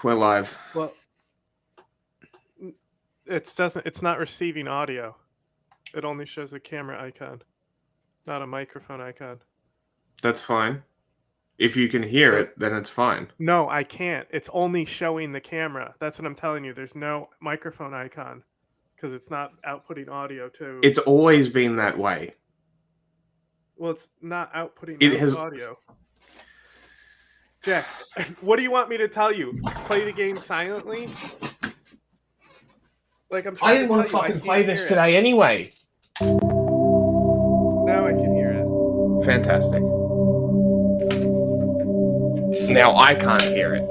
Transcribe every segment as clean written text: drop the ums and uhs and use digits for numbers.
we're live. Well, it's not receiving audio. It only shows a camera icon, not a microphone icon. That's fine. If you can hear it, then it's fine. No, I can't. It's only showing the camera. That's what I'm telling you. There's no microphone icon because it's not outputting audio to. It's always been that way. Well, it's not outputting It has. audio. Jack, what do you want me to tell you? Play the game silently? Like I'm trying I didn't want to fucking play this today anyway. Now I can hear it. Fantastic. Now I can't hear it.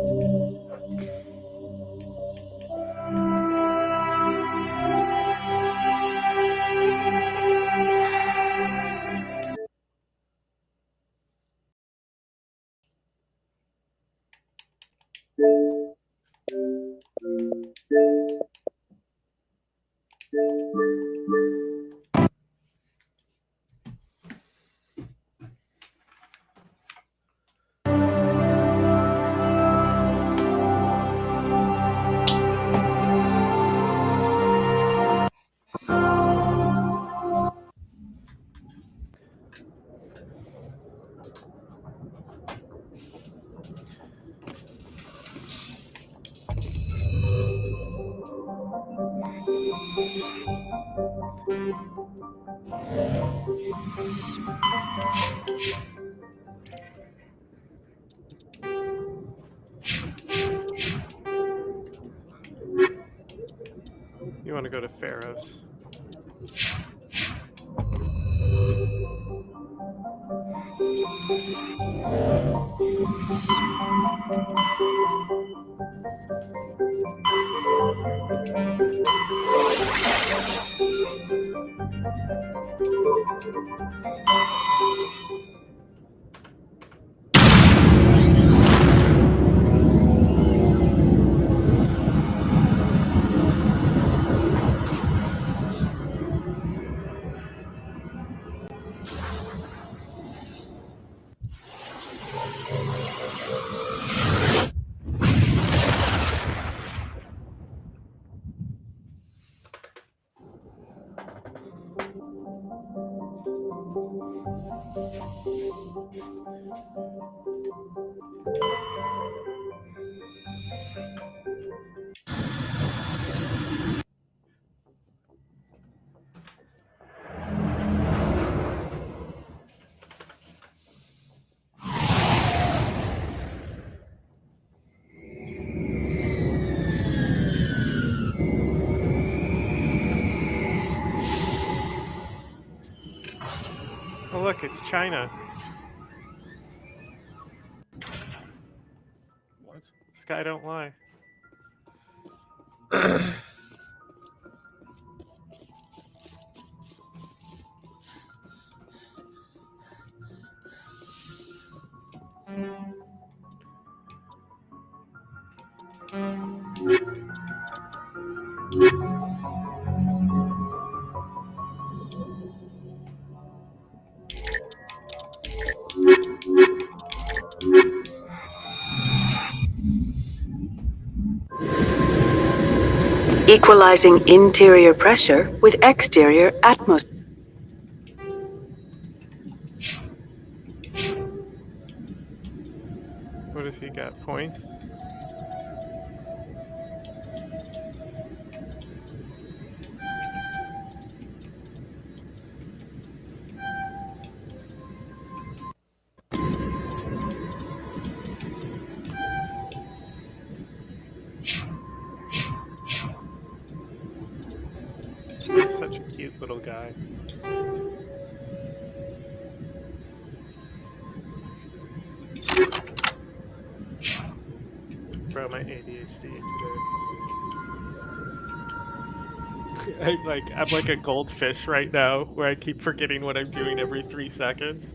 You want to go to Pharaoh's. Oh, look, it's China. What? Sky don't lie. Equalizing interior pressure with exterior atmosphere. What if he got points? He's such a cute little guy. Bro, my ADHD today. I'm like a goldfish right now, where I keep forgetting what I'm doing every 3 seconds.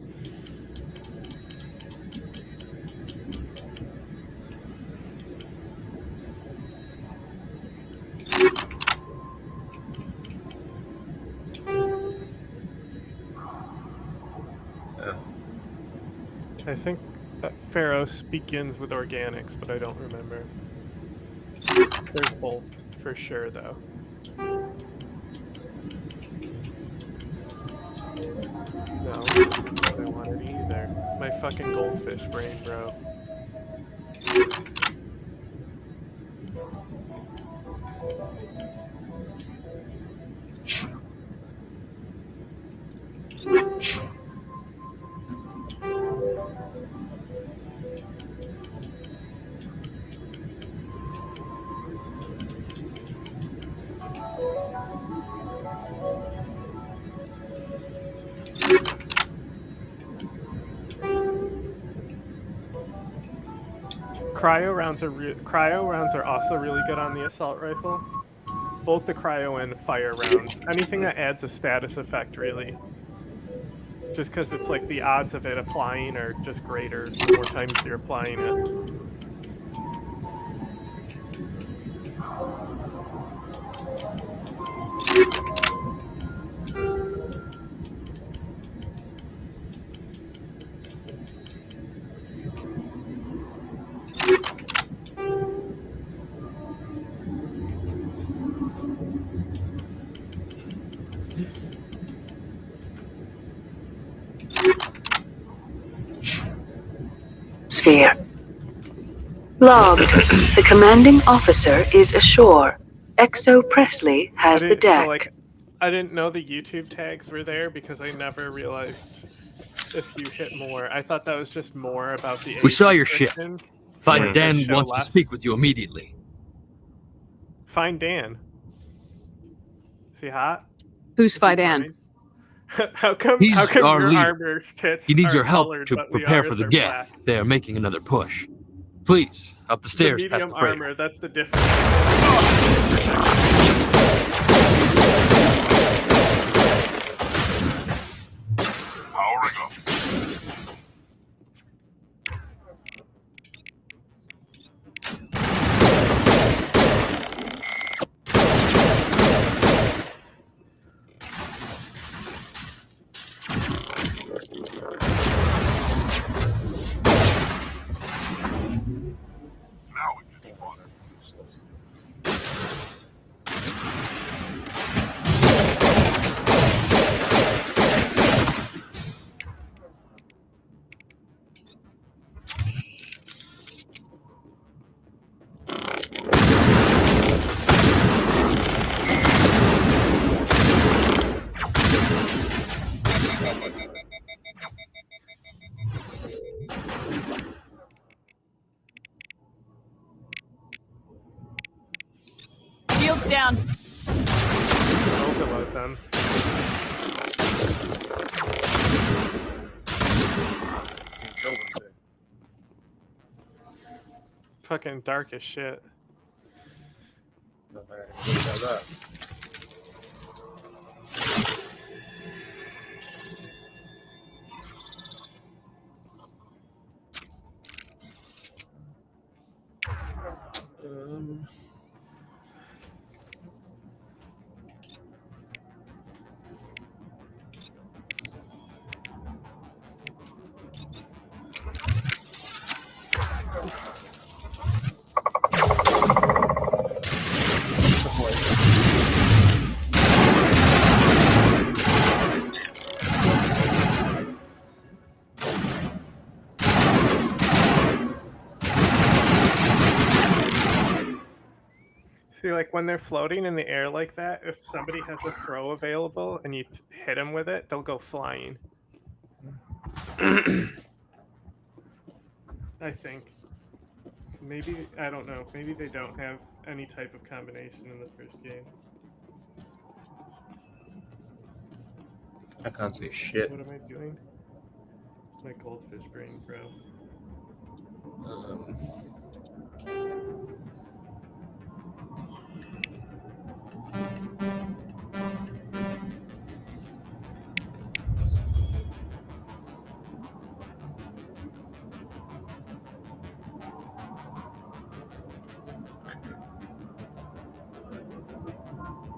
I think that Pharaohs begins with organics, but I don't remember. There's both for sure, though. No, this isn't what I wanted either. My fucking goldfish brain, bro. Cryo rounds are also really good on the assault rifle. Both the cryo and fire rounds. Anything that adds a status effect, really. Just because it's like the odds of it applying are just greater the more times you're applying it. Sphere. Logged. The commanding officer is ashore. Exo Presley has the deck. I didn't know the YouTube tags were there because I never realized if you hit more. I thought that was just more about the age. We saw your ship. Find Dan wants less. to speak with you immediately. Find Dan. Is he hot? Who's Dan? How come He's your our leader. armor's tits He needs are your help colored, to but the prepare for ours the are geth. black? They are making another push. Please, up the stairs The past medium the freighter. armor, that's the difference. Powering up. Now it gets fun. Shields down. Overload them. Fucking dark as shit. See, like when they're floating in the air like that, if somebody has a throw available and you hit them with it, they'll go flying. I think. Maybe, I don't know. Maybe they don't have any type of combination in the first game. I can't see shit. What am I doing? My goldfish brain, bro.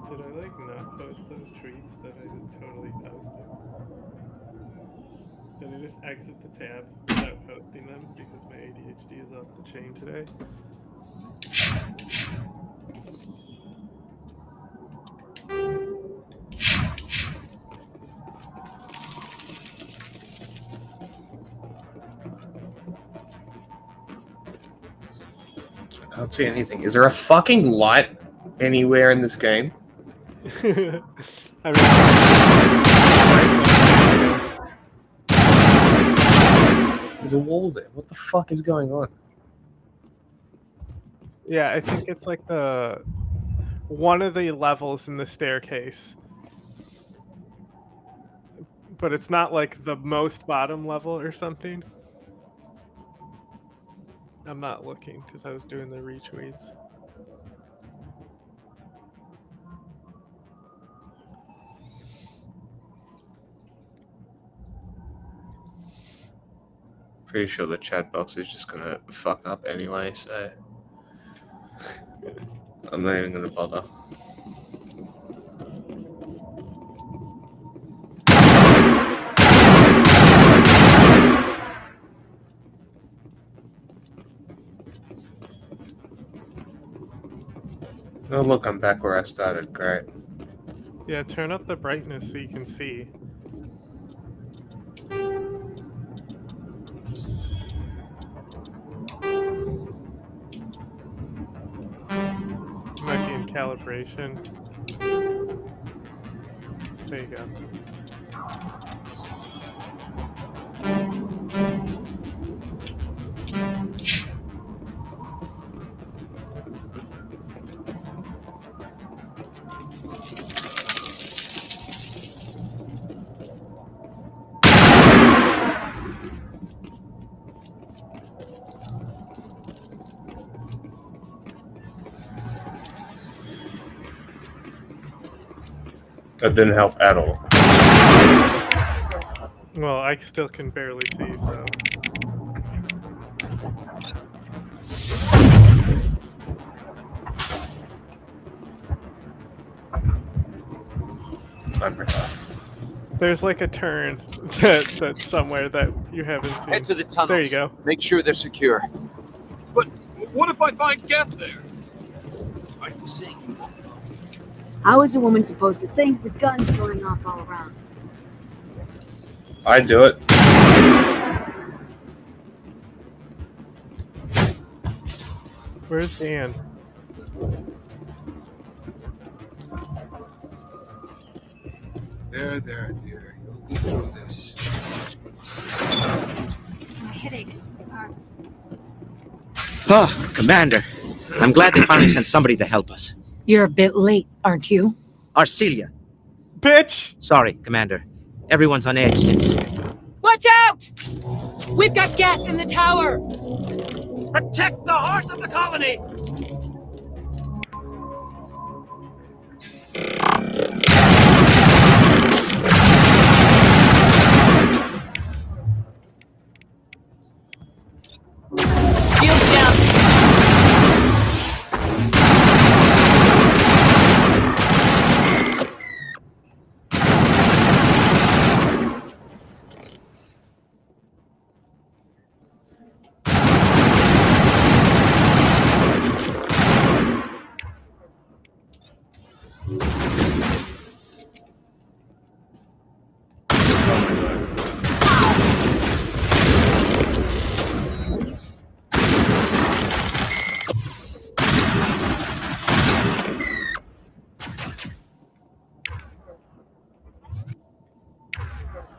Did I like not post those tweets that I had totally posted? Did I just exit the tab without posting them because my ADHD is off the chain today? can't see anything. Is there a fucking light anywhere in this game? I There's a wall there. What the fuck is going on? yeah, I think it's like one of the levels in the staircase. But it's not like the most bottom level or something. I'm not looking because I was doing the retweets. Pretty sure the chat box is just gonna fuck up anyway, so I'm not even gonna bother. Oh look, I'm back where I started. Great. Yeah, turn up the brightness so you can see. Might be in calibration. There you go. That didn't help at all. Well, I still can barely see, so. I'm retarded. There's like a turn that's somewhere that you haven't seen. Head to the tunnels. There you go. Make sure they're secure. But what if I find Geth there? Are you saying you won't go? How is a woman supposed to think with guns going off all around? I do it. Where's Dan? There, dear. You'll get through this. My headaches are... Oh, Commander. I'm glad they finally sent somebody to help us. You're a bit late, aren't you? Arcelia. Bitch! Sorry, Commander. Everyone's on edge since... Watch out! We've got Geth in the tower! Protect the heart of the colony! Shields down!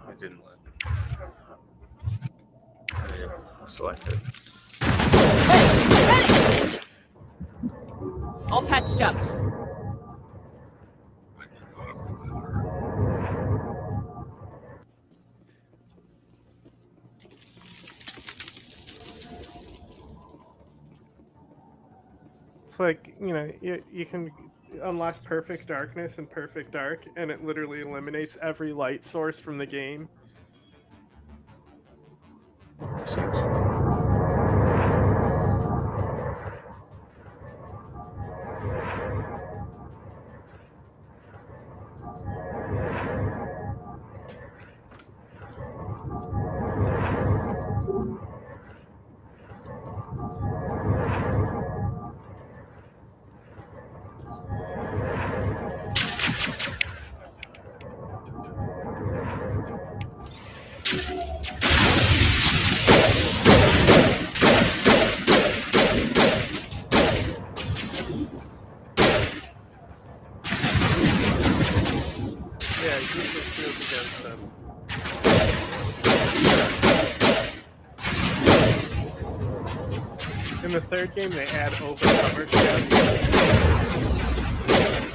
I didn't let. Select it. Hey! All patched up. It's like, you know, you can unlock perfect darkness and perfect dark, and it literally eliminates every light source from the game. useless shields against them. In the third game, they add overcover shields.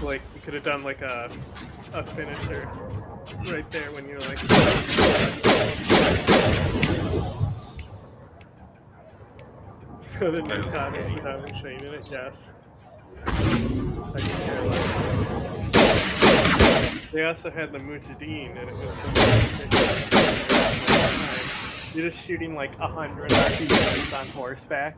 Like, you could have done like a finisher right there when you're like... For the new comics that I'm insane in it, yes. I can care less. They also had the Mujahideen, and it was you're just shooting like 100 RPGs on horseback.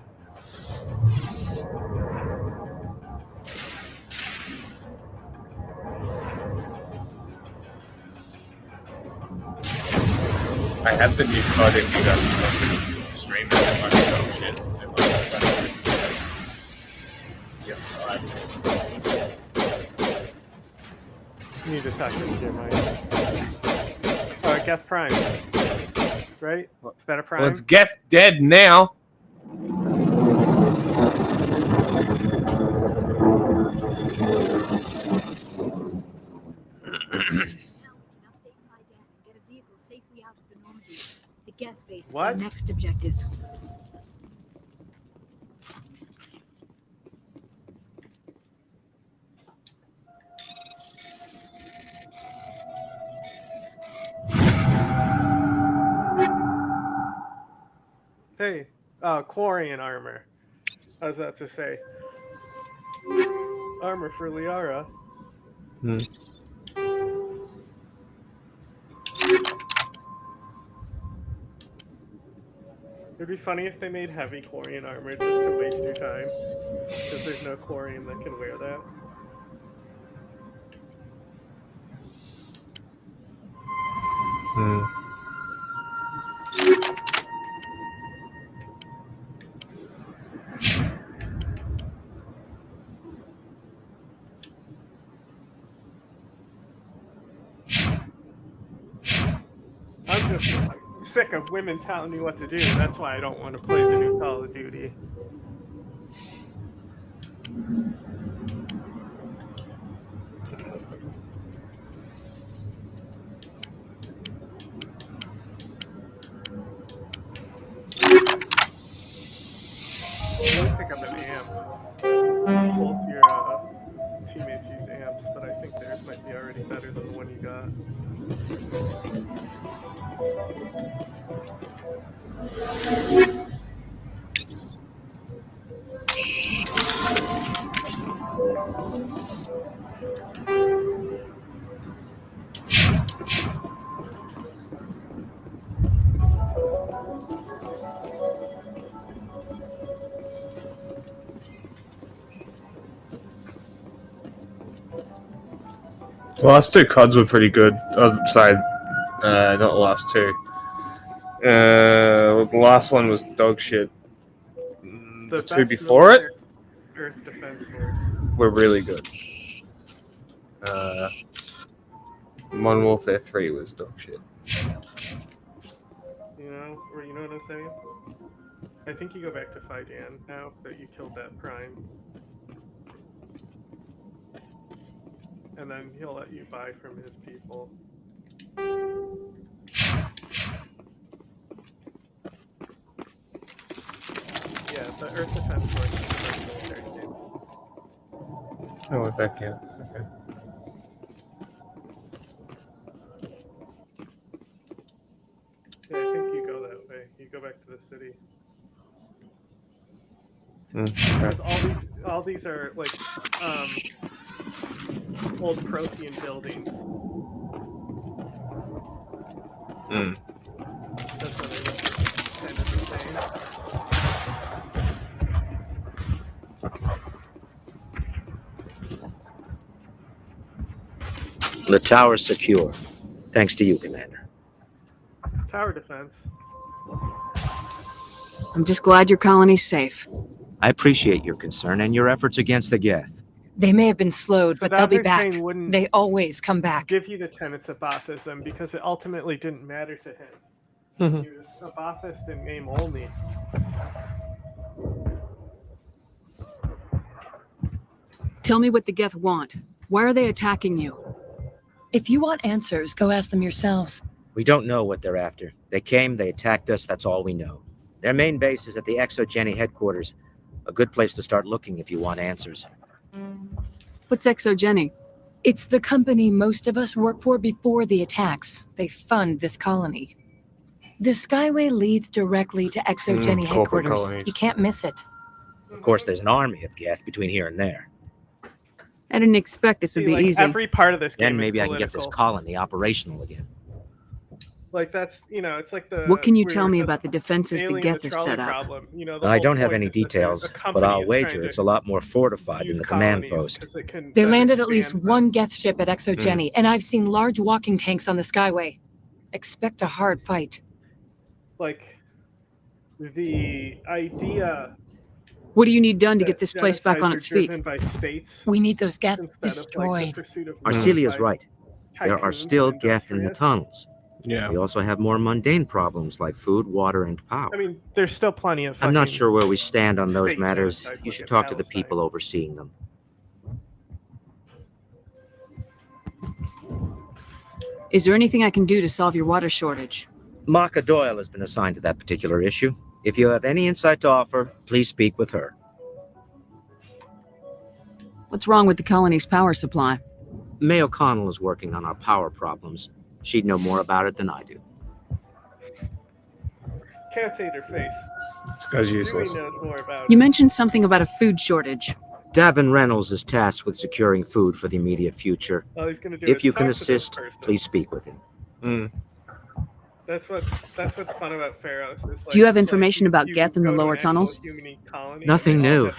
I have the new card if you guys stream it. It might be dog shit. Yep, alright. You need to talk into your mic. Alright, Geth Prime. Right? Is that a Prime? Well, it's Geth dead now. The Geth base is What? our next objective. Hey, Quarian armor. I was about to say. Armor for Liara. It'd be funny if they made heavy Quarian armor just to waste your time. Because there's no Quarian that can wear that. I'm just sick of women telling me what to do. That's why I don't want to play the new Call of Duty. I don't pick up an amp. Both your teammates use amps, but I think theirs might be already better than the one you got. The last two CODs were pretty good. Oh, sorry, not the last two. The last one was dog shit. The two best before it Earth Defense Force. were really good. Modern Warfare 3 was dog shit. You know what I'm saying? I think you go back to Fidan now that you killed that Prime. And then he'll let you buy from his people. Yeah, the Earth Defense Force is the best military game. Oh, we're back in. Okay. Yeah, I think you go that way. You go back to the city. Because all these are like old Prothean buildings. That's what they look kind of the same. The tower's secure. Thanks to you, Commander. Tower defense. I'm just glad your colony's safe. I appreciate your concern and your efforts against the Geth. They may have been slowed, but they'll be Saddam back. Hussein wouldn't They always come back. give you the tenets of Baathism because it ultimately didn't matter to him. He was a Baathist in name only. Tell me what the Geth want. Why are they attacking you? If you want answers, go ask them yourselves. We don't know what they're after. They came, they attacked us, that's all we know. Their main base is at the ExoGeni headquarters. A good place to start looking if you want answers. What's ExoGeni? It's the company most of us work for before the attacks. They fund this colony. The Skyway leads directly to ExoGeni corporate headquarters. colonies. You can't miss it. Of course, there's an army of Geth between here and there. I didn't expect this would be easy. Every part of this game Then maybe is I can get this political. colony operational again. Like that's, it's like the. What can you we tell were me just about the defenses the alien Geth the are trolley set up? problem. The I whole don't have point any is that details, the but company I'll is wager trying it's to a lot more fortified than use the command colonies post. 'cause it can They then landed at least expand one Geth ship at ExoGeni, and I've seen large walking tanks on the Skyway. Expect a hard fight. like the idea. What do you need done to that get this place back on genocides its are feet? driven by states We need those Geth instead of, destroyed. the pursuit of Arcelia's by right. There are tycoons still and Geth in the industrialists. tunnels. Yeah. We also have more mundane problems like food, water, and power. I mean, there's still plenty of. I'm not fucking sure where we stand on those state matters. genocides You like should in talk to the Palestine. people overseeing them. Is there anything I can do to solve your water shortage? Maka Doyle has been assigned to that particular issue. If you have any insight to offer, please speak with her. What's wrong with the colony's power supply? May O'Connell is working on our power problems. She'd know more about it than I do. Can't see her face. This guy's Dewey useless. knows more about You it. mentioned something about a food shortage. Davin Reynolds is tasked with securing food for the immediate future. All he's gonna do If is you talk can to this assist, person. please speak with him. Mm. That's what's fun about Pharaohs. Do you have information about Geth in the lower tunnels? Nothing new.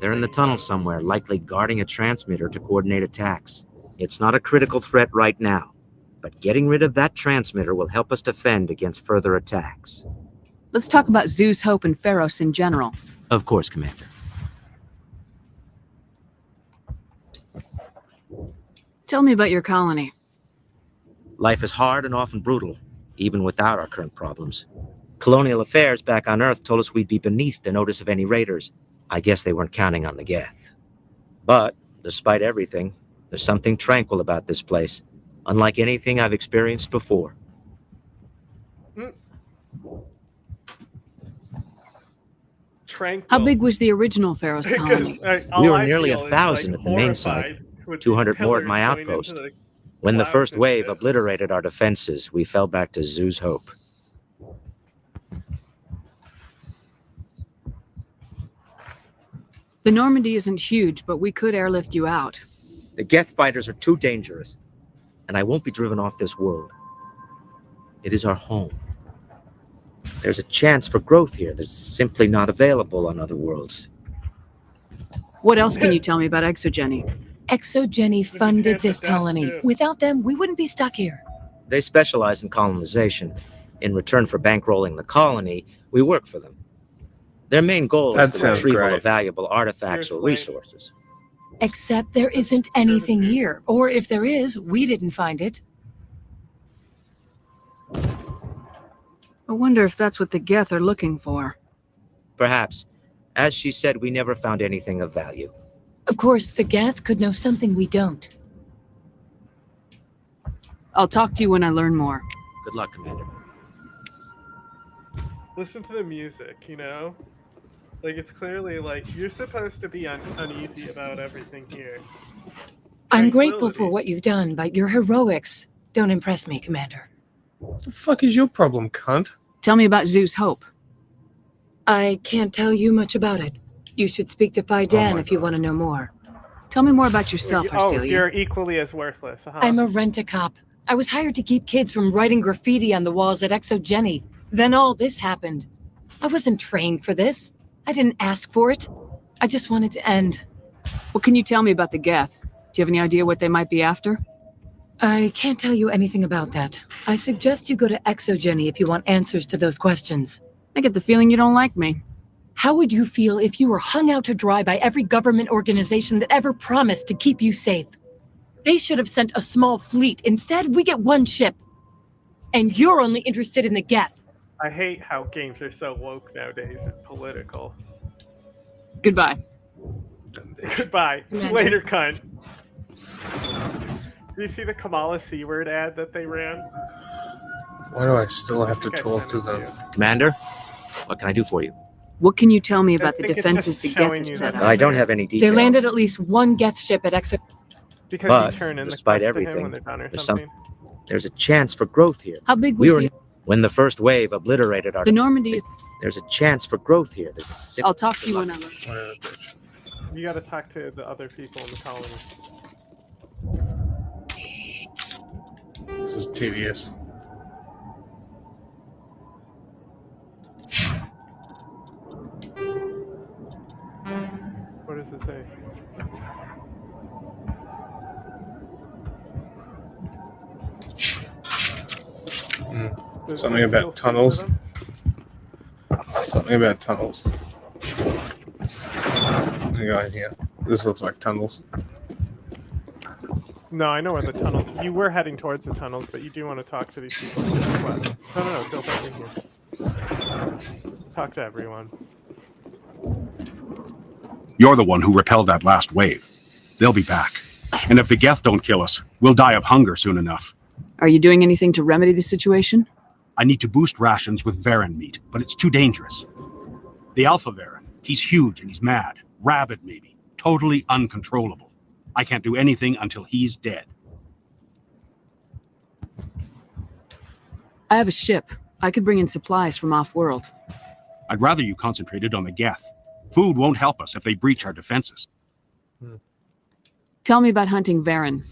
They're in the tunnel somewhere, likely guarding a transmitter to coordinate attacks. It's not a critical threat right now, but getting rid of that transmitter will help us defend against further attacks. Let's talk about Zeus, Hope, and Pharos in general. Of course, Commander. Tell me about your colony. Life is hard and often brutal, even without our current problems. Colonial affairs back on Earth told us we'd be beneath the notice of any raiders. I guess they weren't counting on the Geth. But, despite everything, there's something tranquil about this place, unlike anything I've experienced before. Tranquil. How big was the original Pharos colony? We were nearly 1,000 at the main site, 200 more at my outpost. When the first wave obliterated our defenses, we fell back to Zeus Hope. The Normandy isn't huge, but we could airlift you out. The Geth fighters are too dangerous, and I won't be driven off this world. It is our home. There's a chance for growth here that's simply not available on other worlds. What else can you tell me about ExoGeni? ExoGeni funded this colony. Without them, we wouldn't be stuck here. They specialize in colonization. In return for bankrolling the colony, we work for them. Their main goal is That the sounds retrieval great. of valuable artifacts You're or a slave. resources. Except there isn't anything here. Or if there is, we didn't find it. I wonder if that's what the Geth are looking for. Perhaps. As she said, we never found anything of value. Of course, the Geth could know something we don't. I'll talk to you when I learn more. Good luck, Commander. Listen to the music, Like, it's clearly, like, you're supposed to be uneasy about everything here. I'm grateful for Tranquility. what you've done, but your heroics don't impress me, Commander. What the fuck is your problem, cunt? Tell me about Zeus Hope. I can't tell you much about it. You should speak to Phi Dan my if you God. want to know more. Tell me more about yourself, Arcelia. You're equally as worthless, huh? I'm a rent-a-cop. I was hired to keep kids from writing graffiti on the walls at ExoGeni. Then all this happened. I wasn't trained for this. I didn't ask for it. I just wanted to end. What can you tell me about the Geth? Do you have any idea what they might be after? I can't tell you anything about that. I suggest you go to ExoGeni if you want answers to those questions. I get the feeling you don't like me. How would you feel if you were hung out to dry by every government organization that ever promised to keep you safe? They should have sent a small fleet. Instead, we get one ship. And you're only interested in the Geth. I hate how games are so woke nowadays and political. Goodbye. Goodbye. Commander. Later, cunt. Do you see the Kamala C-word ad that they ran? Why do I still have to Okay, talk send to it to them? you. Commander, what can I do for you? What can you tell me I about the think it's defenses just the Geth showing have you set that up? I don't have any details. They landed at least one Geth ship at Exo. Because But, you turn in the despite quest to him everything, when they're done or there's something. There's a chance for growth here. How big was the... When the first wave obliterated our... The Normandy... There's a chance for growth here. There's I'll talk to you when I'm... You gotta talk to the other people in the colony. This is tedious. What does it say? Does it Something say about still tunnels. speak Something about tunnels. Hang on here. This looks like tunnels. to them? No, I know where the tunnels. You were heading towards the tunnels, but you do want to talk to these people in the quest. No, go back in here. Talk to everyone. You're the one who repelled that last wave. They'll be back. And if the Geth don't kill us, we'll die of hunger soon enough. Are you doing anything to remedy the situation? I need to boost rations with Varen meat, but it's too dangerous. The Alpha Varen, he's huge and he's mad. Rabid, maybe. Totally uncontrollable. I can't do anything until he's dead. I have a ship. I could bring in supplies from off-world. I'd rather you concentrated on the Geth. Food won't help us if they breach our defenses. Tell me about hunting Varen.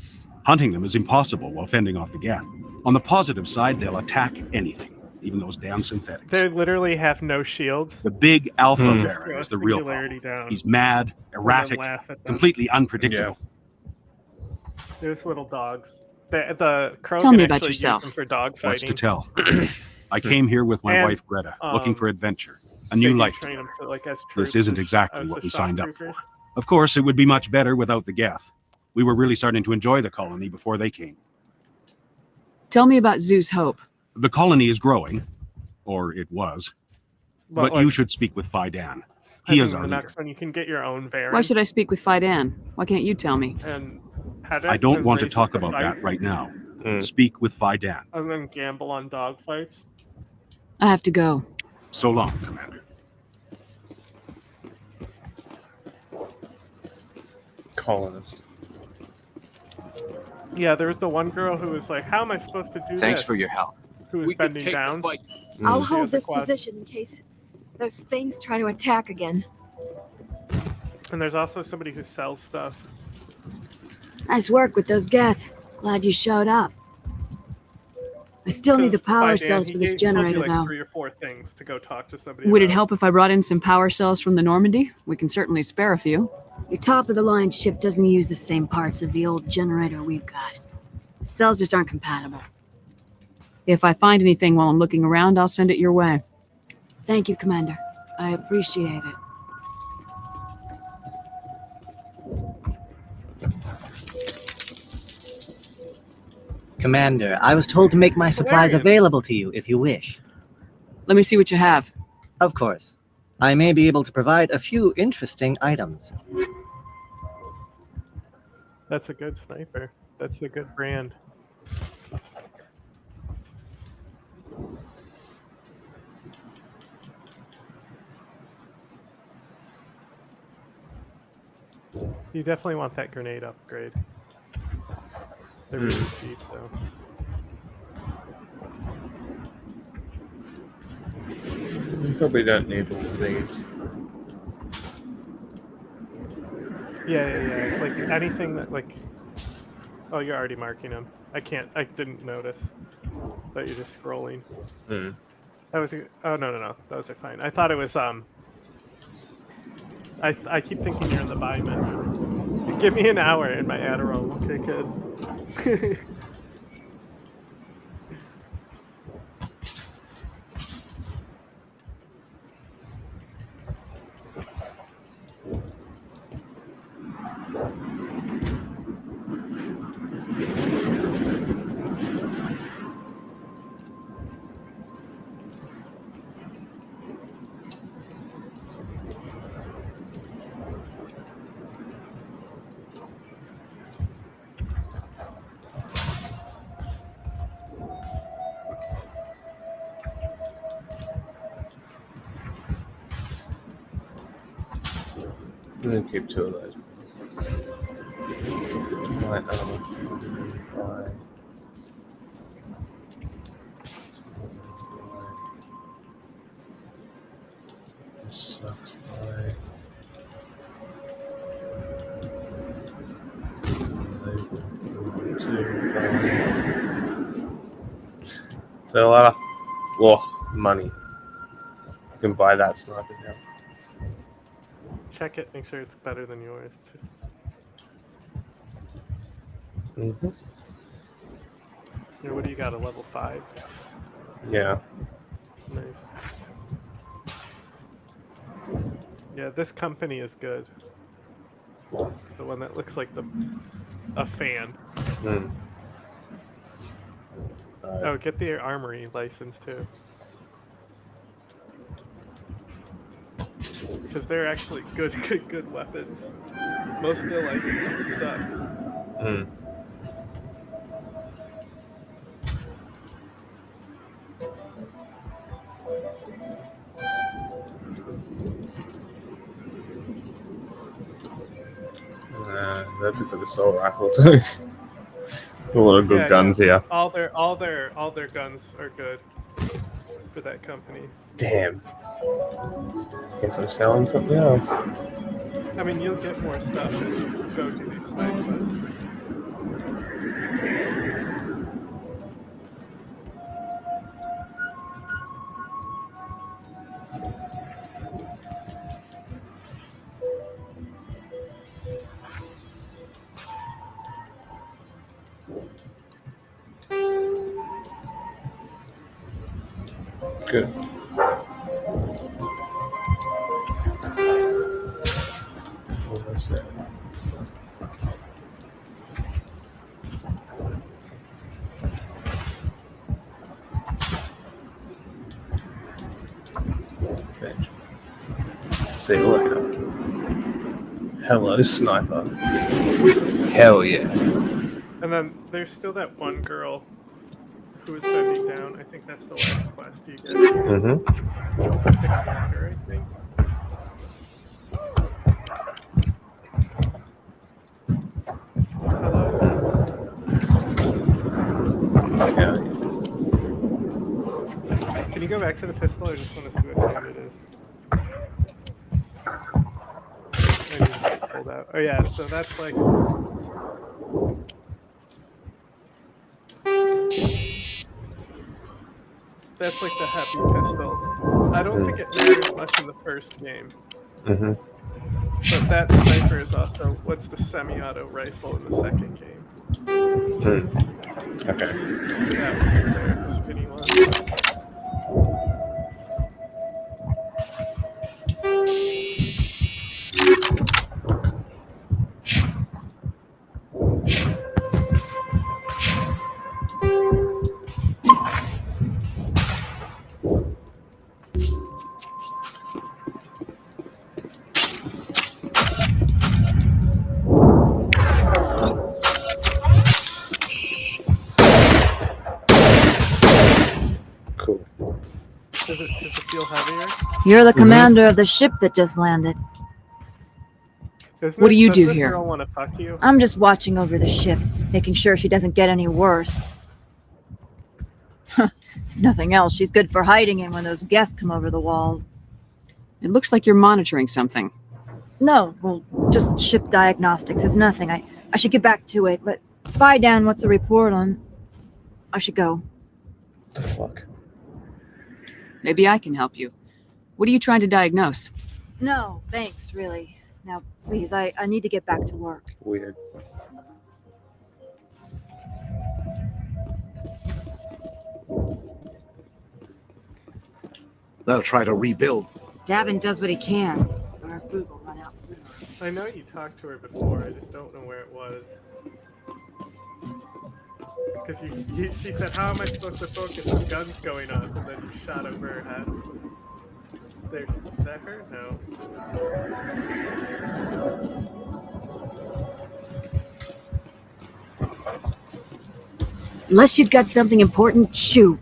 Hunting them is impossible while fending off the Geth. On the positive side, they'll attack anything, even those damn synthetics. They literally have no shields. The big Alpha Varen is the real Singularity problem. down. He's mad, erratic, Laugh at them. completely unpredictable. There's little dogs. The Krogan Tell me about actually use yourself. them for dog What's to fighting. tell? I came here with my And, wife Greta, looking for adventure, a They new do life. train them for, like, as This troops, isn't exactly as what the we shock signed up for. troopers. Of course, it would be much better without the Geth. We were really starting to enjoy the colony before they came. Tell me about Zoo's Hope. The colony is growing, or it was, but like, you should speak with Fidan. I He think is our the leader. next one you can get your own Varen. Why should I speak with Fidan? Why can't you tell me? And head it I don't and want to raise it talk to about fight, that right now. Speak with Fidan. And then gamble on dog fights. I have to go. So long, Commander. Colonist. Yeah, there was the one girl who was like, "How am I supposed to do Thanks this?" for your help. Who was We can bending take the down. fight. I'll She hold has a this quad. position in case those things try to attack again. And there's also somebody who sells stuff. Nice work with those Geth. Glad you showed up. I still need the power cells for this generator, like though. 3 or 4 things to go talk to somebody. Would it about. help if I brought in some power cells from the Normandy? We can certainly spare a few. Your top-of-the-line ship doesn't use the same parts as the old generator we've got. The cells just aren't compatible. If I find anything while I'm looking around, I'll send it your way. Thank you, Commander. I appreciate it. Commander, I was told to make my supplies available to you if you wish. Let me see what you have. Of course. I may be able to provide a few interesting items. That's a good sniper. That's a good brand. You definitely want that grenade upgrade. They're really cheap, so. You probably don't need all of these. Yeah. Like anything that like. Oh, you're already marking them. I didn't notice. Thought you're just scrolling. That was. Oh no. Those are fine. I thought it was I keep thinking you're in the buy menu. Give me an hour and my Adderall will kick in. I'm gonna keep 2 of those. Right, this sucks. Bye. So a lot of money. I can buy that sniper now. Check it, make sure it's better than yours. Mm-hmm. Yeah, what do you got, a level 5? Yeah. Nice. Yeah, this company is good. The one that looks like a fan. Mm. Oh, get the armory license too. Because they're actually good weapons. Most of the licenses suck. Mm. That's a good assault rifle too. A lot of good guns here. All their guns are good for that company. Damn. Guess I'm selling something else. I mean, you'll get more stuff as you go do these side quests. Good. What's that? Bitch. See you later. Hello, sniper. Hell yeah. And then there's still that one girl who is bending down. I think that's the last quest you get. Mm-hmm. It's the commander, I think. Hello? Yeah. Can you go back to the pistol? I just want to see what kind it is. I need to get pulled out. Oh yeah, so that's like... That's like the heavy pistol. I don't think it matters much in the first game. Mm-hmm. But that sniper is also what's the semi-auto rifle in the second game. Mm. Okay. See that one right there, the skinny one. Does it feel heavier? You're the commander of the ship that just landed. What do you do Does this here? girl want to fuck you? I'm just watching over the ship, making sure she doesn't get any worse. If nothing else, she's good for hiding in when those Geth come over the walls. It looks like you're monitoring something. No, well, just ship diagnostics. It's nothing. I should get back to it, but Phi Dan, what's the report on? I should go. What the fuck? Maybe I can help you. What are you trying to diagnose? No, thanks, really. Now, please, I need to get back to work. Weird. They'll try to rebuild. Davin does what he can, but our food will run out soon. I know you talked to her before, I just don't know where it was. Because she said, how am I supposed to focus with guns going on? And then you shot over her head. There, is that her? No. Unless you've got something important, shoot.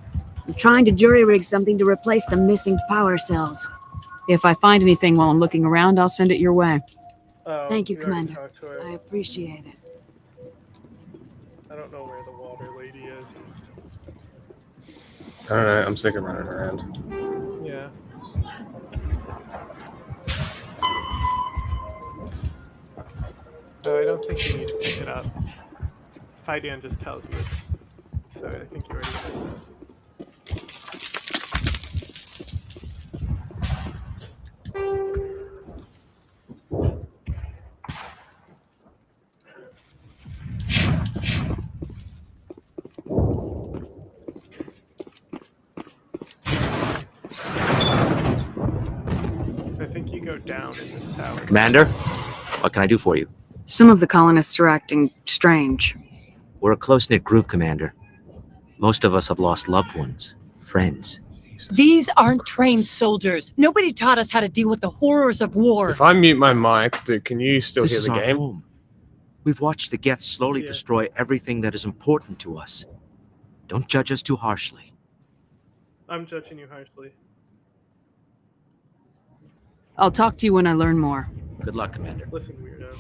I'm trying to jury-rig something to replace the missing power cells. If I find anything while I'm looking around, I'll send it your way. Oh, Thank you, already Commander. talked to her. I appreciate it. I don't know where the water lady is. I don't know. I'm sick of running around. Yeah. Oh, I don't think you need to pick it up. Fidian just tells you it's. So I think you already did that. I think you go down in this tower. Commander, what can I do for you? Some of the colonists are acting strange. We're a close-knit group, Commander. Most of us have lost loved ones, friends. These aren't trained soldiers. Nobody taught us how to deal with the horrors of war. If I mute my mic, dude, can you still This hear is the our game? home. We've watched the Geth slowly destroy everything that is important to us. Don't judge us too harshly. I'm judging you harshly. I'll talk to you when I learn more. Good luck, Commander. Listen, weirdo.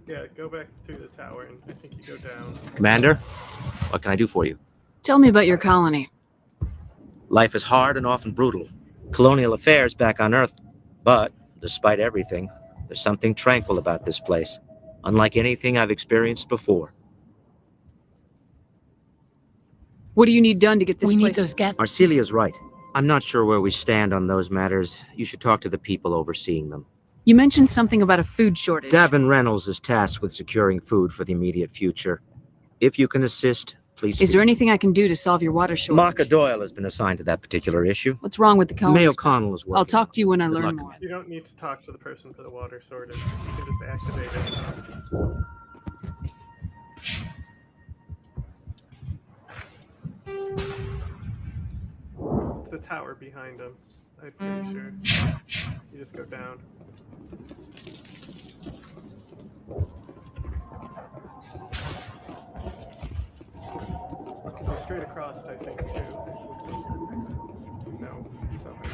Yeah, go back through the tower, and I think you go down. Commander, what can I do for you? Tell me about your colony. Life is hard and often brutal. Colonial affairs back on Earth. But, despite everything, there's something tranquil about this place. Unlike anything I've experienced before. What do you need done to get this We need place? those Geth. Arcelia's right. I'm not sure where we stand on those matters. You should talk to the people overseeing them. You mentioned something about a food shortage. Davin Reynolds is tasked with securing food for the immediate future. If you can assist, please. Is there anything I can do to solve your water shortage? Marka Doyle has been assigned to that particular issue. What's wrong with the colonists? May O'Connell is working. I'll talk to you when I Good learn luck, more. You don't need to talk to the person for the water shortage. You can just activate it. It's the tower behind him. I'm pretty sure. You just go down. Go straight across, I think, too. No, something.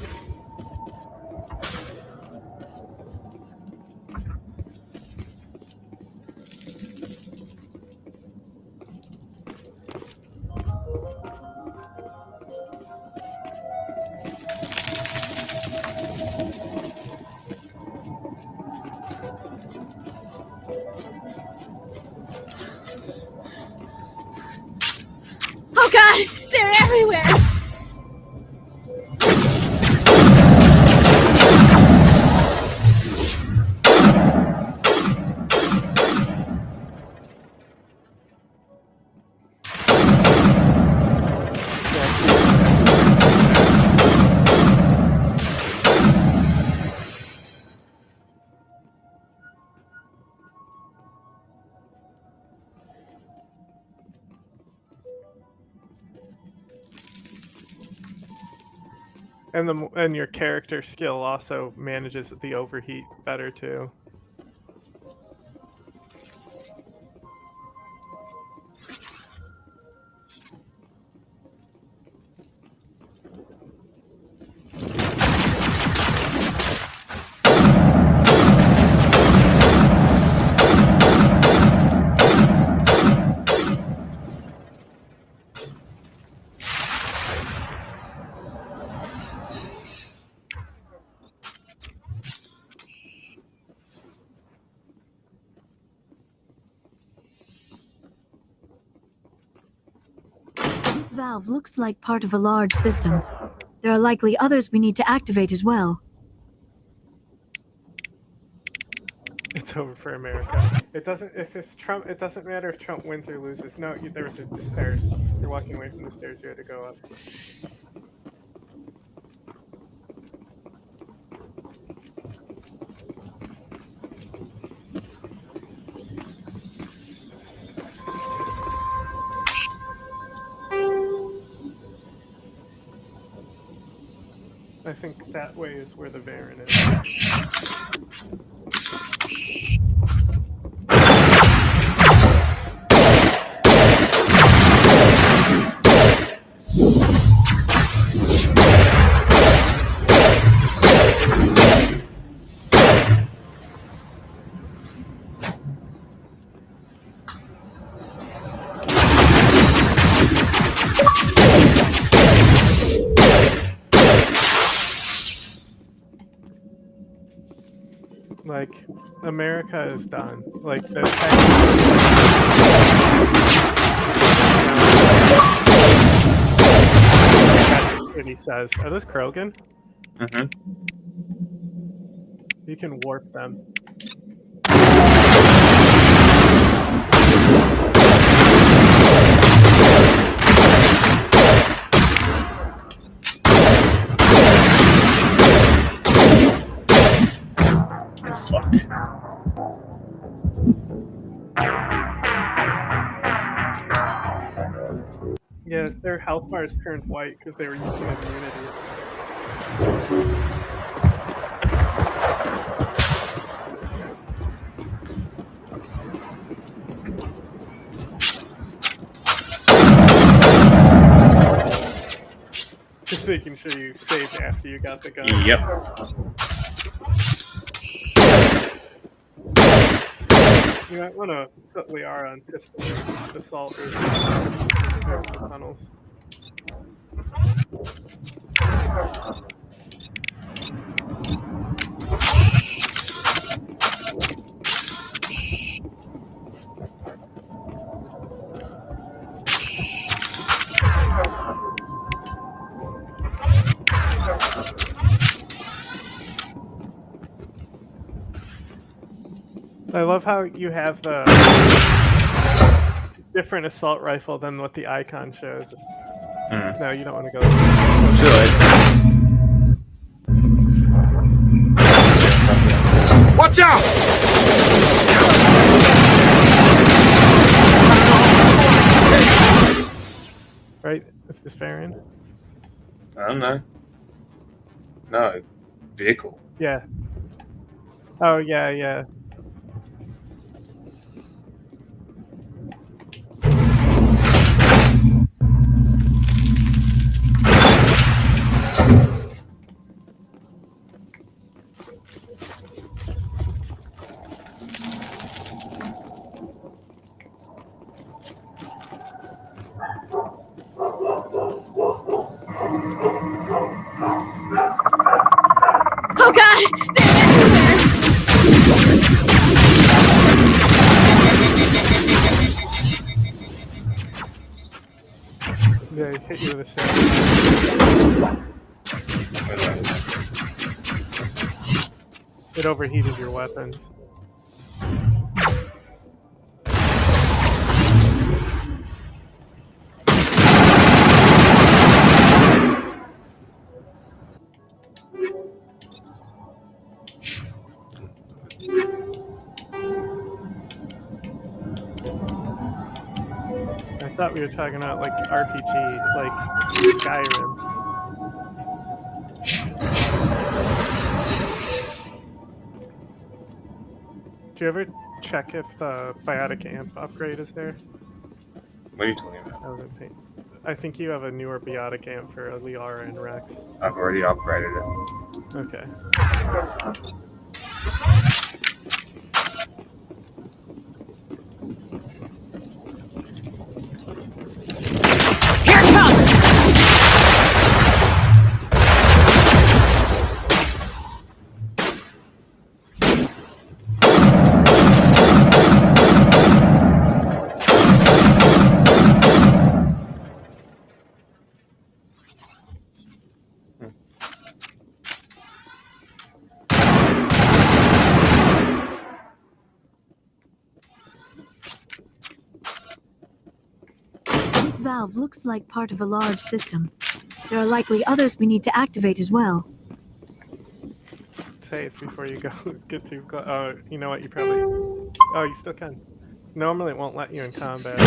Oh god, they're everywhere! And your character skill also manages the overheat better too. This valve looks like part of a large system. There are likely others we need to activate as well. It's over for America. It doesn't. If it's Trump, it doesn't matter if Trump wins or loses. No, there was the stairs. You're walking away from the stairs. You had to go up. I think that way is where the Varen is. like, America is done. Like, the what he says. Are those Krogan? Mm-hmm. You can warp them. Yeah, their health bars turned white because they were using immunity. Just making sure you saved after you got the gun. Yep. You might want to put Liara on pistol assault or tunnels. I love how you have the different assault rifle than what the icon shows. No, you don't want to go. Watch out! Right? Is this Farron? I don't know. No. Vehicle. Yeah. Oh, yeah, yeah. Oh god! Yeah, he hit you with a sand. It overheated your weapons. I thought we were talking about like RPG, like Skyrim. Did you ever check if the biotic amp upgrade is there? What are you talking about? I wasn't paying. I think you have a newer biotic amp for Liara and Rex. I've already upgraded it. Okay. Here it comes! This valve looks like part of a large system. There are likely others we need to activate as well. Save before you go get too close. Oh, you know what? You probably. Oh, you still can. Normally, it won't let you in combat.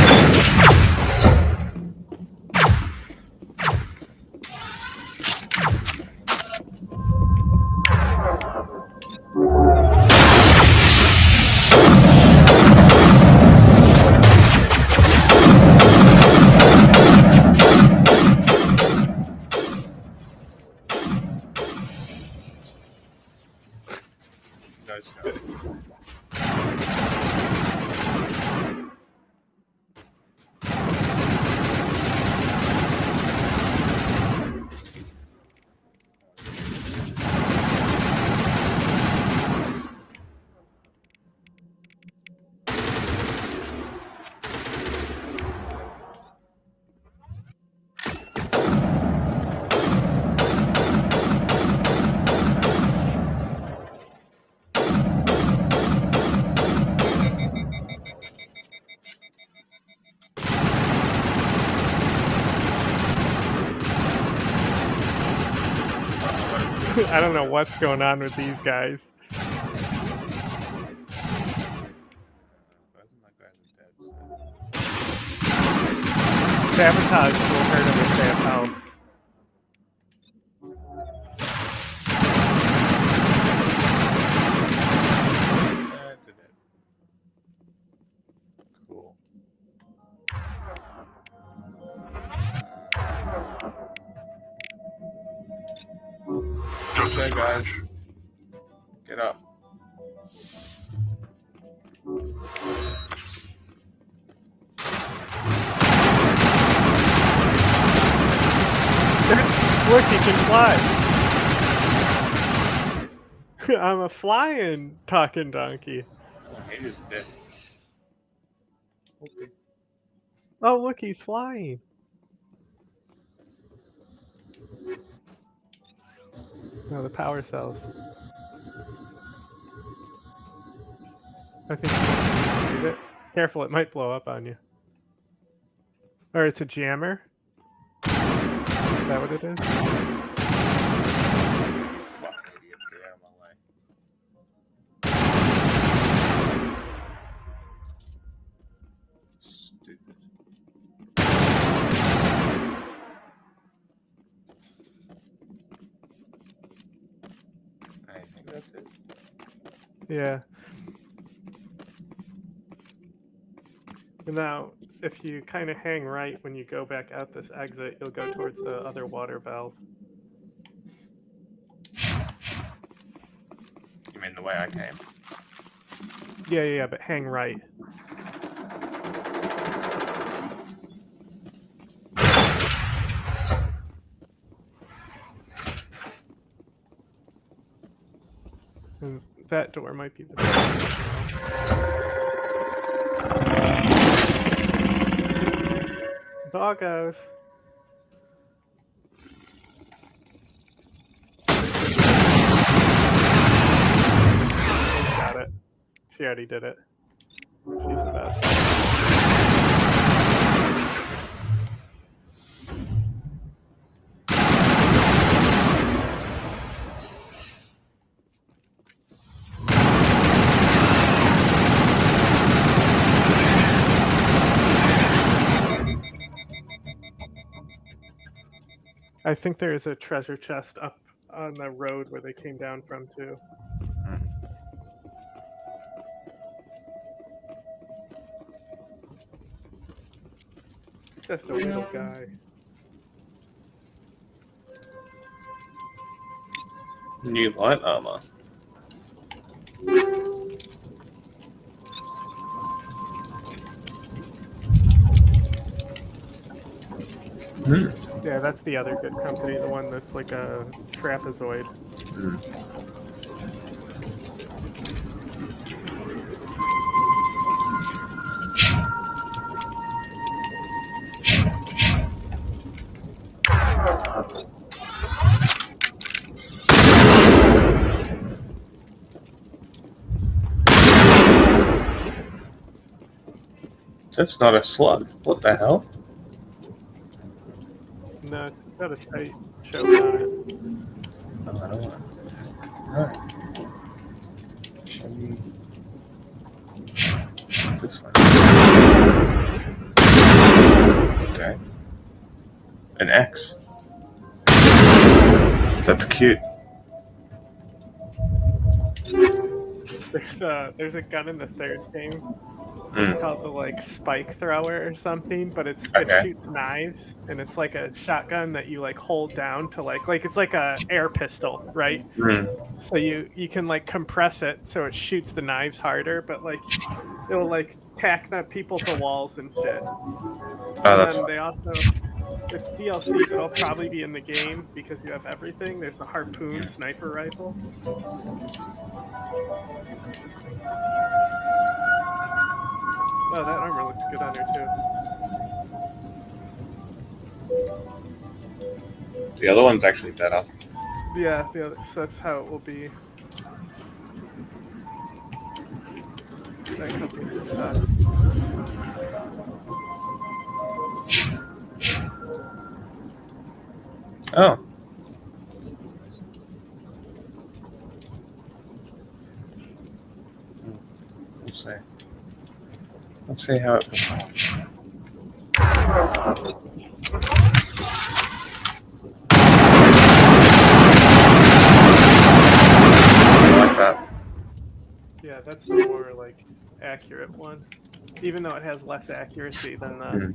I don't know what's going on with these guys. Sabotage will hurt him if they have help. Cool. Just Okay, guys. Get up. Look, he can fly. I'm a flying talking donkey. He just did. Okay. Oh, look, he's flying. No, the power cells. I think you need it. Careful, it might blow up on you. Or it's a jammer. Is that what it is? Fuck, idiots, get out of my way. Stupid. I think that's it. Yeah. And now, if you kind of hang right when you go back out this exit, you'll go towards the other water valve. You mean the way I came? Yeah, but hang right. And that door might be the doggos. Got it. She already did it. She's the best. I think there is a treasure chest up on the road where they came down from, too. Just a little guy. New light armor. Yeah, that's the other good company, the one that's like a trapezoid. That's not a slug. What the hell? No, it's got a tight choke on it. No, I don't want it. Alright. Show me this one. Okay. An X. That's cute. There's a gun in the third game. It's called the like spike thrower or something, but it shoots knives, and it's like a shotgun that you like hold down to like it's like a air pistol, right? So you can like compress it so it shoots the knives harder, but like it'll like tack the people to walls and shit. And then they also, it's DLC, but it'll probably be in the game because you have everything. There's a harpoon sniper rifle. Oh, that armor looks good on her too. The other one's actually better. Yeah, so that's how it will be. That company sucks. Oh. see. Let's see how it performs. I like that. Yeah, that's the more like accurate one. Even though it has less accuracy than the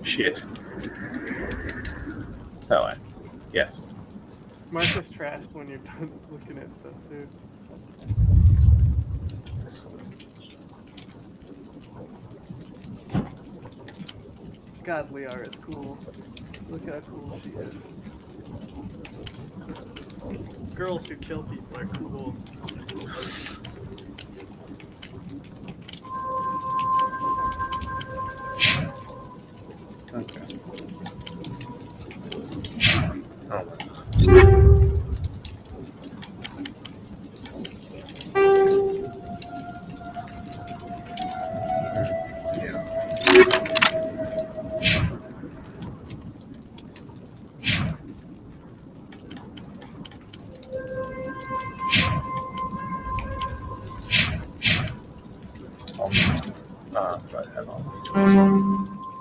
Shit. That way. Yes. Mark is trashed when you're done looking at stuff too. God, Liara is cool. Look how cool she is. Girls who kill people are cool. Okay.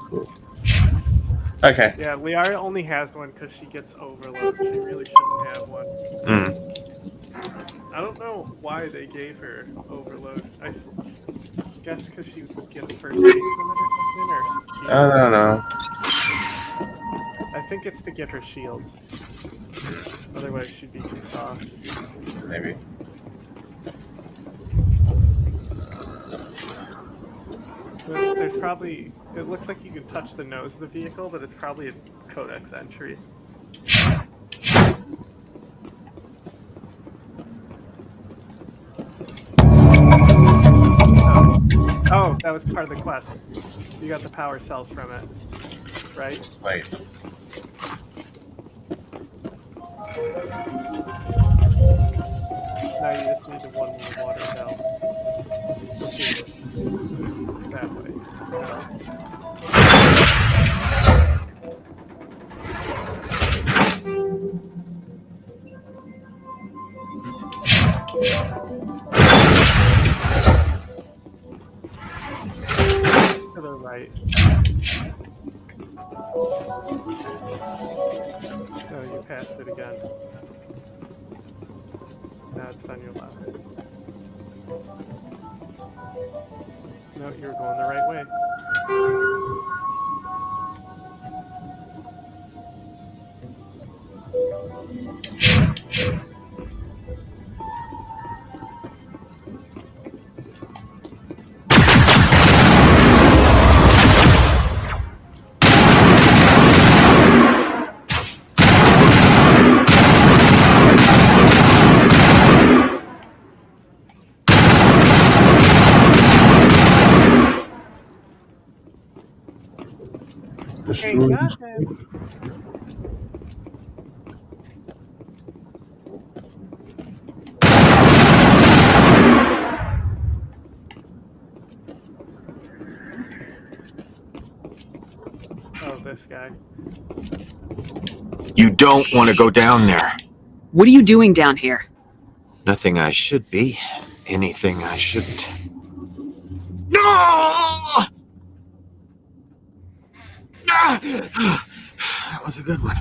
Cool. Okay. Yeah, Liara only has one because she gets overload. She really shouldn't have one. I don't know why they gave her overload. I guess because she gets first aid from it or something, or shields. I don't know. I think it's to give her shields. Otherwise, she'd be too soft. Maybe. But there's probably... It looks like you can touch the nose of the vehicle, but it's probably a codex entry. Oh, that was part of the quest. You got the power cells from it, right? Wait. Now you just need the one more water valve. That way. To the right. Oh, you passed it again. Now it's on your left. No, you were going the right way. Hey, got him. Oh, this guy. You don't want to go down there. What are you doing down here? Nothing I should be. Anything I shouldn't. No! That was a good one.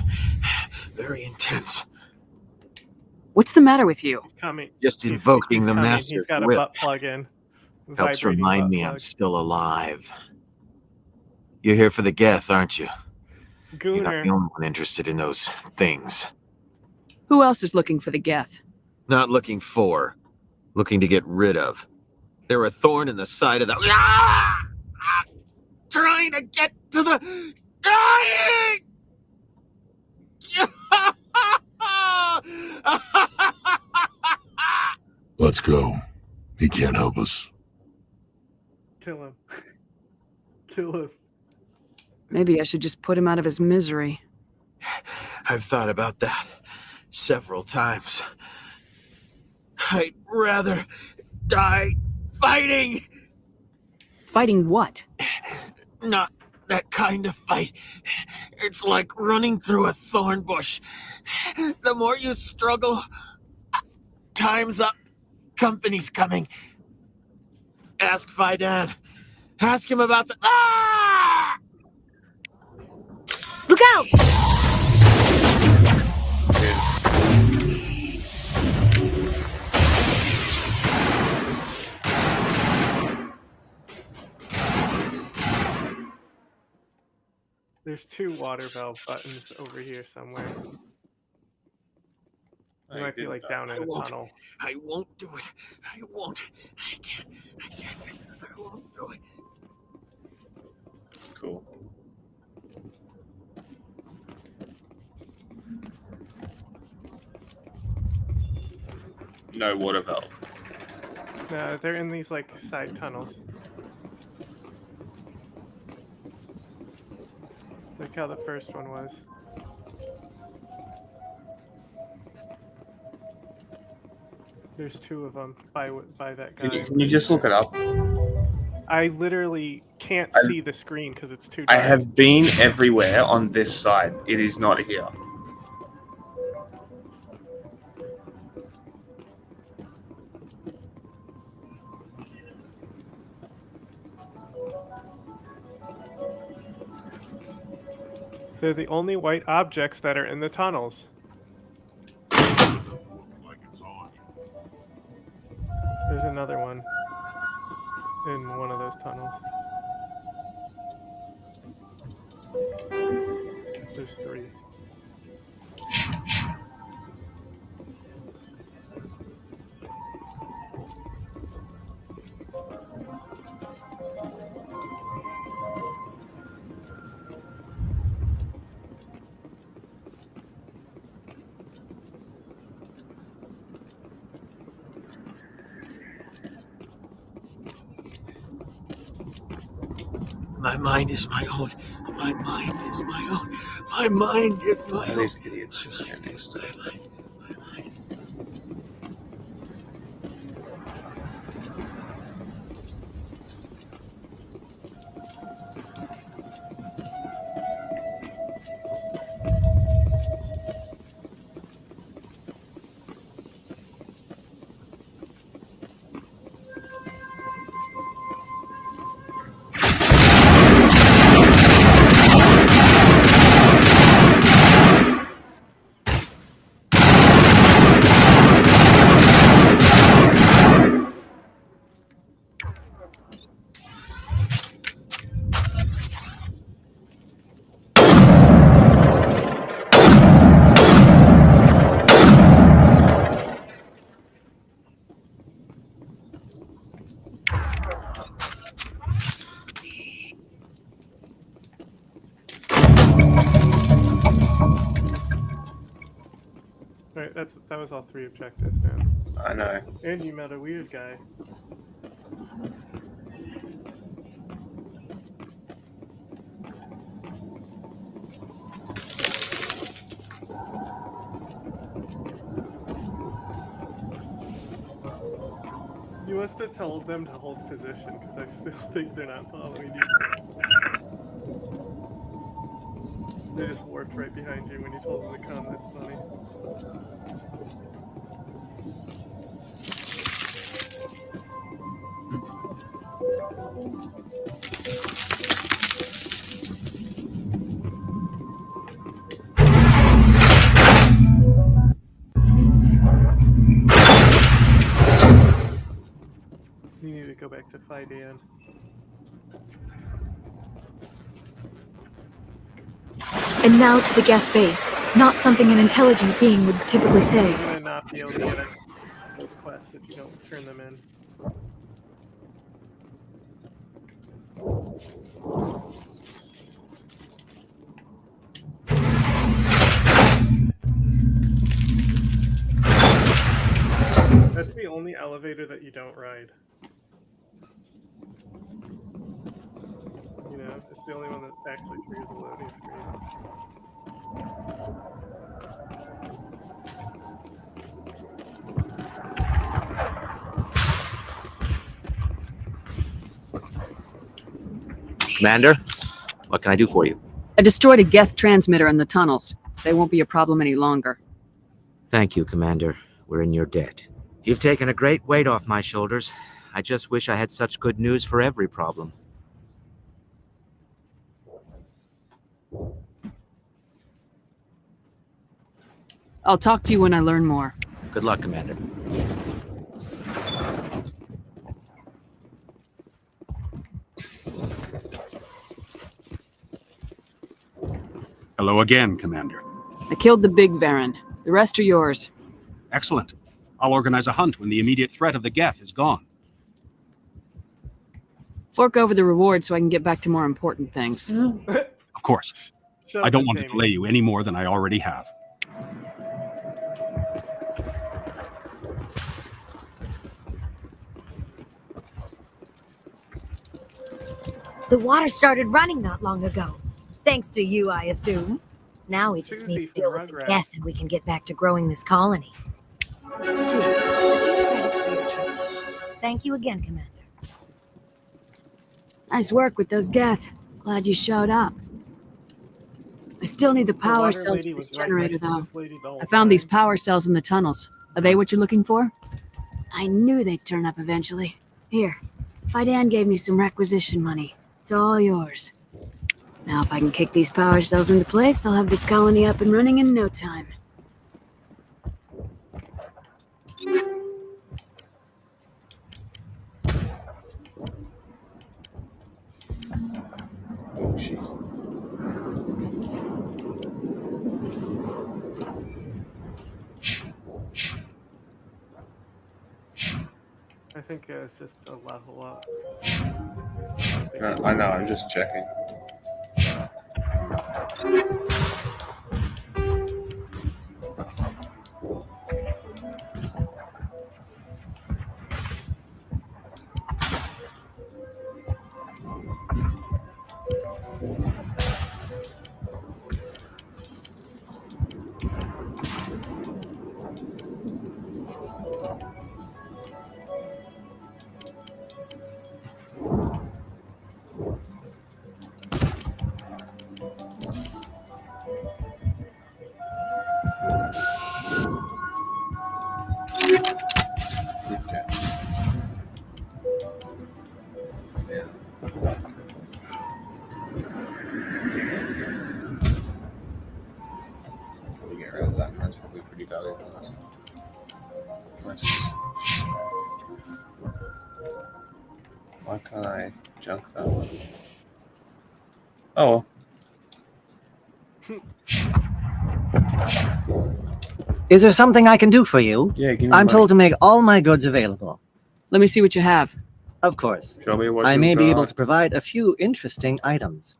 Very intense. What's the matter with you? He's coming. Just invoking he's the coming. master's He's got a whip. butt plug in. Helps Vibrating remind butt me plug. I'm still alive. You're here for the Geth, aren't you? You're not the Gooner. only one interested in those things. Who else is looking for the Geth? Not looking for. Looking to get rid of. They're a thorn in the side of the... Ah! Ah! Trying to get to the... Dying! Let's go. He can't help us. Kill him. Kill him. Maybe I should just put him out of his misery. I've thought about that several times. I'd rather die fighting. Fighting what? Not that kind of fight. It's like running through a thorn bush. The more you struggle, time's up. Company's coming. Ask Fidan. Ask him about the... Ah! Look out! There's 2 water valve buttons over here somewhere. They might be like down in a tunnel. I won't do it. I won't. I can't. I won't do it. Cool. No water valve. No, they're in these like side tunnels. Like how the first one was. There's 2 of them by that guy. Can you just look it up? I literally can't see the screen because it's too dark. I have been everywhere on this side. It is not here. They're the only white objects that are in the tunnels. There's another one in one of those tunnels. There's 3. My mind is my own. My mind is my own. My mind is my own. These idiots just standing still. Right, that was all 3 objectives now. I know. And you met a weird guy. You must have told them to hold position, because I still think they're not following you. They just warped right behind you when you told them to come, that's funny. You need to go back to Fidan. And now to the Geth base. Not something an intelligent being would typically say. You're gonna not be able to get those quests if you don't turn them in. That's the only elevator that you don't ride. You know, it's the only one that actually triggers a loading screen. Commander, What can I do for you? I destroyed a Geth transmitter in the tunnels. They won't be a problem any longer. Thank you, Commander. We're in your debt. You've taken a great weight off my shoulders. I just wish I had such good news for every problem. I'll talk to you when I learn more. Good luck, Commander. Hello again, Commander. I killed the big Varen. The rest are yours. Excellent. I'll organize a hunt when the immediate threat of the Geth is gone. Fork over the reward so I can get back to more important things. Of course. I don't want to delay you any more than I already have. The water started running not long ago. Thanks to you, I assume. Now we just need to deal with the Geth and we can get back to growing this colony. Thank you again, Commander. Nice work with those Geth. Glad you showed up. I still need the power cells for this generator, though. I found these power cells in the tunnels. Are they what you're looking for? I knew they'd turn up eventually. Here, Fidan gave me some requisition money. It's all yours. Now if I can kick these power cells into place, I'll have this colony up and running in no time. Oh, shit. I think it's just a level up. I know, I'm just checking. Why can't I junk that one? Oh. Is there something I can do for you? Yeah, give me I'm money. told to make all my goods available. Let me see what you have. Of course. Show me what I you may be got. able to provide a few interesting items.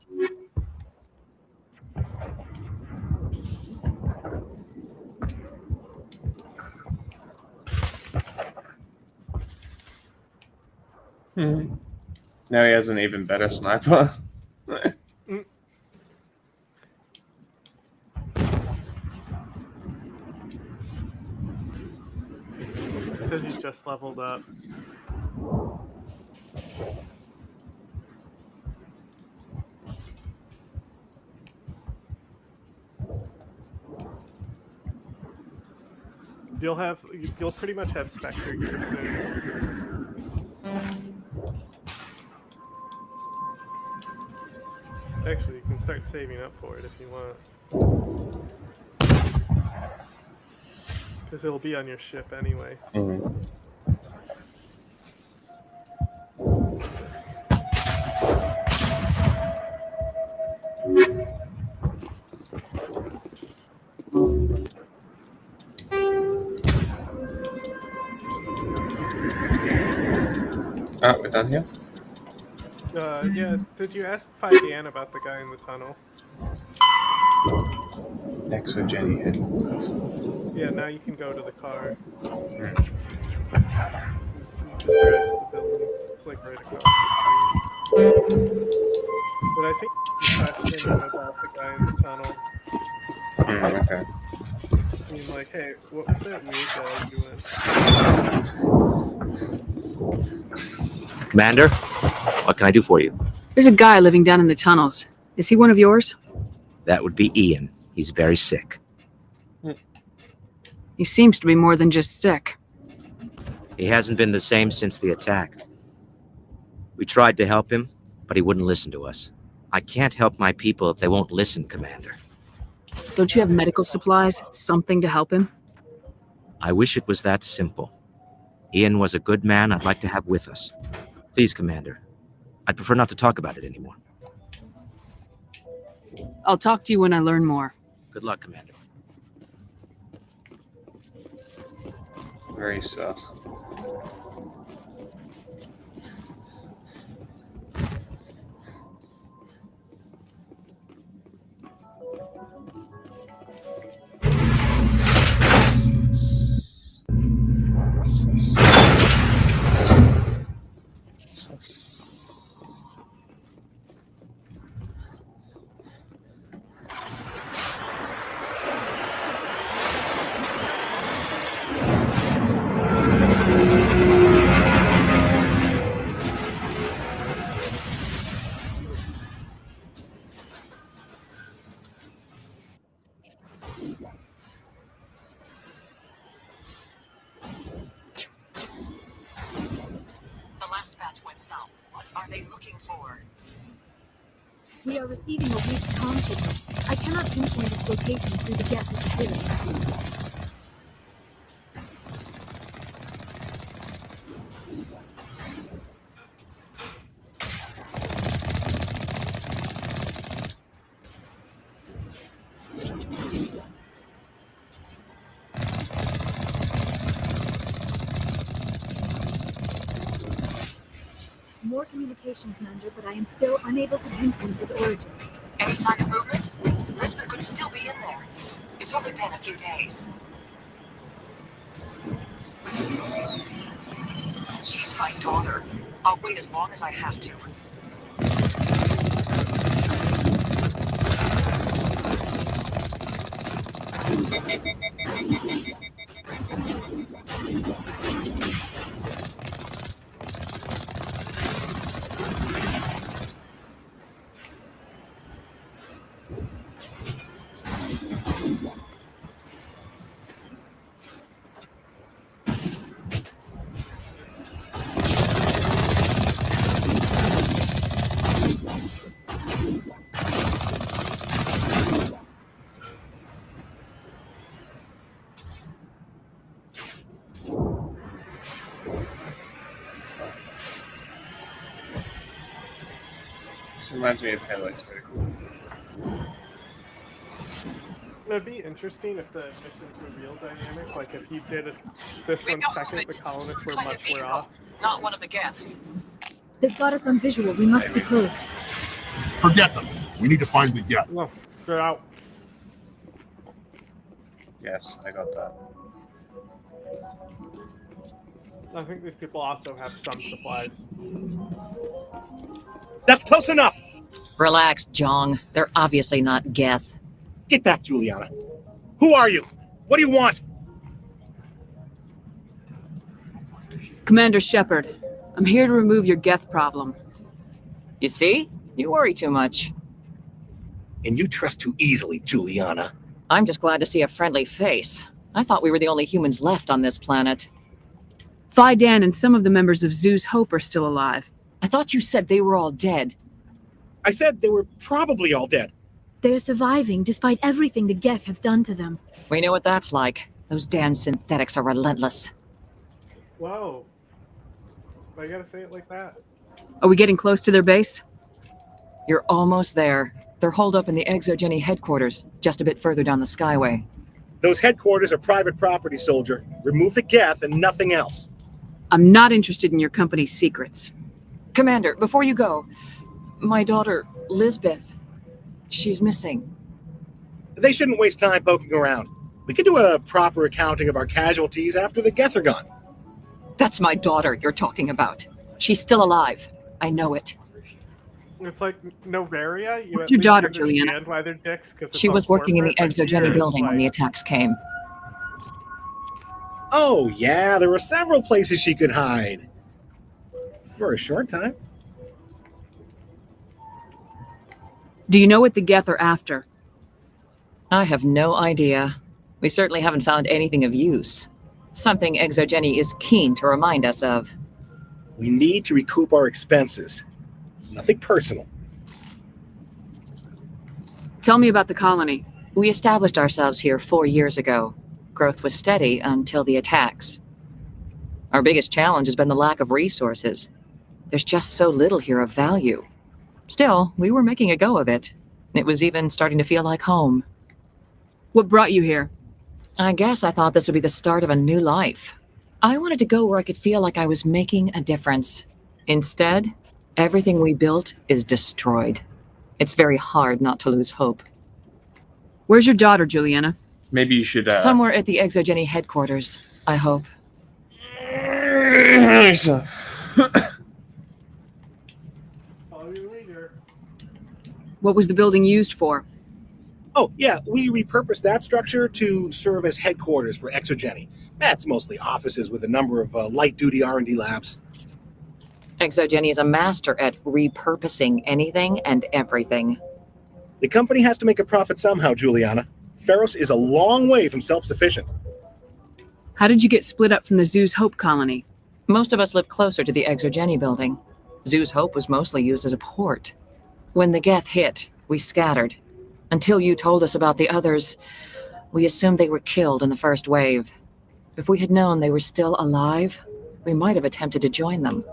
Now he has an even better sniper. It's because he's just leveled up. You'll pretty much have Spectre gear soon. Actually, you can start saving up for it if you want. Because it'll be on your ship anyway. Ah, we're done here? Yeah, did you ask Fidan about the guy in the tunnel? Exogeny headquarters. Yeah, now you can go to the car. It's like right across the street. But I think you asked him about the guy in the tunnel. Okay. He's like, hey, what was that weird guy doing? Commander, what can I do for you? There's a guy living down in the tunnels. Is he one of yours? That would be Ian. He's very sick. He seems to be more than just sick. He hasn't been the same since the attack. We tried to help him, but he wouldn't listen to us. I can't help my people if they won't listen, Commander. Don't you have medical supplies? Something to help him? I wish it was that simple. Ian was a good man I'd like to have with us. Please, Commander. I'd prefer not to talk about it anymore. I'll talk to you when I learn more. Good luck, Commander. Very sus. We are receiving a weak comm signal. I cannot pinpoint its location through the geth interference. More communication, Commander, but I am still unable to pinpoint its origin. Any sign of movement? Lisbeth could still be in there. It's only been a few days. She's my daughter. I'll wait as long as I have to. Reminds me of Headlights, very cool. It'd be interesting if the missions were real dynamic, like if he did it this one second, the colonists were much more off. Not one of the geth. They've got us on visual. We must be close. Forget them. We need to find the geth. No, they're out. Yes, I got that. I think these people also have some supplies. That's close enough! Relax, Jong. They're obviously not geth. Get back, Juliana. Who are you? What do you want? Commander Shepard, I'm here to remove your geth problem. You see? You worry too much. And you trust too easily, Juliana. I'm just glad to see a friendly face. I thought we were the only humans left on this planet. Fidan and some of the members of Zoo's Hope are still alive. I thought you said they were all dead. I said they were probably all dead. They're surviving despite everything the geth have done to them. We know what that's like. Those damn synthetics are relentless. Whoa. I gotta say it like that. Are we getting close to their base? You're almost there. They're holed up in the Exogeny headquarters, just a bit further down the Skyway. Those headquarters are private property, soldier. Remove the geth and nothing else. I'm not interested in your company's secrets. Commander, before you go, my daughter, Lisbeth, she's missing. They shouldn't waste time poking around. We can do a proper accounting of our casualties after the geth are gone. That's my daughter you're talking about. She's still alive. I know it. It's like Novaria. What's your daughter, Juliana? Why they're dicks, she was working in the corporate, Exogeny building when the attacks came. Oh, yeah, there were several places she could hide. For a short time. Do you know what the Geth are after? I have no idea. We certainly haven't found anything of use. Something Exogeny is keen to remind us of. We need to recoup our expenses. It's nothing personal. Tell me about the colony. We established ourselves here 4 years ago. Growth was steady until the attacks. Our biggest challenge has been the lack of resources. There's just so little here of value. Still, we were making a go of it. It was even starting to feel like home. What brought you here? I guess I thought this would be the start of a new life. I wanted to go where I could feel like I was making a difference. Instead, everything we built is destroyed. It's very hard not to lose hope. Where's your daughter, Juliana? Maybe you should... Somewhere at the Exogeny headquarters, I hope. What was the building used for? Oh, yeah, we repurposed that structure to serve as headquarters for Exogeny. That's mostly offices with a number of light-duty R&D labs. Exogeny is a master at repurposing anything and everything. The company has to make a profit somehow, Juliana. Feros is a long way from self-sufficient. How did you get split up from the Zoo's Hope colony? Most of us lived closer to the Exogeny building. Zoo's Hope was mostly used as a port. When the Geth hit, we scattered. Until you told us about the others, we assumed they were killed in the first wave. If we had known they were still alive, we might have attempted to join them.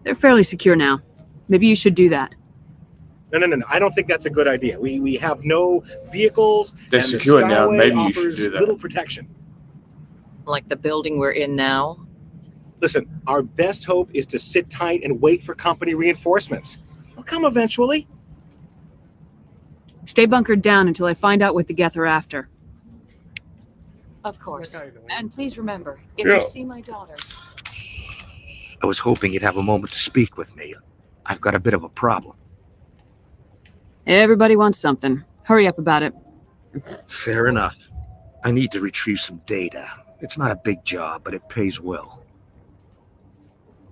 They're fairly secure now. Maybe you should do that. No. I don't think that's a good idea. We have no vehicles. They're and secure the now. Skyway Maybe you offers should do that. little protection. Like the building we're in now? Listen, our best hope is to sit tight and wait for company reinforcements. They'll come eventually. Stay bunkered down until I find out what the Geth are after. Of course. And please remember, if Yeah. you see my daughter... I was hoping you'd have a moment to speak with me. I've got a bit of a problem. Everybody wants something. Hurry up about it. Fair enough. I need to retrieve some data. It's not a big job, but it pays well.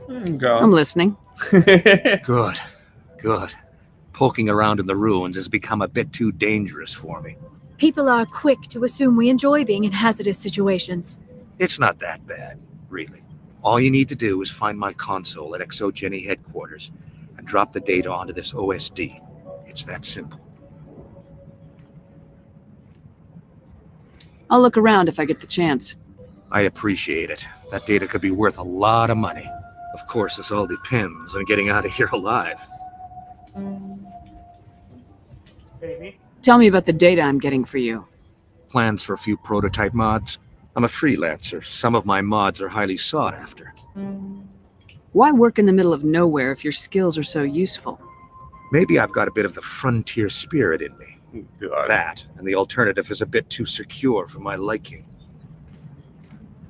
I'm listening. Good. Poking around in the ruins has become a bit too dangerous for me. People are quick to assume we enjoy being in hazardous situations. It's not that bad, really. All you need to do is find my console at Exogeny headquarters and drop the data onto this OSD. It's that simple. I'll look around if I get the chance. I appreciate it. That data could be worth a lot of money. Of course, this all depends on getting out of here alive. Tell me about the data I'm getting for you. Plans for a few prototype mods. I'm a freelancer. Some of my mods are highly sought after. Why work in the middle of nowhere if your skills are so useful? Maybe I've got a bit of the frontier spirit in me. That, and the alternative is a bit too secure for my liking.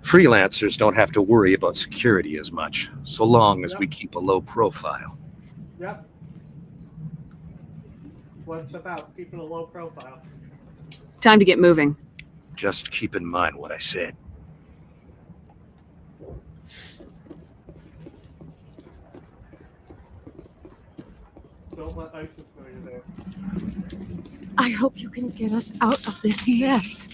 Freelancers don't have to worry about security as much, so long as we keep a low profile. Yep. What's about keeping a low profile? Time to get moving. Just keep in mind what I said. Don't let ISIS know you're there. I hope you can get us out of this mess.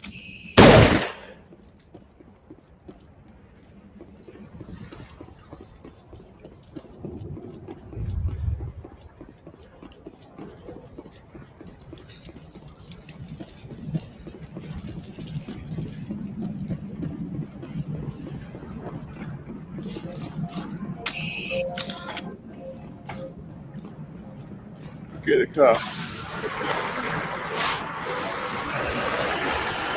Get a car.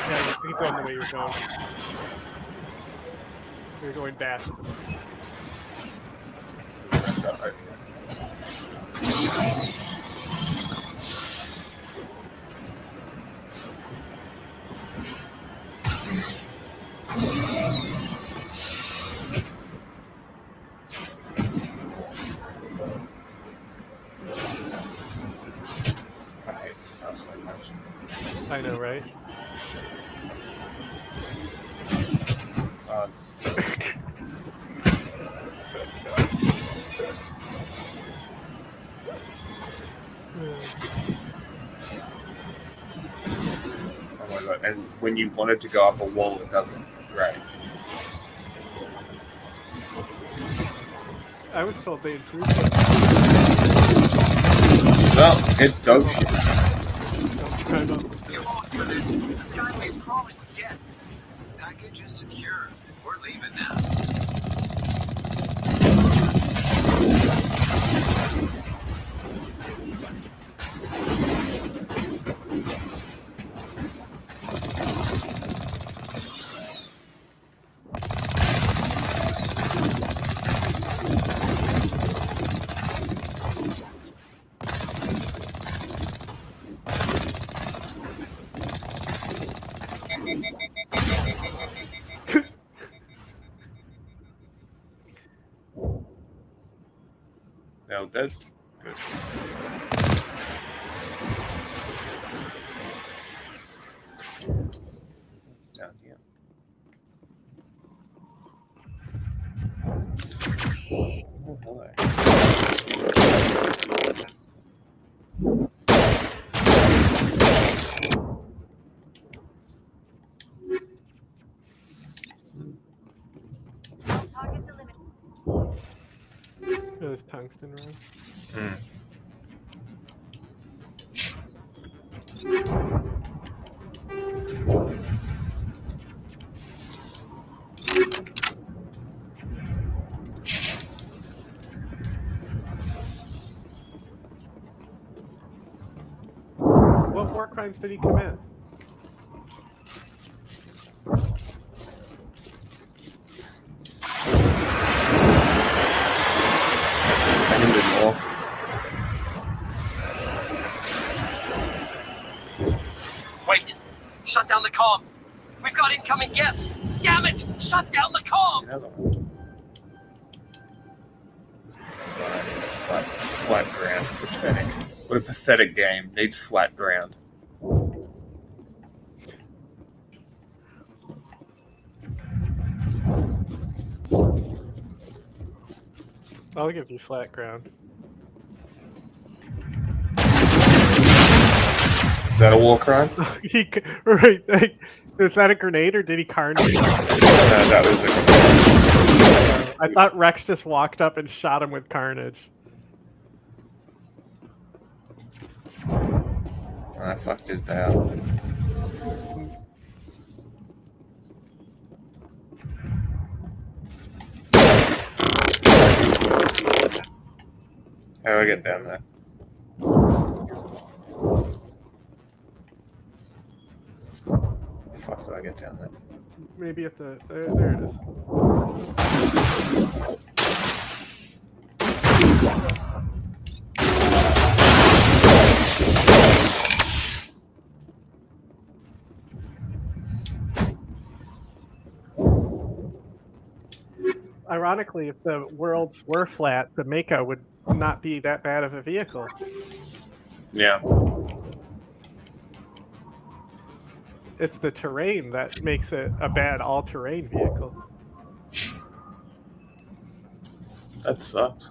Yeah, keep going the way you're going. You're going back. I know, right? it, and when you want it to go up a wall, it doesn't. Right. I was told they improved it. Well, it does. Kind of. You lost for this. The Skyway's crawling with Jet. Package is secure. We're leaving now. No, that's good. Down here. Oh, hello. Targets eliminated. There's tungsten room. What war crimes did he commit? Wait! Shut down the comm! We've got incoming Geth! Damn it! Shut down the comm! Flat ground. Pathetic. What a pathetic game. Needs flat ground. I'll give you flat ground. Is that a war crime? Right. Like, is that a grenade or did he carnage? That was a grenade. I thought Rex just walked up and shot him with carnage. I fucked his dad. How do I get down there? Fuck do I get down there? Maybe at the there it is. Ironically, if the worlds were flat, the Mako would not be that bad of a vehicle. Yeah. It's the terrain that makes it a bad all-terrain vehicle. That sucks.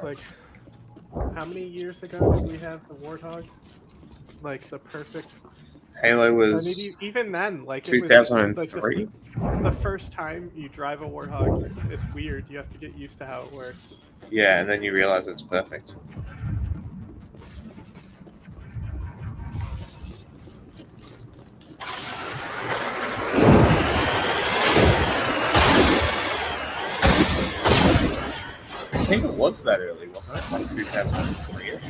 Like, how many years ago did we have the Warthog? Like, the perfect... Halo was... I mean, even then, like, 2003? It was, like, the first time you drive a Warthog, it's weird. You have to get used to how it works. Yeah, and then you realize it's perfect. I think it was that early, wasn't it? Like 2003-ish?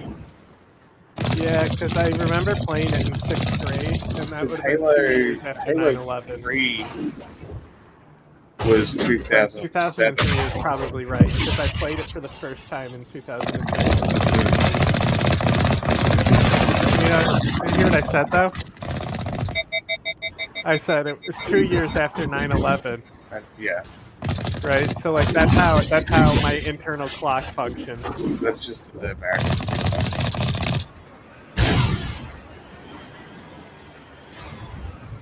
Yeah, because I remember playing it in 6th grade, and that was Halo 9/11. 3 was 2007. 2003 is probably right, because I played it for the first time in 2003. You hear what I said, though? I said it was 2 years after 9/11. Yeah. Right, so like that's how my internal clock functions. That's just the American.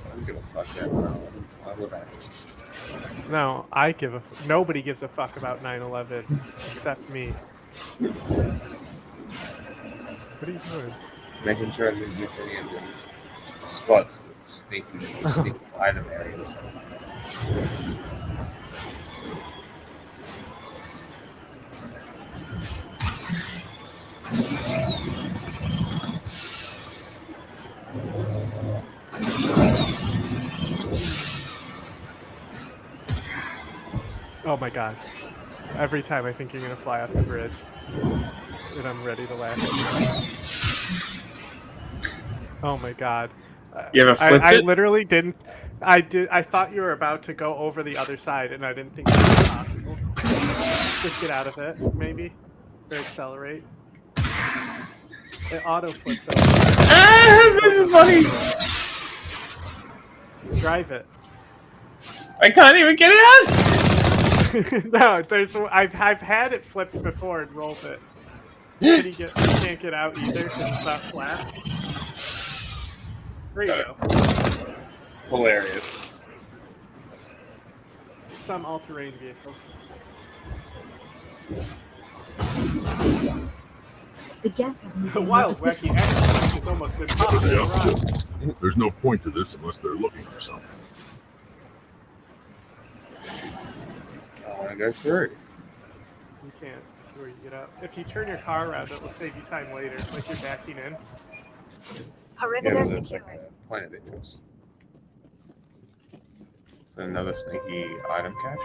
I don't give a fuck that. I live at it. No, nobody gives a fuck about 9/11 except me. What are you doing? Making sure I didn't miss any of these spots that sneaky item areas. Oh my god. Every time I think you're gonna fly off the bridge. And I'm ready to laugh. Oh my god. You ever flipped I it? literally didn't. I thought you were about to go over the other side, and I didn't think that was possible. Just get out of it, maybe, or accelerate. It auto flips over. Ah, this is funny. Drive it. I can't even get it out. No, I've had it flipped before and rolled it. You can't get out either because it's not flat. There you go. Hilarious. Some all-terrain vehicle. The gap. The wild, wacky action is almost impossible to run. There's no point to this unless they're looking for something. I want to go through. You can't. That's where you get out. If you turn your car around, it will save you time later, like you're backing in. Perimeter secured. Point of interest. Another sneaky item cache.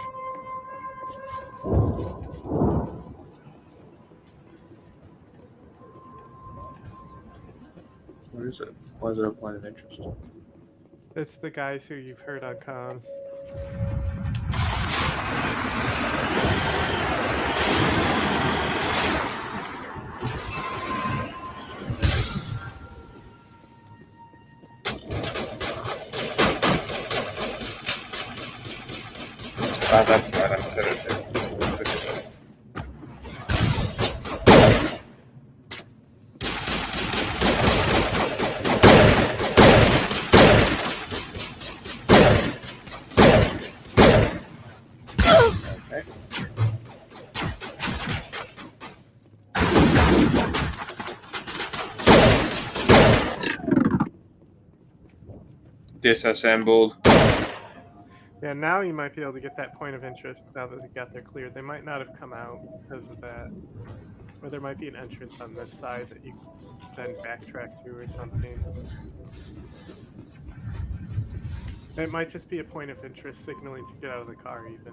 What is it? Why is it a point of interest? It's the guys who you've heard on comms. Oh, that's right, I said it too. Okay. Disassembled. Yeah, now you might be able to get that point of interest now that they got there cleared. They might not have come out because of that. Or there might be an entrance on this side that you then backtrack to or something. It might just be a point of interest signaling to get out of the car even.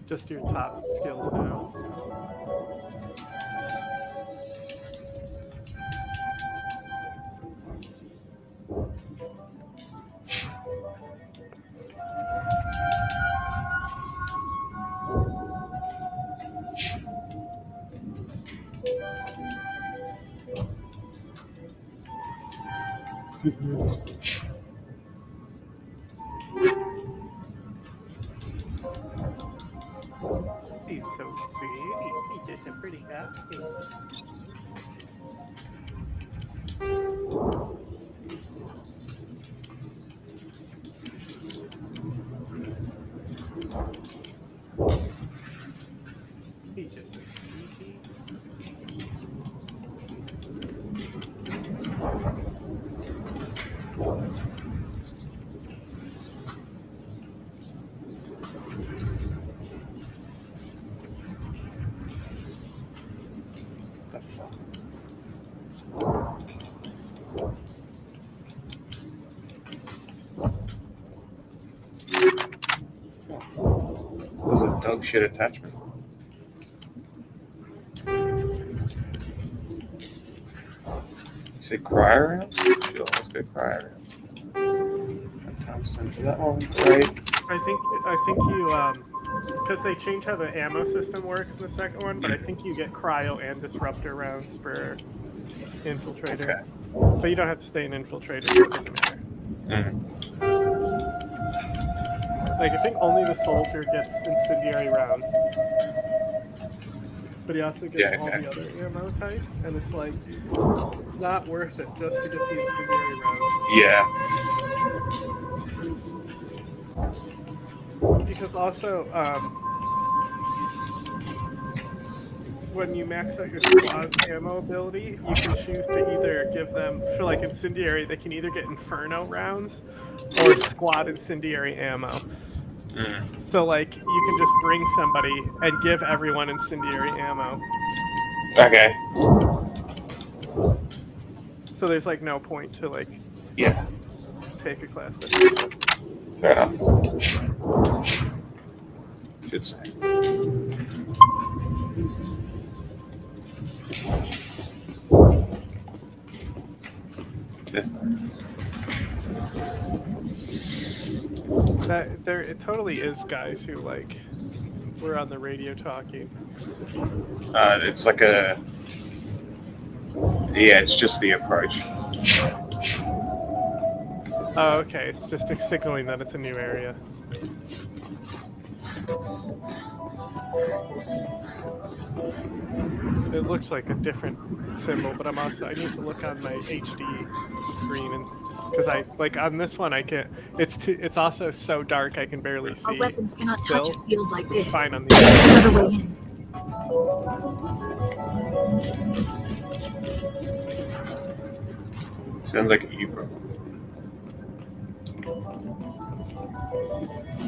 Just your top skills now. He's so pretty. He's just a pretty guy. He's just so sweetie. The fuck? There's a dog shit attachment. You said cryo rounds? Sure, let's go cryo rounds. Tungsten for that one, great. I think you because they changed how the ammo system works in the second one, but I think you get cryo and disruptor rounds for infiltrator. Okay. But you don't have to stay in infiltrator, so it doesn't matter. Like I think only the soldier gets incendiary rounds. But he also gets all the other ammo types, and it's like it's not worth it just to get the incendiary rounds. Yeah. Because also, when you max out your squad's ammo ability, you can choose to either give them, for like incendiary, they can either get inferno rounds or squad incendiary ammo. So like, you can just bring somebody and give everyone incendiary ammo. Okay. So there's like no point to like take a class that does it. Fair enough. Good say. It totally is guys who like were on the radio talking. It's like a it's just the approach. Oh, okay. It's just signaling that it's a new area. It looks like a different symbol, but I need to look on my HD screen, and because I like on this one I can't. It's also so dark I can barely see. Our weapons cannot touch a field like this. It's fine on the other way in. Sounds like you problem.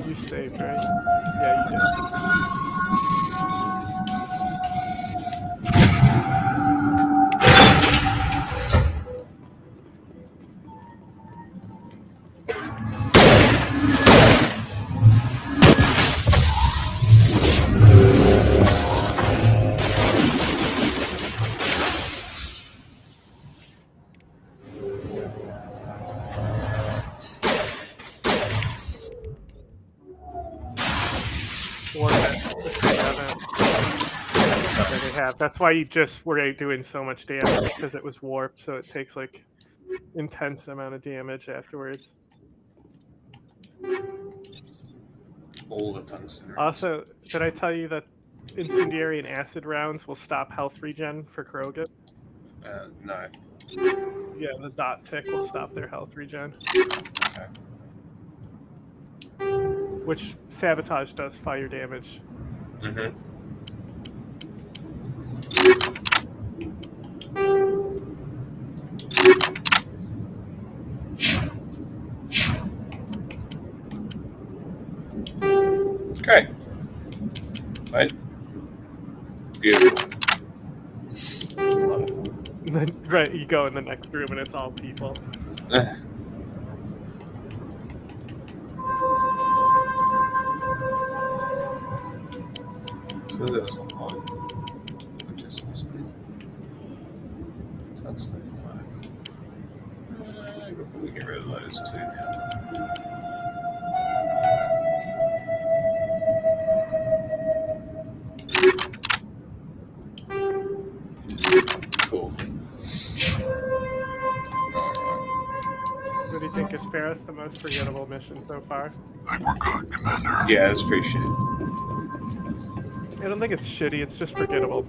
You saved, right? Yeah, you did. That's why you just were doing so much damage, because it was warped, so it takes like intense amount of damage afterwards. All the tungsten. Also, did I tell you that incendiary and acid rounds will stop health regen for Krogan? No. Yeah, the dot tick will stop their health regen. Okay. Which sabotage does fire damage. Mm-hmm. Okay. Right. Beautiful. Then, right, you go in the next room and it's all people. So there's a lot. Just listening. Tungsten flag. We get rid of those two now. Cool. What do you think is Ferris the most forgettable mission so far? I think we're good, Commander. Yeah, it's pretty shit. I don't think it's shitty, it's just forgettable.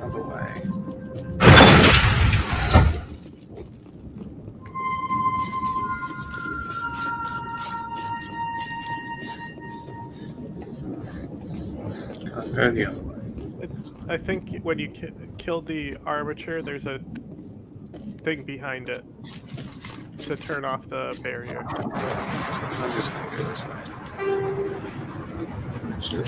Other way. Go the other way. I think when you killed the armature, there's a thing behind it to turn off the barrier. I'm just gonna go this way. Sure.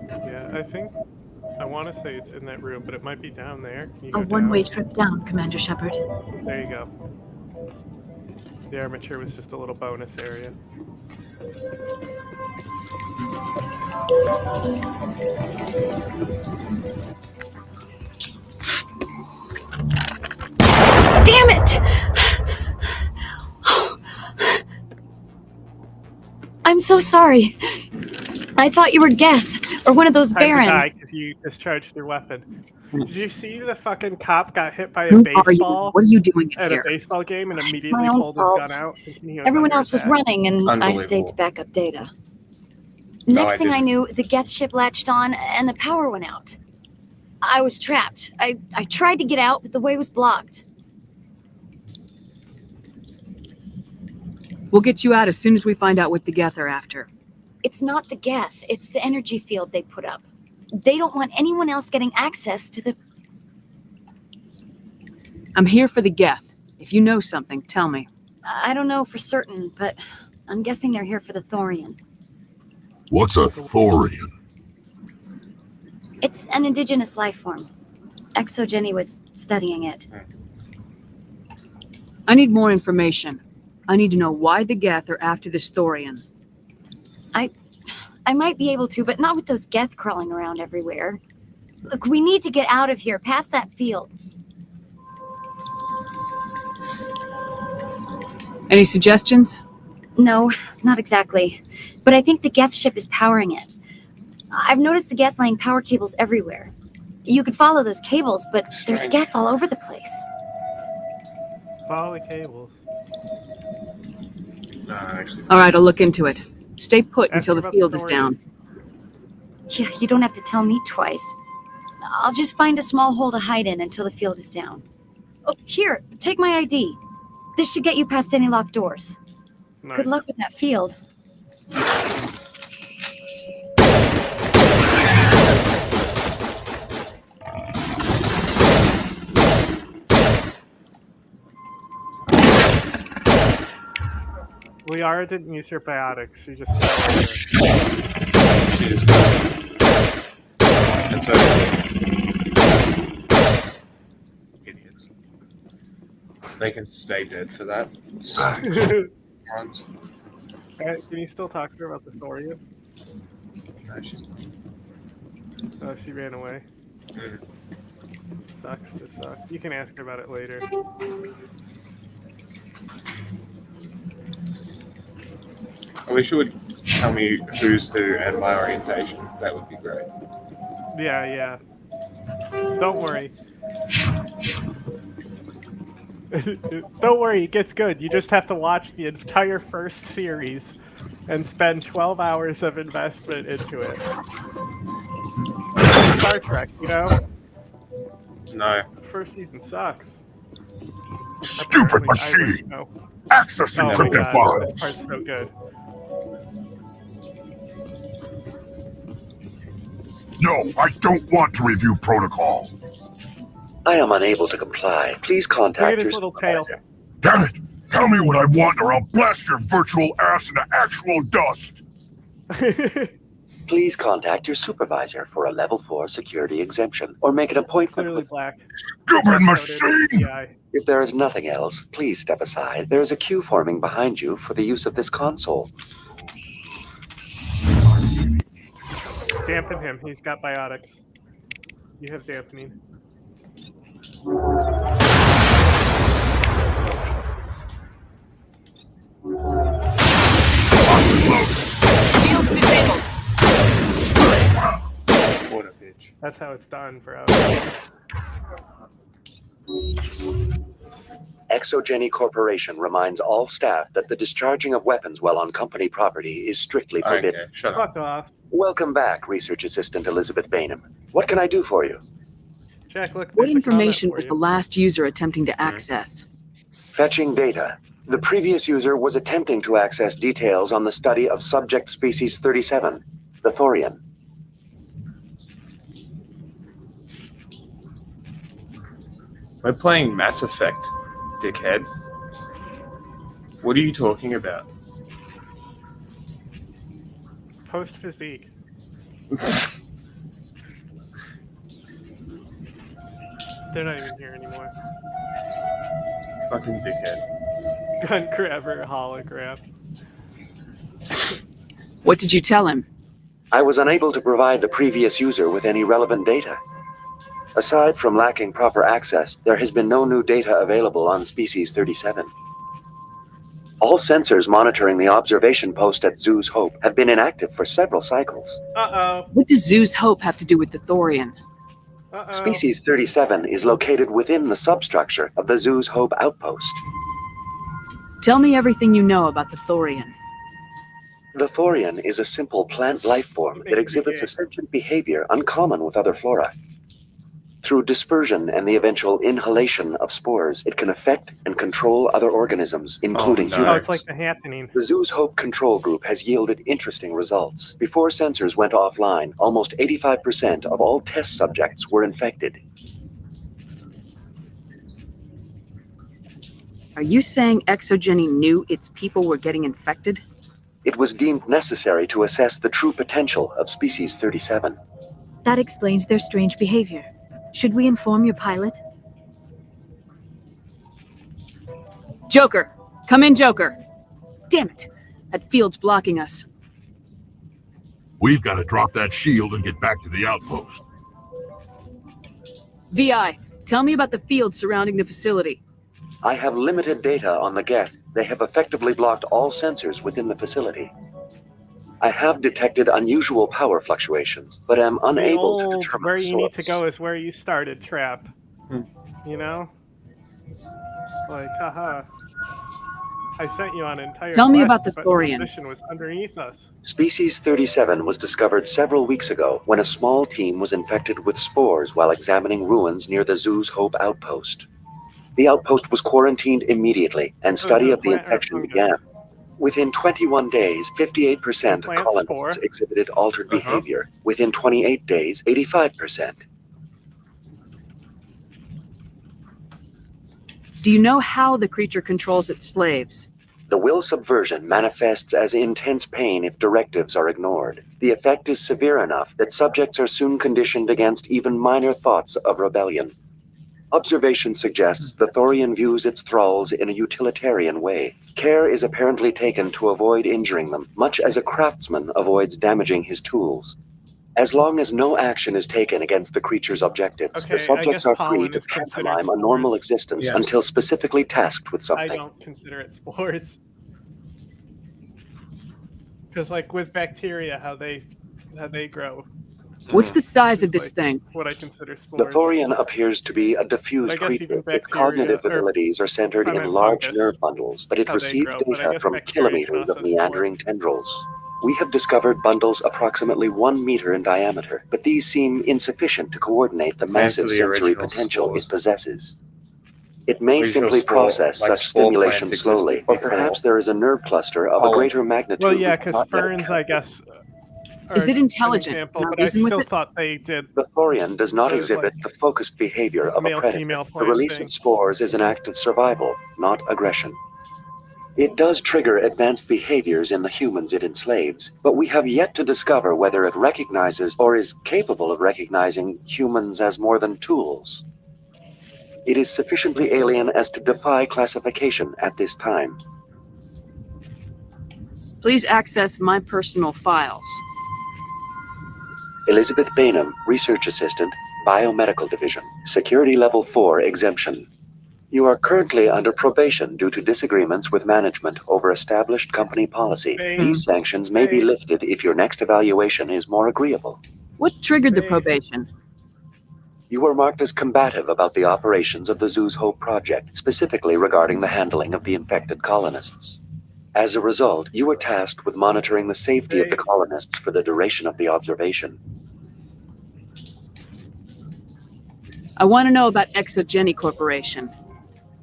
Yeah, I want to say it's in that room, but it might be down there. Can you A go one-way down? trip down, Commander Shepard. There you go. The armature was just a little bonus area. Damn it! I'm so sorry. I thought you were Geth, Or one of those Time to Baron. die because you discharged your weapon. Did you see the fucking cop got hit by a Who are you? baseball What are you doing at here? a baseball game and It's immediately my own pulled his fault. gun out? Thinking he was Everyone under else was attack? running, and I stayed Unbelievable. to back up data. No, Next I thing I didn't. knew, the Geth ship latched on, and the power went out. I was trapped. I tried to get out, but the way was blocked. We'll get you out as soon as we find out what the Geth are after. It's not the Geth, it's the energy field they put up. They don't want anyone else getting access to the... I'm here for the Geth. If you know something, tell me. I don't know for certain, but I'm guessing they're here for the Thorian. What's a Thorian? It's an indigenous life form. Exogeny was studying it. I need more information. I need to know why the Geth are after this Thorian. I might be able to, but not with those Geth crawling around everywhere. Look, we need to get out of here, past that field. Any suggestions? No, not exactly. But I think the Geth ship is powering it. I've noticed the Geth laying power cables everywhere. You could follow those cables, but there's Geth all over the place. Follow the cables. All right, I'll look into it. Stay put Ask until her the about field the is Thorian. down. Yeah, you don't have to tell me twice. I'll just find a small hole to hide in until the field is down. Oh, here, take my ID. This should get you past any locked doors. Nice. Good luck with that field. Liara didn't use her biotics. She just. And so, idiots. They can stay dead for that. Runs. Can you still talk to her about the Thorian? Oh, she ran away. Sucks to suck. You can ask her about it later. I wish you would tell me who's who and my orientation. That would be great. Yeah. Don't worry. Don't worry, it gets good. You just have to watch the entire first series and spend 12 hours of investment into it. Star Trek, you know? No. The first season sucks. Stupid machine! Access encrypted This files! part's so good. No, I don't want to review protocol. I am unable to comply. Please Look contact at his your little tail. Damn it! Tell me what I want or I'll blast your virtual ass into actual dust! Please contact your supervisor for a level 4 security exemption or make an appointment with black. Stupid machine! If there is nothing else, please step aside. There is a queue forming behind you for the use of this console. Dampen him. He's got biotics. You have dampening. Shields disabled. What a bitch. That's how it's done, bro. Exogeny Corporation reminds all staff that the discharging of weapons while on company property is strictly forbidden. Okay, shut up. Fuck off. Welcome back, Research Assistant Elizabeth Bainham. What can I do for you? Jack, look. What there's a comment information for was you. the last user attempting to access? Fetching data. The previous user was attempting to access details on the study of subject species 37, the Thorian. We're playing Mass Effect, dickhead. What are you talking about? Post physique. They're not even here anymore. Fucking dickhead. Gun grabber hologram. What did you tell him? I was unable to provide the previous user with any relevant data. Aside from lacking proper access, there has been no new data available on species 37. All sensors monitoring the observation post at Zeus Hope have been inactive for several cycles. Uh-oh. What does Zeus Hope have to do with the Thorian? Uh-oh. Species 37 is located within the substructure of the Zeus Hope outpost. Tell me everything you know about the Thorian. The Thorian is a simple plant life form that exhibits a sentient behavior uncommon with other flora. Through dispersion and the eventual inhalation of spores, it can affect and control other organisms, including humans. Oh, it's like the happening. The Zeus Hope control group has yielded interesting results. Before sensors went offline, almost 85% of all test subjects were infected. Are you saying Exogeny knew its people were getting infected? It was deemed necessary to assess the true potential of Species 37. That explains their strange behavior. Should we inform your pilot? Joker! Come in, Joker! Damn it! That field's blocking us. We've got to drop that shield and get back to the outpost. VI, tell me about the field surrounding the facility. I have limited data on the Geth. They have effectively blocked all sensors within the facility. I have detected unusual power fluctuations, but am unable to determine where the you need to source. go is where you started, Trap. You know? Like, haha. I sent you on an entire Tell me quest, about the but Thorian. the mission was underneath us. Species 37 was discovered several weeks ago when a small team was infected with spores while examining ruins near the Zeus Hope outpost. The outpost was quarantined immediately, and study of the infection began. Within 21 days, 58% of Plant colonists spore. exhibited altered behavior. Within 28 days, 85%. Do you know how the creature controls its slaves? The will subversion manifests as intense pain if directives are ignored. The effect is severe enough that subjects are soon conditioned against even minor thoughts of rebellion. Observation suggests the Thorian views its thralls in a utilitarian way. Care is apparently taken to avoid injuring them, much as a craftsman avoids damaging his tools. As long as no action is taken against the creature's objectives, the subjects are free to pantomime a normal existence until specifically tasked with I something. don't consider it spores. Because, like, with bacteria, how they grow. What's the size of this thing? What I consider The spores. Thorian appears to be a diffused I guess creature. even Its cognitive bacteria, or abilities are centered I in meant large fungus, nerve bundles, but it how they receives grow, but I data guess from bacteria can kilometers of also meandering tendrils. We have discovered bundles approximately 1 meter in diameter, but these seem insufficient to coordinate the Thanks to massive the sensory original potential spores. it possesses. It may Original simply spore- process like such spore stimulation plants slowly, existed or before perhaps there is a nerve cluster of a pollen. greater magnitude. Well, yeah, we because cannot yet ferns, I guess, Is are it intelligent? an example, Now but I reason with still it? thought they did. The Thorian does not It was exhibit like the focused behavior of a predator. male-female The plant release thing. of spores is an act of survival, not aggression. It does trigger advanced behaviors in the humans it enslaves, but we have yet to discover whether it recognizes or is capable of recognizing humans as more than tools. It is sufficiently alien as to defy classification at this time. Please access my personal files. Elizabeth Bainham, Research Assistant, Biomedical Division, Security Level 4 exemption. You are currently under probation due to disagreements with management over established company policy. These sanctions may be lifted if your next evaluation is more agreeable. What triggered the probation? You were marked as combative about the operations of the Zeus Hope project, specifically regarding the handling of the infected colonists. As a result, you were tasked with monitoring the safety of the colonists for the duration of the observation. I want to know about Exogeny Corporation.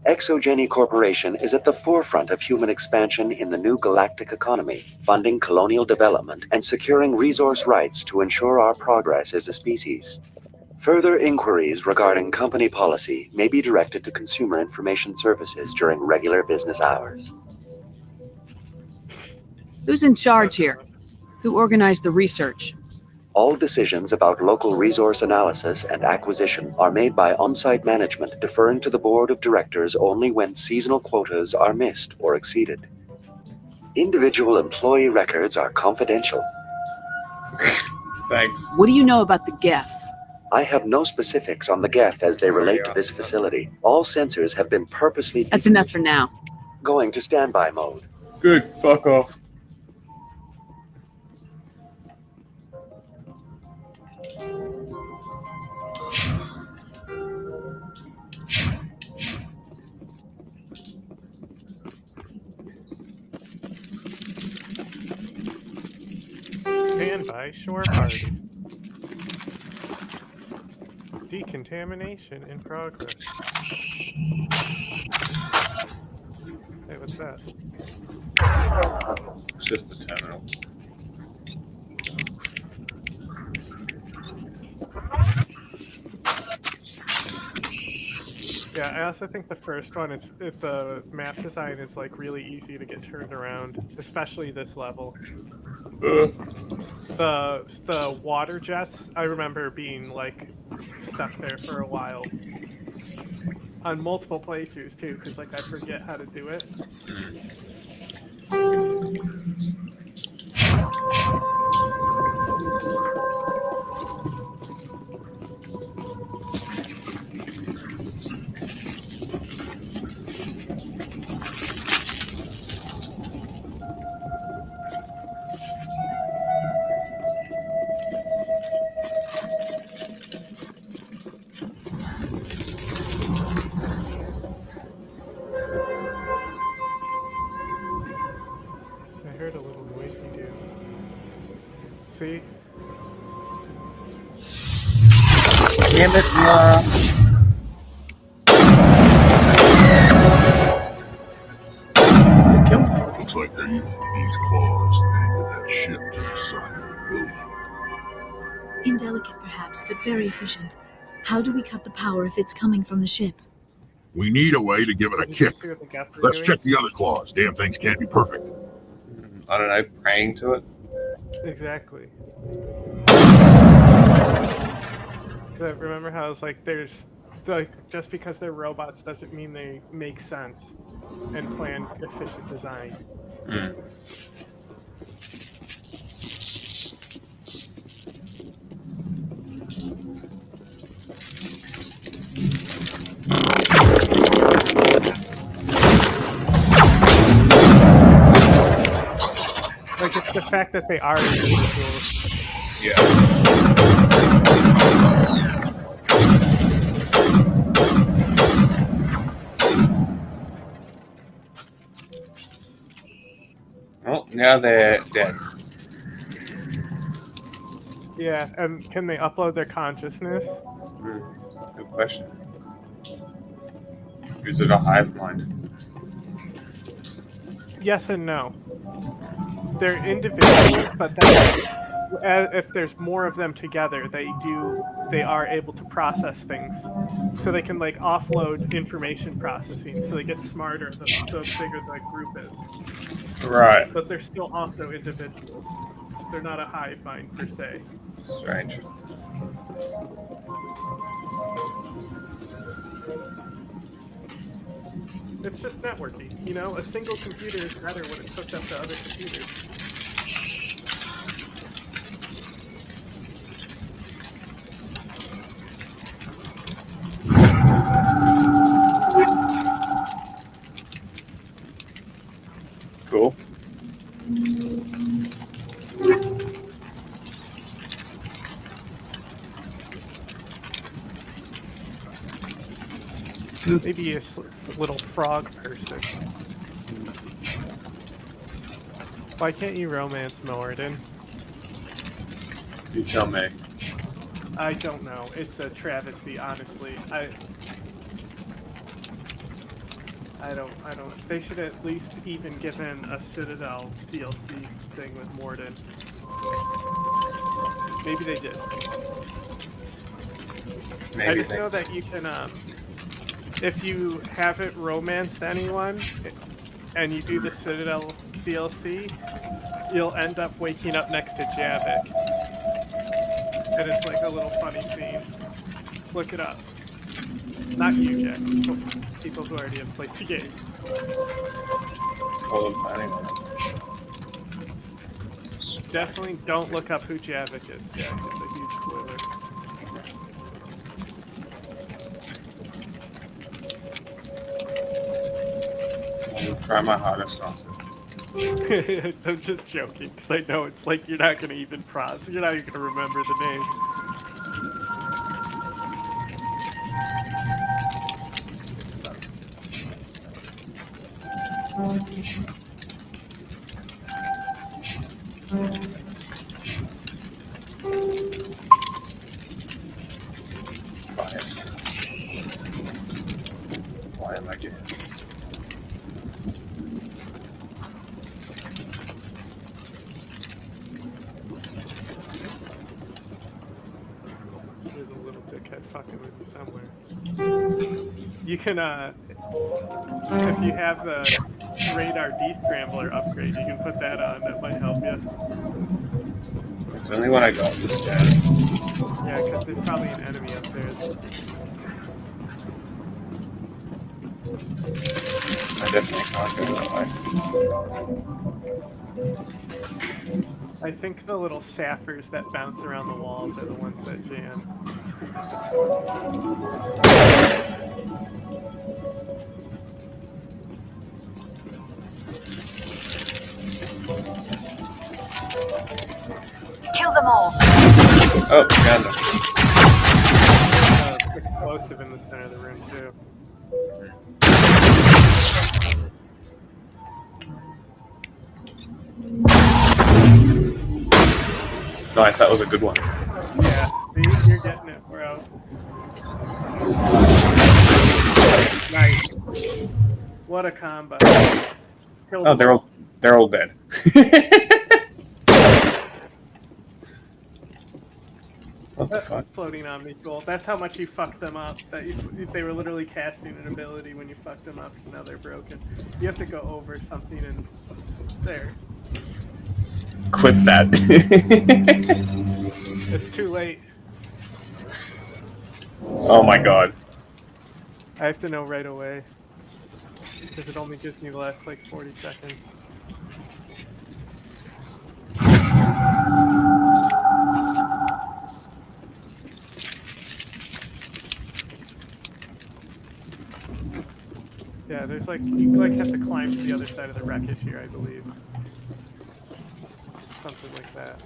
Exogeny Corporation is at the forefront of human expansion in the new galactic economy, funding colonial development and securing resource rights to ensure our progress as a species. Further inquiries regarding company policy may be directed to Consumer Information Services during regular business hours. Who's in charge here? Who organized the research? All decisions about local resource analysis and acquisition are made by on-site management, deferring to the board of directors only when seasonal quotas are missed or exceeded. Individual employee records are confidential. Thanks. What do you know about the Geth? I have no specifics on the Geth as they relate to this facility. All sensors have been purposely... That's enough for now. Going to standby mode. Good, fuck off. Standby shore party. Decontamination in progress. Hey, what's that? It's just the terminal. Yeah, I also think the first one, the map design is like really easy to get turned around, especially this level. The water jets, I remember being like stuck there for a while. On multiple playthroughs too, because like I forget how to do it. I heard a little noisy dude. See? Damn it, Looks like they're using these claws to anchor that ship to the side of the building. Indelicate perhaps, but very efficient. How do we cut the power if it's coming from the ship? We need a way to give it a kick. Let's check the other claws. Damn things can't be perfect. I don't know, praying to it? Exactly. So remember how it's like there's like just because they're robots doesn't mean they make sense and plan efficient design. Like it's the fact that they are individuals. Well, now they're dead. Yeah, and can they upload their consciousness? Good question. Is it a hive mind? Yes and no. They're individuals, but if there's more of them together, they are able to process things. So they can like offload information processing, so they get smarter the bigger the group is. Right. But they're still also individuals. They're not a hive mind per se. Strange. It's just networking, you know? A single computer is better when it's hooked up to other computers. Cool. Maybe a little frog person. Why can't you romance Morden? You tell me. I don't know. It's a travesty, honestly. I don't. They should at least even give in a Citadel DLC thing with Morden. Maybe they did. Maybe I just know that you can, if you haven't romanced anyone and you do the Citadel DLC, you'll end up waking up next to Javik. And it's like a little funny scene. Look it up. Not you, Jack. People who already have played the game. Well, I'm planning on it. Definitely don't look up who Javik is, Jack. It's a huge spoiler. Try my hardest not to. I'm just joking, because I know it's like you're not going to even you're not even going to remember the name. Why am I doing? There's a little dickhead fucking with you somewhere. You can, if you have the radar descrambler upgrade, you can put that on. That might help you. It's only when I got this guy. Yeah, because there's probably an enemy up there. I definitely can't go that way. I think the little sappers that bounce around the walls are the ones that jam. Kill them all. Oh, found them. Explosive in the center of the room too. Nice, that was a good one. Yeah, see, you're getting it, bro. Nice. What a combo. Oh, they're all dead. What the fuck? Floating on me, cool. That's how much you fucked them up. That they were literally casting an ability when you fucked them up, so now they're broken. You have to go over something and there. Quit that. It's too late. Oh my god. I have to know right away. Because it only gives me the last like 40 seconds. Yeah, there's like, you like have to climb to the other side of the wreckage here, I believe. Something like that.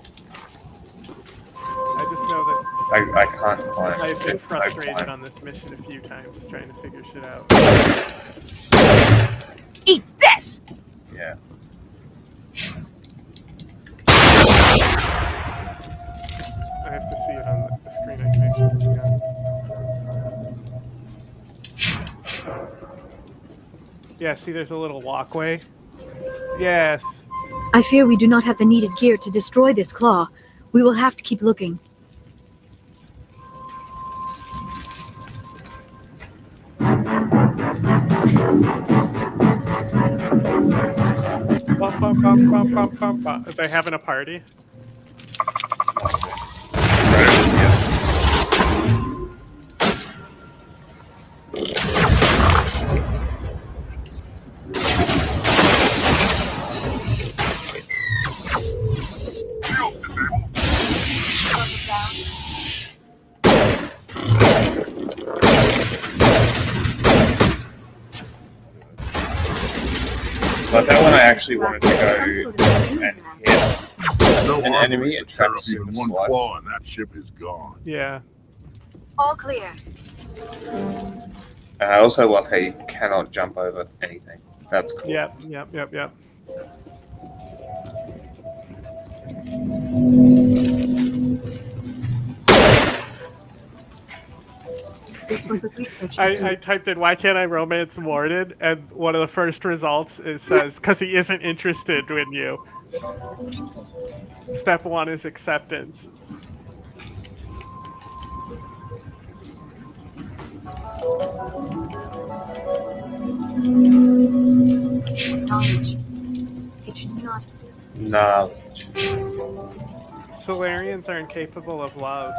I just know that I can't climb. I've been frustrated on this mission a few times trying to figure shit out. Eat this! Yeah. I have to see it on the screen, I can actually see it. Yeah, see there's a little walkway? Yes. I fear we do not have the needed gear to destroy this claw. We will have to keep looking. Are they having a party? But that one I actually wanted to go and hit an enemy and trap him Even one slide. claw and that ship is gone. Yeah. All clear. And I also love how you cannot jump over anything. That's cool. Yep. This was a research. I typed in, why can't I romance Morden? And one of the first results says, because he isn't interested in you. Step 1 is acceptance. Knowledge. It should not. Knowledge. Solarians are incapable of love.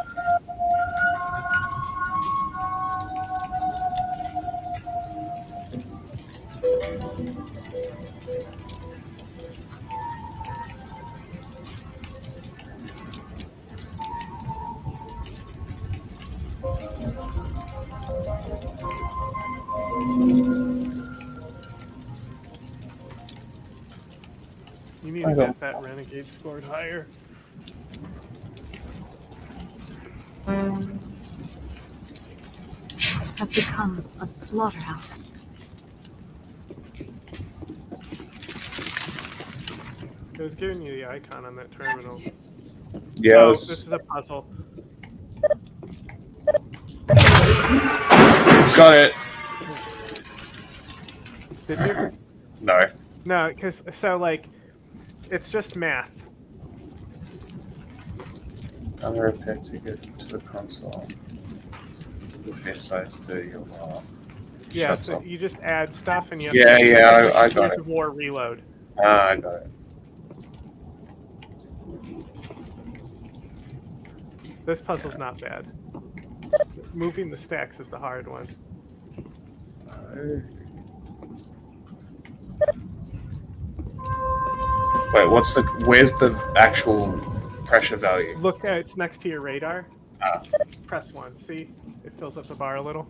You need to get that renegade scored higher. Have become a slaughterhouse. It was giving you the icon on that terminal. Yeah. Oh, this is a puzzle. Got it. Did you? No. No, because it's just math. Other repair ticket to the console. Repair size 30 or more. Yeah, so you just add stuff and you have to I got Gears it. of War reload. I got it. This puzzle's not bad. Moving the stacks is the hard one. Wait, where's the actual pressure value? Look at it's next to your radar. Ah. Press 1. See? It fills up the bar a little.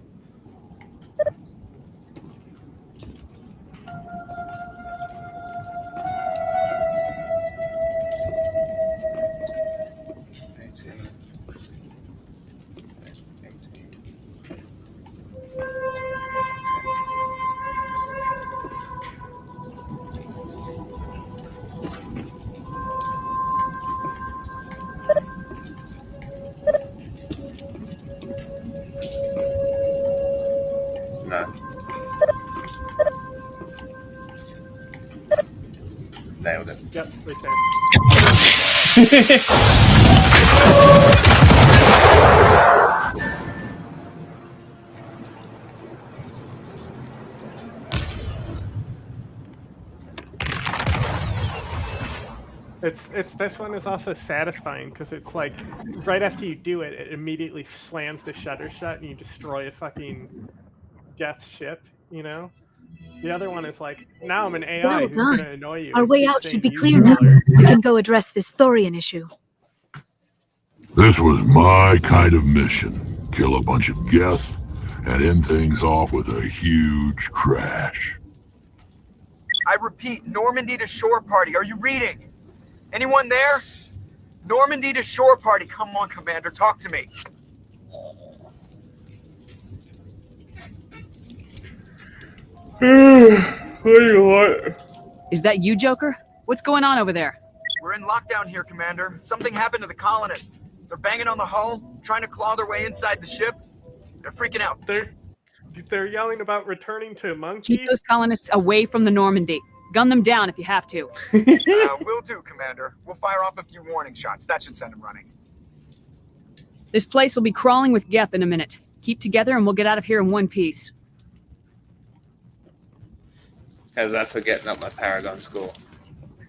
No. Nailed it. Yep, right there. It's this one is also satisfying because it's like right after you do it, it immediately slams the shutter shut and you destroy a fucking death ship, you know? The other one is like, now I'm an AI Well who's done. gonna annoy you. Our and way keep out saying should be user clear now. alert. We can go address this thorium issue. This was my kind of mission. Kill a bunch of Geth and end things off with a huge crash. I repeat, Normandy to shore party. Are you reading? Anyone there? Normandy to shore party. Come on, Commander, talk to me. Is that you, Joker? What's going on over there? We're in lockdown here, Commander. Something happened to the colonists. They're banging on the hull, trying to claw their way inside the ship. They're freaking out. They're yelling about returning to Monkey. Keep those colonists away from the Normandy. Gun them down if you have to. Will do, Commander. We'll fire off a few warning shots. That should send them running. This place will be crawling with Geth in a minute. Keep together and we'll get out of here in one piece. How's that for getting up my Paragon score?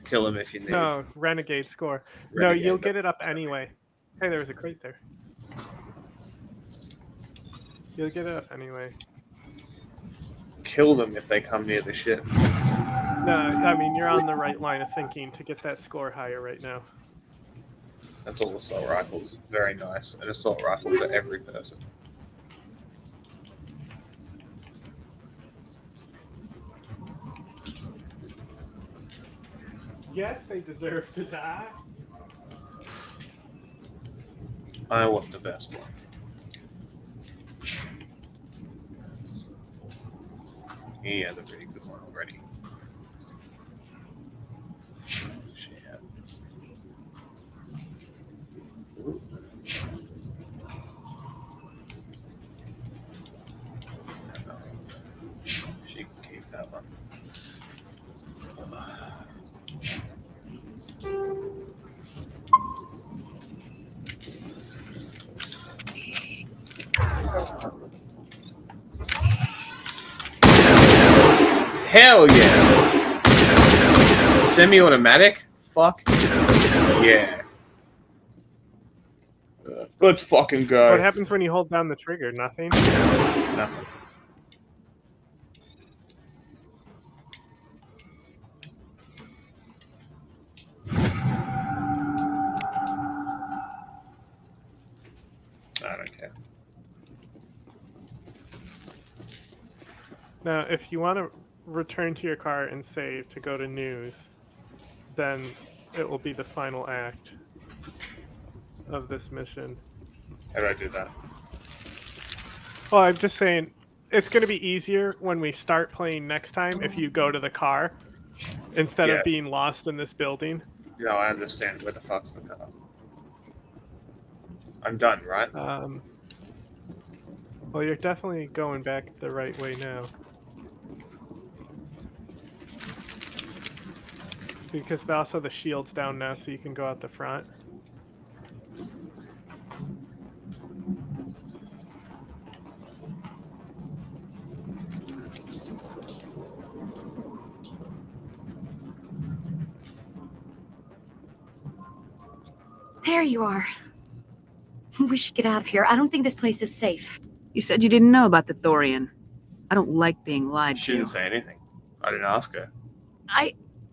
Kill him if you need. No, Renegade score. No, you'll get it up anyway. Hey, there was a crate there. You'll get it up anyway. Kill them if they come near the ship. No, I mean, you're on the right line of thinking to get that score higher right now. That's all assault rifles. Very nice. An assault rifle for every person. Yes, they deserve to die. I want the best one. He has a pretty good one already. Shit. Ooh. She can keep that one. Hell yeah! Semi-automatic? Fuck yeah. Let's fucking go. What happens when you hold down the trigger? Nothing? Nothing. I don't care. Now, if you want to return to your car and save to go to news, then it will be the final act of this mission. How do I do that? Well, I'm just saying, it's going to be easier when we start playing next time if you go to the car instead of being lost in this building. Yeah, I understand. Where the fuck's the car? I'm done, right? Well, you're definitely going back the right way now. Because also the shield's down now, so you can go out the front. There you are. We should get out of here. I don't think this place is safe. You said you didn't know about the Thorian. I don't like being lied She to. didn't say anything. I didn't ask her.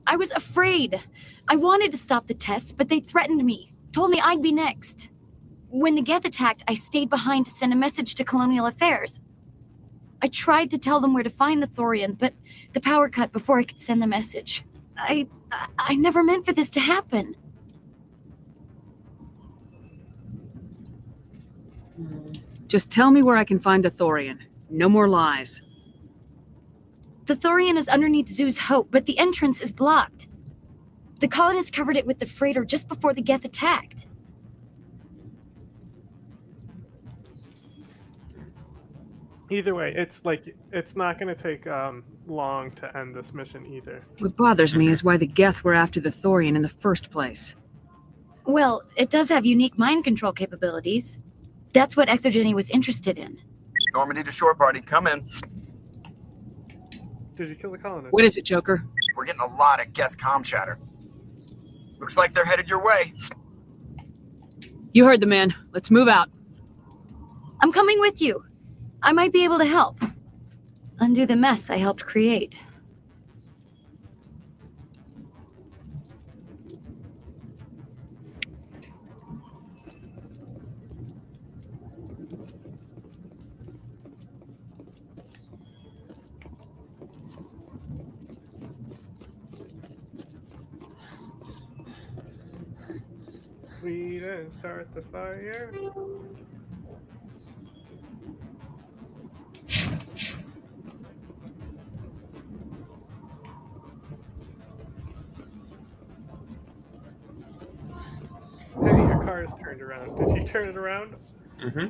I was afraid. I wanted to stop the tests, but they threatened me. Told me I'd be next. When the Geth attacked, I stayed behind to send a message to Colonial Affairs. I tried to tell them where to find the Thorian, but the power cut before I could send the message. I never meant for this to happen. Just tell me where I can find the Thorian. No more lies. The Thorian is underneath Zoo's Hope, but the entrance is blocked. The colonists covered it with the freighter just before the Geth attacked. Either way, it's not going to take long to end this mission either. What bothers me is why the Geth were after the Thorian in the first place. Well, it does have unique mind control capabilities. That's what Exogeny was interested in. Normandy to shore party, come in. Did you kill the colonist? What is it, Joker? We're getting a lot of Geth comm chatter. Looks like they're headed your way. You heard the man. Let's move out. I'm coming with you. I might be able to help. Undo the mess I helped create. We didn't start the fire. Hey, your car is turned around. Did you turn it around? Mm-hmm.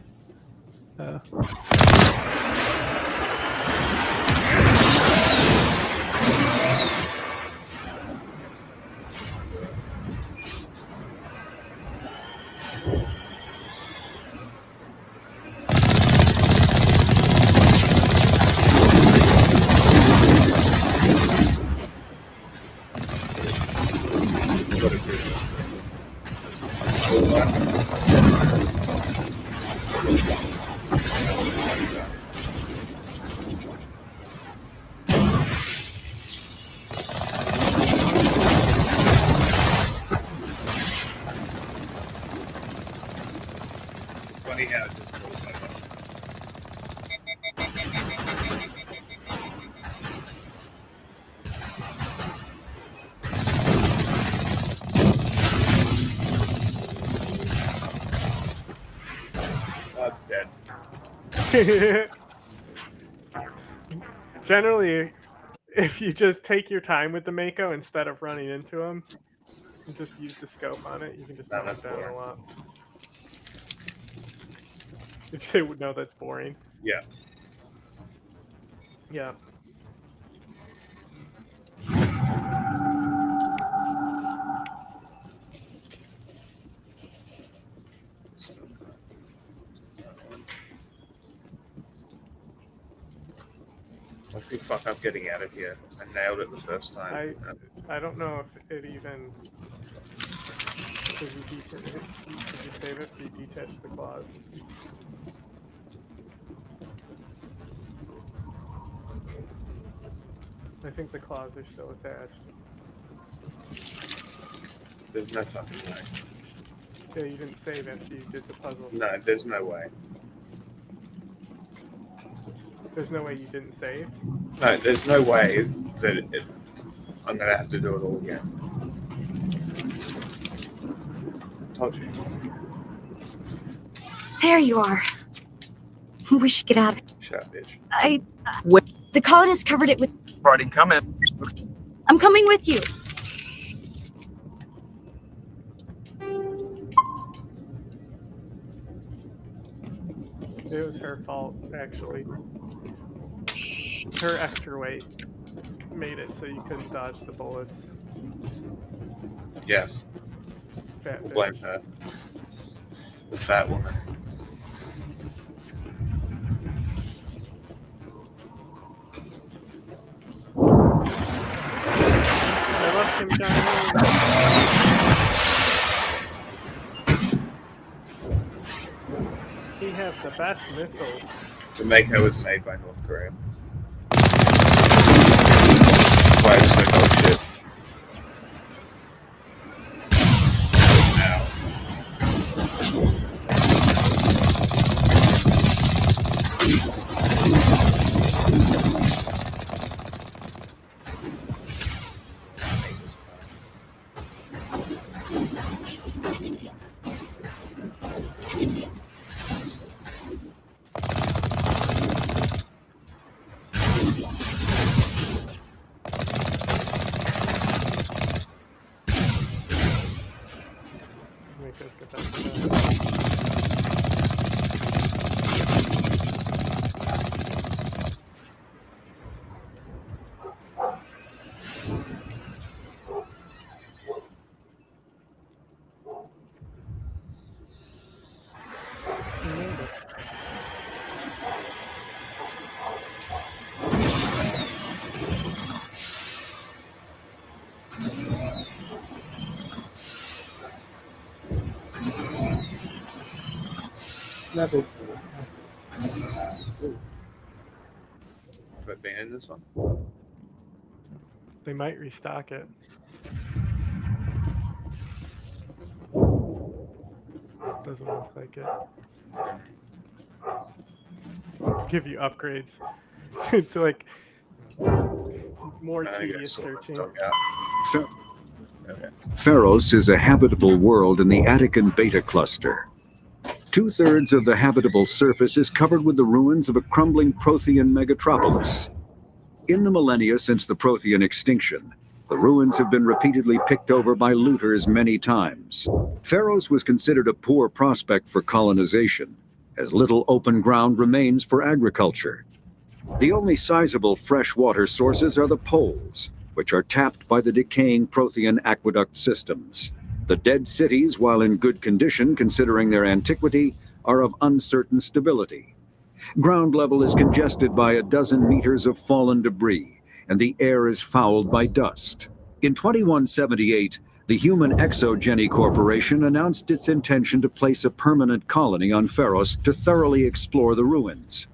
Funny how it just goes like that. That's dead. Generally, if you just take your time with the Mako instead of running into him, and just use the scope on it, you can just knock it down a lot. Did you say no? That's boring. Yeah. Yeah. Must be fuck up getting out of here. I nailed it the first time. I don't know if it even. Did you save it? Did you detach the claws? I think the claws are still attached. There's no fucking way. Yeah, you didn't save after you did the puzzle. No, there's no way. There's no way you didn't save? No, there's no way that I'm gonna have to do it all again. Told you. There you are. We should get out of here. Shut up, bitch. The colonists covered it with. Party coming. I'm coming with you. It was her fault, actually. Her extra weight made it so you couldn't dodge the bullets. Yes. Fat We'll blame bitch. her. The fat woman. I love Kim Jong-un. He had the best missiles. Jamaica was made by North Korea. Why it's so dog shit. Now. Make us get back to that. Level 4. But being in this one? They might restock it. Doesn't look like it. Give you upgrades to like more tedious searching. Pharos is a habitable world in the Attican Beta Cluster. 2/3 of the habitable surface is covered with the ruins of a crumbling Prothean megatropolis. In the millennia since the Prothean extinction, the ruins have been repeatedly picked over by looters many times. Pharos was considered a poor prospect for colonization, as little open ground remains for agriculture. The only sizable freshwater sources are the poles, which are tapped by the decaying Prothean aqueduct systems. The dead cities, while in good condition considering their antiquity, are of uncertain stability. Ground level is congested by a dozen meters of fallen debris, and the air is fouled by dust. In 2178, the Human Exogeny Corporation announced its intention to place a permanent colony on Pharos to thoroughly explore the ruins.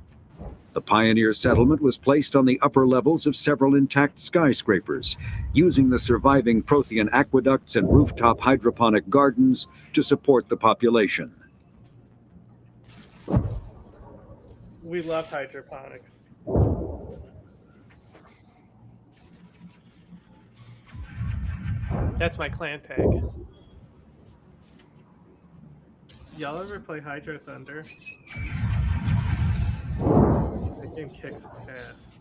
The pioneer settlement was placed on the upper levels of several intact skyscrapers, using the surviving Prothean aqueducts and rooftop hydroponic gardens to support the population. We love hydroponics. That's my clan tag. Y'all ever play Hydro Thunder? That game kicks ass.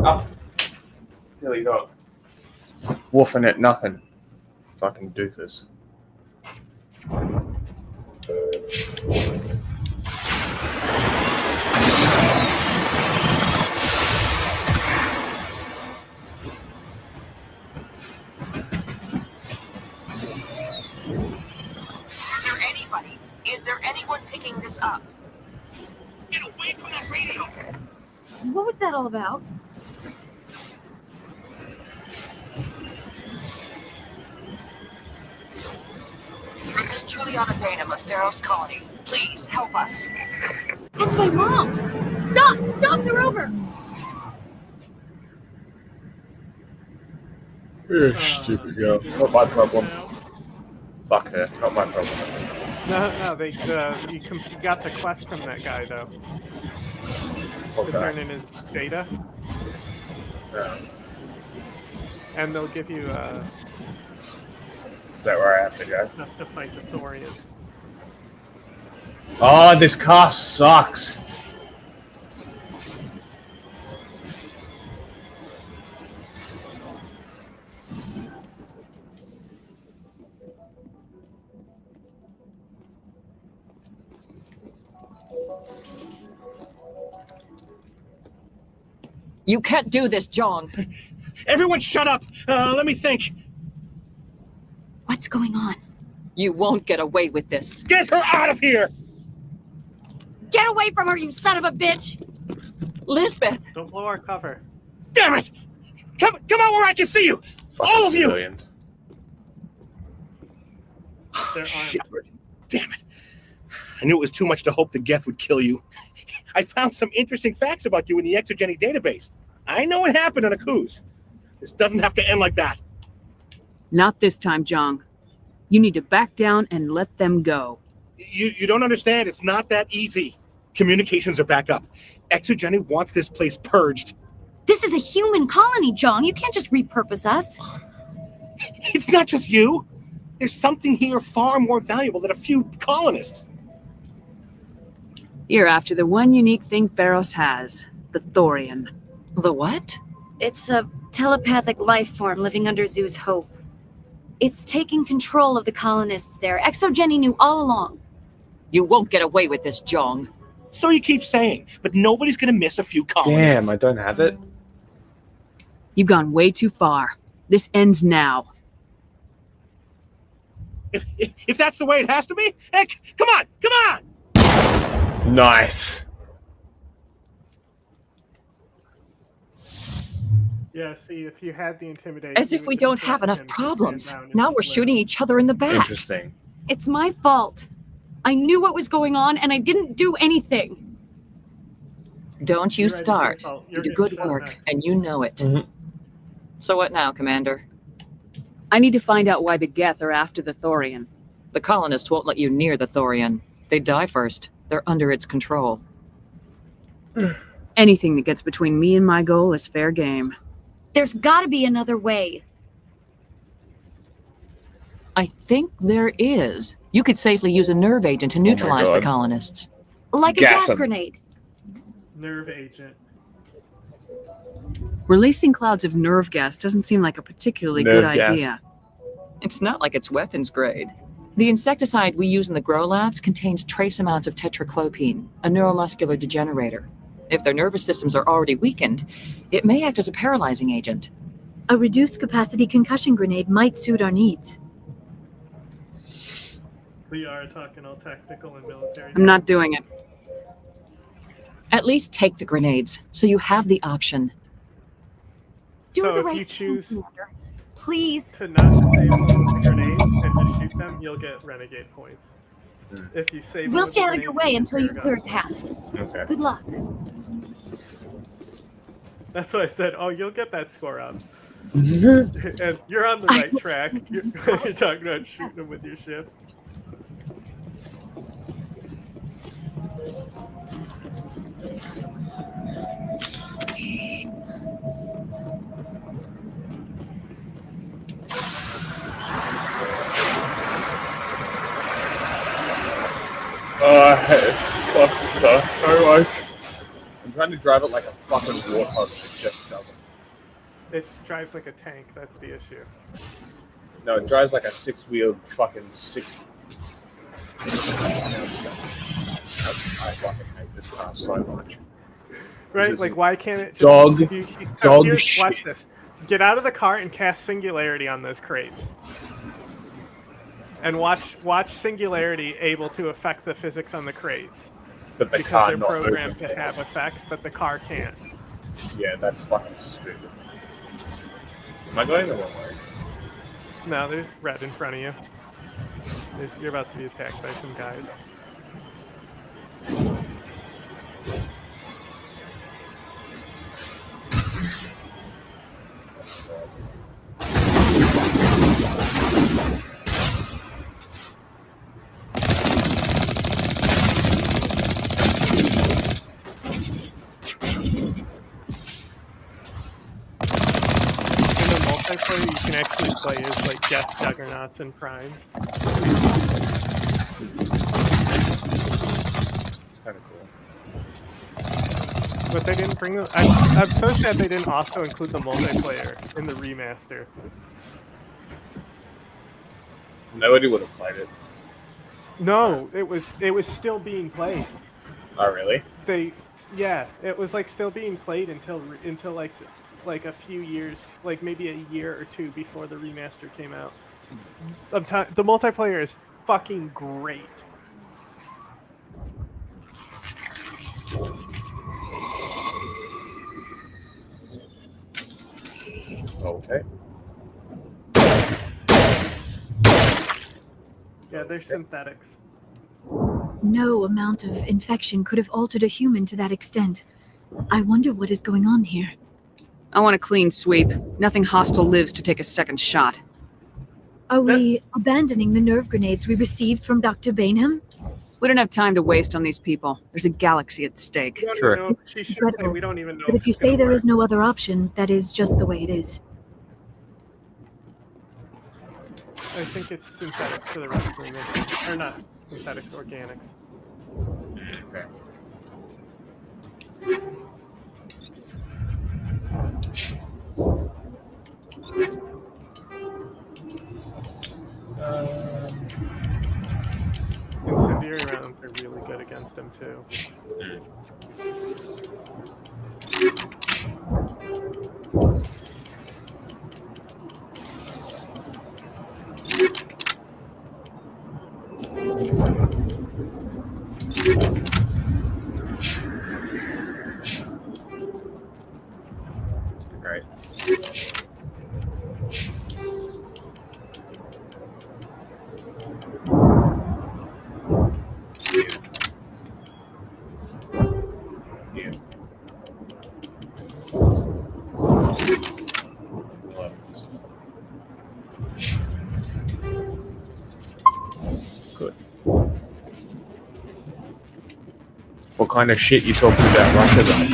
Up. Silly dog. Woofing at nothing. Fucking doofus. Is there anyone picking this up? Get away from that radio! What was that all about? This is Juliana Bainham of Pharos Colony. Please help us. That's my mom! Stop! Stop the rover! Stupid girl. Not my problem. Fuck her. Not my problem. No, they you got the quest from that guy though. To turn in his data. Yeah. And they'll give you Is that where I have to go? enough to fight the Thorian. Oh, this car sucks. You can't do this, John. Everyone shut up! Let me think. What's going on? You won't get away with this. Get her out of here! Get away from her, you son of a bitch! Lisbeth! Don't blow our cover. Damn it! Come out where I can see you! All of you! Civilians. They're armed. Shepard, damn it. I knew it was too much to hope the Geth would kill you. I found some interesting facts about you in the Exogeny database. I know what happened on Akuz. This doesn't have to end like that. Not this time, Jong. You need to back down and let them go. You don't understand. It's not that easy. Communications are back up. Exogeny wants this place purged. This is a human colony, Jong. You can't just repurpose us. It's not just you. There's something here far more valuable than a few colonists. You're after the one unique thing Pharos has, the Thorian. The what? It's a telepathic life form living under Zeus' hope. It's taking control of the colonists there. Exogeny knew all along. You won't get away with this, Jong. So you keep saying, but nobody's gonna miss a few colonists. Damn, I don't have it. You've gone way too far. This ends now. If that's the way it has to be, heck, come on! Nice. Yeah, see, if you had the intimidation... As if we don't have enough problems. Now we're shooting each other in the back. Interesting. It's my fault. I knew what was going on, and I didn't do anything. Don't you You're right, start. it's your fault. You You're do getting good shot work, next. and you know it. So what now, Commander? I need to find out why the Geth are after the Thorian. The colonists won't let you near the Thorian. They die first. They're under its control. Anything that gets between me and my goal is fair game. There's gotta be another way. I think there is. You could safely use a nerve agent to neutralize the God. colonists. Like a Gas gas 'em. grenade. Nerve agent. Releasing clouds of nerve gas doesn't seem like a particularly Nerve good gas. idea. It's not like it's weapons grade. The insecticide we use in the grow labs contains trace amounts of tetraclopine, a neuromuscular degenerator. If their nervous systems are already weakened, it may act as a paralyzing agent. A reduced capacity concussion grenade might suit our needs. We are talking all technical and military. I'm not doing it. At least take the grenades, so you have the option. Do So the if right you choose thing, Commander. Please. to not disable the grenades and just shoot them, you'll get renegade points. If you save We'll them with stay out of your grenades, way you until get you their clear a guns. path. Okay. Good luck. That's why I said, oh, you'll get that score up. And you're on the right track. You're talking about shooting them with your ship. Fuck the car. I'm trying to drive it like a fucking warthog, but it just doesn't. It drives like a tank, that's the issue. No, it drives like a six-wheeled fucking six. I fucking hate this car so much. Right? This Like, is why can't it just... dog- so dog here's- shit. Watch this. Get out of the car and cast Singularity on those crates. And watch Singularity able to affect the physics on the crates. But the because car they're not programmed moving. to have effects, but the car can't. Yeah, that's fucking stupid. Am I going the wrong way? No, there's red in front of you. You're about to be attacked by some guys. In the multiplayer actually play as like Geth Juggernauts and Prime. Kind of cool. But they didn't bring the. I'm so sad they didn't also include the multiplayer in the remaster. Nobody would have played it. No, it was still being played. Oh, really? It was like still being played until like a few years, like maybe a year or two before the remaster came out. The multiplayer is fucking great. Okay. Yeah, they're synthetics. No amount of infection could have altered a human to that extent. I wonder what is going on here. I want a clean sweep. Nothing hostile lives to take a second shot. Are we abandoning the nerve grenades we received from Dr. Bainham? We don't have time to waste on these people. There's a galaxy at stake. Sure. She should say we don't even know. But if you say there is no other option, that is just the way it is. I think it's synthetics for the rest of the mission. Or not synthetics, organics. Okay. Incendiary rounds are really good against him too. Right. Yeah. Good. What kind of shit you talking about Russia though?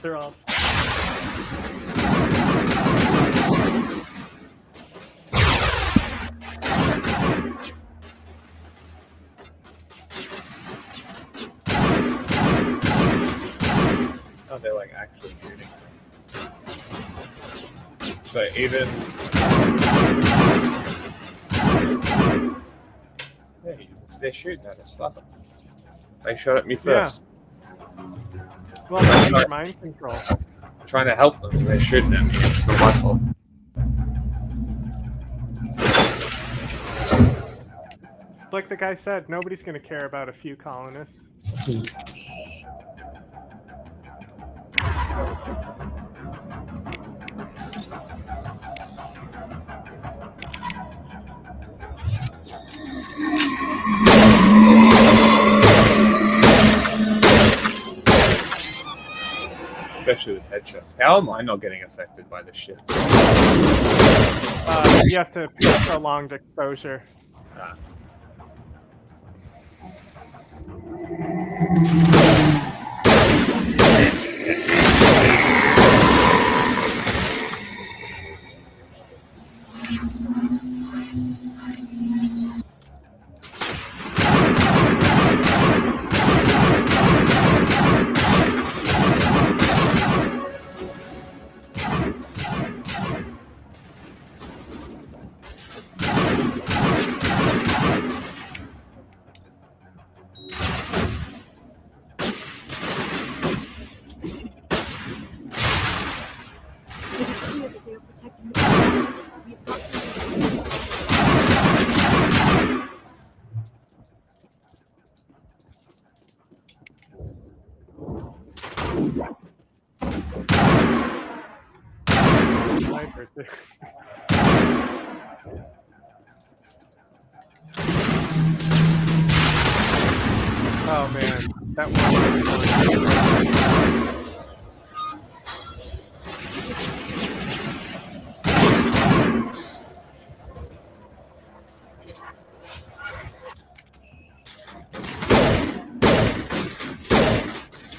They're all. Oh, they're like actually shooting. So even. Yeah, they're shooting at us. Fuck them. They shot at me first. Well, that's your mind control. I'm trying to help them. They're shooting at me. It's not my fault. Like the guy said, nobody's going to care about a few colonists. Especially with headshots. How am I not getting affected by this shit? You have to do prolonged exposure. Ah. over too. Oh man, that one.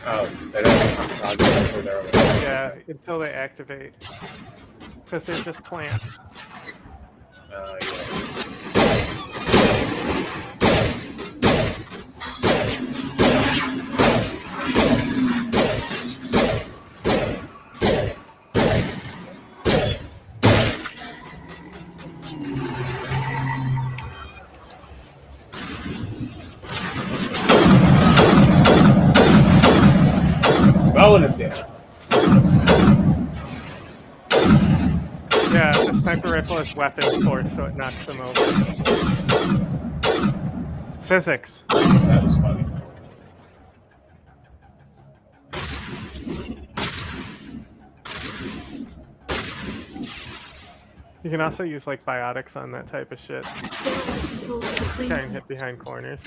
Oh, they don't become targets until they're alive. Yeah, until they activate. Because they're just plants. Yeah. Rolling it down. Yeah, the sniper rifle has weapons force, so it knocks them over. Physics. That was funny. You can also use like biotics on that type of shit. Try and hit behind corners.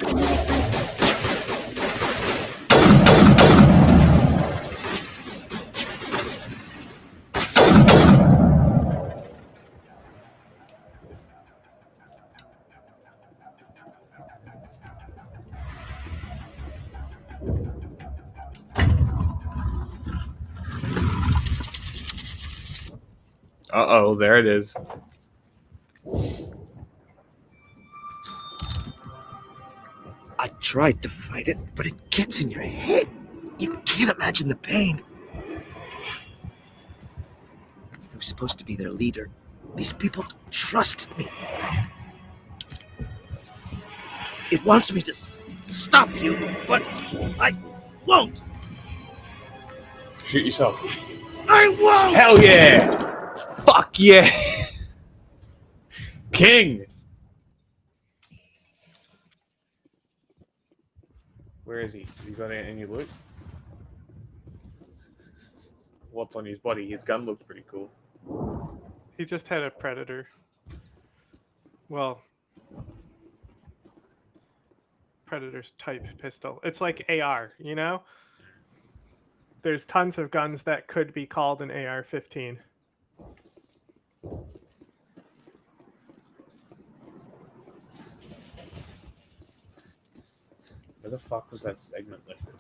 Uh-oh, there it is. I tried to fight it, but it gets in your head. You can't imagine the pain. I was supposed to be their leader. These people trusted me. It wants me to stop you, but I won't. Shoot yourself. I won't! Hell yeah! Fuck yeah! King! Where is he? You got any loot? What's on his body? His gun looked pretty cool. He just had a predator. Well, predator's type pistol. It's like AR, you know? There's tons of guns that could be called an AR-15. Where the fuck was that segment lifted?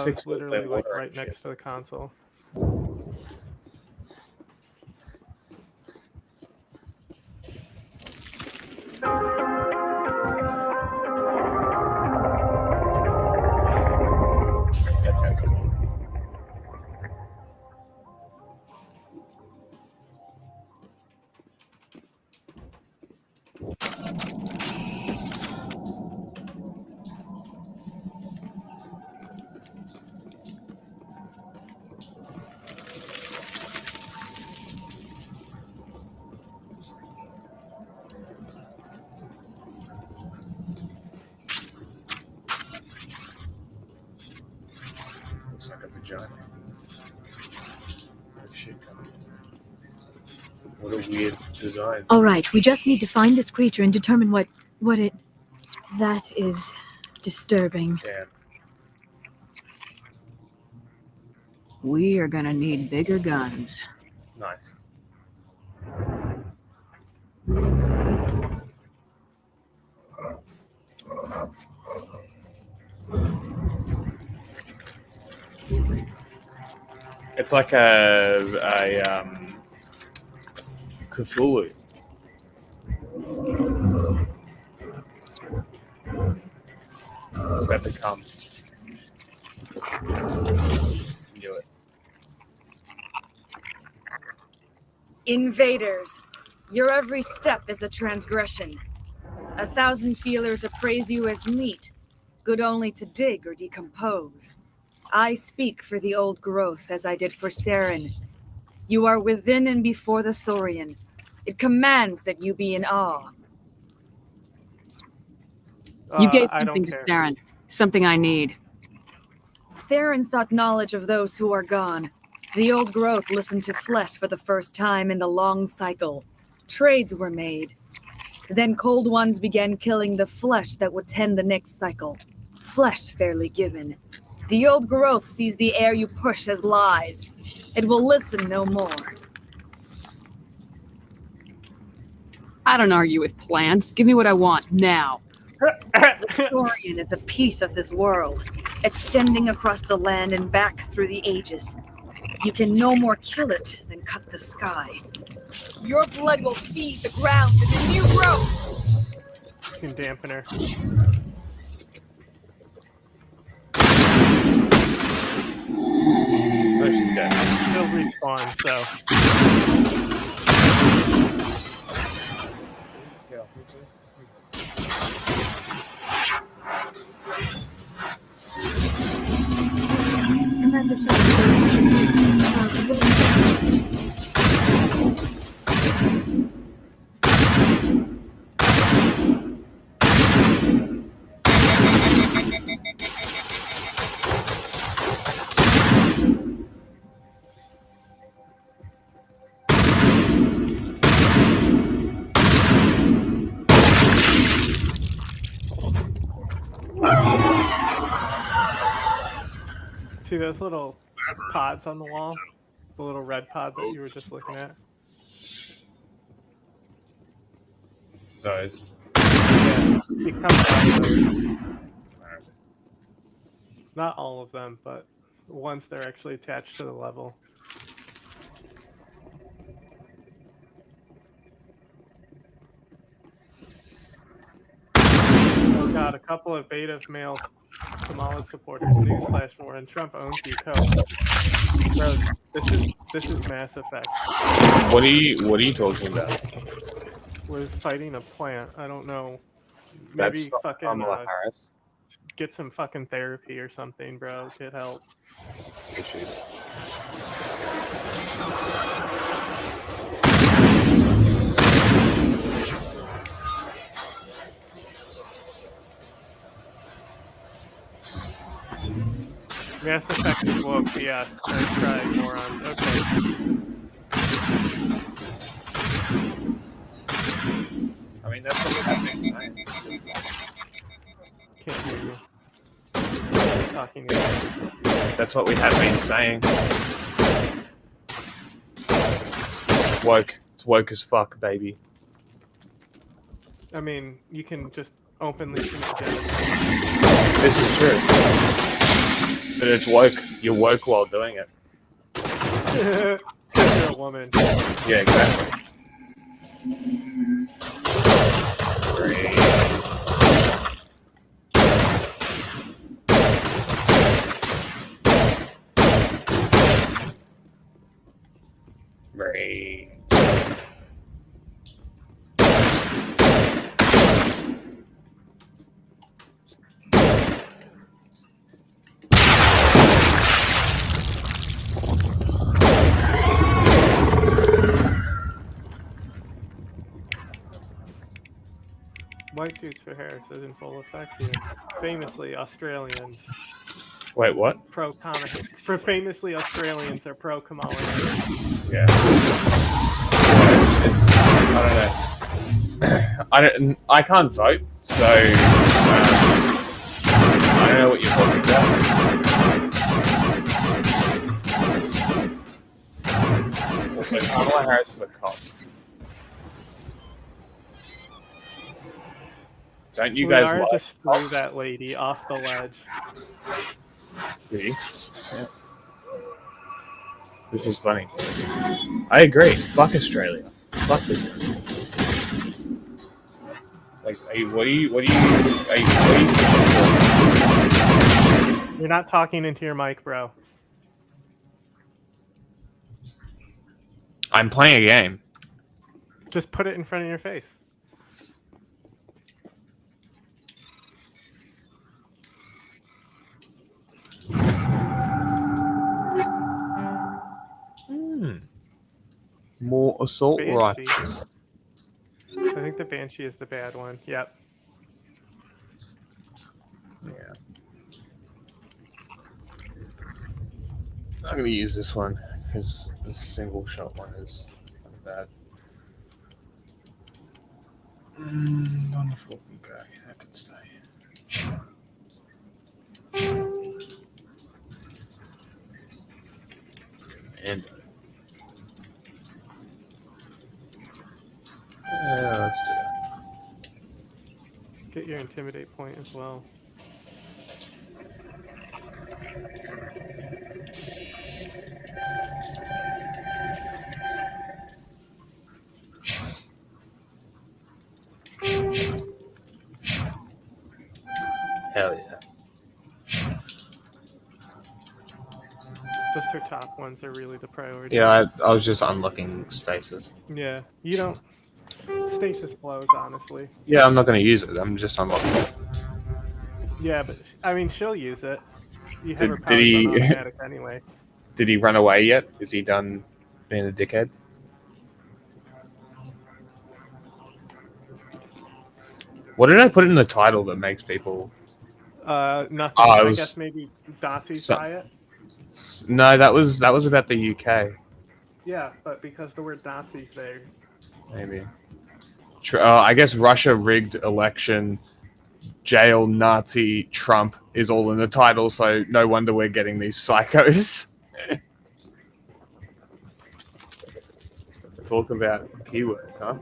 It's literally like right next to the console. That sounds cool. Looks like a vagina. Oh, shit. What a weird design. All right, we just need to find this creature and determine what it... That is disturbing. Damn. We are gonna need bigger guns. Nice. It's like a Cthulhu. It's about to come. Knew it. Invaders, your every step is a transgression. 1,000 feelers appraise you as meat, good only to dig or decompose. I speak for the old growth as I did for Saren. You are within and before the Thorian. It commands that you be in awe. You gave something to Saren. Something I need. Saren sought knowledge of those who are gone. The old growth listened to flesh for the first time in the long cycle. Trades were made. Then cold ones began killing the flesh that would tend the next cycle. Flesh fairly given. The old growth sees the air you push as lies. It will listen no more. I don't argue with plants. Give me what I want, now. Georgian is a piece of this world, extending across the land and back through the ages. You can no more kill it than cut the sky. Your blood will feed the ground in the new growth! Can dampen her. Oh, she's dead. She'll respawn, so. See those little pods on the wall? The little red pod that you were just looking at? Those. Yeah, you come down those. Not all of them, but once they're actually attached to the level. Oh god, a couple of beta male Kamala supporters. Newsflash, Warren. Trump owns you, Bro, this is Mass Effect. What are you talking about? We're fighting a plant. I don't know. Maybe That's fucking Kamala Harris. get some fucking therapy or something, bro. Get help. Issues. Mass Effect is woke, yes. Nice try, moron. Okay. I mean, that's what we have been saying. Can't hear you. Talking again. That's what we have been saying. It's woke. It's woke as fuck, baby. I mean, you can just openly shoot together. This is true. But it's woke. You're woke while doing it. Because you're a woman. Yeah, exactly. Great. White dudes for Harris is in full effect here. Famously, Australians. Wait, what? For famously, Australians are pro Kamala Harris. Yeah. I don't know. I can't vote, so I don't know what you're talking about. Also, Kamala Harris is a cop. Don't you guys Liara like just threw that lady off the ledge. See? Yeah. This is funny. I agree. Fuck Australia. Fuck this country. Like, what are you You're not talking into your mic, bro. I'm playing a game. Just put it in front of your face. More assault Banshee. rifles. I think the Banshee is the bad one. Yep. Yeah. I'm gonna use this one. Because the single shot one is kind of bad. Wonderful. Okay, that can stay. And yeah, let's do that. Get your intimidate point as well. Hell yeah. Just her top ones are really the priority. Yeah, I was just unlocking stasis. Yeah, you don't. Stasis blows, honestly. Yeah, I'm not going to use it. I'm just unlocking it. Yeah, but I mean, she'll use it. You have her Did powers he? on automatic anyway. Did he run away yet? Is he done being a dickhead? What did I put in the title that makes people? Nothing. Oh, I was... guess maybe Nazis Riot. No, that was about the UK. Yeah, but because the word Nazi's there. Maybe. I guess Russia rigged election, jail Nazi Trump is all in the title, so no wonder we're getting these psychos. Talk about keywords, huh?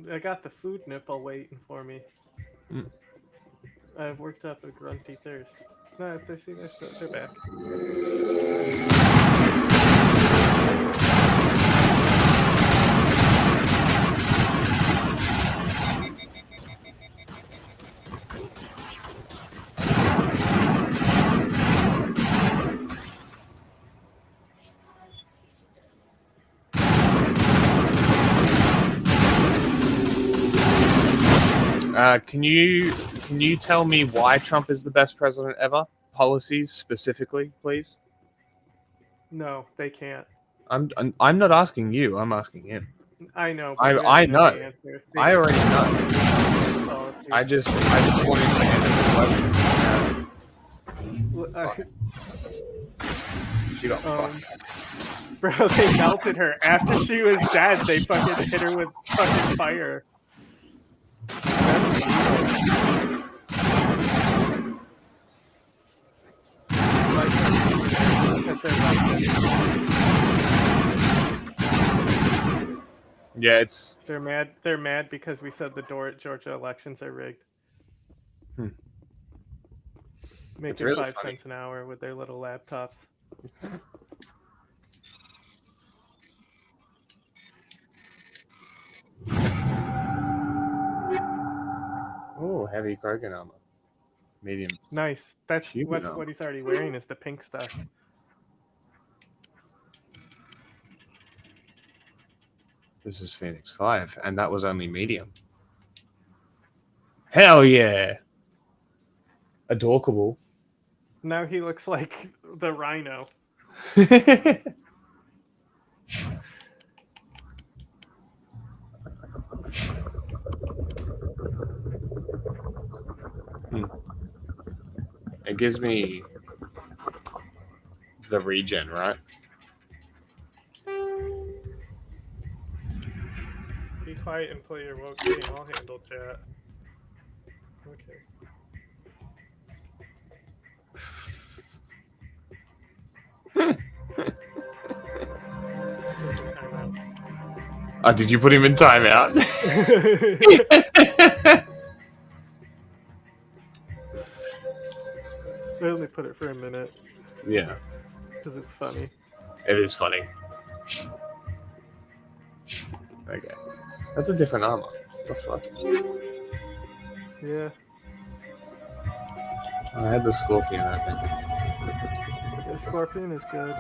I got the food nipple waiting for me. Mm. I've worked up a grunty thirst. No, they're back. Can you tell me why Trump is the best president ever? Policies specifically, please. No, they can't. I'm not asking you. I'm asking him. I know. I know. The answer. I already know. I just wanted to answer the question. She got fucked. Bro, they melted her after she was dead. They fucking hit her with fucking fire. Yeah, it's... They're mad. They're mad because we said the Georgia elections are rigged. Making really 5 funny. cents an hour with their little laptops. Oh, heavy Krogan armor. Medium. Nice. That's Human armor. what he's already wearing is the pink stuff. This is Phoenix 5, and that was only medium. Hell yeah! Adorkable. Now he looks like the Rhino. It gives me the regen, right? Be quiet and play your woke game. I'll handle chat. Okay. Oh, did you put him in timeout? I only put it for a minute. Yeah. Because it's funny. It is funny. Okay. That's a different armor. What the fuck? Yeah. I had the Scorpion, I think. The Scorpion is good.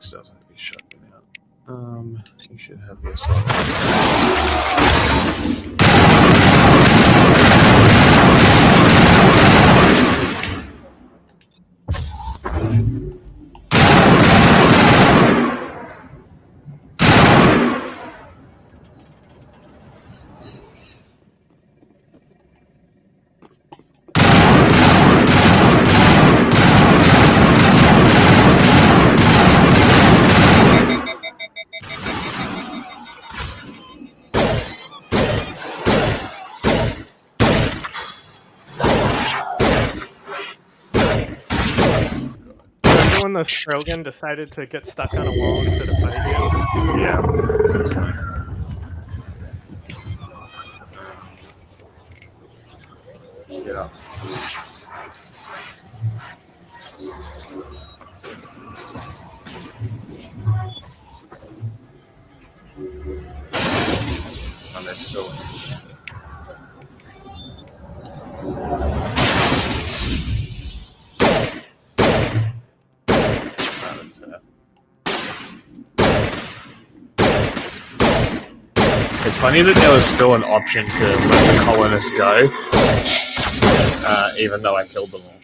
still has to be shotgun out. You should have the assault. When the Rogan decided to get stuck on a wall instead of fight you. Yeah. Yeah. And they're still. It's funny that there was still an option to let the colonists go, even though I killed them all.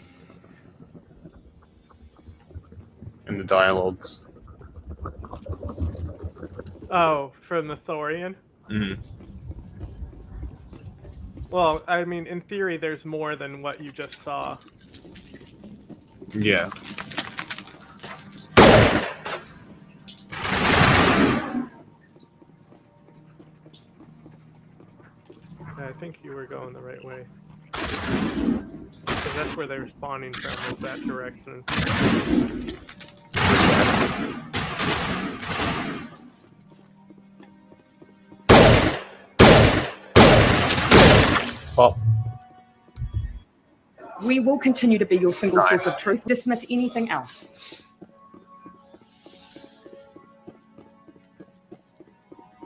In the dialogues. Oh, from the Thorian? Mm. Well, I mean, in theory, there's more than what you just saw. Yeah. I think you were going the right way. Because that's where they were spawning from, was that direction. Pop. We will continue to be your single source of truth. Dismiss anything else.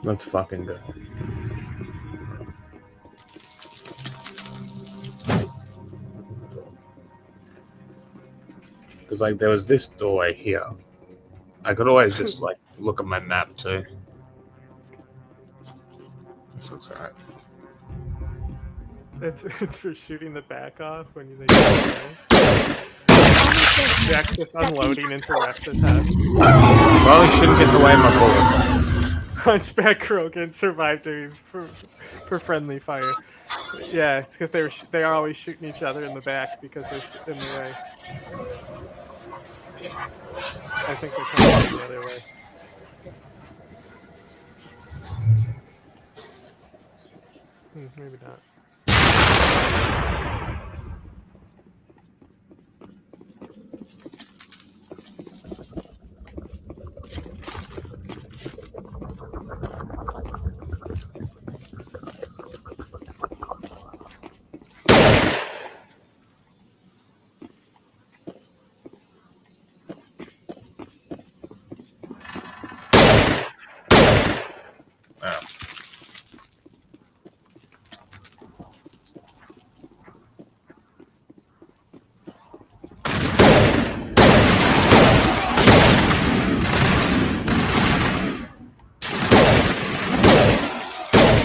That's fucking good. Because like there was this doorway here. I could always just like look at my map too. This looks alright. It's for shooting the back off when you think Jack's just unloading into Rex's head. Well, he shouldn't get in the way of my bullets. Hunchback Rogan survived for friendly fire. Yeah, it's because they are always shooting each other in the back because they're in the way. I think they're coming the other way. Maybe not.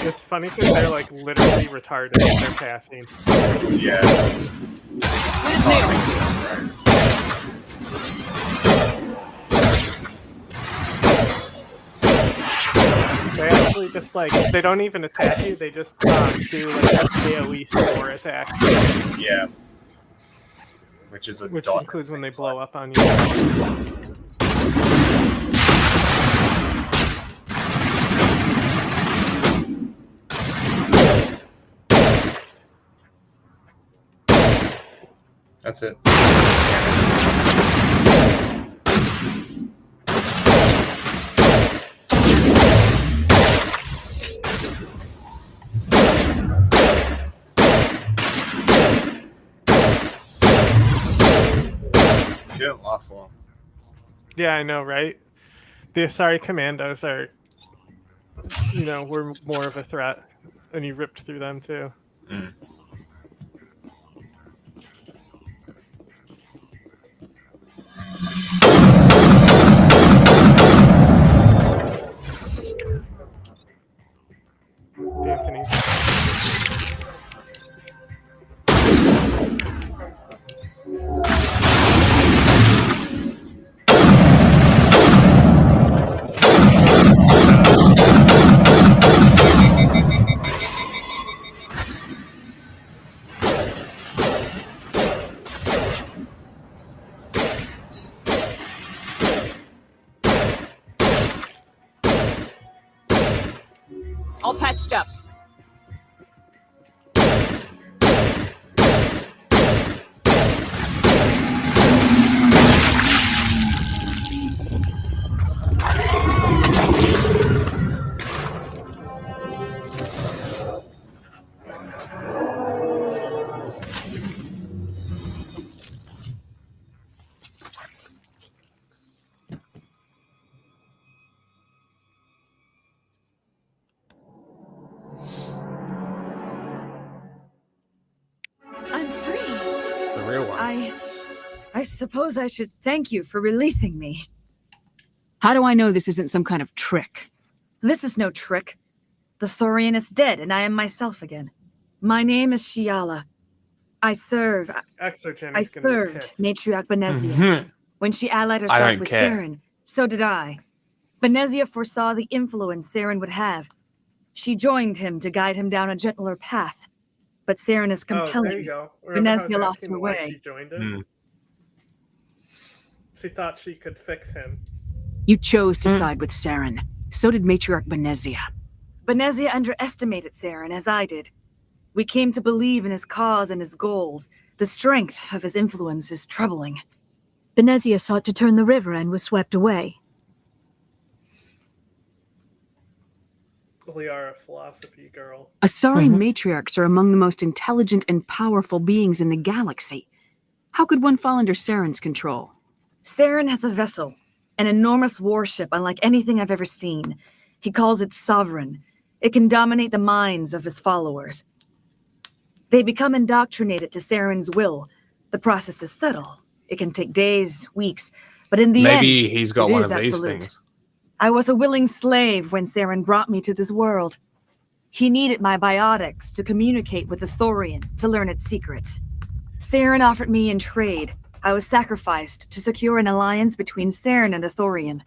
It's funny because they're like literally retarded in their pathing. Yeah. They actually just like, they don't even attack you, they just do like a AoE score attack. Yeah. Which includes when they blow up on you. That's it. She didn't last long. Yeah, I know, right? The Asari commandos are, were more of a threat, and you ripped through them too. Mm. All patched up. I'm free. It's the real one. I suppose I should thank you for releasing me. How do I know this isn't some kind of trick? This is no trick. The Thorian is dead, and I am myself again. My name is Shiala. I served Matriarch Benezia. When she allied herself with Saren, so did I. Benezia foresaw the influence Saren would have. She joined him to guide him down a gentler path. But Saren is compelling. Oh, there you go. Benezia lost her way. She joined him. She thought she could fix him. You chose to side with Saren. So did Matriarch Benezia. Benezia underestimated Saren, as I did. We came to believe in his cause and his goals. The strength of his influence is troubling. Benezia sought to turn the river and was swept away. We are a philosophy girl. Asarian matriarchs are among the most intelligent and powerful beings in the galaxy. How could one fall under Saren's control? Saren has a vessel, an enormous warship unlike anything I've ever seen. He calls it Sovereign. It can dominate the minds of his followers. They become indoctrinated to Saren's will. The process is subtle. It can take days, weeks, but in the end, maybe he's got one of these absolute. things. I was a willing slave when Saren brought me to this world. He needed my biotics to communicate with the Thorian, to learn its secrets. Saren offered me in trade. I was sacrificed to secure an alliance between Saren and the Thorian.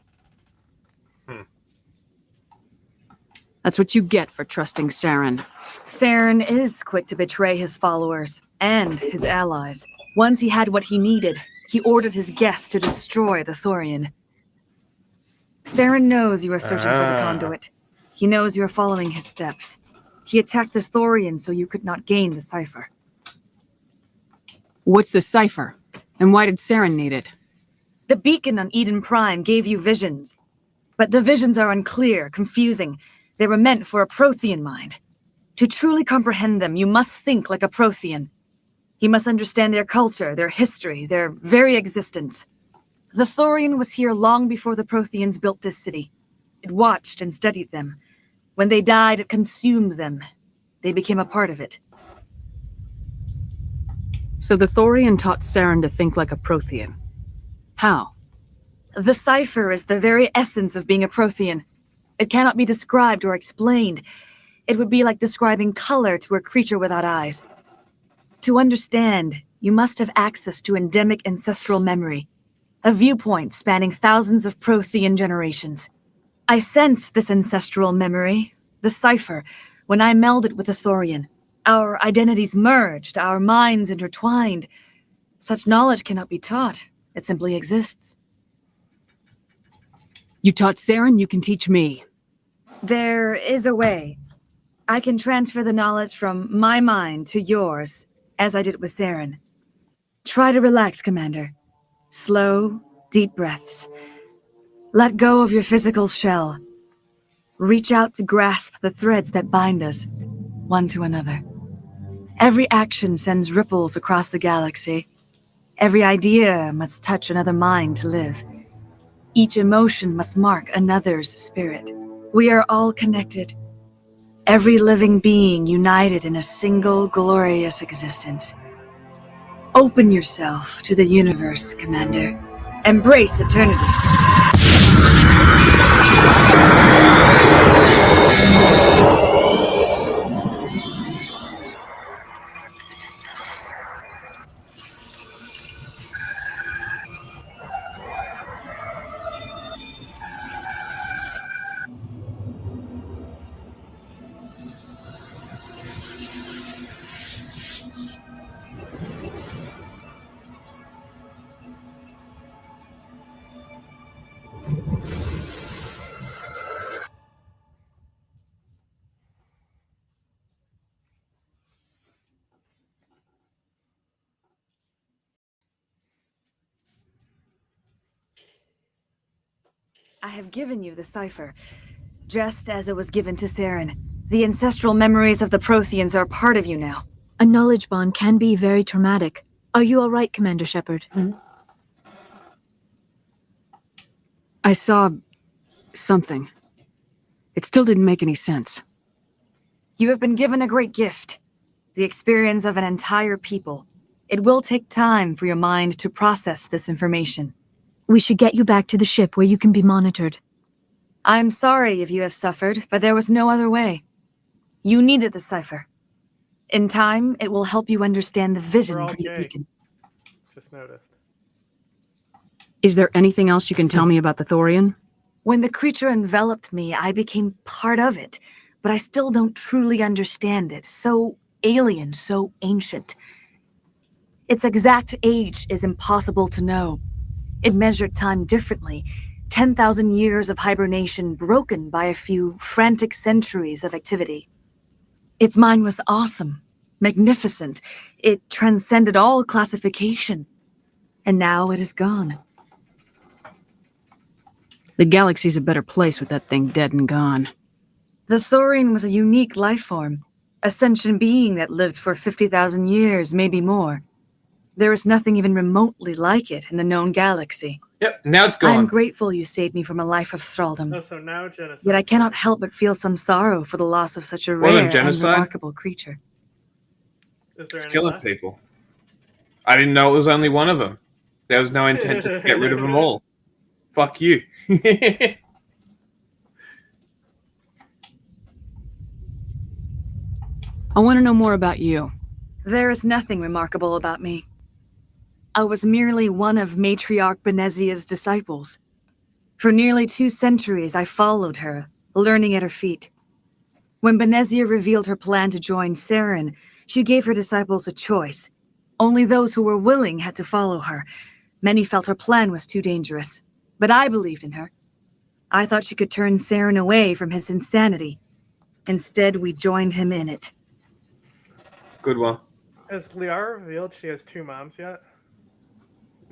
That's what you get for trusting Saren. Saren is quick to betray his followers and his allies. Once he had what he needed, he ordered his Geth to destroy the Thorian. Saren knows you are searching for the conduit. He knows you are following his steps. He attacked the Thorian so you could not gain the cipher. What's the cipher? And why did Saren need it? The beacon on Eden Prime gave you visions. But the visions are unclear, confusing. They were meant for a Prothean mind. To truly comprehend them, you must think like a Prothean. You must understand their culture, their history, their very existence. The Thorian was here long before the Protheans built this city. It watched and studied them. When they died, it consumed them. They became a part of it. So the Thorian taught Saren to think like a Prothean. How? The cipher is the very essence of being a Prothean. It cannot be described or explained. It would be like describing color to a creature without eyes. To understand, you must have access to endemic ancestral memory, a viewpoint spanning thousands of Prothean generations. I sensed this ancestral memory, the cipher, when I melded with the Thorian. Our identities merged, our minds intertwined. Such knowledge cannot be taught. It simply exists. You taught Saren, you can teach me. There is a way. I can transfer the knowledge from my mind to yours, as I did with Saren. Try to relax, Commander. Slow, deep breaths. Let go of your physical shell. Reach out to grasp the threads that bind us, one to another. Every action sends ripples across the galaxy. Every idea must touch another mind to live. Each emotion must mark another's spirit. We are all connected. Every living being united in a single glorious existence. Open yourself to the universe, Commander. Embrace eternity. I have given you the cipher, just as it was given to Saren. The ancestral memories of the Protheans are part of you now. A knowledge bond can be very traumatic. Are you all right, Commander Shepard? I saw something. It still didn't make any sense. You have been given a great gift. The experience of an entire people. It will take time for your mind to process this information. We should get you back to the ship where you can be monitored. I'm sorry if you have suffered, but there was no other way. You needed the cipher. In time, it will help you understand the vision We're all from the gay. beacon. Just noticed. Is there anything else you can tell me about the Thorian? When the creature enveloped me, I became part of it, but I still don't truly understand it. So alien, so ancient. Its exact age is impossible to know. It measured time differently. 10,000 years of hibernation broken by a few frantic centuries of activity. Its mind was awesome, magnificent. It transcended all classification. And now it is gone. The galaxy's a better place with that thing dead and gone. The Thorian was a unique life form. A sentient being that lived for 50,000 years, maybe more. There is nothing even remotely like it in the known galaxy. Yep, now it's I am gone. grateful you saved me from a life of thraldom. Oh, so now genocide. Yet I cannot help but feel some sorrow for the loss of such a More than rare and genocide? remarkable creature. Is there It's any killing left? people. I didn't know it was only one of them. There was no intent to get rid of them all. Fuck you. I want to know more about you. There is nothing remarkable about me. I was merely one of Matriarch Benezia's disciples. For nearly 2 centuries, I followed her, learning at her feet. When Benezia revealed her plan to join Saren, she gave her disciples a choice. Only those who were willing had to follow her. Many felt her plan was too dangerous, but I believed in her. I thought she could turn Saren away from his insanity. Instead, we joined him in it. Good one. Has Liara revealed she has 2 moms yet?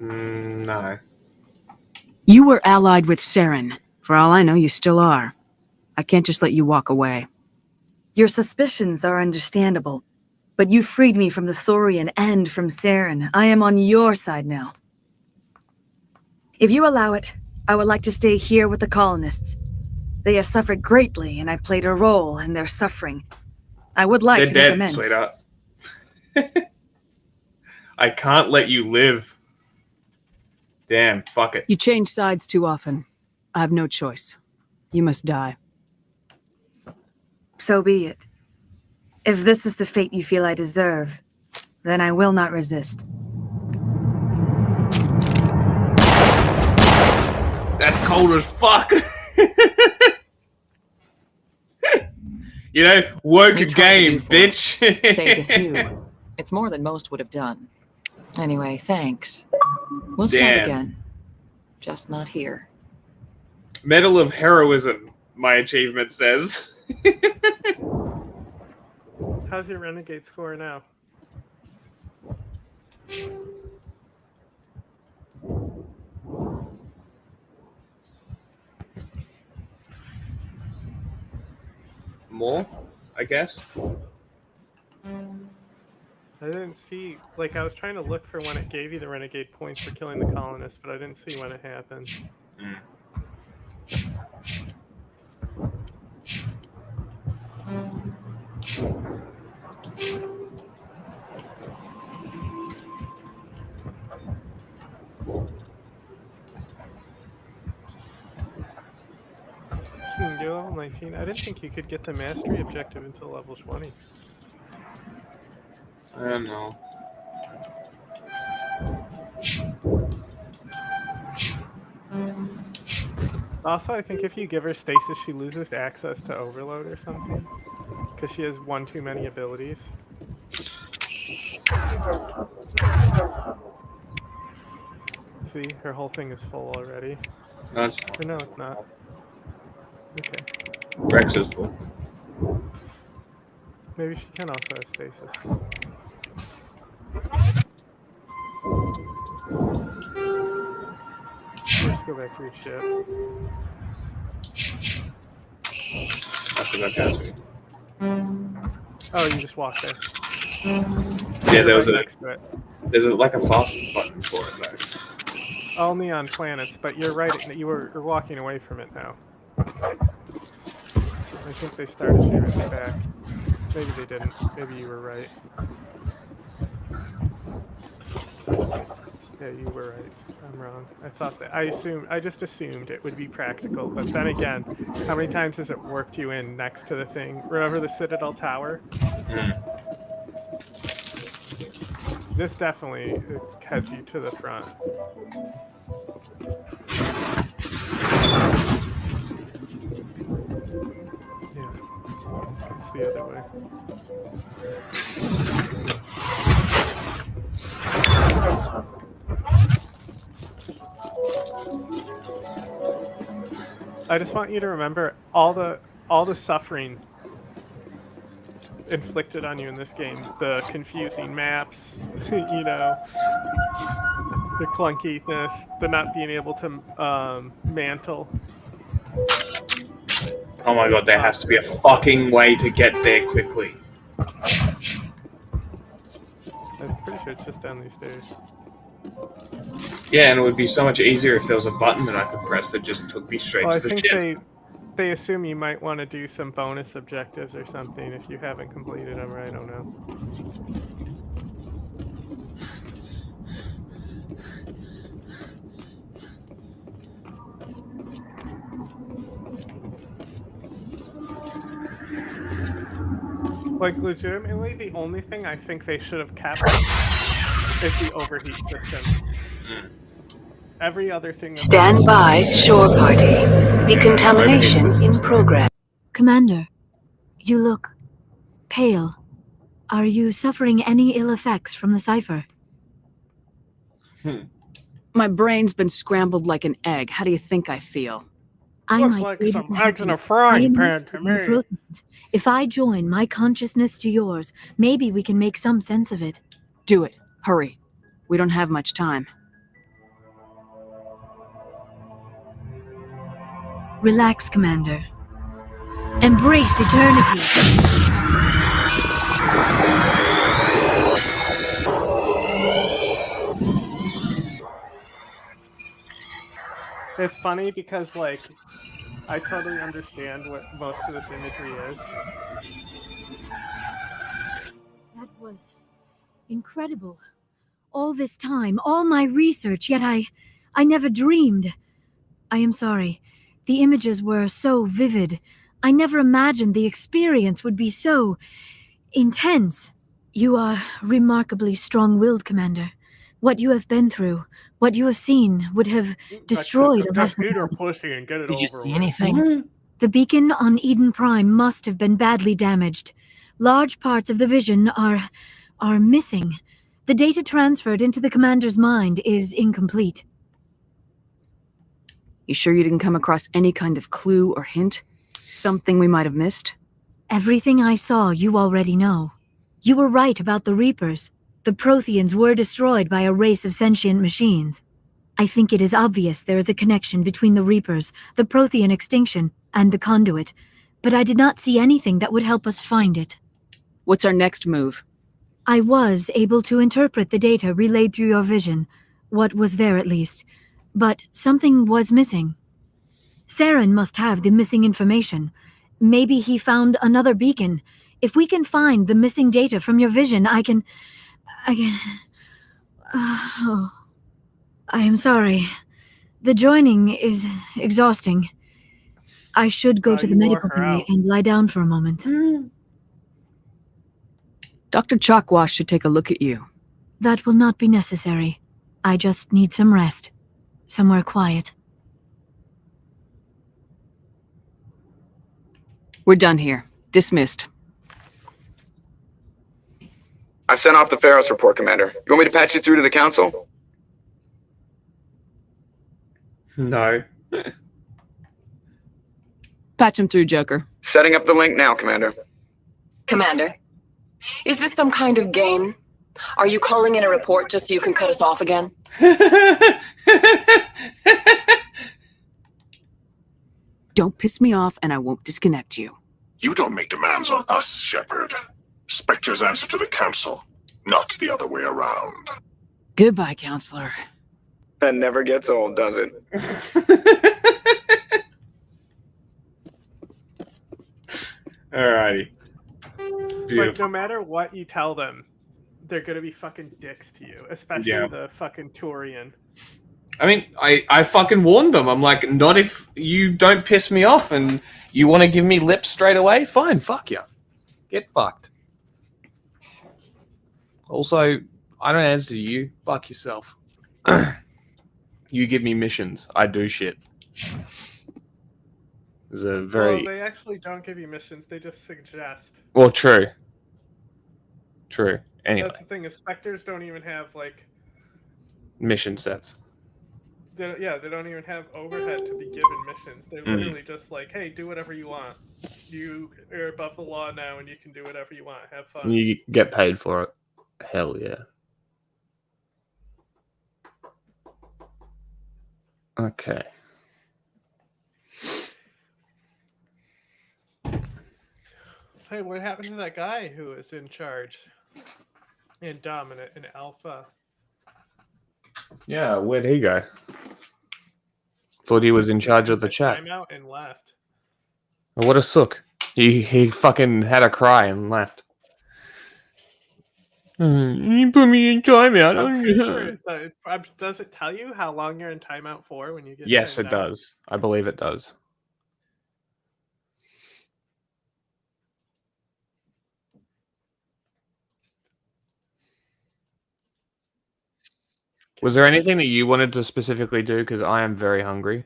No. You were allied with Saren. For all I know, you still are. I can't just let you walk away. Your suspicions are understandable, but you freed me from the Thorian and from Saren. I am on your side now. If you allow it, I would like to stay here with the colonists. They have suffered greatly, and I played a role in their suffering. I would like to They're make dead, amends. sweetheart. I can't let you live. Damn, fuck it. You change sides too often. I have no choice. You must die. So be it. If this is the fate you feel I deserve, then I will not resist. That's cold as fuck. You know, work We a tried to game, do for it. bitch. Saved a few. It's more than most would have done. Anyway, thanks. We'll start Damn. again. Just not here. Medal of Heroism, my achievement says. How's your renegade score now? More, I guess. I didn't see, like, I was trying to look for when it gave you the renegade points for killing the colonists, but I didn't see when it happened. You're level 19. I didn't think you could get the mastery objective until level 20. I don't know. Also, I think if you give her stasis, she loses access to overload or something. Because she has one too many abilities. See, her whole thing is full already. Nice. Or no, it's not. Okay. Rex is full. Maybe she can also have stasis. Go back to your ship. After that guy. Oh, you just walked there. Yeah, there was right a. next to it. There's like a fast button for it though. Only on planets, but you're right. You're walking away from it now. I think they started moving it back. Maybe they didn't. Maybe you were right. Yeah, you were right. I'm wrong. I thought that. I just assumed it would be practical. But then again, how many times has it worked you in next to the thing? Remember the Citadel Tower? This definitely heads you to the front. Yeah, it's the other way. I just want you to remember all the suffering inflicted on you in this game. The confusing maps, you know, the clunkiness, the not being able to mantle. Oh my god, there has to be a fucking way to get there quickly. I'm pretty sure it's just down these stairs. Yeah, and it would be so much easier if there was a button that I could press that just took me straight Well, to I the think ship. they assume you might want to do some bonus objectives or something if you haven't completed them, or I don't know. Like, legitimately, the only thing I think they should have kept is the overheat system. Every other thing... Stand by, shore party. Decontamination in progress. Commander, you look pale. Are you suffering any ill effects from the cipher? My brain's been scrambled like an egg. How do you think I feel? I Looks might like be able some to help eggs in you. a frying I am pan interested to in the me. Protheans. If I join my consciousness to yours, maybe we can make some sense of it. Do it. Hurry. We don't have much time. Relax, Commander. Embrace eternity. It's funny because, like, I totally understand what most of this imagery is. That was incredible. All this time, all my research, yet I never dreamed. I am sorry. The images were so vivid. I never imagined the experience would be so intense. You are remarkably strong-willed, Commander. What you have been through, what you have seen, would have destroyed a lesson. Eat her pussy and get it Did you over see with. anything? The beacon on Eden Prime must have been badly damaged. Large parts of the vision are missing. The data transferred into the commander's mind is incomplete. You sure you didn't come across any kind of clue or hint? Something we might have missed? Everything I saw you already know. You were right about the Reapers. The Protheans were destroyed by a race of sentient machines. I think it is obvious there is a connection between the Reapers, the Prothean extinction, and the Conduit, but I did not see anything that would help us find it. What's our next move? I was able to interpret the data relayed through your vision, what was there at least, but something was missing. Saren must have the missing information. Maybe he found another beacon. If we can find the missing data from your vision, I can... Oh, I am sorry. The joining is exhausting. I should go to the medical bay and lie down for a moment. Dr. Chalkwash should take a look at you. That will not be necessary. I just need some rest. Somewhere quiet. We're done here. Dismissed. I've sent off the Pharos report, Commander. You want me to patch you through to the Council? No. Patch him through, Joker. Setting up the link now, Commander. Commander, is this some kind of game? Are you calling in a report just so you can cut us off again? Don't piss me off, and I won't disconnect you. You don't make demands on us, Shepard. Spectres answer to the Council, not the other way around. Goodbye, counselor. That never gets old, does it? Alrighty. Like, no matter what you tell them, they're gonna be fucking dicks to you, especially the fucking Turian. I mean, I fucking warned them. I'm like, not if you don't piss me off and you want to give me lip straight away. Fine, fuck you. Get fucked. Also, I don't answer to you. Fuck yourself. You give me missions. I do shit. It's a very... Well, they actually don't give you missions. They just suggest. Well, true. True. Anyway. That's the thing, is Spectres don't even have, like... Mission sets. They don't even have overhead to be given missions. They're literally just like, hey, do whatever you want. You are above the law now, and you can do whatever you want. Have fun. You get paid for it. Hell yeah. Okay. Hey, what happened to that guy who was in charge? And dominant in Alpha? Yeah, where'd he go? Thought he was in charge of the chat. Time out and left. What a sook. He fucking had a cry and left. You put me in timeout. I'm pretty sure does it tell you how long you're in timeout for when you get? Yes, it does. I believe it does. Was there anything that you wanted to specifically do? Because I am very hungry.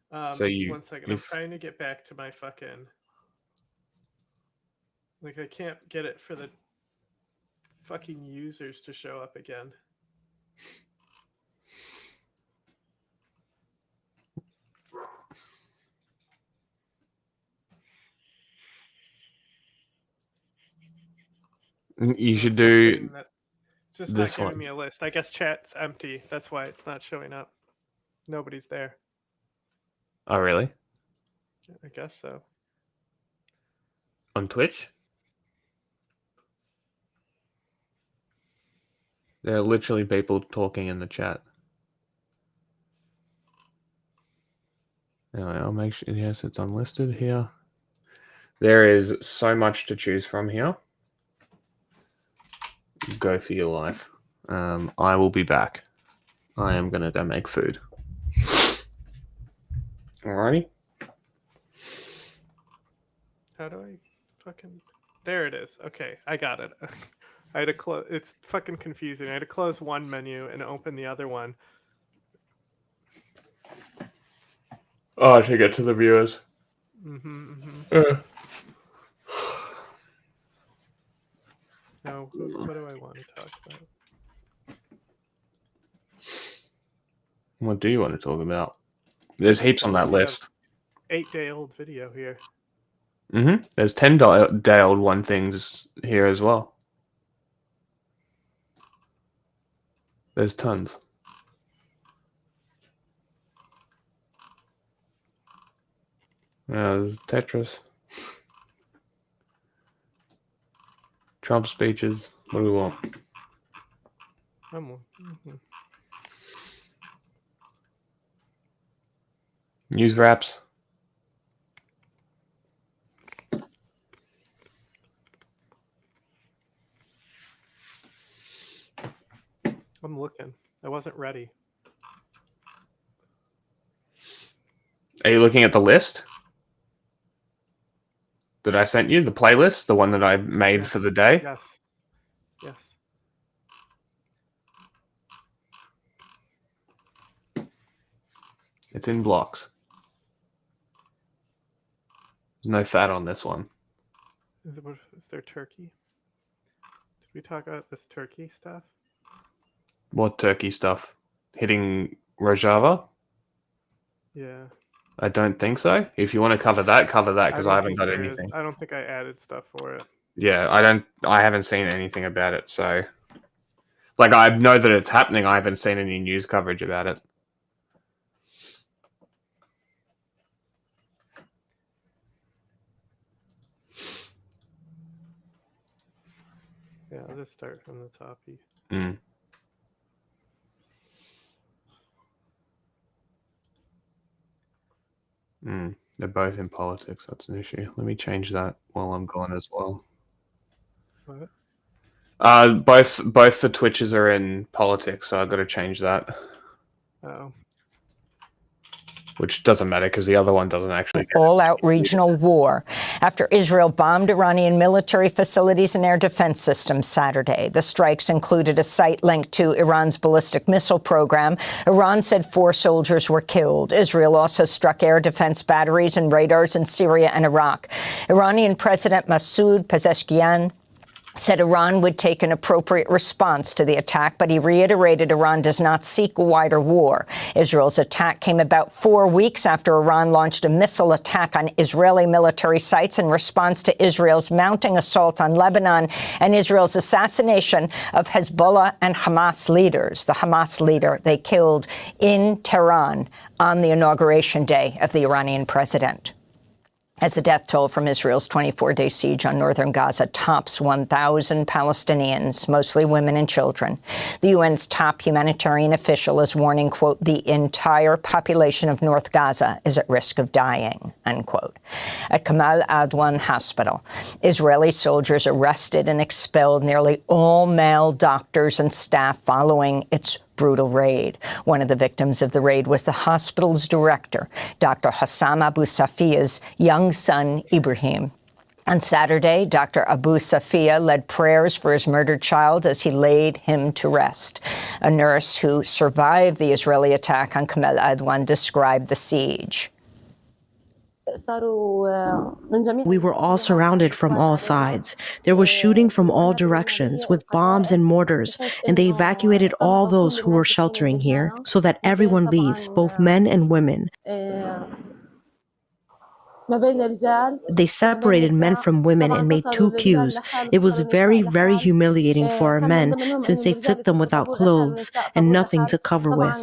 One second. I'm trying to get back to my fucking... Like, I can't get it for the fucking users to show up again. You should do It's just this not giving one. me a list. I guess chat's empty. That's why it's not showing up. Nobody's there. Oh, really? I guess so. On Twitch? There are literally people talking in the chat. Anyway, I'll make sure, yes, it's unlisted here. There is so much to choose from here. Go for your life. I will be back. I am going to go make food. Alrighty. How do I fucking... There it is. Okay, I got it. I had to close... It's fucking confusing. I had to close one menu and open the other one. Oh, to get to the viewers. Now, what do I want to talk about? What do you want to talk about? There's heaps on that list. 8-day-old video here. There's 10-day-old one things here as well. There's tons. There's Tetris. Trump speeches. What do we want? News wraps. I'm looking. I wasn't ready. Are you looking at the list that I sent you? The playlist? The one that I made for the day? Yes. Yes. It's in blocks. There's no fat on this one. Is there turkey? Did we talk about this turkey stuff? What turkey stuff? Hitting Rojava? Yeah. I don't think so. If you want to cover that because I haven't got anything. I don't think I added stuff for it. Yeah, I haven't seen anything about it, so like I know that it's happening, I haven't seen any news coverage about it. Yeah, I'll just start from the top. They're both in politics. That's an issue. Let me change that while I'm gone as well. What? Both the Twitches are in politics, so I've got to change that. Oh. Which doesn't matter because the other one doesn't actually get all-out regional war after Israel bombed Iranian military facilities and air defense systems Saturday. The strikes included a site linked to Iran's ballistic missile program. Iran said 4 soldiers were killed. Israel also struck air defense batteries and radars in Syria and Iraq. Iranian President Masoud Pezeshkian said Iran would take an appropriate response to the attack, but he reiterated Iran does not seek a wider war. Israel's attack came about 4 weeks after Iran launched a missile attack on Israeli military sites in response to Israel's mounting assault on Lebanon and Israel's assassination of Hezbollah and Hamas leaders. The Hamas leader they killed in Tehran on the inauguration day of the Iranian president. As the death toll from Israel's 24-day siege on northern Gaza tops 1,000 Palestinians, mostly women and children, the UN's top humanitarian official is warning, quote, the entire population of North Gaza is at risk of dying, unquote. At Kamal Adwan Hospital, Israeli soldiers arrested and expelled nearly all male doctors and staff following its brutal raid. One of the victims of the raid was the hospital's director, Dr. Hassam Abu Safia's young son, Ibrahim. On Saturday, Dr. Abu Safia led prayers for his murdered child as he laid him to rest. A nurse who survived the Israeli attack on Kamal Adwan described the siege. We were all surrounded from all sides. There was shooting from all directions with bombs and mortars, and they evacuated all those who were sheltering here so that everyone leaves, both men and women. They separated men from women and made 2 queues. It was very, very humiliating for our men since they took them without clothes and nothing to cover with.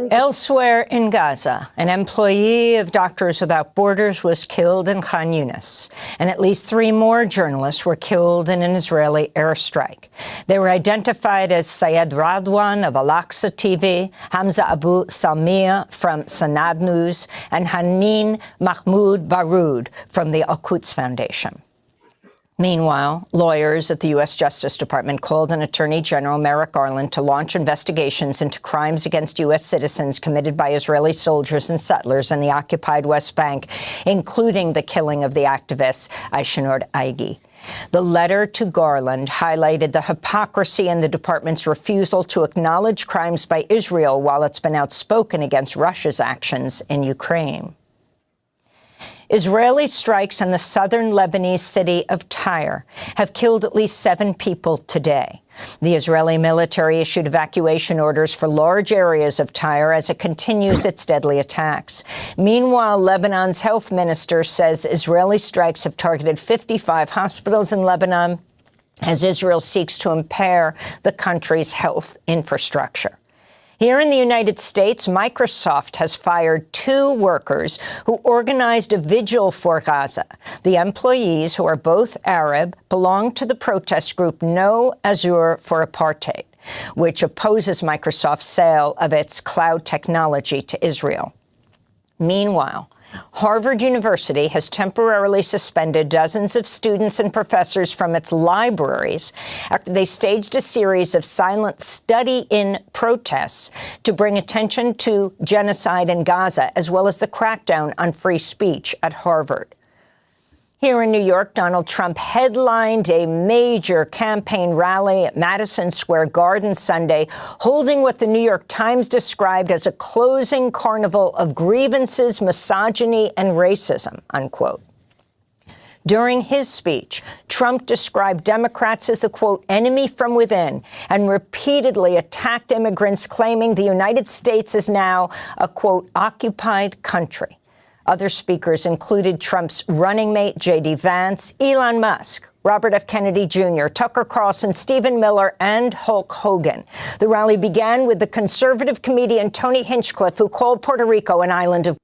Elsewhere in Gaza, an employee of Doctors Without Borders was killed in Khan Yunis, and at least 3 more journalists were killed in an Israeli airstrike. They were identified as Sayed Radwan of Al-Aqsa TV, Hamza Abu Salmiya from Sanad News, and Hanin Mahmoud Baroud from the Al-Quds Foundation. Meanwhile, lawyers at the U.S. Justice Department called on Attorney General Merrick Garland to launch investigations into crimes against U.S. citizens committed by Israeli soldiers and settlers in the occupied West Bank, including the killing of the activist Aishinur Aigi. The letter to Garland highlighted the hypocrisy in the department's refusal to acknowledge crimes by Israel while it's been outspoken against Russia's actions in Ukraine. Israeli strikes in the southern Lebanese city of Tyre have killed at least 7 people today. The Israeli military issued evacuation orders for large areas of Tyre as it continues its deadly attacks. Meanwhile, Lebanon's health minister says Israeli strikes have targeted 55 hospitals in Lebanon as Israel seeks to impair the country's health infrastructure. Here in the United States, Microsoft has fired 2 workers who organized a vigil for Gaza. The employees, who are both Arab, belong to the protest group No Azure for Apartheid, which opposes Microsoft's sale of its cloud technology to Israel. Meanwhile, Harvard University has temporarily suspended dozens of students and professors from its libraries after they staged a series of silent study-in protests to bring attention to genocide in Gaza, as well as the crackdown on free speech at Harvard. Here in New York, Donald Trump headlined a major campaign rally at Madison Square Garden Sunday, holding what the New York Times described as a closing carnival of grievances, misogyny, and racism, unquote. During his speech, Trump described Democrats as the, quote, enemy from within, and repeatedly attacked immigrants, claiming the United States is now a, quote, occupied country. Other speakers included Trump's running mate, J.D. Vance, Elon Musk, Robert F. Kennedy Jr., Tucker Carlson, Stephen Miller, and Hulk Hogan. The rally began with the conservative comedian Tony Hinchcliffe, who called Puerto Rico an island of...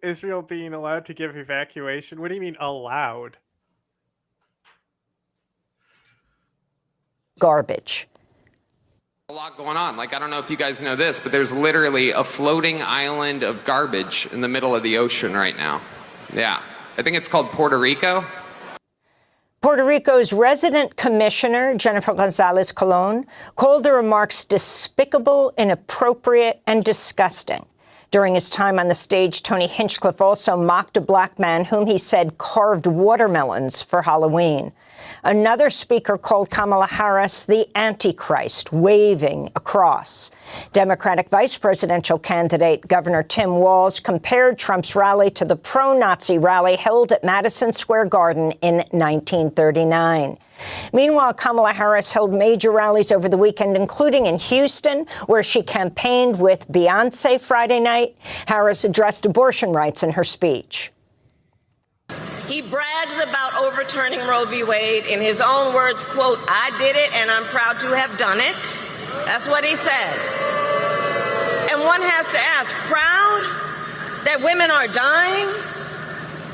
Israel being allowed to give evacuation? What do you mean allowed? garbage. A lot going on. Like, I don't know if you guys know this, but there's literally a floating island of garbage in the middle of the ocean right now. Yeah. I think it's called Puerto Rico. Puerto Rico's resident commissioner, Jennifer Gonzalez Colon, called the remarks despicable, inappropriate, and disgusting. During his time on the stage, Tony Hinchcliffe also mocked a black man whom he said carved watermelons for Halloween. Another speaker called Kamala Harris the Antichrist, waving a cross. Democratic vice presidential candidate Governor Tim Walz compared Trump's rally to the pro-Nazi rally held at Madison Square Garden in 1939. Meanwhile, Kamala Harris held major rallies over the weekend, including in Houston, where she campaigned with Beyoncé Friday night. Harris addressed abortion rights in her speech. He brags about overturning Roe v. Wade. In his own words, quote, "I did it and I'm proud to have done it." That's what he says. And one has to ask, proud that women are dying?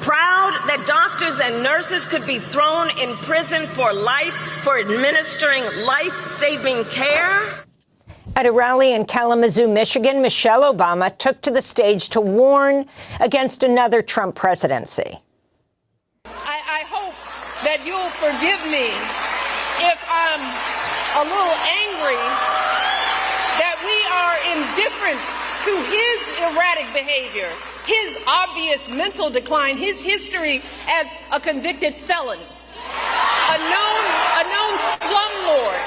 Proud that doctors and nurses could be thrown in prison for life for administering life-saving care? At a rally in Kalamazoo, Michigan, Michelle Obama took to the stage to warn against another Trump presidency. I hope that you'll forgive me if I'm a little angry that we are indifferent to his erratic behavior, his obvious mental decline, his history as a convicted felon, a known slumlord,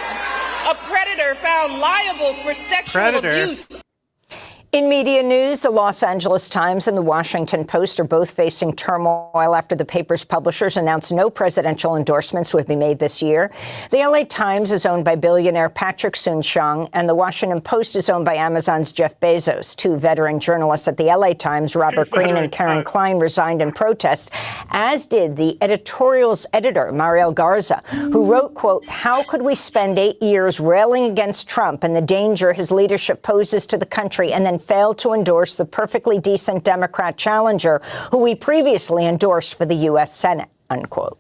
a predator found liable for sexual abuse. In media news, the Los Angeles Times and the Washington Post are both facing turmoil after the paper's publishers announced no presidential endorsements would be made this year. The LA Times is owned by billionaire Patrick Soon-Shiong, and the Washington Post is owned by Amazon's Jeff Bezos. Two veteran journalists at the LA Times, Robert Greene and Karen Klein, resigned in protest, as did the editorial's editor, Mariel Garza, who wrote, quote, "How could we spend 8 years railing against Trump and the danger his leadership poses to the country and then failed to endorse the perfectly decent Democrat challenger who we previously endorsed for the U.S. Senate," unquote.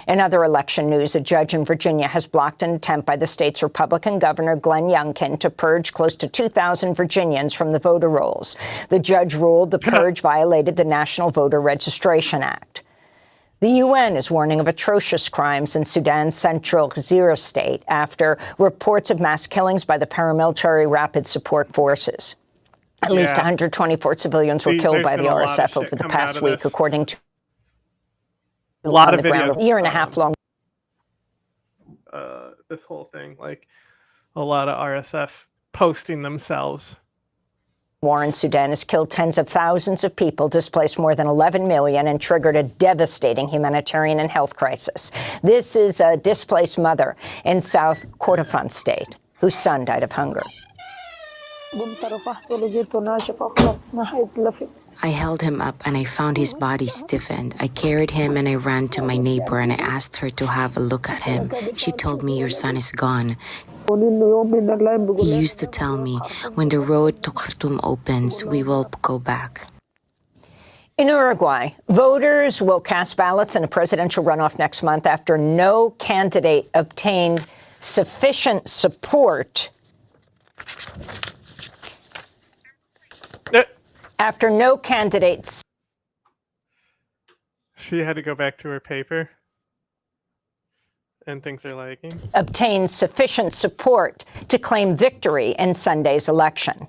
In other election news, a judge in Virginia has blocked an attempt by the state's Republican Governor Glenn Youngkin to purge close to 2,000 Virginians from the voter rolls. The judge ruled the purge violated the National Voter Registration Act. The UN is warning of atrocious crimes in Sudan's central Gezira state after reports of mass killings by the paramilitary Rapid Support Forces. At least 124 civilians were killed by the RSF over the past week, according to a lot of videos. A year and a half long. This whole thing, like a lot of RSF posting themselves. War in Sudan has killed tens of thousands of people, displaced more than 11 million, and triggered a devastating humanitarian and health crisis. This is a displaced mother in South Kordofan state whose son died of hunger. I held him up and I found his body stiffened. I carried him and I ran to my neighbor and I asked her to have a look at him. She told me, "Your son is gone." He used to tell me, "When the road to Khartoum opens, we will go back." In Uruguay, voters will cast ballots in a presidential runoff next month after no candidate obtained sufficient support. After no candidates. She had to go back to her paper. And things are lagging. Obtained sufficient support to claim victory in Sunday's election.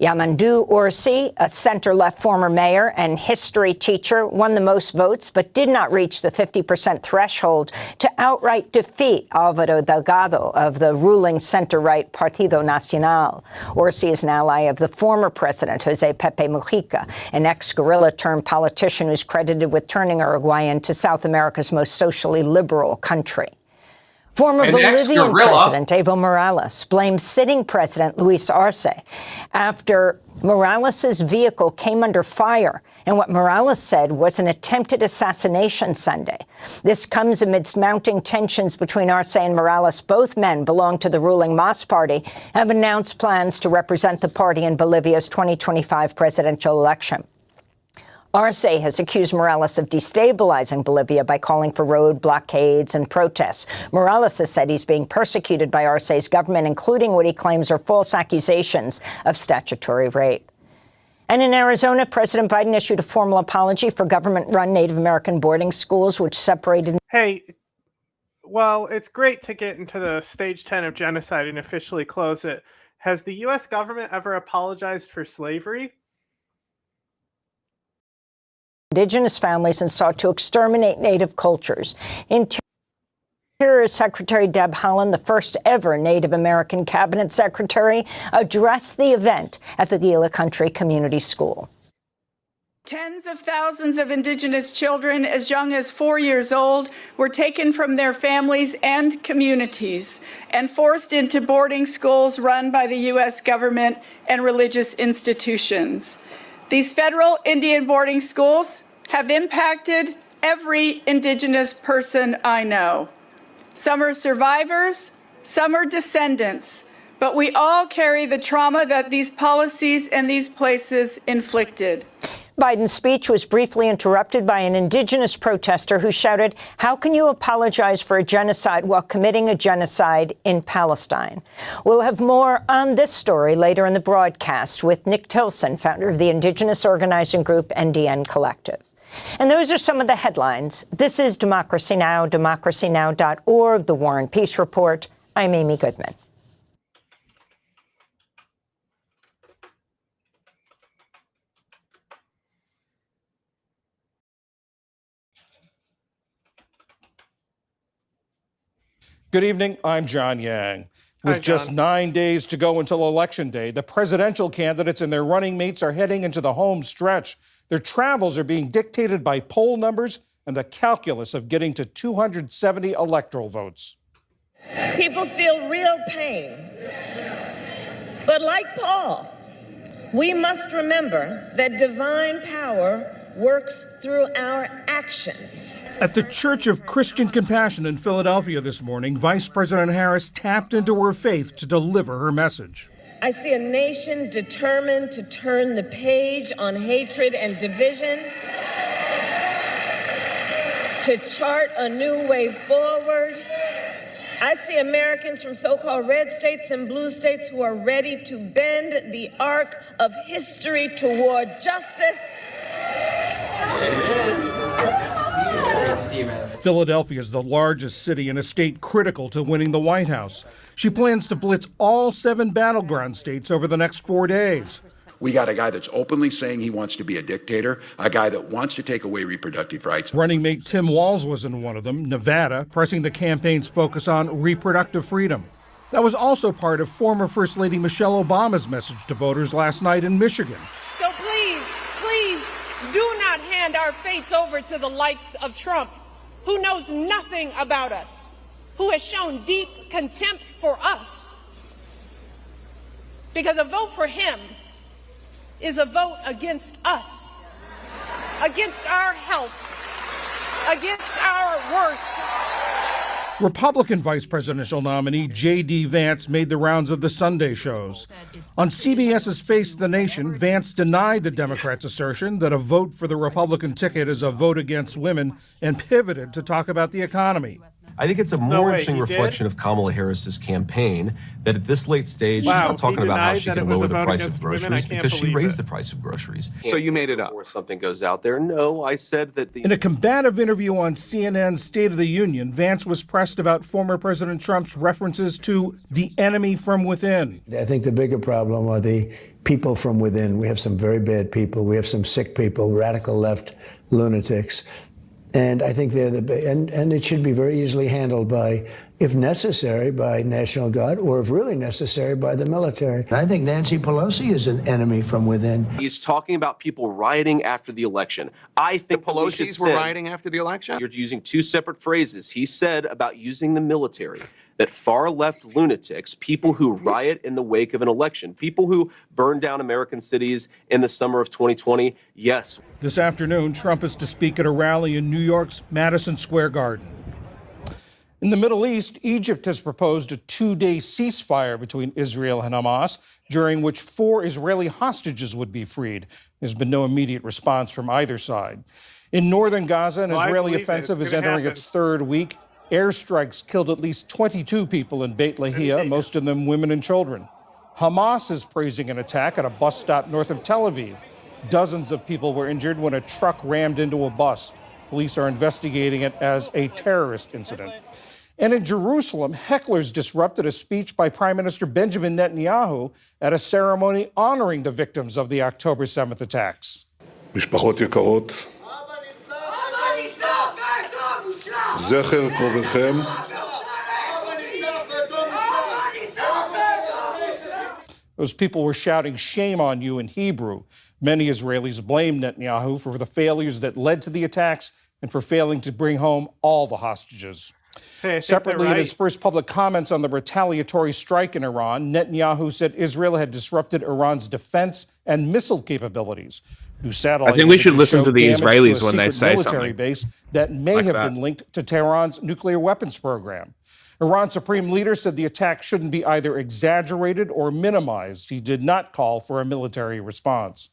Yamandu Orsi, a center-left former mayor and history teacher, won the most votes but did not reach the 50% threshold to outright defeat Álvaro Delgado of the ruling center-right Partido Nacional. Orsi is an ally of the former president, José Pepe Mujica, an ex-guerrilla-turned-politician who's credited with turning Uruguay into South America's most socially liberal country. Former Bolivian President Evo Morales blamed sitting President Luis Arce after Morales' vehicle came under fire in what Morales said was an attempted assassination Sunday. This comes amidst mounting tensions between Arce and Morales. Both men belong to the ruling MAS party, have announced plans to represent the party in Bolivia's 2025 presidential election. Arce has accused Morales of destabilizing Bolivia by calling for road blockades and protests. Morales has said he's being persecuted by Arce's government, including what he claims are false accusations of statutory rape. And in Arizona, President Biden issued a formal apology for government-run Native American boarding schools, which separated... Hey, well, it's great to get into the stage 10 of genocide and officially close it. Has the U.S. government ever apologized for slavery? Indigenous families and sought to exterminate Native cultures. Interior Secretary Deb Haaland, the first ever Native American cabinet secretary, addressed the event at the Gila Country Community School. Tens of thousands of Indigenous children as young as 4 years old were taken from their families and communities and forced into boarding schools run by the U.S. government and religious institutions. These federal Indian boarding schools have impacted every Indigenous person I know. Some are survivors, some are descendants, but we all carry the trauma that these policies and these places inflicted. Biden's speech was briefly interrupted by an Indigenous protester who shouted, "How can you apologize for a genocide while committing a genocide in Palestine?" We'll have more on this story later in the broadcast with Nick Tilson, founder of the Indigenous organizing group NDN Collective. And those are some of the headlines. This is Democracy Now!, democracynow.org, The War and Peace Report. I'm Amy Goodman. Good evening. I'm John Yang. With just 9 days to go until Election Day, the presidential candidates and their running mates are heading into the home stretch. Their travels are being dictated by poll numbers and the calculus of getting to 270 electoral votes. People feel real pain. But like Paul, we must remember that divine power works through our actions. At the Church of Christian Compassion in Philadelphia this morning, Vice President Harris tapped into her faith to deliver her message. I see a nation determined to turn the page on hatred and division, to chart a new way forward. I see Americans from so-called red states and blue states who are ready to bend the arc of history toward justice. Philadelphia is the largest city in a state critical to winning the White House. She plans to blitz all 7 battleground states over the next 4 days. We got a guy that's openly saying he wants to be a dictator, a guy that wants to take away reproductive rights. Running mate Tim Walz was in one of them, Nevada, pressing the campaign's focus on reproductive freedom. That was also part of former First Lady Michelle Obama's message to voters last night in Michigan. So please, please, do not hand our fates over to the likes of Trump, who knows nothing about us, who has shown deep contempt for us. Because a vote for him is a vote against us, against our health, against our worth. Republican vice presidential nominee J.D. Vance made the rounds of the Sunday shows. On CBS's Face the Nation, Vance denied the Democrats' assertion that a vote for the Republican ticket is a vote against women and pivoted to talk about the economy. I think it's a more interesting reflection of Kamala Harris's campaign that at this late stage, she's not talking about how she can lower the price of groceries because she raised the price of groceries. So you made it up. Before something goes out there. No, I said that In a combative interview on CNN's State of the Union, Vance was pressed about former President Trump's references to the enemy from within. I think the bigger problem are the people from within. We have some very bad people. We have some sick people, radical left lunatics. And I think they're and it should be very easily handled by, if necessary, by National Guard, or if really necessary, by the military. I think Nancy Pelosi is an enemy from within. he's talking about people rioting after the election. I think The Pelosi's were rioting after the election? You're using two separate phrases. He said about using the military, that far-left lunatics, people who riot in the wake of an election, people who burn down American cities in the summer of 2020, yes. This afternoon, Trump is to speak at a rally in New York's Madison Square Garden. In the Middle East, Egypt has proposed a 2-day ceasefire between Israel and Hamas. during which 4 Israeli hostages would be freed. There's been no immediate response from either side. In northern Gaza, an Israeli offensive is entering its third week. Airstrikes killed at least 22 people in Beit Lahia, most of them women and children. Hamas is praising an attack at a bus stop north of Tel Aviv. Dozens of people were injured when a truck rammed into a bus. Police are investigating it as a terrorist incident. And in Jerusalem, hecklers disrupted a speech by Prime Minister Benjamin Netanyahu at a ceremony honoring the victims of the October 7th attacks. משפחות יקרות, זכר קרוביכם Those people were shouting shame on you in Hebrew. Many Israelis blame Netanyahu for the failures that led to the attacks and for failing to bring home all the hostages. Separately, in his first public comments on the retaliatory strike in Iran, Netanyahu said Israel had disrupted Iran's defense and missile capabilities. New satellite I think we should images listen show to the damage Israelis to a when they secret say military something base that may like have that. been linked to Tehran's nuclear weapons program. Iran's supreme leader said the attack shouldn't be either exaggerated or minimized. He did not call for a military response.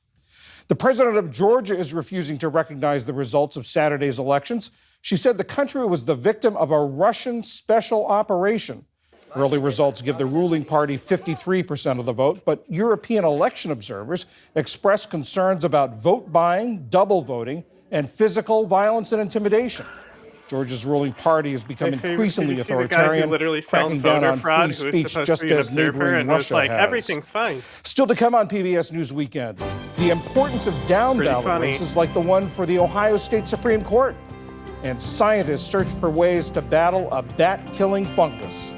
The president of Georgia is refusing to recognize the results of Saturday's elections. She said the country was the victim of a Russian special operation. Early results give the ruling party 53% of the vote, but European election observers express concerns about vote buying, double voting, and physical violence and intimidation. Georgia's ruling party has become increasingly authoritarian, cracking down on free speech just as neighboring Russia like, has. everything's fine. Still to come on PBS News Weekend, the importance of down-ballot races like the one for the Ohio State Supreme Court. And scientists search for ways to battle a bat-killing fungus.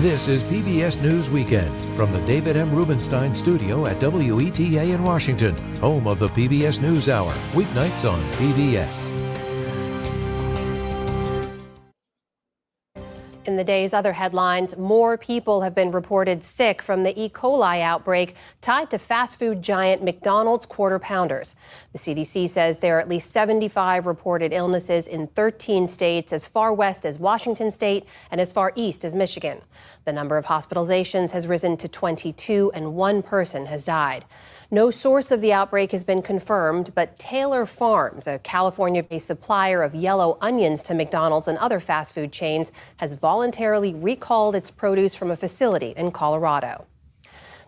This is PBS News Weekend from the David M. Rubenstein studio at WETA in Washington, home of the PBS NewsHour, weeknights on PBS. In the day's other headlines, more people have been reported sick from the E. coli outbreak tied to fast food giant McDonald's Quarter Pounders. The CDC says there are at least 75 reported illnesses in 13 states as far west as Washington state and as far east as Michigan. The number of hospitalizations has risen to 22 and 1 person has died. No source of the outbreak has been confirmed, but Taylor Farms, a California-based supplier of yellow onions to McDonald's and other fast food chains, has voluntarily recalled its produce from a facility in Colorado.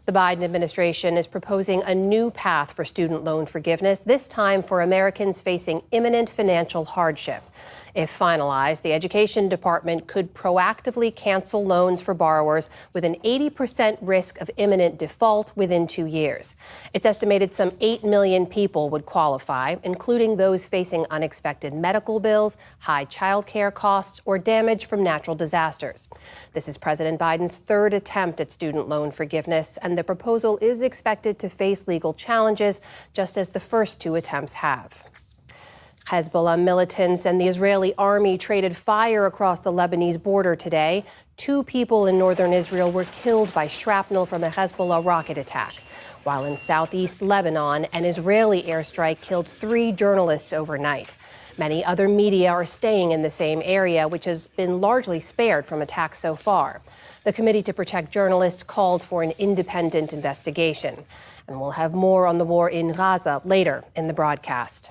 The Biden administration is proposing a new path for student loan forgiveness, this time for Americans facing imminent financial hardship. If finalized, the Education Department could proactively cancel loans for borrowers with an 80% risk of imminent default within 2 years. It's estimated some 8 million people would qualify, including those facing unexpected medical bills, high child care costs, or damage from natural disasters. This is President Biden's third attempt at student loan forgiveness, and the proposal is expected to face legal challenges, just as the first 2 attempts have. Hezbollah militants and the Israeli army traded fire across the Lebanese border today. 2 people in northern Israel were killed by shrapnel from a Hezbollah rocket attack. While in southeast Lebanon, an Israeli airstrike killed 3 journalists overnight. Many other media are staying in the same area, which has been largely spared from attacks so far. The Committee to Protect Journalists called for an independent investigation. And we'll have more on the war in Gaza later in the broadcast.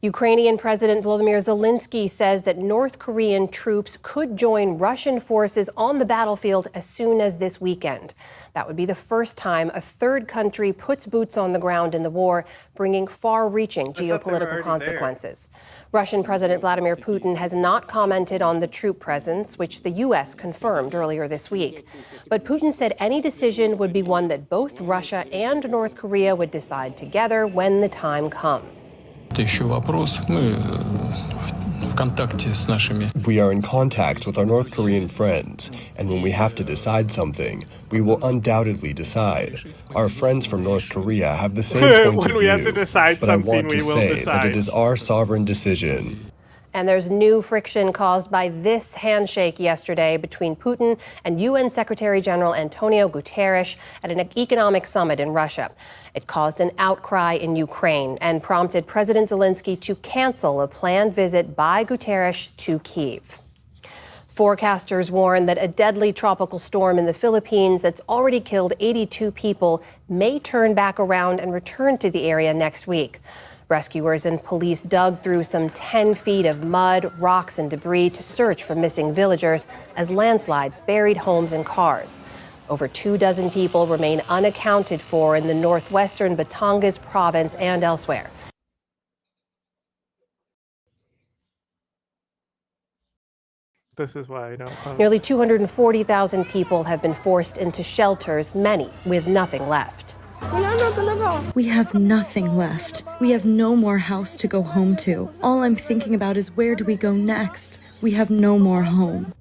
Ukrainian President Volodymyr Zelensky says that North Korean troops could join Russian forces on the battlefield as soon as this weekend. That would be the first time a third country puts boots on the ground in the war, bringing far-reaching geopolitical consequences. Russian President Vladimir Putin has not commented on the troop presence, which the U.S. confirmed earlier this week. But Putin said any decision would be one that both Russia and North Korea would decide together when the time comes. We are in contact with our North Korean friends, and when we have to decide something, we will undoubtedly decide. Our friends from North Korea have the same point of view, but I want to say that it is our sovereign decision. And there's new friction caused by this handshake yesterday between Putin and UN Secretary General Antonio Guterres at an economic summit in Russia. It caused an outcry in Ukraine and prompted President Zelensky to cancel a planned visit by Guterres to Kyiv. Forecasters warn that a deadly tropical storm in the Philippines that's already killed 82 people may turn back around and return to the area next week. Rescuers and police dug through some 10 feet of mud, rocks, and debris to search for missing villagers as landslides buried homes and cars. Over 24 people remain unaccounted for in the northwestern Batangas province and elsewhere. This is why I don't post. Nearly 240,000 people have been forced into shelters, many with nothing left. We have nothing left. We have no more house to go home to. All I'm thinking about is where do we go next? We have no more home.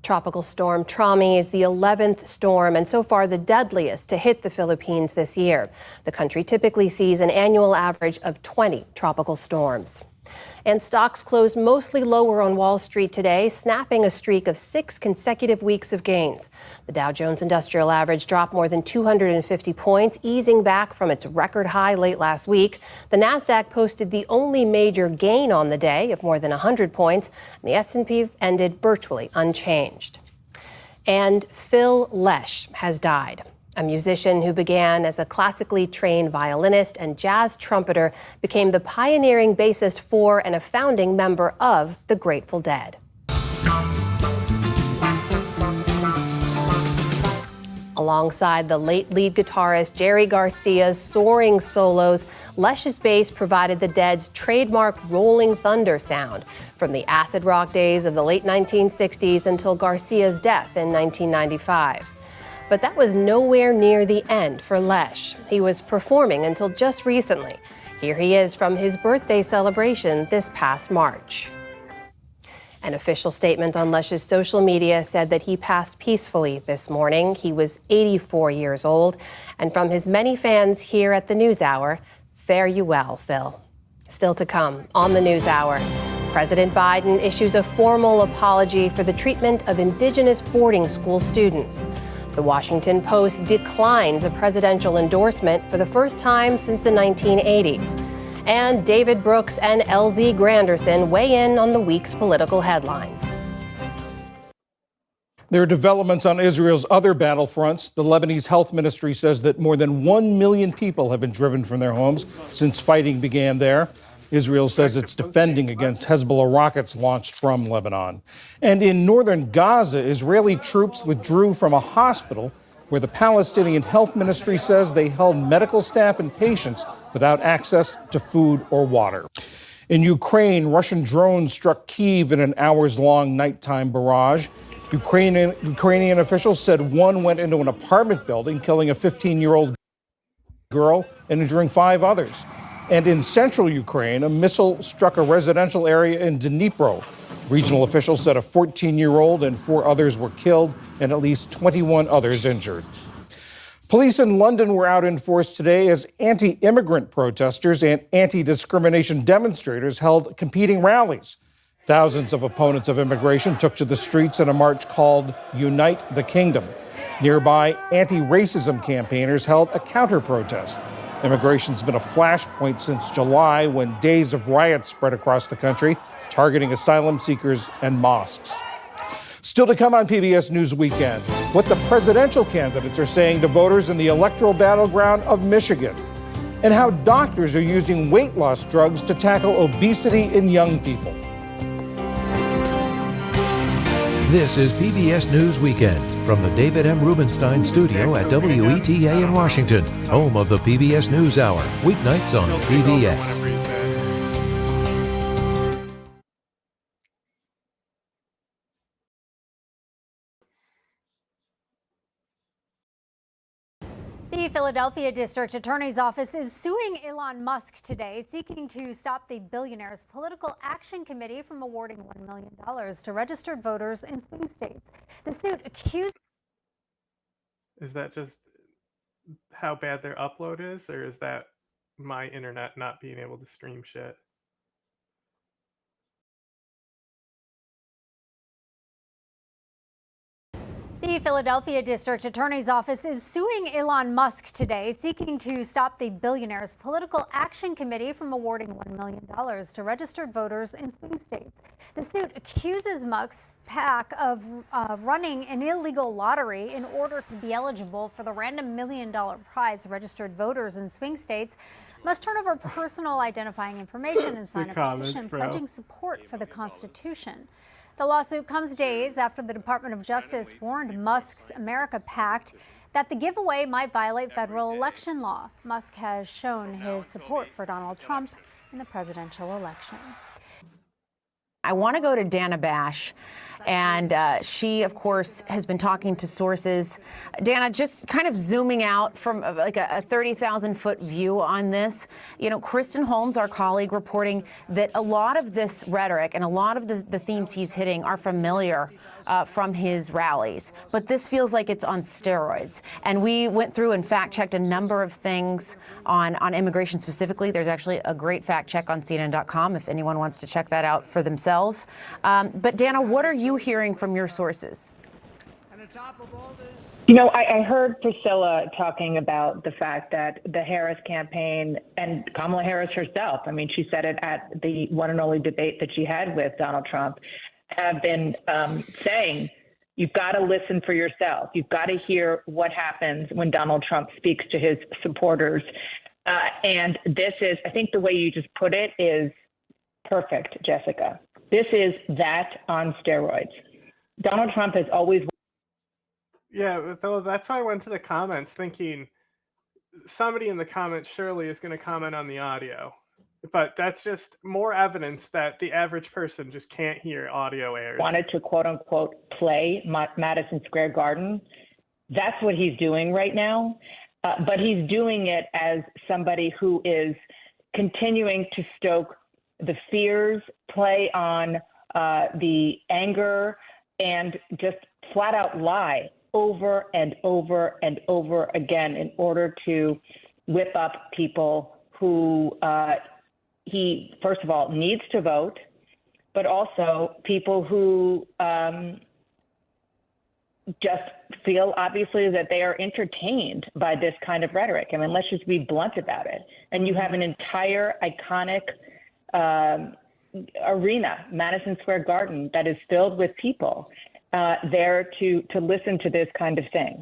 Tropical storm Trami is the 11th storm and so far the deadliest to hit the Philippines this year. The country typically sees an annual average of 20 tropical storms. And stocks closed mostly lower on Wall Street today, snapping a streak of 6 consecutive weeks of gains. The Dow Jones Industrial Average dropped more than 250 points, easing back from its record high late last week. The Nasdaq posted the only major gain on the day of more than 100 points. And the S&P ended virtually unchanged. And Phil Lesh has died. A musician who began as a classically trained violinist and jazz trumpeter became the pioneering bassist for and a founding member of the Grateful Dead. Alongside the late lead guitarist Jerry Garcia's soaring solos, Lesh's bass provided the Dead's trademark rolling thunder sound from the acid rock days of the late 1960s until Garcia's death in 1995. But that was nowhere near the end for Lesh. He was performing until just recently. Here he is from his birthday celebration this past March. An official statement on Lesh's social media said that he passed peacefully this morning. He was 84 years old. And from his many fans here at the NewsHour, fare you well, Phil. Still to come on the NewsHour, President Biden issues a formal apology for the treatment of indigenous boarding school students. The Washington Post declines a presidential endorsement for the first time since the 1980s. And David Brooks and LZ Granderson weigh in on the week's political headlines. There are developments on Israel's other battlefronts. The Lebanese Health Ministry says that more than 1 million people have been driven from their homes since fighting began there. Israel says it's defending against Hezbollah rockets launched from Lebanon. And in northern Gaza, Israeli troops withdrew from a hospital where the Palestinian Health Ministry says they held medical staff and patients without access to food or water. In Ukraine, Russian drones struck Kyiv in an hours-long nighttime barrage. Ukrainian officials said one went into an apartment building, killing a 15-year-old girl and injuring 5 others. And in central Ukraine, a missile struck a residential area in Dnipro. Regional officials said a 14-year-old and 4 others were killed and at least 21 others injured. Police in London were out in force today as anti-immigrant protesters and anti-discrimination demonstrators held competing rallies. Thousands of opponents of immigration took to the streets in a march called Unite the Kingdom. Nearby, anti-racism campaigners held a counter-protest. Immigration's been a flashpoint since July when days of riots spread across the country, targeting asylum seekers and mosques. Still to come on PBS News Weekend, what the presidential candidates are saying to voters in the electoral battleground of Michigan, and how doctors are using weight loss drugs to tackle obesity in young people. This is PBS News Weekend from the David M. Rubenstein studio at WETA in Washington, home of the PBS NewsHour, weeknights on PBS. The Philadelphia District Attorney's Office is suing Elon Musk today, seeking to stop the billionaire's political action committee from awarding $1 million to registered voters in swing states. The suit accuses... Is that just how bad their upload is, or is that my internet not being able to stream shit? The Philadelphia District Attorney's Office is suing Elon Musk today, seeking to stop the billionaire's political action committee from awarding $1 million to registered voters in swing states. The suit accuses Musk's PAC of running an illegal lottery in order to be eligible for the random $1 million prize. Registered voters in swing states must turn over personal identifying information and sign a petition pledging support for the Constitution. The lawsuit comes days after the Department of Justice warned Musk's America Pact that the giveaway might violate federal election law. Musk has shown his support for Donald Trump in the presidential election. I want to go to Dana Bash, and she, of course, has been talking to sources. Dana, just kind of zooming out from like a 30,000-foot view on this, you know, Kristen Holmes, our colleague, reporting that a lot of this rhetoric and a lot of the themes he's hitting are familiar from his rallies. But this feels like it's on steroids. And we went through and fact-checked a number of things on immigration specifically. There's actually a great fact-check on CNN.com if anyone wants to check that out for themselves. But Dana, what are you hearing from your sources? You know, I heard Priscilla talking about the fact that the Harris campaign and Kamala Harris herself, I mean, she said it at the one and only debate that she had with Donald Trump, have been saying, you've got to listen for yourself. You've got to hear what happens when Donald Trump speaks to his supporters. And this is, I think the way you just put it is perfect, Jessica. This is that on steroids. Donald Trump has always... Yeah, though that's why I went to the comments thinking somebody in the comments surely is going to comment on the audio. But that's just more evidence that the average person just can't hear audio errors. Wanted to quote unquote play Madison Square Garden. That's what he's doing right now. But he's doing it as somebody who is continuing to stoke the fears, play on the anger, and just flat out lie over and over and over again in order to whip up people who he, first of all, needs to vote, but also people who just feel, obviously, that they are entertained by this kind of rhetoric. I mean, let's just be blunt about it. And you have an entire iconic arena, Madison Square Garden, that is filled with people there to listen to this kind of thing.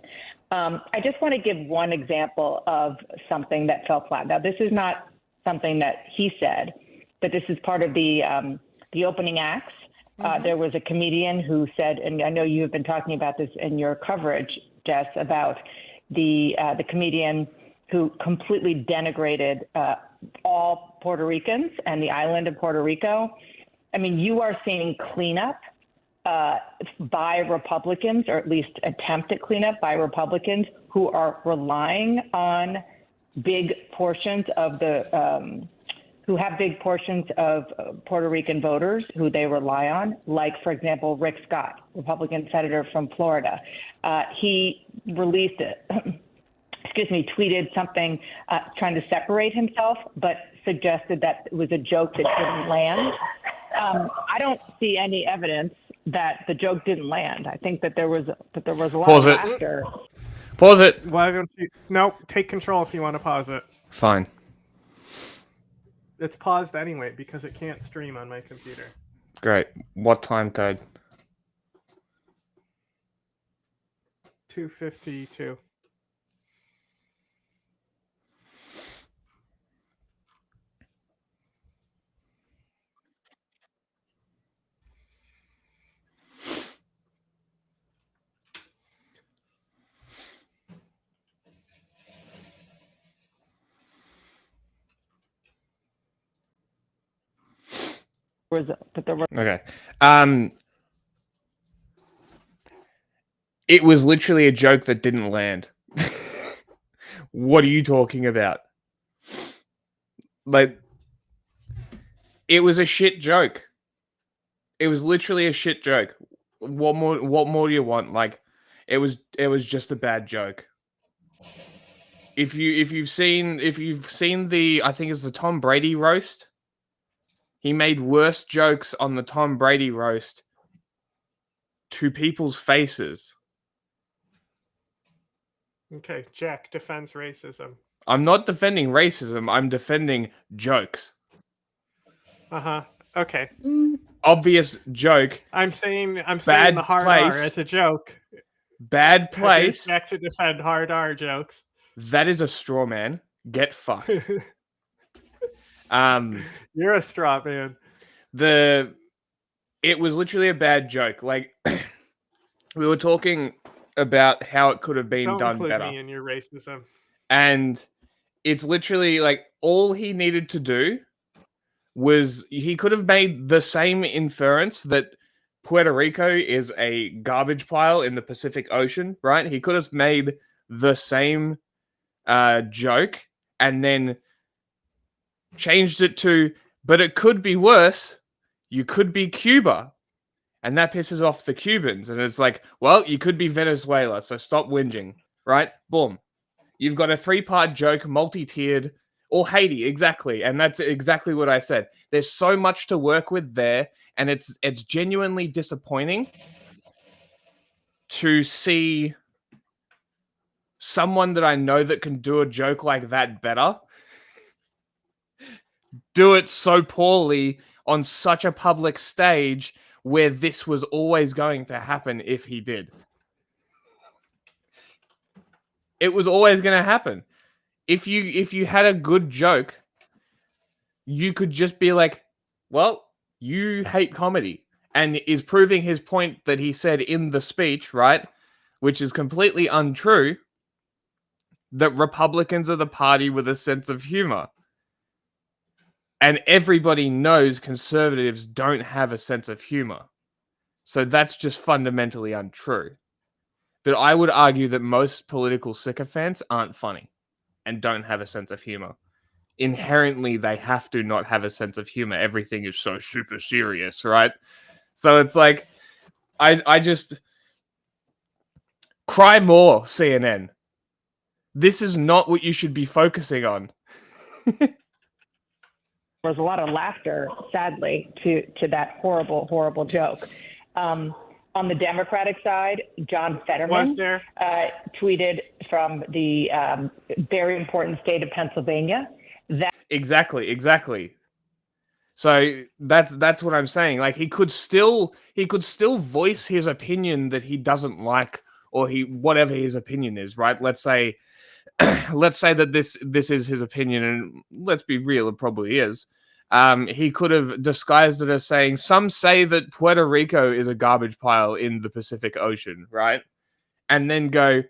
I just want to give one example of something that fell flat. Now, this is not something that he said, but this is part of the opening acts. There was a comedian who said, and I know you have been talking about this in your coverage, Jess, about the comedian who completely denigrated all Puerto Ricans and the island of Puerto Rico. I mean, you are seeing cleanup by Republicans, or at least attempt at cleanup by Republicans who are relying on big portions of the who have big portions of Puerto Rican voters who they rely on, like, for example, Rick Scott, Republican senator from Florida. He released it, tweeted something trying to separate himself, but suggested that it was a joke that didn't land. I don't see any evidence that the joke didn't land. I think that there was a lot of laughter. Pause it. Why don't you? No, take control if you want to pause it. Fine. It's paused anyway because it can't stream on my computer. Great. What time code? 2:52. Okay. It was literally a joke that didn't land. What are you talking about? Like, it was a shit joke. It was literally a shit joke. What more do you want? Like, it was just a bad joke. If you've seen the, I think it's the Tom Brady roast, he made worse jokes on the Tom Brady roast to people's faces Okay, Jack defends racism. I'm not defending racism. I'm defending jokes. Okay. Obvious joke. I'm saying the Bad hard R place. as a joke. Bad Here's place. Jack to defend hard R jokes. That is a straw man. Get fucked. You're a straw man. It was literally a bad joke. Like, we were talking about how it could have been Don't done include better. me in your racism. And it's literally like all he needed to do was he could have made the same inference that Puerto Rico is a garbage pile in the Pacific Ocean, right? He could have made the same joke and then changed it to, but it could be worse. You could be Cuba. And that pisses off the Cubans. And it's like, well, you could be Venezuela, so stop whinging, right? Boom. You've got a 3-part joke, multi-tiered, or Haiti, exactly. And that's exactly what I said. There's so much to work with there, and it's genuinely disappointing to see someone that I know that can do a joke like that better do it so poorly on such a public stage where this was always going to happen if he did. It was always going to happen. If you had a good joke, you could just be like, well, you hate comedy, and is proving his point that he said in the speech, right? Which is completely untrue, that Republicans are the party with a sense of humor. And everybody knows conservatives don't have a sense of humor. So that's just fundamentally untrue. But I would argue that most political sycophants aren't funny and don't have a sense of humor. Inherently, they have to not have a sense of humor. Everything is so super serious, right? So it's like, I just... Cry more, CNN. This is not what you should be focusing on. There was a lot of laughter, sadly, to that horrible, horrible joke. On the Democratic side, John Fetterman tweeted from the very important state of Pennsylvania that exactly. So that's what I'm saying. Like, he could still voice his opinion that he doesn't like, or whatever his opinion is, right? Let's say that this is his opinion, and let's be real, it probably is. He could have disguised it as saying, some say that Puerto Rico is a garbage pile in the Pacific Ocean, right? And then go,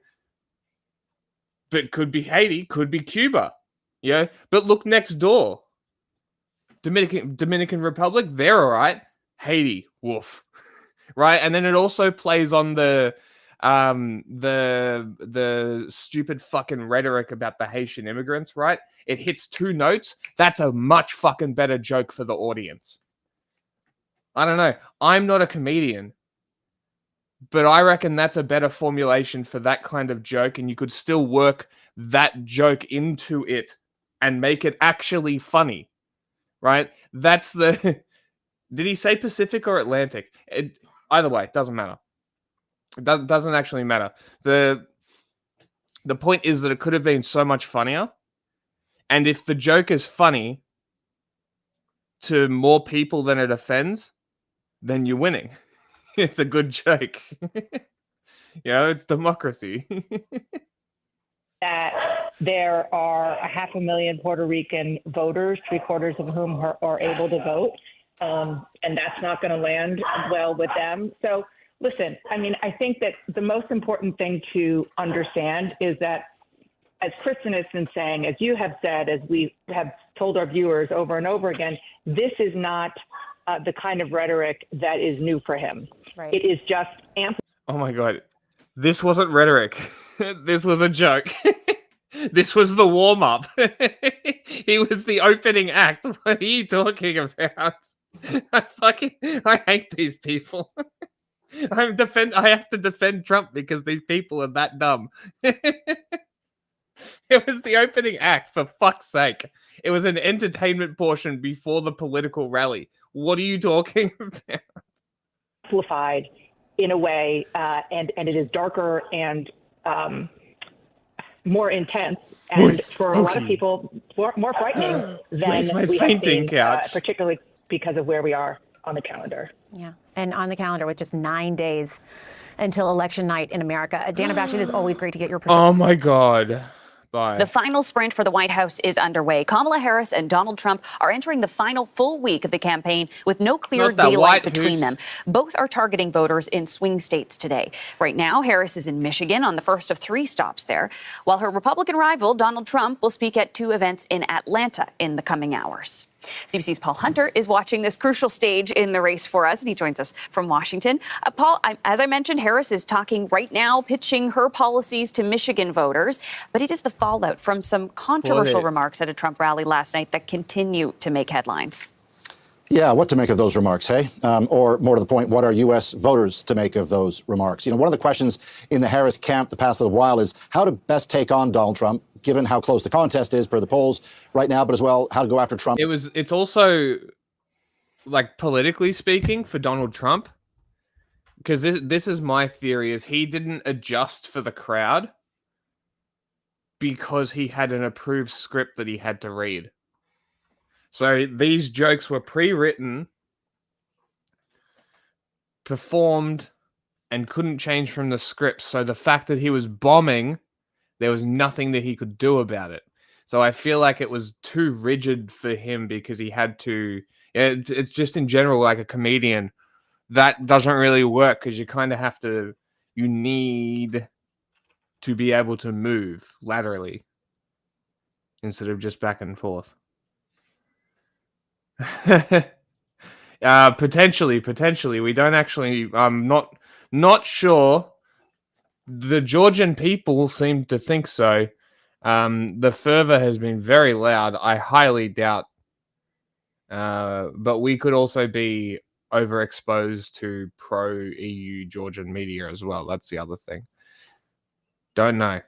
but could be Haiti, could be Cuba, yeah? But look next door. Dominican Republic, they're all right. Haiti, woof. Right? And then it also plays on the stupid fucking rhetoric about the Haitian immigrants, right? It hits 2 notes. That's a much fucking better joke for the audience. I don't know. I'm not a comedian, but I reckon that's a better formulation for that kind of joke, and you could still work that joke into it and make it actually funny, right? That's the... Did he say Pacific or Atlantic? Either way, it doesn't matter. It doesn't actually matter. The point is that it could have been so much funnier. And if the joke is funny to more people than it offends, then you're winning. It's a good joke. It's democracy. that there are 500,000 Puerto Rican voters, 3/4 of whom are able to vote. And that's not going to land well with them. So listen, I mean, I think that the most important thing to understand is that, as Kristen has been saying, as you have said, as we have told our viewers over and over again, this is not the kind of rhetoric that is new for him. Right. It is just Oh my God. This wasn't rhetoric. This was a joke. This was the warm-up. He was the opening act. What are you talking about? I hate these people. I have to defend Trump because these people are that dumb. It was the opening act, for fuck's sake. It was an entertainment portion before the political rally. What are you talking about? Amplified in a way, and it is darker and more intense and for a lot of people more frightening than we have seen, particularly because of where we are on the calendar. Yeah, and on the calendar with just 9 days until election night in America. Dana Bash, it is always great to get your perspective. Oh my God. Bye. The final sprint for the White House is underway. Kamala Harris and Donald Trump are entering the final full week of the campaign with no clear daylight between them. Both are targeting voters in swing states today. Right now, Harris is in Michigan on the first of 3 stops there, while her Republican rival, Donald Trump, will speak at 2 events in Atlanta in the coming hours. CBC's Paul Hunter is watching this crucial stage in the race for us, and he joins us from Washington. Paul, as I mentioned, Harris is talking right now, pitching her policies to Michigan voters, but it is the fallout from some controversial remarks at a Trump rally last night that continue to make headlines. Yeah, what to make of those remarks, hey? Or more to the point, what are U.S. voters to make of those remarks? You know, one of the questions in the Harris camp the past little while is how to best take on Donald Trump, given how close the contest is per the polls right now, but as well, how to go after Trump. It's also, like, politically speaking for Donald Trump, because this is my theory, is he didn't adjust for the crowd because he had an approved script that he had to read. So these jokes were pre-written, performed, and couldn't change from the script. So the fact that he was bombing, there was nothing that he could do about it. So I feel like it was too rigid for him because he had to. It's just in general, like a comedian, that doesn't really work because you kind of have to. You need to be able to move laterally instead of just back and forth. Potentially. We don't actually. I'm not sure. The Georgian people seem to think so. The fervor has been very loud. I highly doubt. But we could also be overexposed to pro-EU Georgian media as well. That's the other thing. Don't know.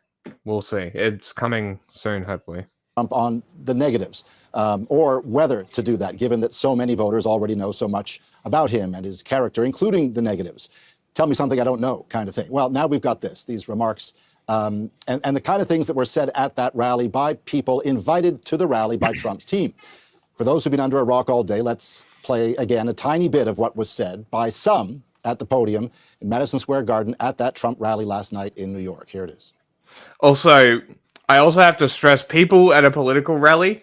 We'll see. It's coming soon, hopefully. On the negatives, or whether to do that, given that so many voters already know so much about him and his character, including the negatives. Tell me something I don't know, kind of thing. Well, now we've got these remarks, and the kind of things that were said at that rally by people invited to the rally by Trump's team. For those who've been under a rock all day, let's play again a tiny bit of what was said by some at the podium in Madison Square Garden at that Trump rally last night in New York. Here it is. I also have to stress, people at a political rally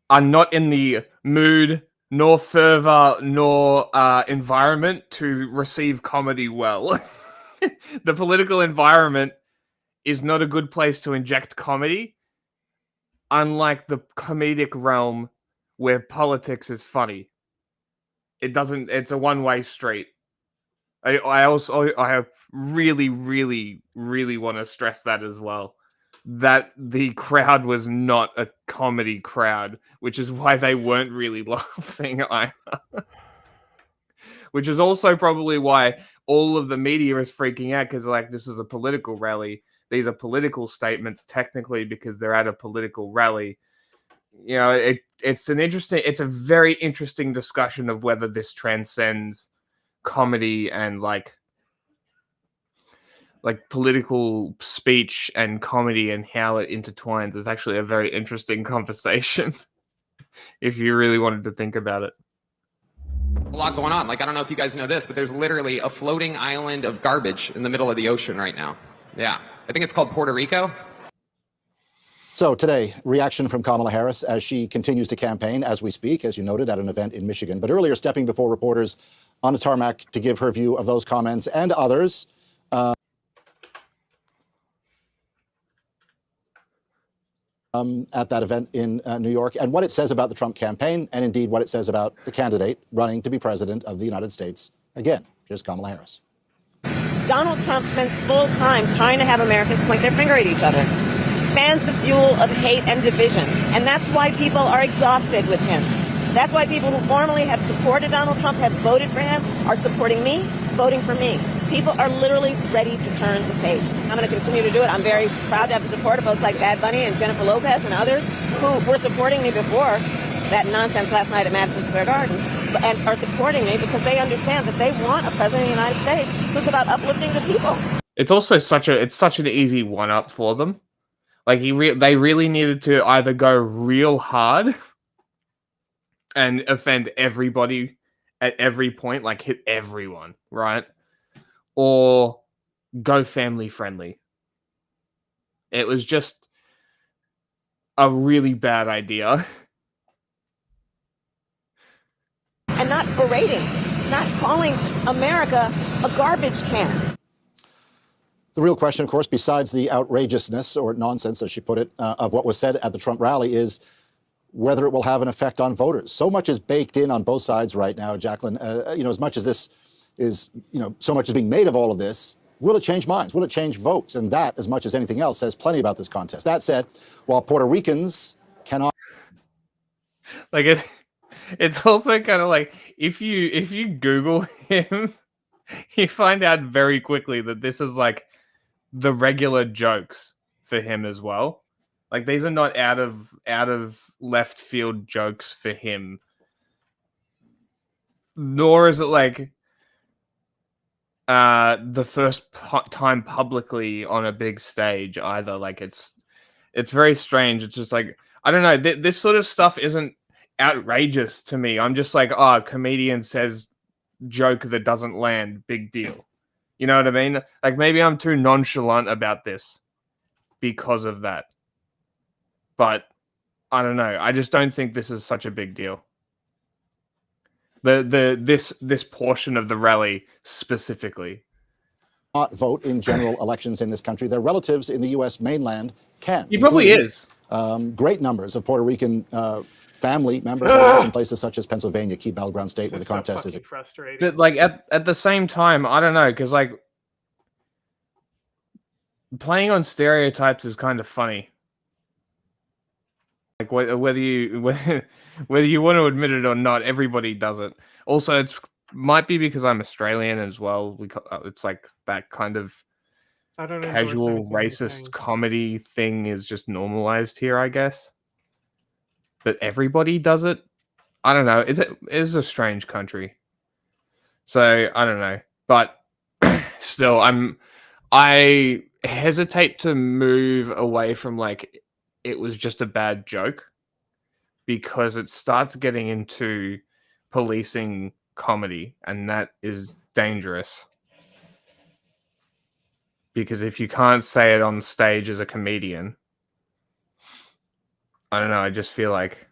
are not in the mood, nor fervor, nor environment to receive comedy well. The political environment is not a good place to inject comedy, unlike the comedic realm where politics is funny. It's a one-way street. I really, really, really want to stress that as well. That the crowd was not a comedy crowd, which is why they weren't really laughing either. Which is also probably why all of the media is freaking out, because like, this is a political rally. These are political statements technically because they're at a political rally. You know, it's a very interesting discussion of whether this transcends comedy and like political speech and comedy and how it intertwines. Is actually a very interesting conversation if you really wanted to think about it. A lot going on. Like, I don't know if you guys know this, but there's literally a floating island of garbage in the middle of the ocean right now. Yeah. I think it's called Puerto Rico. So today, reaction from Kamala Harris as she continues to campaign as we speak, as you noted, at an event in Michigan. But earlier, stepping before reporters on a tarmac to give her view of those comments and others. At that event in New York, and what it says about the Trump campaign, and indeed what it says about the candidate running to be president of the United States again. Here's Kamala Harris. Donald Trump spends full time trying to have Americans point their finger at each other, fans the fuel of hate and division, and that's why people are exhausted with him. That's why people who formerly have supported Donald Trump, have voted for him, are supporting me, voting for me. People are literally ready to turn the page. I'm going to continue to do it. I'm very proud to have the support of folks like Bad Bunny and Jennifer Lopez and others who were supporting me before that nonsense last night at Madison Square Garden, and are supporting me because they understand that they want a president of the United States who's about uplifting the people. It's also such an easy one-up for them. Like they really needed to either go real hard and offend everybody at every point, like hit everyone, right? Or go family friendly. It was just a really bad idea. And not berating, not calling America a garbage can. The real question, of course, besides the outrageousness or nonsense, as she put it, of what was said at the Trump rally is whether it will have an effect on voters. So much is baked in on both sides right now, Jacqueline. As much as this is, so much is being made of all of this, will it change minds? Will it change votes? And that, as much as anything else, says plenty about this contest. That said, while Puerto Ricans cannot... Like, it's also kind of like, if you Google him, you find out very quickly that this is like the regular jokes for him as well. Like, these are not out of left field jokes for him. Nor is it like the first time publicly on a big stage either. Like, it's very strange. It's just like, I don't know, this sort of stuff isn't outrageous to me. I'm just like, oh, comedian says joke that doesn't land, big deal. You know what I mean? Like, maybe I'm too nonchalant about this because of that. But I don't know. I just don't think this is such a big deal. This portion of the rally specifically. Not vote in general elections in this country. Their relatives in the U.S. mainland can. He probably is. Great numbers of Puerto Rican family members in places such as Pennsylvania, key battleground state where the contest is frustrating. But like at the same time, I don't know, because like playing on stereotypes is kind of funny. Like whether you want to admit it or not, everybody does it. Also, might be because I'm Australian as well. It's like that kind of casual racist comedy thing is just normalized here, I guess. But everybody does it. I don't know. It is a strange country. So I don't know, but still, I hesitate to move away from like it was just a bad joke, because it starts getting into policing comedy, and that is dangerous. Because if you can't say it on stage as a comedian, I don't know, I just feel like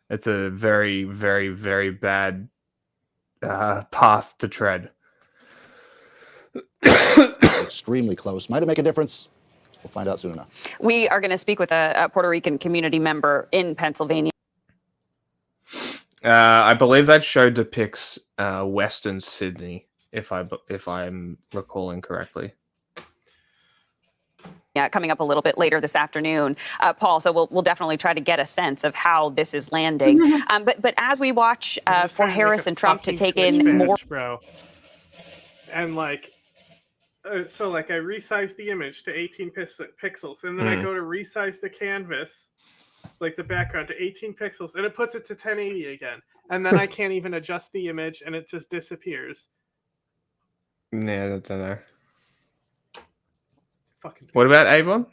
it's a very, very, very bad path to tread. It's extremely close. Might it make a difference? We'll find out soon enough. We are going to speak with a Puerto Rican community member in Pennsylvania. I believe that show depicts Western Sydney, if I'm recalling correctly. Yeah, coming up a little bit later this afternoon, Paul. So we'll definitely try to get a sense of how this is landing. But as we watch for Harris and Trump to take in more, bro, and like. So like I resize the image to 18 pixels, and then I go to resize the canvas, like the background, to 18 pixels, and it puts it to 1080 again. And then I can't even adjust the image, and it just disappears. Yeah, I don't know. Fucking. What about Avon?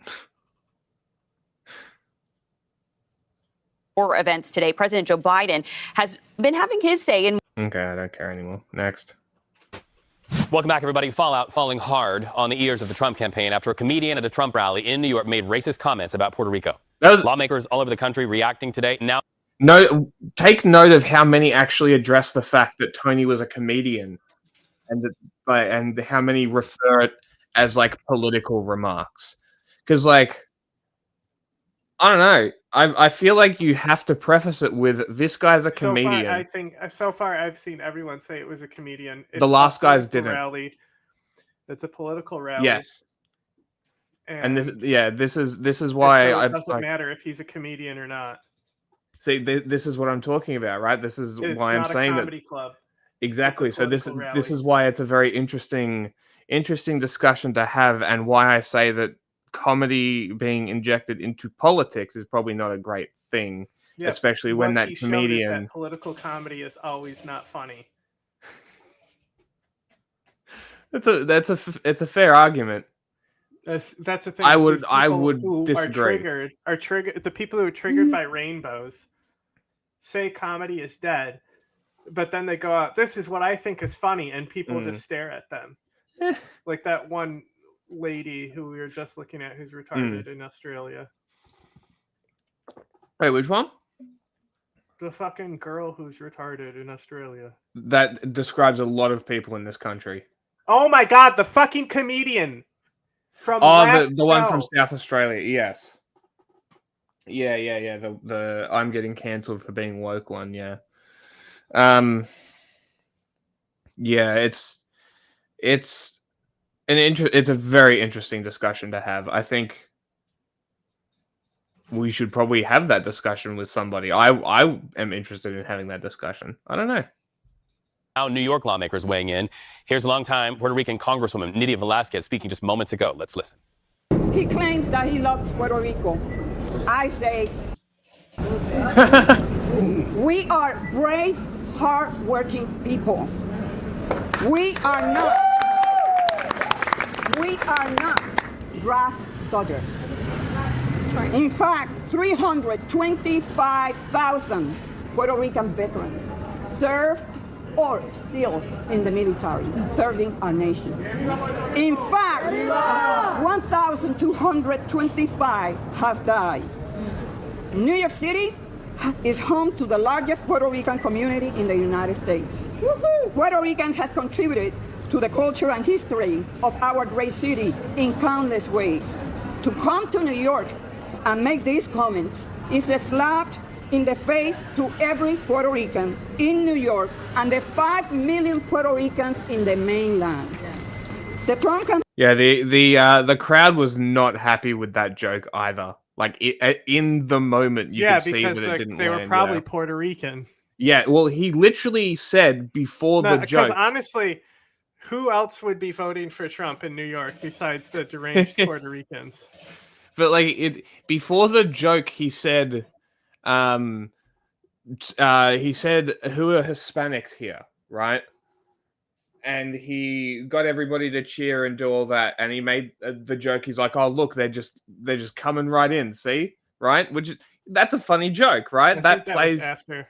more events today. President Joe Biden has been having his say in. Okay, I don't care anymore. Next. Welcome back, everybody. Fallout falling hard on the ears of the Trump campaign after a comedian at a Trump rally in New York made racist comments about Puerto Rico. Lawmakers all over the country reacting today. Now, take note of how many actually address the fact that Tony was a comedian, and how many refer it as like political remarks. Because like, I don't know. I feel like you have to preface it with, this guy's a comedian. So far I've seen everyone say it was a comedian. It's the last guys didn't. Rally. It's a political rally. Yes. And this is why so it doesn't matter if he's a comedian or not. See, this is what I'm talking about, right? This is why I'm saying that. It's not a comedy club. Exactly. So this is why it's a very interesting discussion to have, and why I say that comedy being injected into politics is probably not a great thing, especially when that comedian. That political comedy is always not funny. It's a fair argument. That's the thing. I is would these people who disagree. Are triggered. The people who are triggered by rainbows say comedy is dead, but then they go out. This is what I think is funny, and people just stare at them. Like that one lady who we were just looking at, who's retarded in Australia. Wait, which one? The fucking girl who's retarded in Australia. That describes a lot of people in this country. Oh my god, the fucking comedian from the one from South Australia. Yes. Yeah. The I'm getting cancelled for being woke one. Yeah. Yeah, it's a very interesting discussion to have. I think we should probably have that discussion with somebody. I am interested in having that discussion. I don't know. Now, New York lawmakers weighing in. Here's longtime Puerto Rican Congresswoman Nydia Velázquez speaking just moments ago. Let's listen. He claims that he loves Puerto Rico. I say, we are brave, hard-working people. We are not draft dodgers. In fact, 325,000 Puerto Rican veterans served or still in the military, serving our nation. In fact, 1,225 have died. New York City is home to the largest Puerto Rican community in the United States. Puerto Ricans have contributed to the culture and history of our great city in countless ways. To come to New York and make these comments is a slap in the face to every Puerto Rican in New York and the 5 million Puerto Ricans in the mainland. The Trump the crowd was not happy with that joke either. Like in the moment, you could see that it didn't. They were probably Puerto Rican. Yeah, well, he literally said before the joke. Because honestly, who else would be voting for Trump in New York besides the deranged Puerto Ricans? But before the joke, he said, who are Hispanics here, right? And he got everybody to cheer and do all that, and he made the joke. He's like, "Oh, look, they're just coming right in, see, right?" That's a funny joke, right? That plays was after.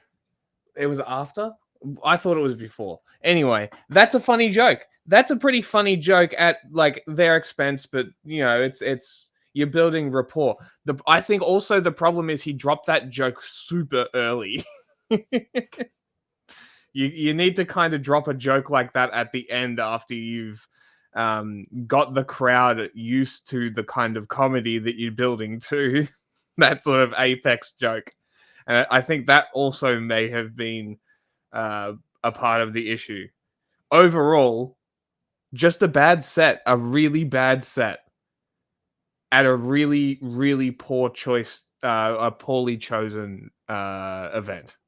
It was after. I thought it was before. Anyway, that's a funny joke. That's a pretty funny joke at their expense, but it's you're building rapport. I think also the problem is he dropped that joke super early. You need to kind of drop a joke like that at the end after you've got the crowd used to the kind of comedy that you're building to. That sort of apex joke. And I think that also may have been a part of the issue. Overall, just a bad set, a really bad set at a really, really poor choice, a poorly chosen event.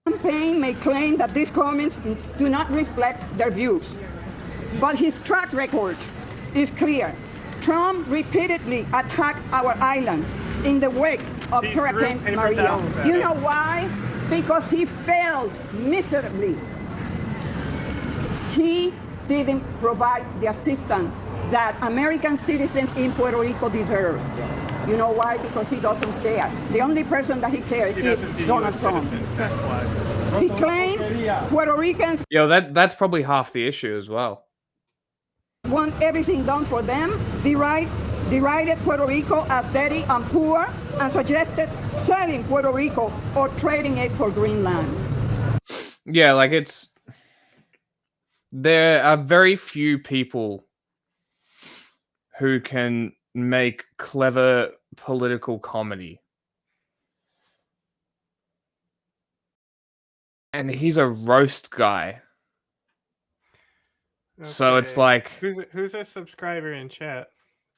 The campaign may claim that these comments do not reflect their views, but his track record is clear. Trump repeatedly attacked our island in the wake of Hurricane Maria. You know why? Because he failed miserably. He didn't provide the assistance that American citizens in Puerto Rico deserve. You know why? Because he doesn't care. The only person that he cares is Donald Trump. That's why. He claimed Puerto Ricans that's probably half the issue as well. Want everything done for them, derided Puerto Rico as dirty and poor, and suggested selling Puerto Rico or trading it for Greenland. Yeah, there are very few people who can make clever political comedy. And he's a roast guy. Okay. So it's like... Who's a subscriber in chat?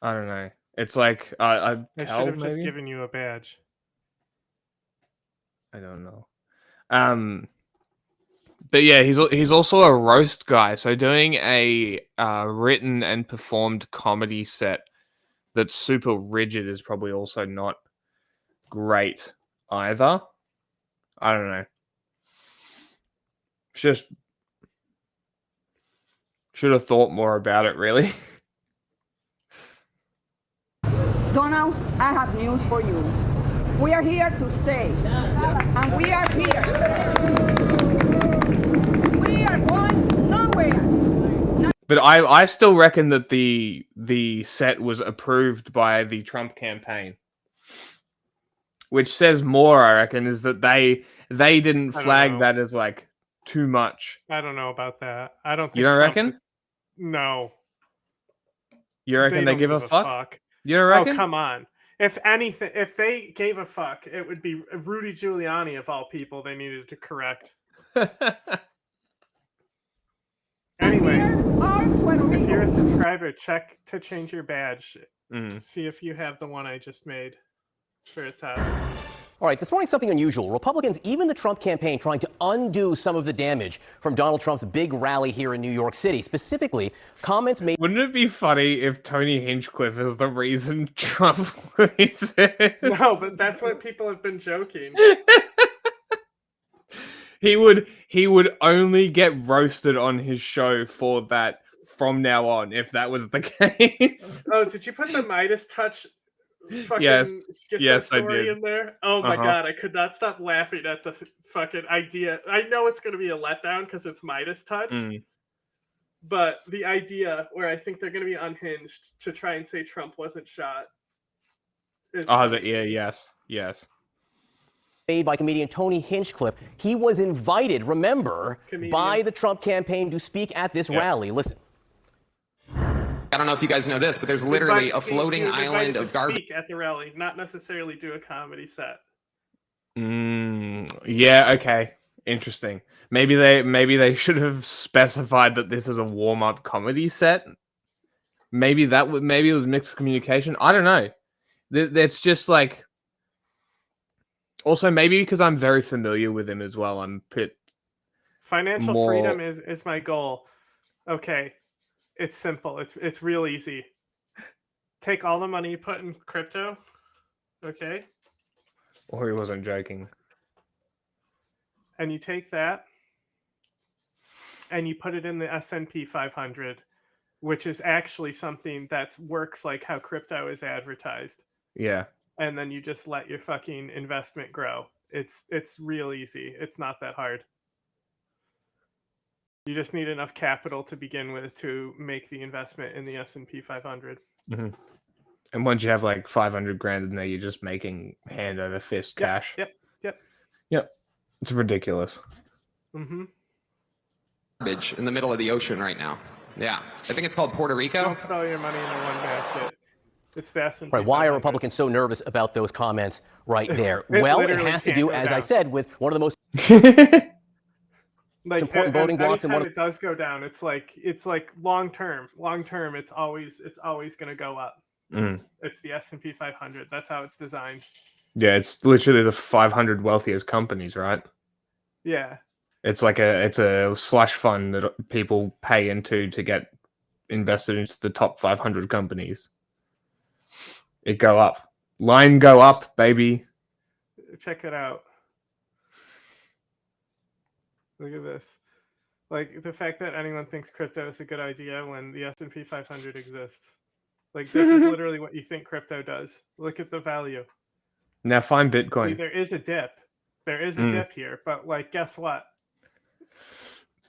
I don't know. It's like... I should have just given you a badge. I don't know. But yeah, he's also a roast guy. So doing a written and performed comedy set that's super rigid is probably also not great either. I don't know. It's just Should have thought more about it, really. Donald, I have news for you. We are here to stay. And we are here. We are going nowhere. But I still reckon that the set was approved by the Trump campaign. Which says more, I reckon, is that they didn't flag that as like too much. I don't know about that. I don't think You don't Trump reckon? is... No. You reckon they don't give a fuck? You don't reckon? Oh, come on. If anything, if they gave a fuck, it would be Rudy Giuliani of all people they needed to correct. Anyway, if you're a subscriber, check to change your badge. See if you have the one I just made for a test. All right, this morning something unusual. Republicans, even the Trump campaign, trying to undo some of the damage from Donald Trump's big rally here in New York City. Specifically, comments made... Wouldn't it be funny if Tony Hinchcliffe is the reason Trump loses? No, but that's what people have been joking. He would only get roasted on his show for that from now on, if that was the case. Oh, did you put the Midas touch fucking yes, story I did. in there? Oh my god, I could not stop laughing at the fucking idea. I know it's going to be a letdown because it's Midas touch, but the idea where I think they're going to be unhinged to try and say Trump wasn't shot. Yes. Made by comedian Tony Hinchcliffe. He was invited, remember, by the Trump campaign to speak at this rally. Listen. I don't know if you guys know this, but there's literally a floating island of garbage. Speak at the rally, not necessarily do a comedy set. Yeah, okay. Interesting. Maybe they should have specified that this is a warm-up comedy set. Maybe it was mixed communication. I don't know. That's just like... Also, maybe because I'm very familiar with him as well, I'm a bit Financial freedom is my goal. Okay. It's simple. It's real easy. Take all the money you put in crypto. Okay? Or he wasn't joking. And you take that and you put it in the S&P 500, which is actually something that works like how crypto is advertised. Yeah. And then you just let your fucking investment grow. It's real easy. It's not that hard. You just need enough capital to begin with to make the investment in the S&P 500. And once you have like 500 grand in there, you're just making hand over fist cash. Yep. It's ridiculous. Garbage in the middle of the ocean right now. Yeah. I think it's called Puerto Rico. Don't put all your money into one basket. It's the S&P Right, why 500. are Republicans so nervous about those comments right there? Well, it has to do, as I said, with one of the most important voting blocks. And one of it does go down. It's like long term. Long term, it's always going to go up. It's the S&P 500. That's how it's designed. Yeah, it's literally the 500 wealthiest companies, right? Yeah. It's like a slush fund that people pay into to get invested into the top 500 companies. It go up. Line go up, baby. Check it out. Look at this. Like the fact that anyone thinks crypto is a good idea when the S&P 500 exists. Like this is literally what you think crypto does. Look at the value. Now find Bitcoin. See, there is a dip. There is a dip here, but like guess what?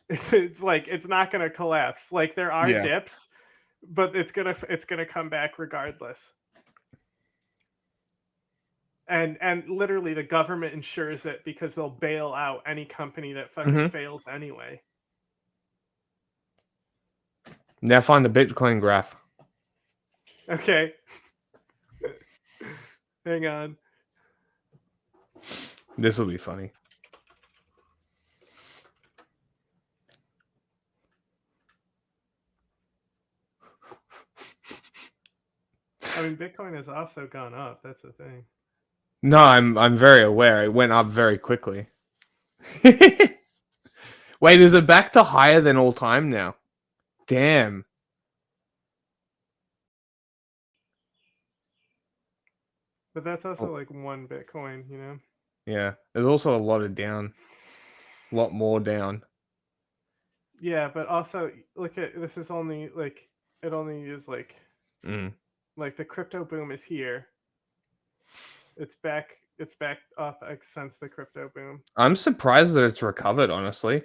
It's like it's not going to collapse. Like there are dips, but it's going to come back regardless. And literally the government ensures it because they'll bail out any company that fucking fails anyway. Now find the Bitcoin graph. Okay. Hang on. This will be funny. I mean, Bitcoin has also gone up. That's the thing. No, I'm very aware. It went up very quickly. Wait, is it back to higher than all time now? Damn. But that's also like one Bitcoin, you know? Yeah. There's also a lot more down. Yeah, but also look at this is only like it only is like the crypto boom is here. It's back up since the crypto boom. I'm surprised that it's recovered, honestly.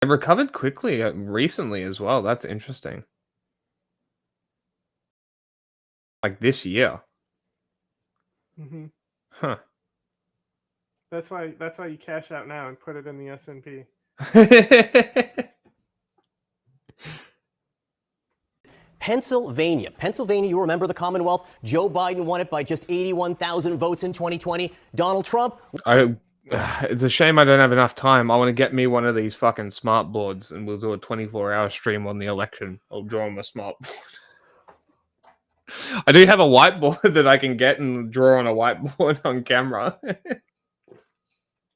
It recovered quickly recently as well. That's interesting. Like this year. Huh. That's why you cash out now and put it in the S&P. Pennsylvania, you remember the Commonwealth? Joe Biden won it by just 81,000 votes in 2020. Donald Trump. It's a shame I don't have enough time. I want to get me one of these fucking smart boards and we'll do a 24-hour stream on the election. I'll draw on my smart board. I do have a whiteboard that I can get and draw on a whiteboard on camera.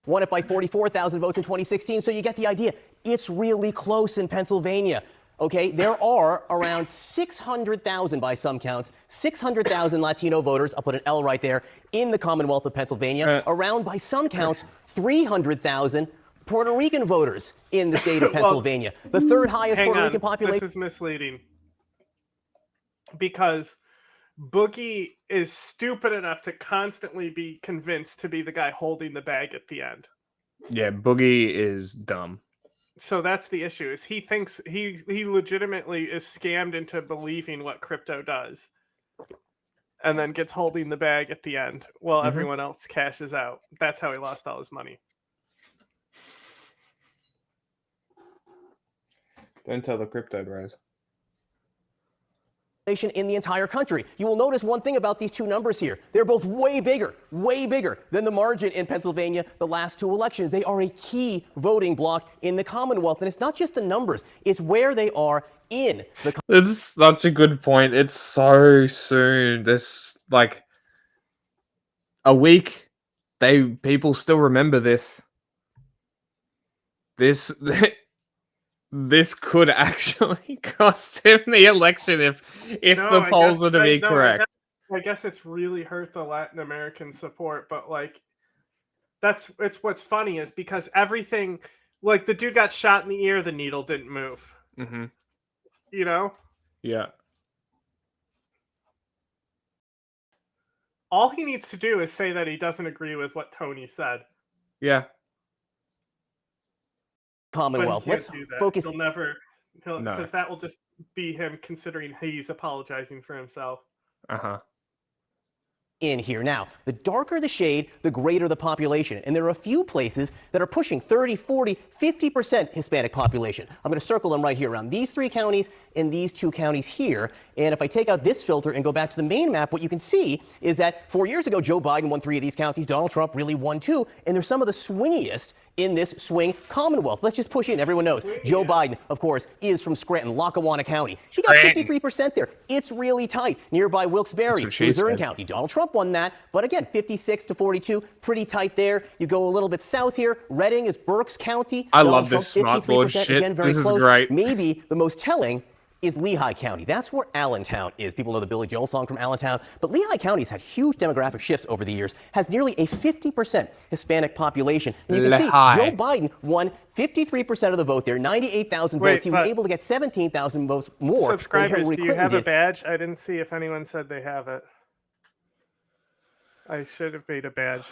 Won it by 44,000 votes in 2016, so you get the idea. It's really close in Pennsylvania. Okay, there are around 600,000 by some counts, 600,000 Latino voters, I'll put an L right there, in the Commonwealth of Pennsylvania. Around, by some counts, 300,000 Puerto Rican voters in the state of Pennsylvania. The third highest Puerto Rican population. This is misleading. Because Boogie is stupid enough to constantly be convinced to be the guy holding the bag at the end. Yeah, Boogie is dumb. So that's the issue. Is he thinks he legitimately is scammed into believing what crypto does, and then gets holding the bag at the end while everyone else cashes out. That's how he lost all his money. Don't tell the crypto bros. In the entire country. You will notice one thing about these two numbers here. They're both way bigger than the margin in Pennsylvania the last two elections. They are a key voting bloc in the Commonwealth. And it's not just the numbers, it's where they are in the This is such a good point. It's so soon. This, like, a week, people still remember this. This could actually cost him the election if the polls are to be correct. I guess it's really hurt the Latin American support, but like it's what's funny is because everything, like the dude got shot in the ear, the needle didn't move. You know? Yeah. All he needs to do is say that he doesn't agree with what Tony said. Yeah. Commonwealth. Let's focus. He'll never, because that will just be him considering he's apologizing for himself. In here. Now, the darker the shade, the greater the population. And there are a few places that are pushing 30, 40, 50% Hispanic population. I'm going to circle them right here around these three counties and these two counties here. And if I take out this filter and go back to the main map, what you can see is that 4 years ago, Joe Biden won 3 of these counties. Donald Trump really won 2. And they're some of the swingiest in this swing Commonwealth. Let's just push in. Everyone knows Joe Biden, of course, is from Scranton, Lackawanna County. He got 53% there. It's really tight. Nearby Wilkes-Barre, Luzerne County. Donald Trump won that. But again, 56 to 42, pretty tight there. You go a little bit south here. Reading is Berks County. I love this smart board shit. Again, very this close. is great. Maybe the most telling is Lehigh County. That's where Allentown is. People know the Billy Joel song from Allentown. But Lehigh County's had huge demographic shifts over the years, has nearly a 50% Hispanic population. And you can see Joe Biden won 53% of the vote there, 98,000 votes. He was able to get 17,000 votes more. Subscribers, than Hillary do you Clinton have a did. badge? I didn't see if anyone said they have it. I should have made a badge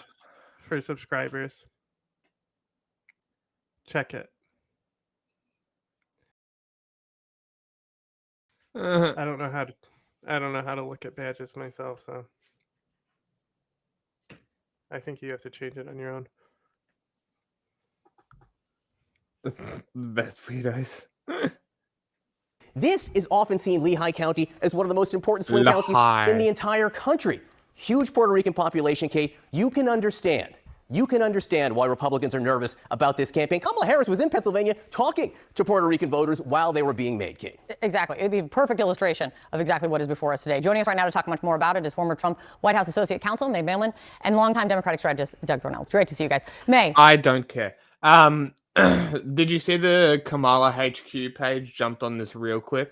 for subscribers. Check it. I don't know how to look at badges myself, so I think you have to change it on your own. Best Fritos. This is often seen, Lehigh County, as one of the most important swing counties in the entire country. Huge Puerto Rican population, Kate. You can understand why Republicans are nervous about this campaign. Kamala Harris was in Pennsylvania talking to Puerto Rican voters while they were being made, Kate. Exactly. It'd be a perfect illustration of exactly what is before us today. Joining us right now to talk much more about it is former Trump White House Associate Counsel May Mailman and longtime Democratic strategist Doug Dornell. It's great to see you guys. May. I don't care. Did you see the Kamala HQ page jumped on this real quick?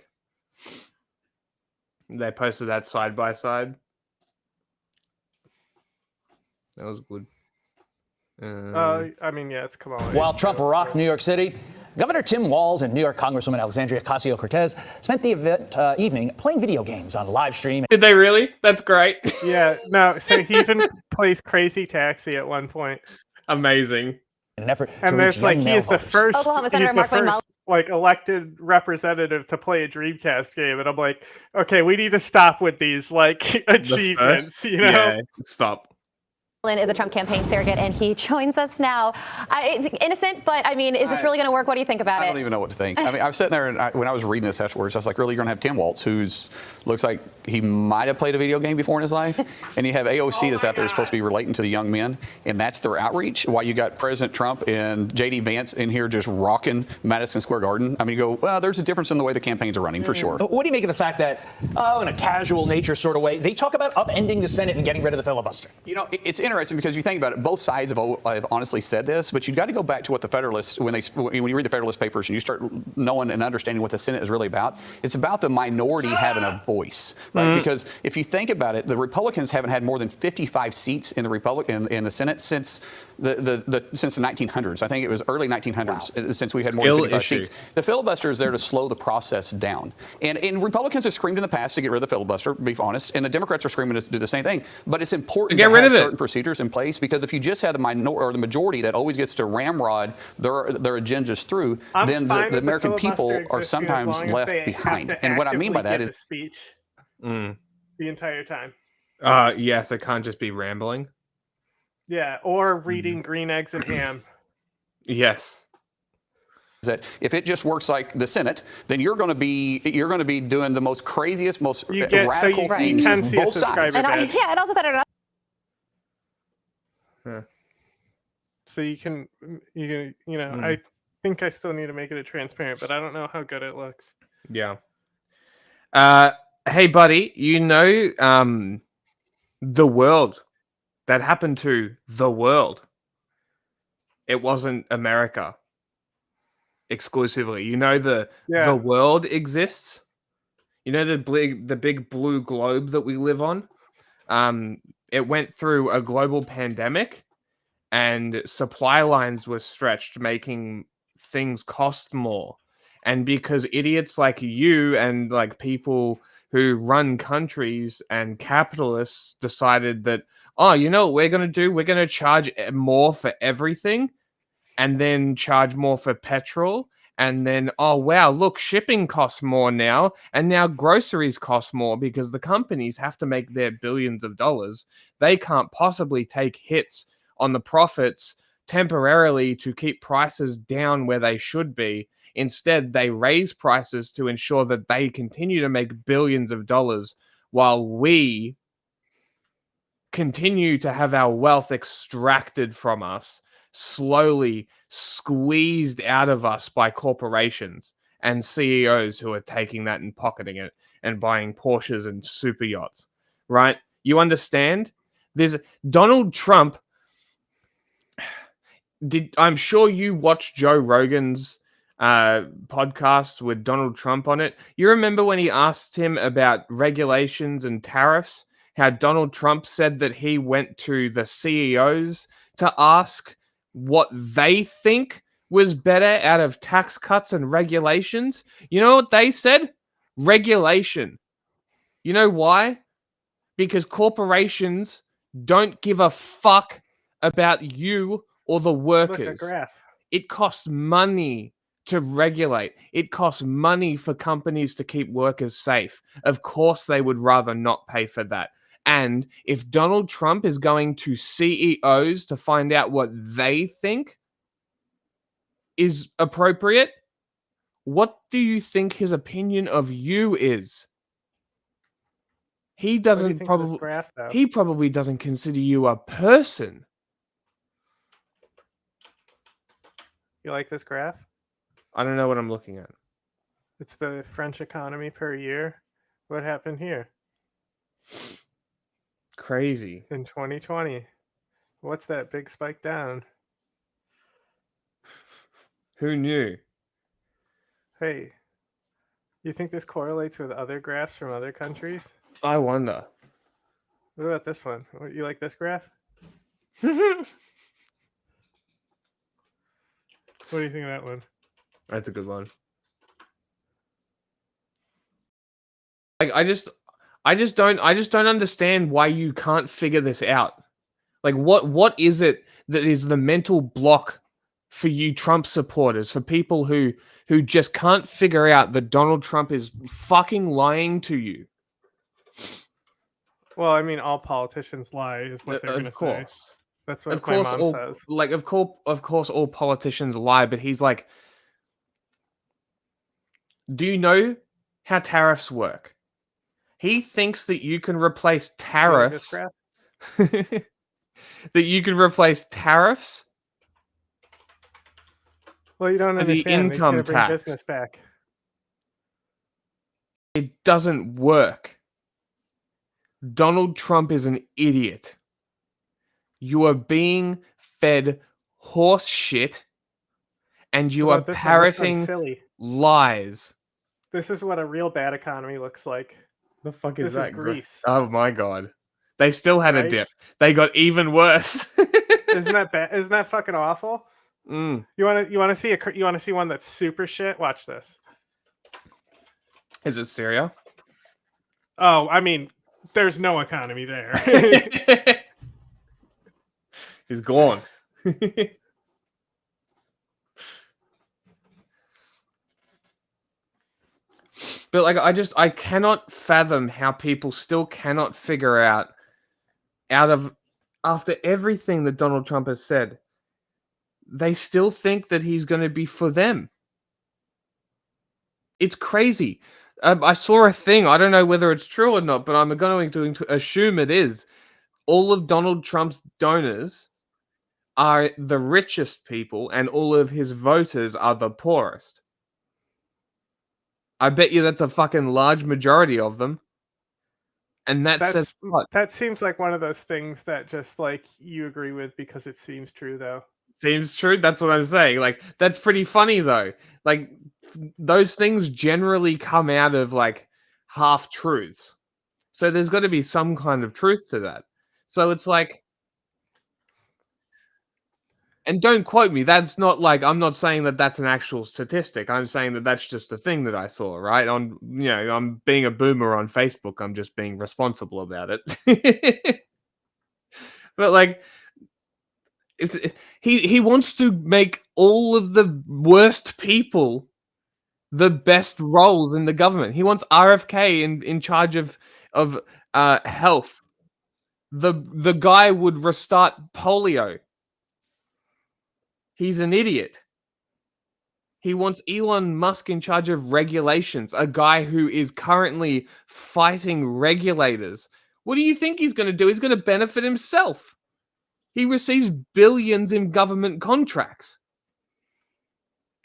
They posted that side by side. That was good. I mean, yeah, it's Kamala. While Trump rocked New York City, Governor Tim Walz and New York Congresswoman Alexandria Ocasio-Cortez spent the evening playing video games on live stream. Did they really? That's great. Yeah, no, so he even plays Crazy Taxi at one point. Amazing. In an effort and to there's reach like young he male is the voters. first, Oklahoma he's Senator the Mark Wayne first like elected representative to play a Dreamcast game, and I'm like, okay, we need to stop with these like achievements, you know? Yeah, stop. Is a Trump campaign surrogate, and he joins us now. It's innocent, but I mean, is this really going to work? What do you think about it? I don't even know what to think. I mean, I was sitting there, and when I was reading this afterwards, I was like, really, you're going to have Tim Walz, who's looks like he might have played a video game before in his life, and you have AOC that's out there supposed to be relating to the young men, and that's their outreach. While you got President Trump and J.D. Vance in here just rocking Madison Square Garden. I mean, you go, well, there's a difference in the way the campaigns are running, for sure. What do you make of the fact that, in a casual nature sort of way, they talk about upending the Senate and getting rid of the filibuster? You know, it's interesting because you think about it, both sides have honestly said this, but you've got to go back to what the Federalists, when you read the Federalist Papers and you start knowing and understanding what the Senate is really about, it's about the minority having a voice, right? Because if you think about it, the Republicans haven't had more than 55 seats in the in the Senate since the 1900s. I think it was early 1900s since we had more than 55 seats. The filibuster is there to slow the process down. And Republicans have screamed in the past to get rid of the filibuster, to be honest, and the Democrats are screaming to do the same thing. But it's important to have certain procedures in place, because if you just have the majority that always gets to ramrod their agendas through, then the American people are sometimes left behind. And what I mean by that is speech the entire time. Yes, it can't just be rambling. Yeah, or reading Green Eggs and Ham. Yes. That if it just works like the Senate, then you're going to be doing the most craziest, most radical things on both sides. And it also said it. So you know, I think I still need to make it transparent, but I don't know how good it looks. Yeah. Hey, buddy, you know, the world. That happened to the world. It wasn't America exclusively. You know, the world exists. You know, the big blue globe that we live on. It went through a global pandemic, and supply lines were stretched, making things cost more. And because idiots like you and like people who run countries and capitalists decided that, oh, you know what we're going to do? We're going to charge more for everything, and then charge more for petrol. And then, oh, wow, look, shipping costs more now. And now groceries cost more because the companies have to make their billions of dollars. They can't possibly take hits on the profits temporarily to keep prices down where they should be. Instead, they raise prices to ensure that they continue to make billions of dollars while we continue to have our wealth extracted from us, slowly squeezed out of us by corporations and CEOs who are taking that and pocketing it and buying Porsches and super yachts, right? You understand? There's Donald Trump. I'm sure you watched Joe Rogan's podcast with Donald Trump on it. You remember when he asked him about regulations and tariffs, how Donald Trump said that he went to the CEOs to ask what they think was better out of tax cuts and regulations? You know what they said? Regulation. You know why? Because corporations don't give a fuck about you or the workers. Look, a graph. It costs money to regulate. It costs money for companies to keep workers safe. Of course, they would rather not pay for that. And if Donald Trump is going to CEOs to find out what they think is appropriate, what do you think his opinion of you is? He doesn't he probably doesn't consider you a person. You like this graph? I don't know what I'm looking at. It's the French economy per year. What happened here? Crazy. In 2020. What's that big spike down? Who knew? Hey, you think this correlates with other graphs from other countries? I wonder. What about this one? You like this graph? What do you think of that one? That's a good one. Like I just don't understand why you can't figure this out. Like what is it that is the mental block for you Trump supporters, for people who just can't figure out that Donald Trump is fucking lying to you? Well, I mean, all politicians lie, is what they're going to say. That's what my mom says. Like, of course, all politicians lie, but he's like, do you know how tariffs work? He thinks that you can replace tariffs. That you can replace tariffs. Well, you don't understand. The income He's bring tax. business back. It doesn't work. Donald Trump is an idiot. You are being fed horse shit, and you are parroting lies. This is what a real bad economy looks like. The fuck is this that? Is Greece. Oh my god. They still had a dip. They got even worse. Isn't that bad? Isn't that fucking awful? Mm. You want to see one that's super shit? Watch this. Is it Syria? Oh, I mean, there's no economy there. He's gone. But like, I cannot fathom how people still cannot figure out of after everything that Donald Trump has said, they still think that he's going to be for them. It's crazy. I saw a thing. I don't know whether it's true or not, but I'm going to assume it is. All of Donald Trump's donors are the richest people, and all of his voters are the poorest. I bet you that's a fucking large majority of them. And that seems like one of those things that just like you agree with because it seems true, though. Seems true. That's what I'm saying. Like, that's pretty funny, though. Like, those things generally come out of like half truths. So there's got to be some kind of truth to that. So it's like, and don't quote me. That's not like, I'm not saying that that's an actual statistic. I'm saying that that's just a thing that I saw, right? I'm being a boomer on Facebook. I'm just being responsible about it. But like, he wants to make all of the worst people the best roles in the government. He wants RFK in charge of health. The guy would restart polio. He's an idiot. He wants Elon Musk in charge of regulations, a guy who is currently fighting regulators. What do you think he's going to do? He's going to benefit himself. He receives billions in government contracts.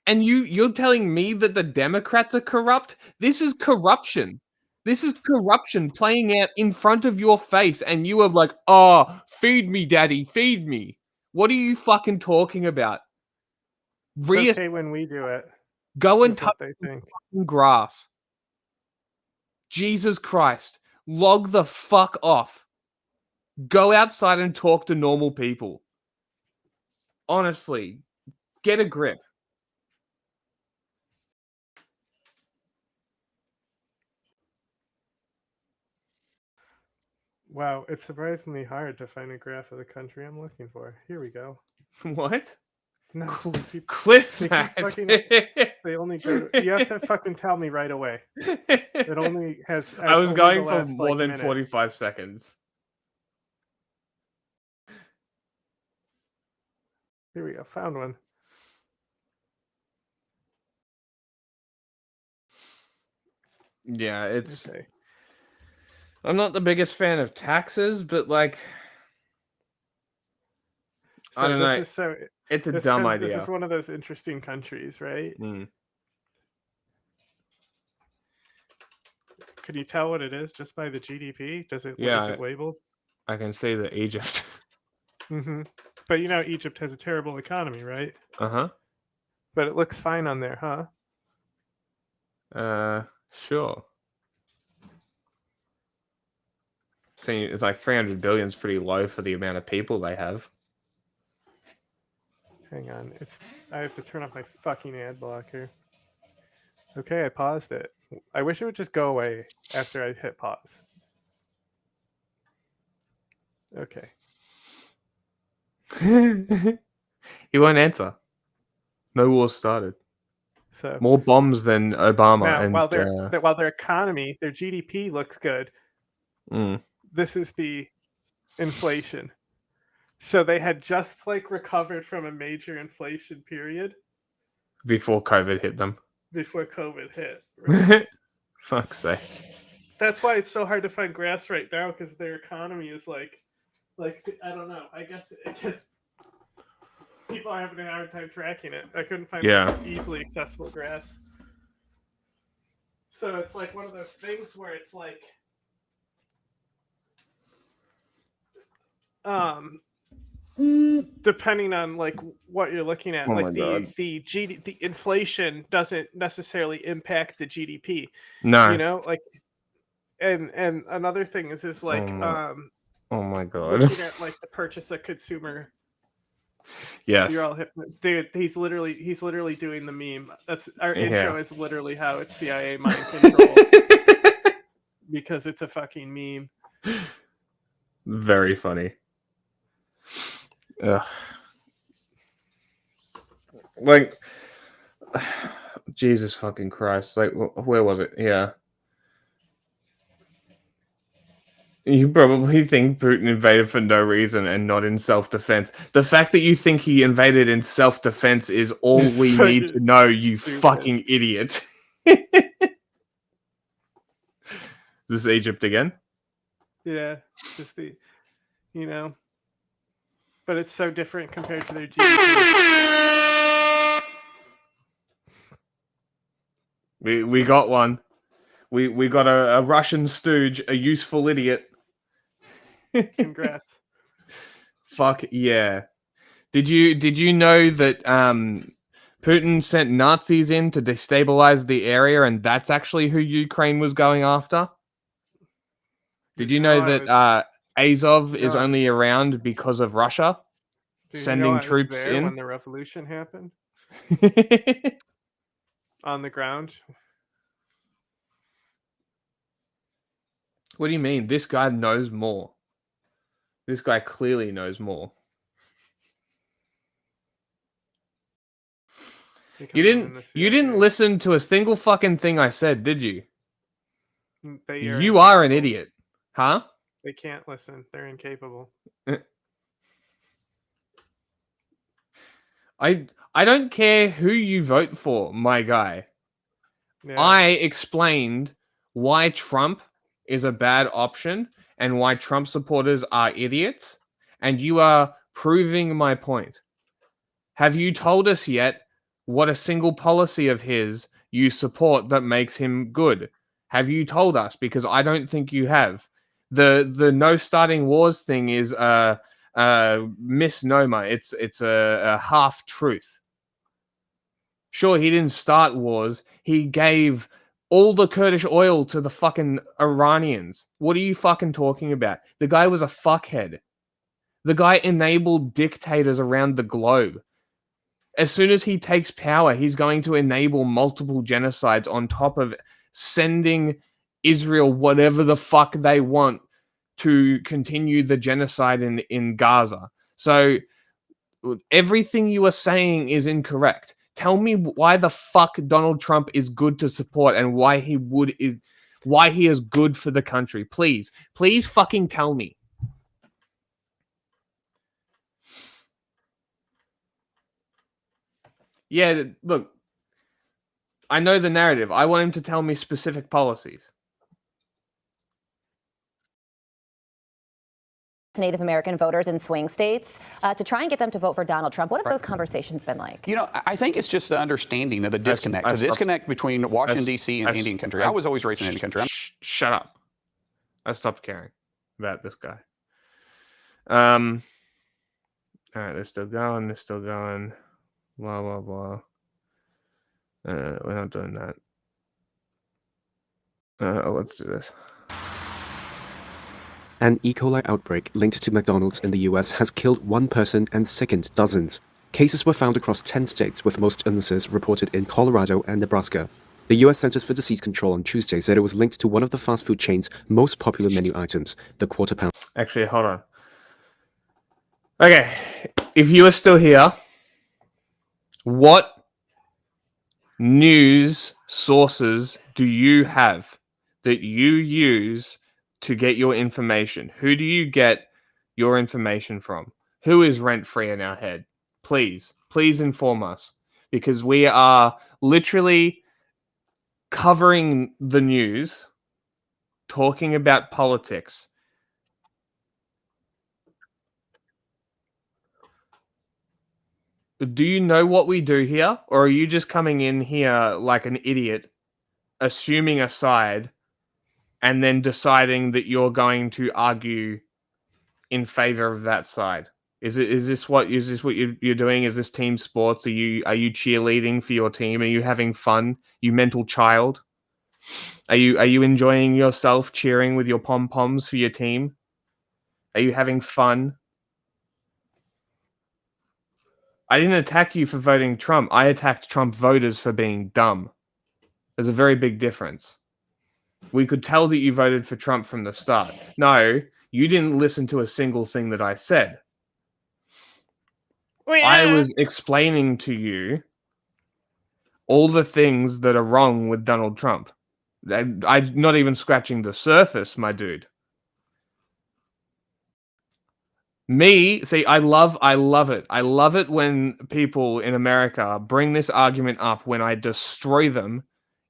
And you're telling me that the Democrats are corrupt? This is corruption. This is corruption playing out in front of your face, and you are like, oh, feed me, daddy, feed me. What are you fucking talking about? It's okay when we do it. Go and touch the fucking grass. Jesus Christ. Log the fuck off. Go outside and talk to normal people. Honestly, get a grip. Wow, it's surprisingly hard to find a graph of the country I'm looking for. Here we go. What? No, Cliff they only go. You have to fucking tell me right away. It only has. I was going for more than 45 seconds. Here we go. Found one. Yeah, it's. Okay. I'm not the biggest fan of taxes, but like, I don't know. It's a dumb idea. This is one of those interesting countries, right? Mm. Could you tell what it is just by the GDP? What is it labeled? I can see the Egypt. Mm-hmm. But you know, Egypt has a terrible economy, right? Uh-huh. But it looks fine on there, huh? Sure. See, it's like 300 billion is pretty low for the amount of people they have. Hang on. I have to turn off my fucking ad blocker. Okay, I paused it. I wish it would just go away after I hit pause. Okay. He won't answer. No war started. So more bombs than Obama. now, And while their economy, their GDP looks good, this is the inflation. So they had just like recovered from a major inflation period before COVID hit them. Before COVID hit. Right? Fuck's sake. That's why it's so hard to find graphs right now, because their economy is like I don't know. I guess people are having a hard time tracking it. I couldn't find easily accessible graphs. So it's like one of those things where it's like, depending on like what you're looking at, like the inflation doesn't necessarily impact the GDP. No, you know, like, and another thing is like, oh my god, looking at like the purchase of consumer. Yes, you're all hip, dude. He's literally doing the meme. That's our intro is literally how it's CIA mind control because it's a fucking meme. Very funny. Like, Jesus fucking Christ! Like, where was it? Yeah. You probably think Putin invaded for no reason and not in self-defense. The fact that you think he invaded in self-defense is all we need to know, you fucking idiot. Is this Egypt again? Yeah, just the, you know. But it's so different compared to their GDP. We got one. We got a Russian stooge, a useful idiot. Congrats. Fuck yeah. Did you know that Putin sent Nazis in to destabilize the area, and that's actually who Ukraine was going after? Did you know that Azov is only around because of Russia sending troops in when the revolution happened? On the ground. What do you mean? This guy knows more. This guy clearly knows more. You didn't listen to a single fucking thing I said, did you? You are an idiot. Huh? They can't listen. They're incapable. I don't care who you vote for, my guy. Yeah. I explained why Trump is a bad option and why Trump supporters are idiots, and you are proving my point. Have you told us yet what a single policy of his you support that makes him good? Have you told us? Because I don't think you have. The no starting wars thing is a misnomer. It's a half truth. Sure, he didn't start wars. He gave all the Kurdish oil to the fucking Iranians. What are you fucking talking about? The guy was a fuckhead. The guy enabled dictators around the globe. As soon as he takes power, he's going to enable multiple genocides on top of sending Israel whatever the fuck they want to continue the genocide in Gaza. So everything you are saying is incorrect. Tell me why the fuck Donald Trump is good to support and why he is good for the country. Please fucking tell me. Yeah, look, I know the narrative. I want him to tell me specific policies. Native American voters in swing states to try and get them to vote for Donald Trump. What have those conversations been like? You know, I think it's just the understanding of the disconnect. The disconnect between Washington, D.C. and Indian country. I was always raised in Indian country. Shut up. I stopped caring about this guy. All right, they're still going. Blah, blah, blah. We're not doing that. Let's do this. An E. coli outbreak linked to McDonald's in the U.S. has killed one person and sickened dozens. Cases were found across 10 states, with most illnesses reported in Colorado and Nebraska. The U.S. Centers for Disease Control on Tuesday said it was linked to one of the fast food chain's most popular menu items, the Quarter Pounder. Actually, hold on. Okay, if you are still here, what news sources do you have that you use to get your information? Who do you get your information from? Who is rent-free in our head? Please inform us, because we are literally covering the news, talking about politics. Do you know what we do here? Or are you just coming in here like an idiot, assuming a side, and then deciding that you're going to argue in favor of that side? Is this what you're doing? Is this team sports? Are you cheerleading for your team? Are you having fun? You mental child? Are you enjoying yourself cheering with your pom-poms for your team? Are you having fun? I didn't attack you for voting Trump. I attacked Trump voters for being dumb. There's a very big difference. We could tell that you voted for Trump from the start. No, you didn't listen to a single thing that I said. I was explaining to you all the things that are wrong with Donald Trump. I'm not even scratching the surface, my dude. I love it. I love it when people in America bring this argument up when I destroy them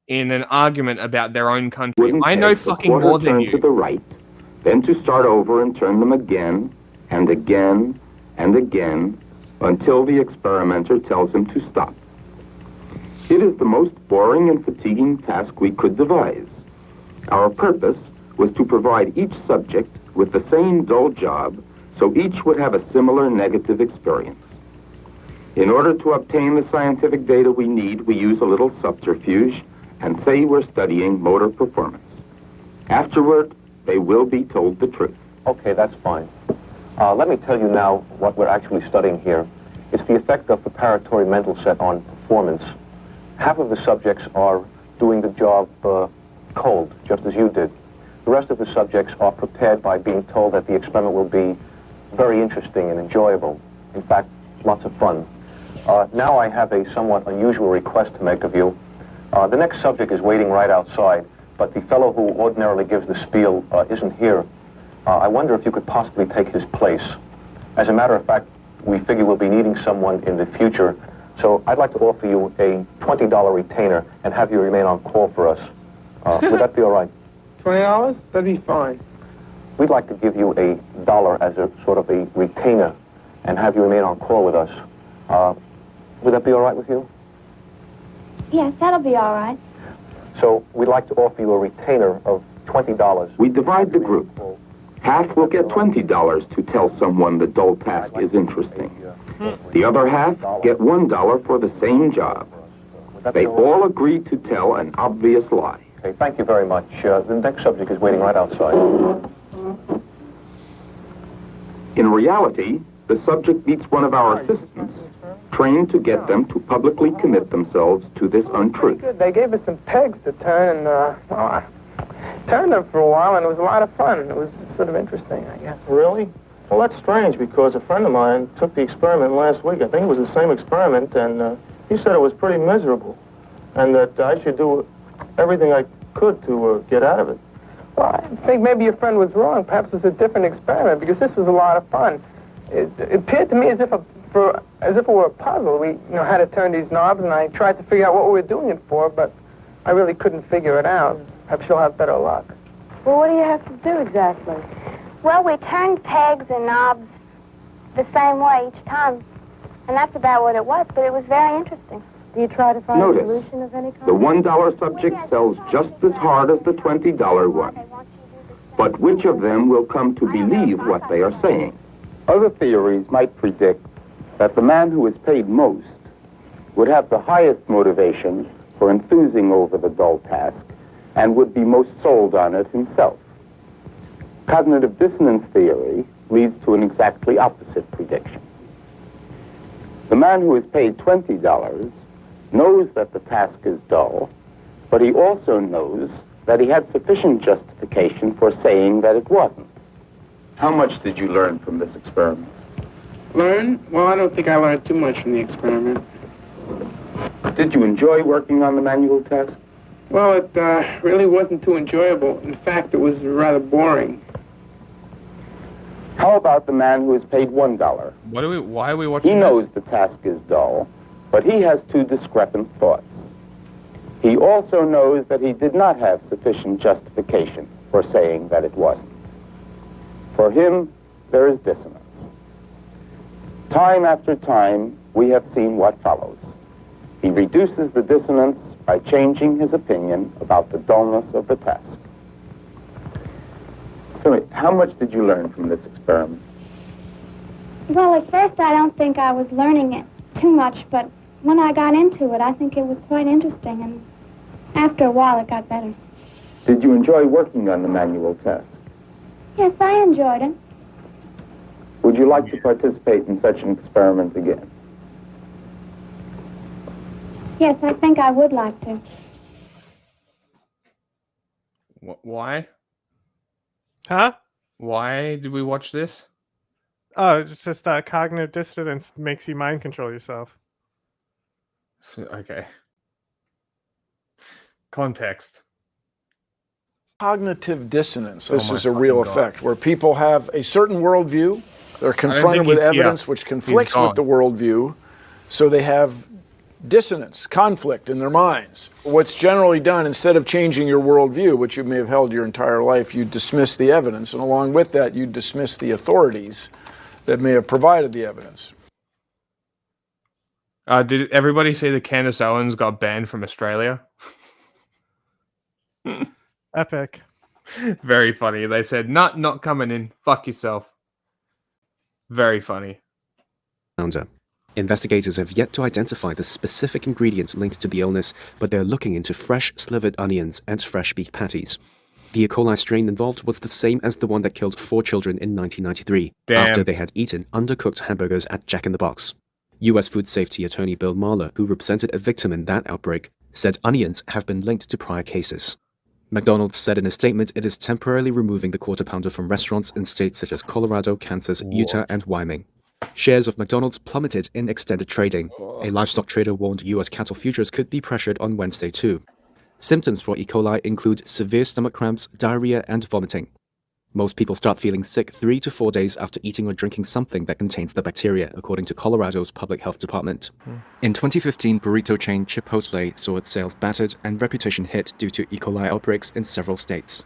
in an argument about their own country. I know fucking more than you. To the right, then to start over and turn them again and again and again until the experimenter tells him to stop. It is the most boring and fatiguing task we could devise. Our purpose was to provide each subject with the same dull job, so each would have a similar negative experience. In order to obtain the scientific data we need, we use a little subterfuge and say we're studying motor performance. Afterward, they will be told the truth. Okay, that's fine. Let me tell you now what we're actually studying here. It's the effect of preparatory mental set on performance. Half of the subjects are doing the job cold, just as you did. The rest of the subjects are prepared by being told that the experiment will be very interesting and enjoyable. In fact, lots of fun. Now I have a somewhat unusual request to make of you. The next subject is waiting right outside, but the fellow who ordinarily gives the spiel isn't here. I wonder if you could possibly take his place. As a matter of fact, we figure we'll be needing someone in the future, so I'd like to offer you a $20 retainer and have you remain on call for us. Would that be all right? $20? That'd be fine. We'd like to give you $1 as a sort of a retainer and have you remain on call with us. Would that be all right with you? Yes, that'll be all right. So we'd like to offer you a retainer of $20. We divide the group. Half will get $20 to tell someone the dull task is interesting. The other half get $1 for the same job. They all agree to tell an obvious lie. Okay, thank you very much. The next subject is waiting right outside. In reality, the subject meets one of our assistants, trained to get them to publicly commit themselves to this untruth. Good. They gave us some pegs to turn, and well, I turned them for a while, and it was a lot of fun. It was sort of interesting, I guess. Really? Well, that's strange, because a friend of mine took the experiment last week. I think it was the same experiment, and he said it was pretty miserable, and that I should do everything I could to get out of it. Well, I think maybe your friend was wrong. Perhaps it was a different experiment, because this was a lot of fun. It appeared to me as if it were a puzzle. We, had to turn these knobs, and I tried to figure out what we were doing it for, but I really couldn't figure it out. Perhaps you'll have better luck. Well, what do you have to do exactly? Well, we turned pegs and knobs the same way each time, and that's about what it was, but it was very interesting. Do you try to find a solution of any kind? The $1 subject sells just as hard as the $20 one. But which of them will come to believe what they are saying? Other theories might predict that the man who is paid most would have the highest motivation for enthusing over the dull task and would be most sold on it himself. Cognitive dissonance theory leads to an exactly opposite prediction. The man who is paid $20 knows that the task is dull, but he also knows that he had sufficient justification for saying that it wasn't. How much did you learn from this experiment? Learn? Well, I don't think I learned too much from the experiment. Did you enjoy working on the manual test? Well, it really wasn't too enjoyable. In fact, it was rather boring. How about the man who is paid $1? Why are we watching He this? knows the task is dull, but he has two discrepant thoughts. He also knows that he did not have sufficient justification for saying that it wasn't. For him, there is dissonance. Time after time, we have seen what follows. He reduces the dissonance by changing his opinion about the dullness of the task. Tell me, how much did you learn from this experiment? Well, at first I don't think I was learning it too much, but when I got into it, I think it was quite interesting, and after a while it got better. Did you enjoy working on the manual test? Yes, I enjoyed it. Would you like to participate in such an experiment again? Yes, I think I would like to. Why? Huh? Why did we watch this? Oh, it's just cognitive dissonance makes you mind control yourself. Okay. Context. Cognitive dissonance. Oh This my is a real fucking God. effect where people have a certain worldview. They're confronted think with he's here. evidence which conflicts He's with the worldview. So they have dissonance, conflict in their minds. What's generally done, instead of changing your worldview, which you may have held your entire life, you dismiss the evidence. And along with that, you dismiss the authorities that may have provided the evidence. Did everybody see that Candace Owens got banned from Australia? Epic. Very funny. They said, not coming in. Fuck yourself. Very funny. Investigators have yet to identify the specific ingredients linked to the illness, but they're looking into fresh slivered onions and fresh beef patties. The E. coli strain involved was the same as the one that killed 4 children in 1993, after they had eaten undercooked hamburgers at Jack in the Box. U.S. Food Safety Attorney Bill Mahler, who represented a victim in that outbreak, said onions have been linked to prior cases. McDonald's said in a statement it is temporarily removing the Quarter Pounder from restaurants in states such as Colorado, Kansas, Utah, and Wyoming. Shares of McDonald's plummeted in extended trading. A livestock trader warned U.S. cattle futures could be pressured on Wednesday too. Symptoms for E. coli include severe stomach cramps, diarrhea, and vomiting. Most people start feeling sick 3 to 4 days after eating or drinking something that contains the bacteria, according to Colorado's Public Health Department. In 2015, burrito chain Chipotle saw its sales battered and reputation hit due to E. coli outbreaks in several states.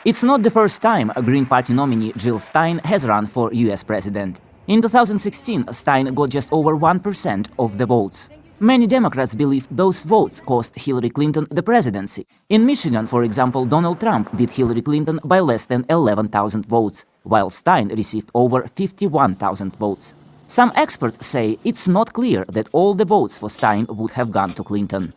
It's not the first time a Green Party nominee, Jill Stein, has run for US president. In 2016, Stein got just over 1% of the votes. Many Democrats believe those votes cost Hillary Clinton the presidency. In Michigan, for example, Donald Trump beat Hillary Clinton by less than 11,000 votes, while Stein received over 51,000 votes. Some experts say it's not clear that all the votes for Stein would have gone to Clinton.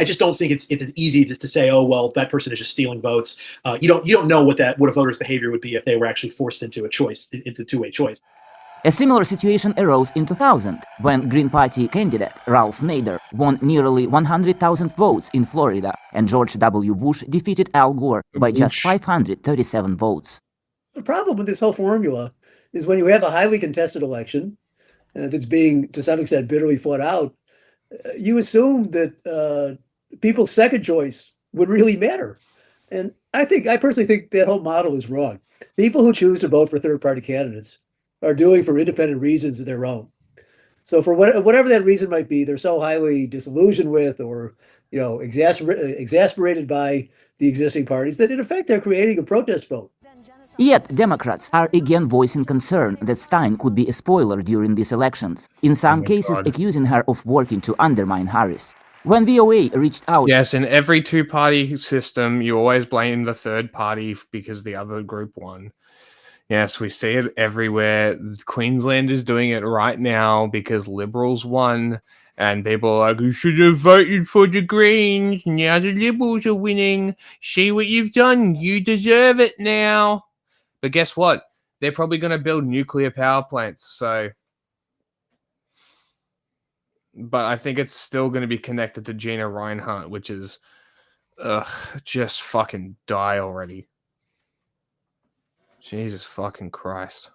I just don't think it's as easy just to say, oh well, that person is just stealing votes. You don't know what a voter's behavior would be if they were actually forced into a two-way choice. A similar situation arose in 2000, when Green Party candidate Ralph Nader won nearly 100,000 votes in Florida, and George W. Bush defeated Al Gore by just 537 votes. The problem with this whole formula is when you have a highly contested election that's being, to some extent, bitterly fought out, you assume that people's second choice would really matter. And I personally think that whole model is wrong. People who choose to vote for third-party candidates are doing for independent reasons of their own. So for whatever that reason might be, they're so highly disillusioned with or exasperated by the existing parties that in effect they're creating a protest vote. Yet Democrats are again voicing concern that Stein could be a spoiler during these elections, in some cases accusing her of working to undermine Harris. When VOA reached out... Yes, in every two-party system, you always blame the third party because the other group won. Yes, we see it everywhere. Queensland is doing it right now because Liberals won, and people are like, you should have voted for the Greens. Now the Liberals are winning. See what you've done. You deserve it now. But guess what? They're probably going to build nuclear power plants. So but I think it's still going to be connected to Gina Reinhardt, which is, just fucking die already. Jesus fucking Christ.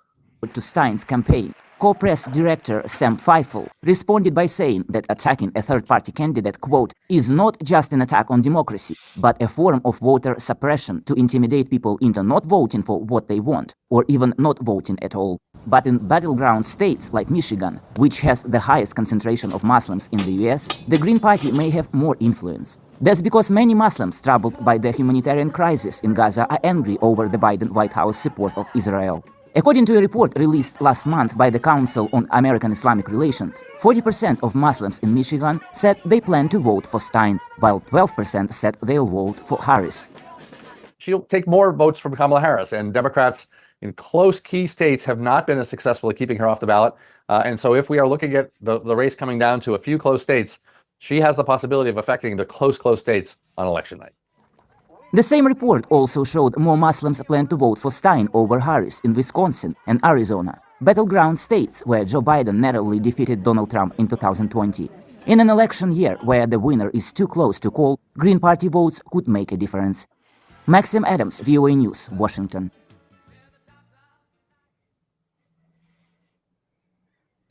To Stein's campaign, co-press director Sam Feifel responded by saying that attacking a third-party candidate, quote, is not just an attack on democracy, but a form of voter suppression to intimidate people into not voting for what they want, or even not voting at all. But in battleground states like Michigan, which has the highest concentration of Muslims in the US, the Green Party may have more influence. That's because many Muslims troubled by the humanitarian crisis in Gaza are angry over the Biden White House support of Israel. According to a report released last month by the Council on American Islamic Relations, 40% of Muslims in Michigan said they plan to vote for Stein, while 12% said they'll vote for Harris. She'll take more votes from Kamala Harris, and Democrats in close key states have not been as successful at keeping her off the ballot. And so if we are looking at the race coming down to a few close states, she has the possibility of affecting the close states on election night. The same report also showed more Muslims plan to vote for Stein over Harris in Wisconsin and Arizona, battleground states where Joe Biden narrowly defeated Donald Trump in 2020. In an election year where the winner is too close to call, Green Party votes could make a difference. Maxim Adams, VOA News, Washington.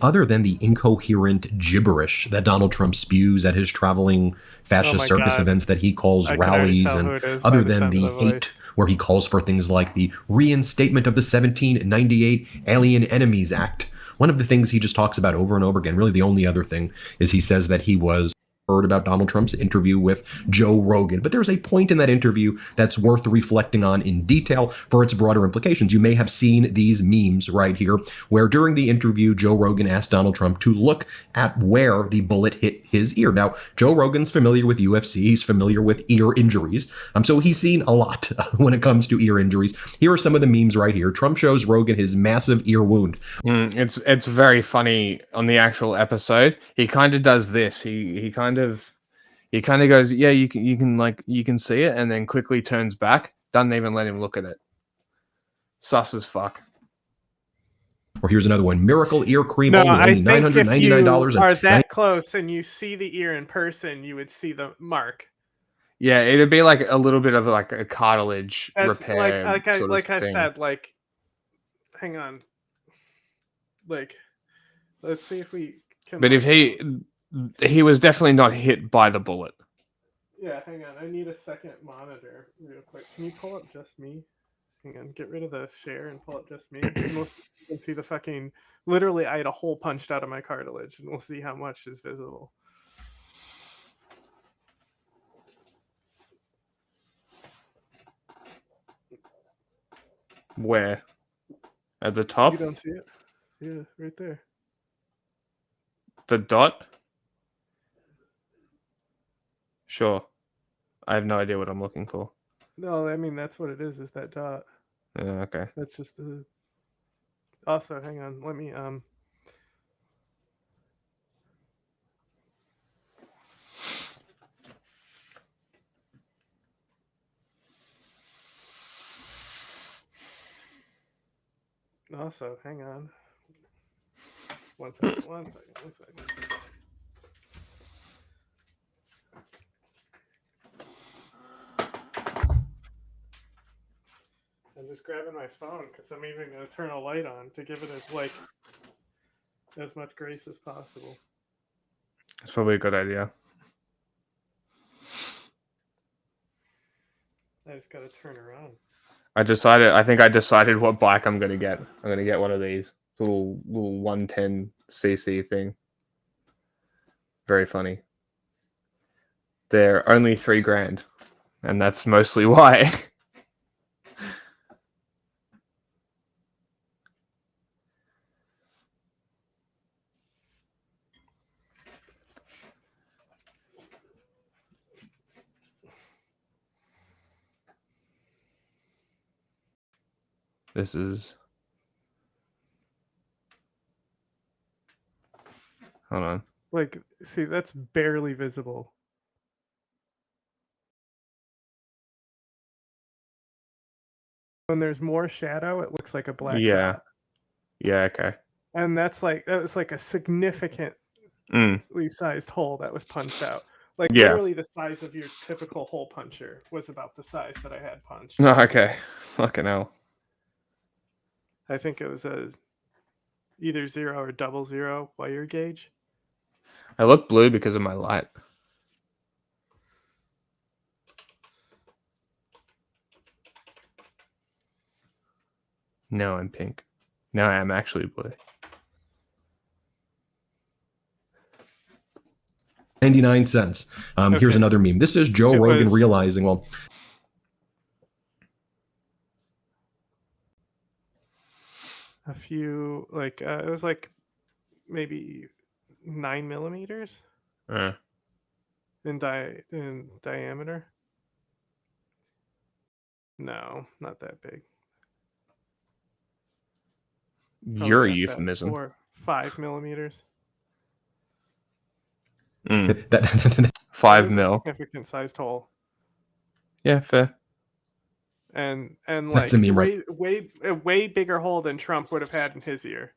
Other than the incoherent gibberish that Donald Trump spews at his traveling fascist circus events that he calls rallies, and other than the hate where he calls for things like the reinstatement of the 1798 Alien Enemies Act, one of the things he just talks about over and over again, really the only other thing, is he says that he was heard about Donald Trump's interview with Joe Rogan. But there's a point in that interview that's worth reflecting on in detail for its broader implications. You may have seen these memes right here, where during the interview, Joe Rogan asked Donald Trump to look at where the bullet hit his ear. Now, Joe Rogan's familiar with UFC. He's familiar with ear injuries. So he's seen a lot when it comes to ear injuries. Here are some of the memes right here. Trump shows Rogan his massive ear wound. It's very funny on the actual episode. He kind of does this. He kind of goes, yeah, you can see it, and then quickly turns back. Doesn't even let him look at it. Sus as fuck. Or here's another one: miracle ear cream, No, only $999. If you are that close and you see the ear in person, you would see the mark. Yeah, it'd be like a little bit of like a cartilage repair. Like I said, like, hang on, like, let's see if we can. But if he was definitely not hit by the bullet. Yeah, hang on. I need a second monitor real quick. Can you pull up just me? Hang on, get rid of the share and pull up just me. And you can see the fucking. Literally, I had a hole punched out of my cartilage, and we'll see how much is visible. Where? At the top? You don't see it? Yeah, right there. The dot? Sure. I have no idea what I'm looking for. No, I mean, that's what it is that dot. Yeah, okay. That's just the... Also, hang on, let me, Also, hang on. One second. I'm just grabbing my phone because I'm even going to turn a light on to give it as much grace as possible. That's probably a good idea. I just got to turn her on. I think I decided what bike I'm going to get. I'm going to get one of these. It's a little 110cc thing. Very funny. They're only $3,000. And that's mostly why. This is... Hold on. Like, see, that's barely visible. When there's more shadow, it looks like a black dot. Yeah, okay. And that was like a significant sized hole that was punched out. Like Yeah. literally the size of your typical hole puncher was about the size that I had punched. Oh, okay. Fucking hell. I think it was a either 0 or 00 wire gauge. I look blue because of my light. No, I'm pink. No, I'm actually blue. 99 cents. Here's another meme. This is Joe Rogan realizing, well, A few, like, it was like maybe 9 millimeters in diameter. No, not that big. You're a euphemism. Or 5 millimeters. 5 mil. Significant sized hole. Yeah, fair. And like That's a meme, right? way bigger hole than Trump would have had in his ear.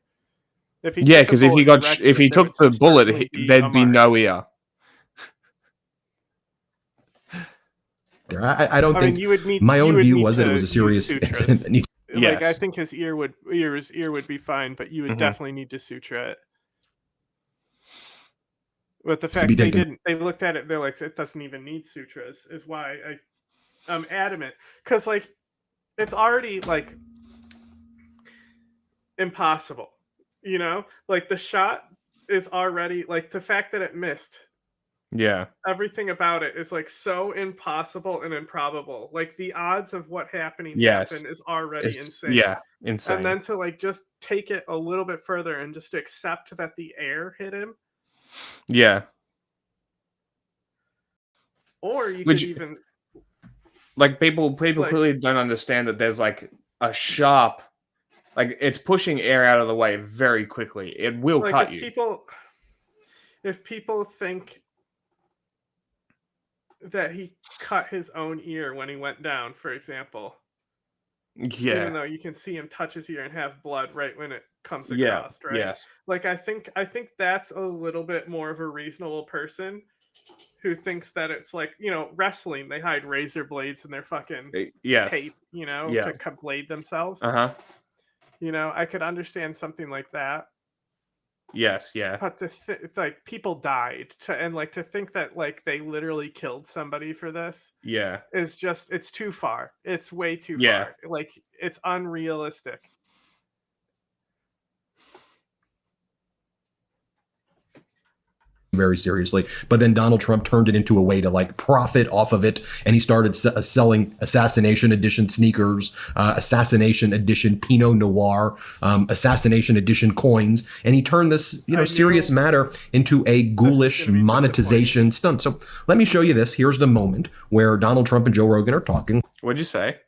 If he Yeah, because if he took the bullet, there'd be no ear. I don't think. My own view was that it was a serious incident that needs. Like I think his ear would be fine, but you would definitely need to suture it. But the fact they didn't, they looked at it, they're like, it doesn't even need sutras, is why I'm adamant. Because like, it's already like impossible, you know? Like the shot is already like the fact that it missed. Yeah. Everything about it is like so impossible and improbable. Like the odds of what happen is already insane. Yeah, insane. And then to like just take it a little bit further and just accept that the air hit him. Yeah. Or you could even like people clearly don't understand that there's like a sharp, like it's pushing air out of the way very quickly. It will like cut if you. If people think that he cut his own ear when he went down, for example. Yeah. Even though you can see him touch his ear and have blood right when it comes across, right? Yes. Like I think that's a little bit more of a reasonable person who thinks that it's like, you know, wrestling, they hide razor blades in their fucking tape, you know, to blade themselves. You know, I could understand something like that. Yes, yeah. But like people died and like to think that like they literally killed somebody for this. Yeah. Is just, it's too far. It's way too far. Like it's unrealistic. Very seriously, but then Donald Trump turned it into a way to like profit off of it, and he started selling assassination edition sneakers, assassination edition Pinot Noir, assassination edition coins, and he turned this serious matter into a ghoulish monetization stunt. So let me show you this. Here's the moment where Donald Trump and Joe Rogan are talking. What'd you say?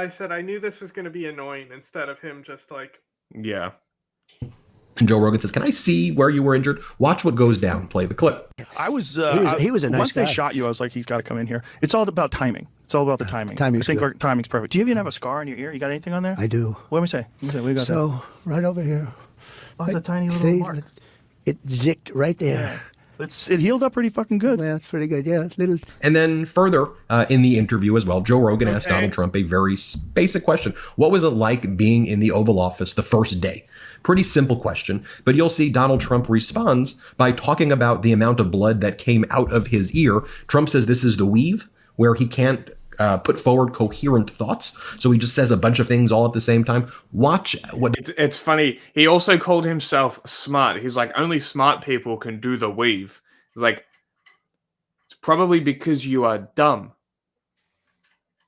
I said I knew this was going to be annoying instead of him just like And Joe Rogan says, "Can I see where you were injured? Watch what goes down. Play the clip." I was. He was a nice once guy. they shot you, I was like, he's got to come in here. It's all about timing. It's all about the timing. I think our timing's perfect. Do you even have a scar on your ear? You got anything on there? I do. What do we say? What do you got So right over here. Oh, it's a tiny little See, mark. it zicked right there. Yeah. It healed up pretty fucking good. Yeah, it's pretty good. Yeah, it's little. And then further in the interview as well, Joe Rogan asked Donald Trump a very basic question. What was it like being in the Oval Office the first day? Pretty simple question, but you'll see Donald Trump responds by talking about the amount of blood that came out of his ear. Trump says this is the weave, where he can't put forward coherent thoughts, so he just says a bunch of things all at the same time. Watch what... It's funny. He also called himself smart. He's like, only smart people can do the weave. He's like, it's probably because you are dumb.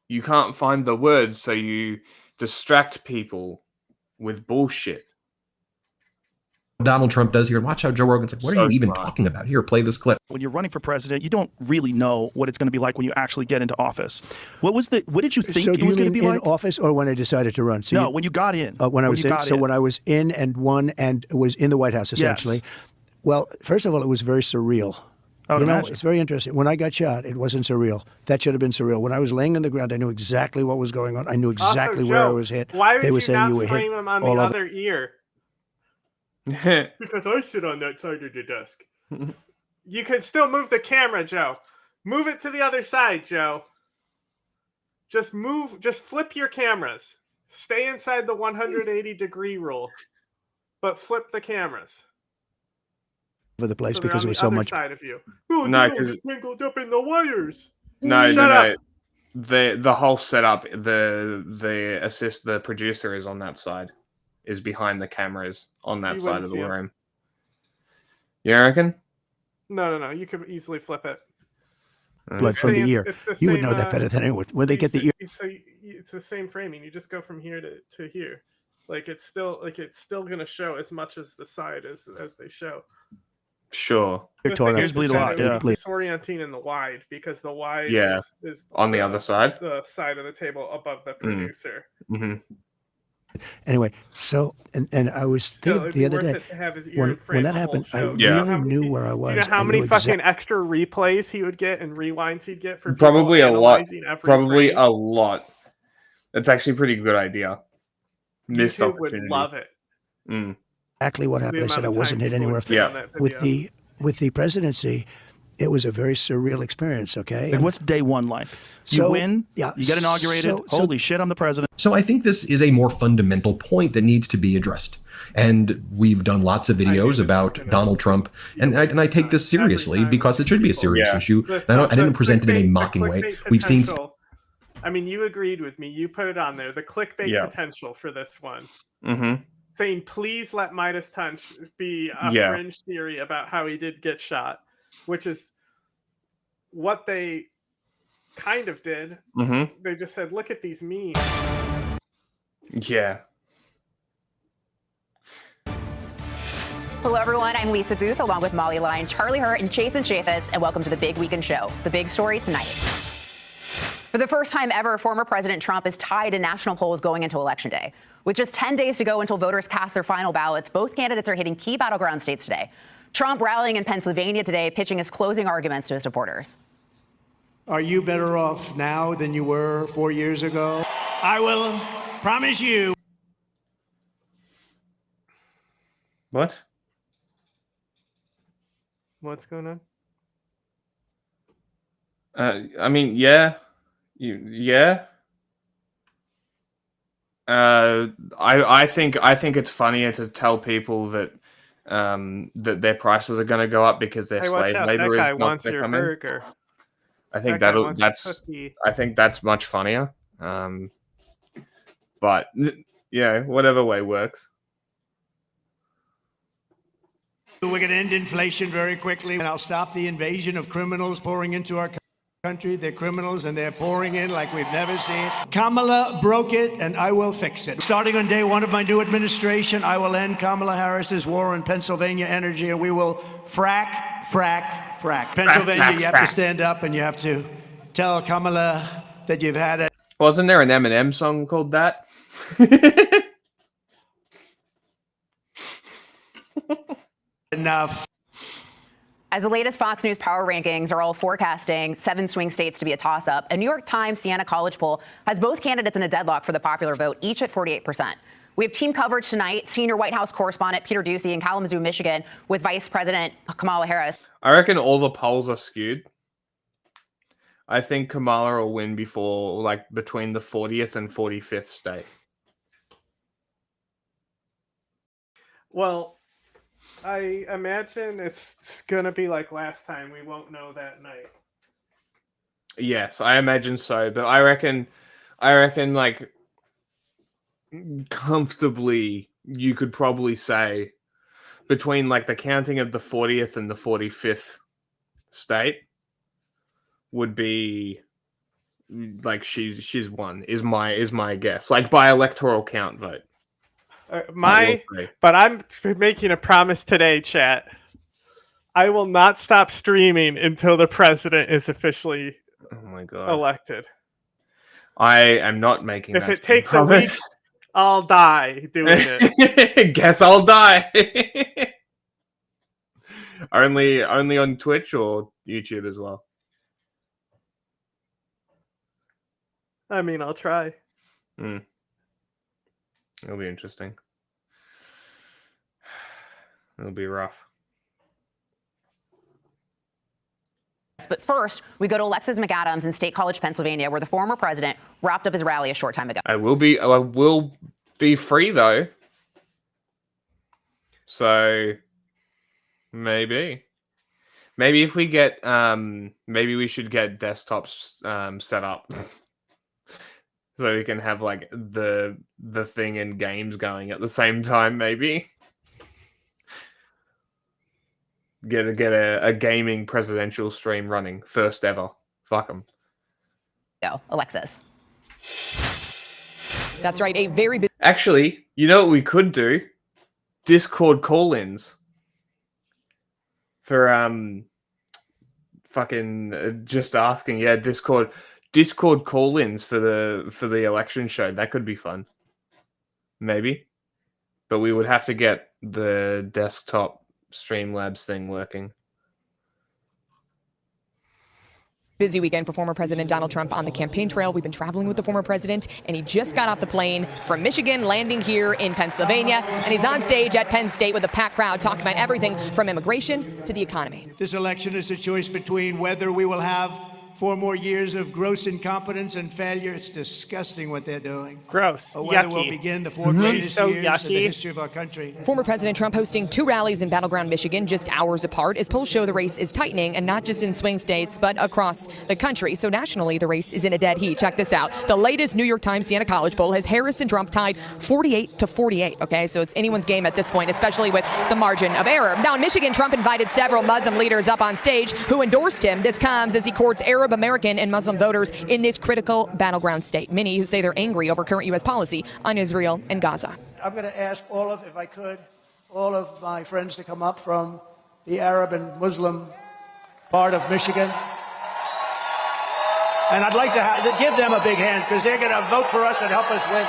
You can't find the words, so you distract people with bullshit. Donald Trump does here. Watch how Joe Rogan's like, what are you even talking about? Here, play this clip. When you're running for president, you don't really know what it's going to be like when you actually get into office. What did you think it was going to be in like? office or when I decided to run? So when you got in. When I was in. So when I was in and won and was in the White House, essentially. Yes. Well, first of all, it was very surreal. It's very interesting. When I got shot, it wasn't surreal. That should have been surreal. When I was laying on the ground, I knew exactly what was going on. I knew exactly where I was hit. Why would they were you saying not you were frame hit him on the other ear? Because I sit on that side of the desk. You can still move the camera, Joe. Move it to the other side, Joe. Just flip your cameras. Stay inside the 180-degree rule, but flip the cameras. Over the place So because on it was the so other much. side of you. Oh, No, it's tangled up in the wires. No, Shut up. The whole setup, the producer is on that side, is behind the cameras on that You side wouldn't of the see him. room. You reckon? No. You could easily flip it. Blood from the ear. It's the You would same, know that better than anyone. When they get the ear. It's the same framing. You just go from here to here. It's still gonna show as much as the side as they show. Sure. The thing is, bleed a lot. it would Yeah. be disorienting in the wide because the wide is on the other side, the side of the table above the producer. Mm-hmm. Anyway, so and I was thinking the other day when that happened, I really knew where I was. Do you know how many fucking extra replays he would get and rewinds he'd get for Probably people a lot. analyzing every Probably frame? a lot. That's actually a pretty good idea. Missed YouTube would opportunity. love it. Mm. Exactly what happened. I said I wasn't hit anywhere. Yeah. With the presidency, it was a very surreal experience. Okay. Like, what's day one like? You win. Yeah. You get inaugurated. Holy shit! I'm the president. So I think this is a more fundamental point that needs to be addressed. And we've done lots of videos about Donald Trump, and I take this seriously because it should be a serious issue. I didn't present it in a mocking way. We've seen. I mean, you agreed with me. You put it on there. The clickbait potential for this one. Mm-hmm. Saying, please let Midas Touch be a fringe theory about how he did get shot, which is what they kind of did. Mm-hmm. They just said, look at these memes. Yeah. Hello, everyone. I'm Lisa Booth, along with Molly Lyon, Charlie Hurt, and Jason Chaffetz, and welcome to the Big Weekend Show. The big story tonight. For the first time ever, former President Trump is tied in national polls going into Election Day. With just 10 days to go until voters cast their final ballots, both candidates are hitting key battleground states today. Trump rallying in Pennsylvania today, pitching his closing arguments to his supporters. Are you better off now than you were 4 years ago? I will promise you. What? What's going on? I mean, yeah. Yeah. I think it's funnier to tell people that that their prices are going to go up because their slave labor is not becoming. Burger. I think I think that's much funnier. But yeah, whatever way works. We're going to end inflation very quickly, and I'll stop the invasion of criminals pouring into our country. They're criminals, and they're pouring in like we've never seen. Kamala broke it, and I will fix it. Starting on day one of my new administration, I will end Kamala Harris's war on Pennsylvania energy, and we will frack. Pennsylvania, you have to stand up, and you have to tell Kamala that you've had it. Wasn't there an Eminem song called that? Enough. As the latest Fox News power rankings are all forecasting 7 swing states to be a toss-up, a New York Times Siena College poll has both candidates in a deadlock for the popular vote, each at 48%. We have team coverage tonight. Senior White House correspondent Peter Doocy in Kalamazoo, Michigan, with Vice President Kamala Harris. I reckon all the polls are skewed. I think Kamala will win between the 40th and 45th state. Well, I imagine it's gonna be like last time. We won't know that night. Yes, I imagine so. But I reckon like comfortably you could probably say between like the counting of the 40th and the 45th state would be like she's won is my guess, like by electoral count vote. But I'm making a promise today, chat. I will not stop streaming until the president is officially elected. I am not making. If it takes a week, I'll die doing it. Guess I'll die. only on Twitch or YouTube as well. I mean, I'll try. It'll be interesting. It'll be rough. But first, we go to Alexis McAdams in State College, Pennsylvania, where the former president wrapped up his rally a short time ago. I will be free though. So maybe if we get maybe we should get desktops set up so we can have like the thing and games going at the same time. Maybe get a gaming presidential stream running, first ever. Fuck them. Go, Alexis. That's right. A very Actually, you know what we could do? Discord call-ins for fucking just asking. Yeah, Discord call-ins for the election show. That could be fun. Maybe. But we would have to get the desktop Streamlabs thing working. busy weekend for former President Donald Trump on the campaign trail. We've been traveling with the former president, and he just got off the plane from Michigan, landing here in Pennsylvania, and he's on stage at Penn State with a packed crowd talking about everything from immigration to the economy. This election is a choice between whether we will have 4 more years of gross incompetence and failure. It's disgusting what they're doing. Gross. Or whether Yucky. we'll begin the 4 greatest So years yucky. in the history of our country. Former President Trump hosting 2 rallies in battleground Michigan just hours apart as polls show the race is tightening, and not just in swing states, but across the country. So nationally, the race is in a dead heat. Check this out. The latest New York Times Siena College poll has Harris and Trump tied 48-48. Okay, so it's anyone's game at this point, especially with the margin of error. Now in Michigan, Trump invited several Muslim leaders up on stage who endorsed him. This comes as he courts Arab American and Muslim voters in this critical battleground state. Many who say they're angry over current U.S. policy on Israel and Gaza. I'm going to ask if I could, all of my friends to come up from the Arab and Muslim part of Michigan. And I'd like to give them a big hand because they're going to vote for us and help us win.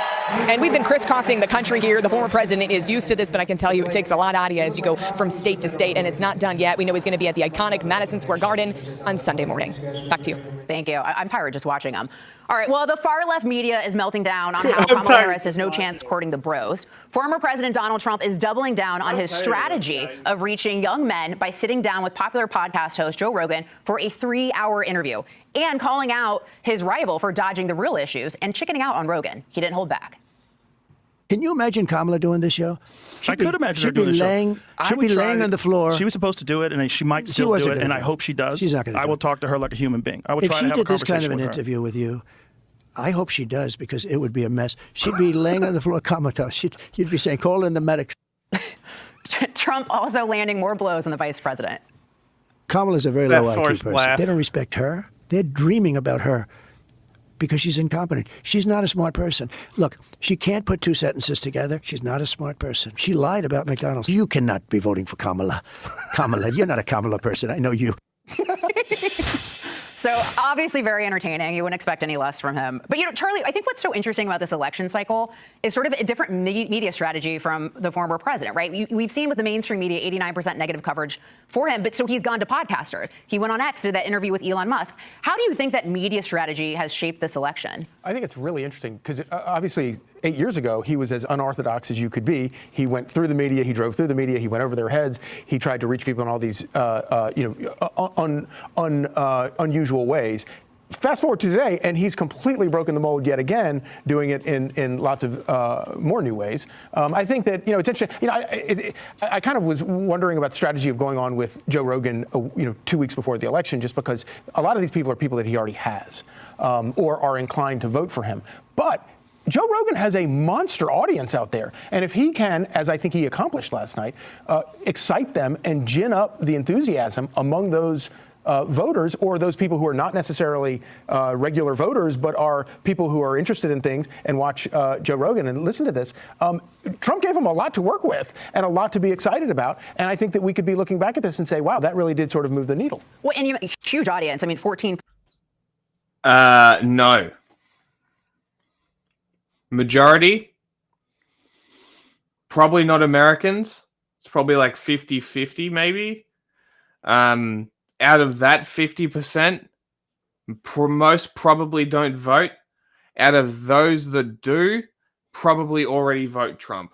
And we've been crisscrossing the country here. The former president is used to this, but I can tell you it takes a lot out of you as you go from state to state, and it's not done yet. We know he's going to be at the iconic Madison Square Garden on Sunday morning. Back to you. Thank you. I'm tired just watching them. All right, well, the far left media is melting down on how Kamala Harris has no chance courting the bros. Former President Donald Trump is doubling down on his strategy of reaching young men by sitting down with popular podcast host Joe Rogan for a 3-hour interview and calling out his rival for dodging the real issues and chickening out on Rogan. He didn't hold back. Can you imagine Kamala doing this show? I could imagine her doing this show. She'd be laying on the floor. She was supposed to do it, and she might still do it, and I hope she does. She's not going to. I will talk to her like a human being. I will try to have a conversation with her. If she did this kind of an interview with you, I hope she does, because it would be a mess. She'd be laying on the floor comatose. You'd be saying, call in the medics. Trump also landing more blows on the vice president. Kamala's a very low IQ person. They don't respect her. They're dreaming about her because she's incompetent. She's not a smart person. Look, she can't put 2 sentences together. She's not a smart person. She lied about McDonald's. You cannot be voting for Kamala. Kamala, you're not a Kamala person. I know you. So obviously very entertaining. You wouldn't expect any less from him. But, you know, Charlie, I think what's so interesting about this election cycle is sort of a different media strategy from the former president, right? We've seen with the mainstream media 89% negative coverage for him, but so he's gone to podcasters. He went on X, did that interview with Elon Musk. How do you think that media strategy has shaped this election? I think it's really interesting because obviously 8 years ago, he was as unorthodox as you could be. He went through the media, he drove through the media, he went over their heads, he tried to reach people in all these unusual ways. Fast forward to today, and he's completely broken the mold yet again, doing it in lots of more new ways. I think that, it's interesting. I kind of was wondering about the strategy of going on with Joe Rogan, 2 weeks before the election, just because a lot of these people are people that he already has or are inclined to vote for him. But Joe Rogan has a monster audience out there. And if he can, as I think he accomplished last night, excite them and gin up the enthusiasm among those voters, or those people who are not necessarily regular voters, but are people who are interested in things and watch Joe Rogan and listen to this. Trump gave him a lot to work with and a lot to be excited about. And I think that we could be looking back at this and say, wow, that really did sort of move the needle. Well, and huge audience. I mean, 14. No. Majority, probably not Americans. It's probably like 50-50 maybe. Out of that 50%, most probably don't vote. Out of those that do, probably already vote Trump.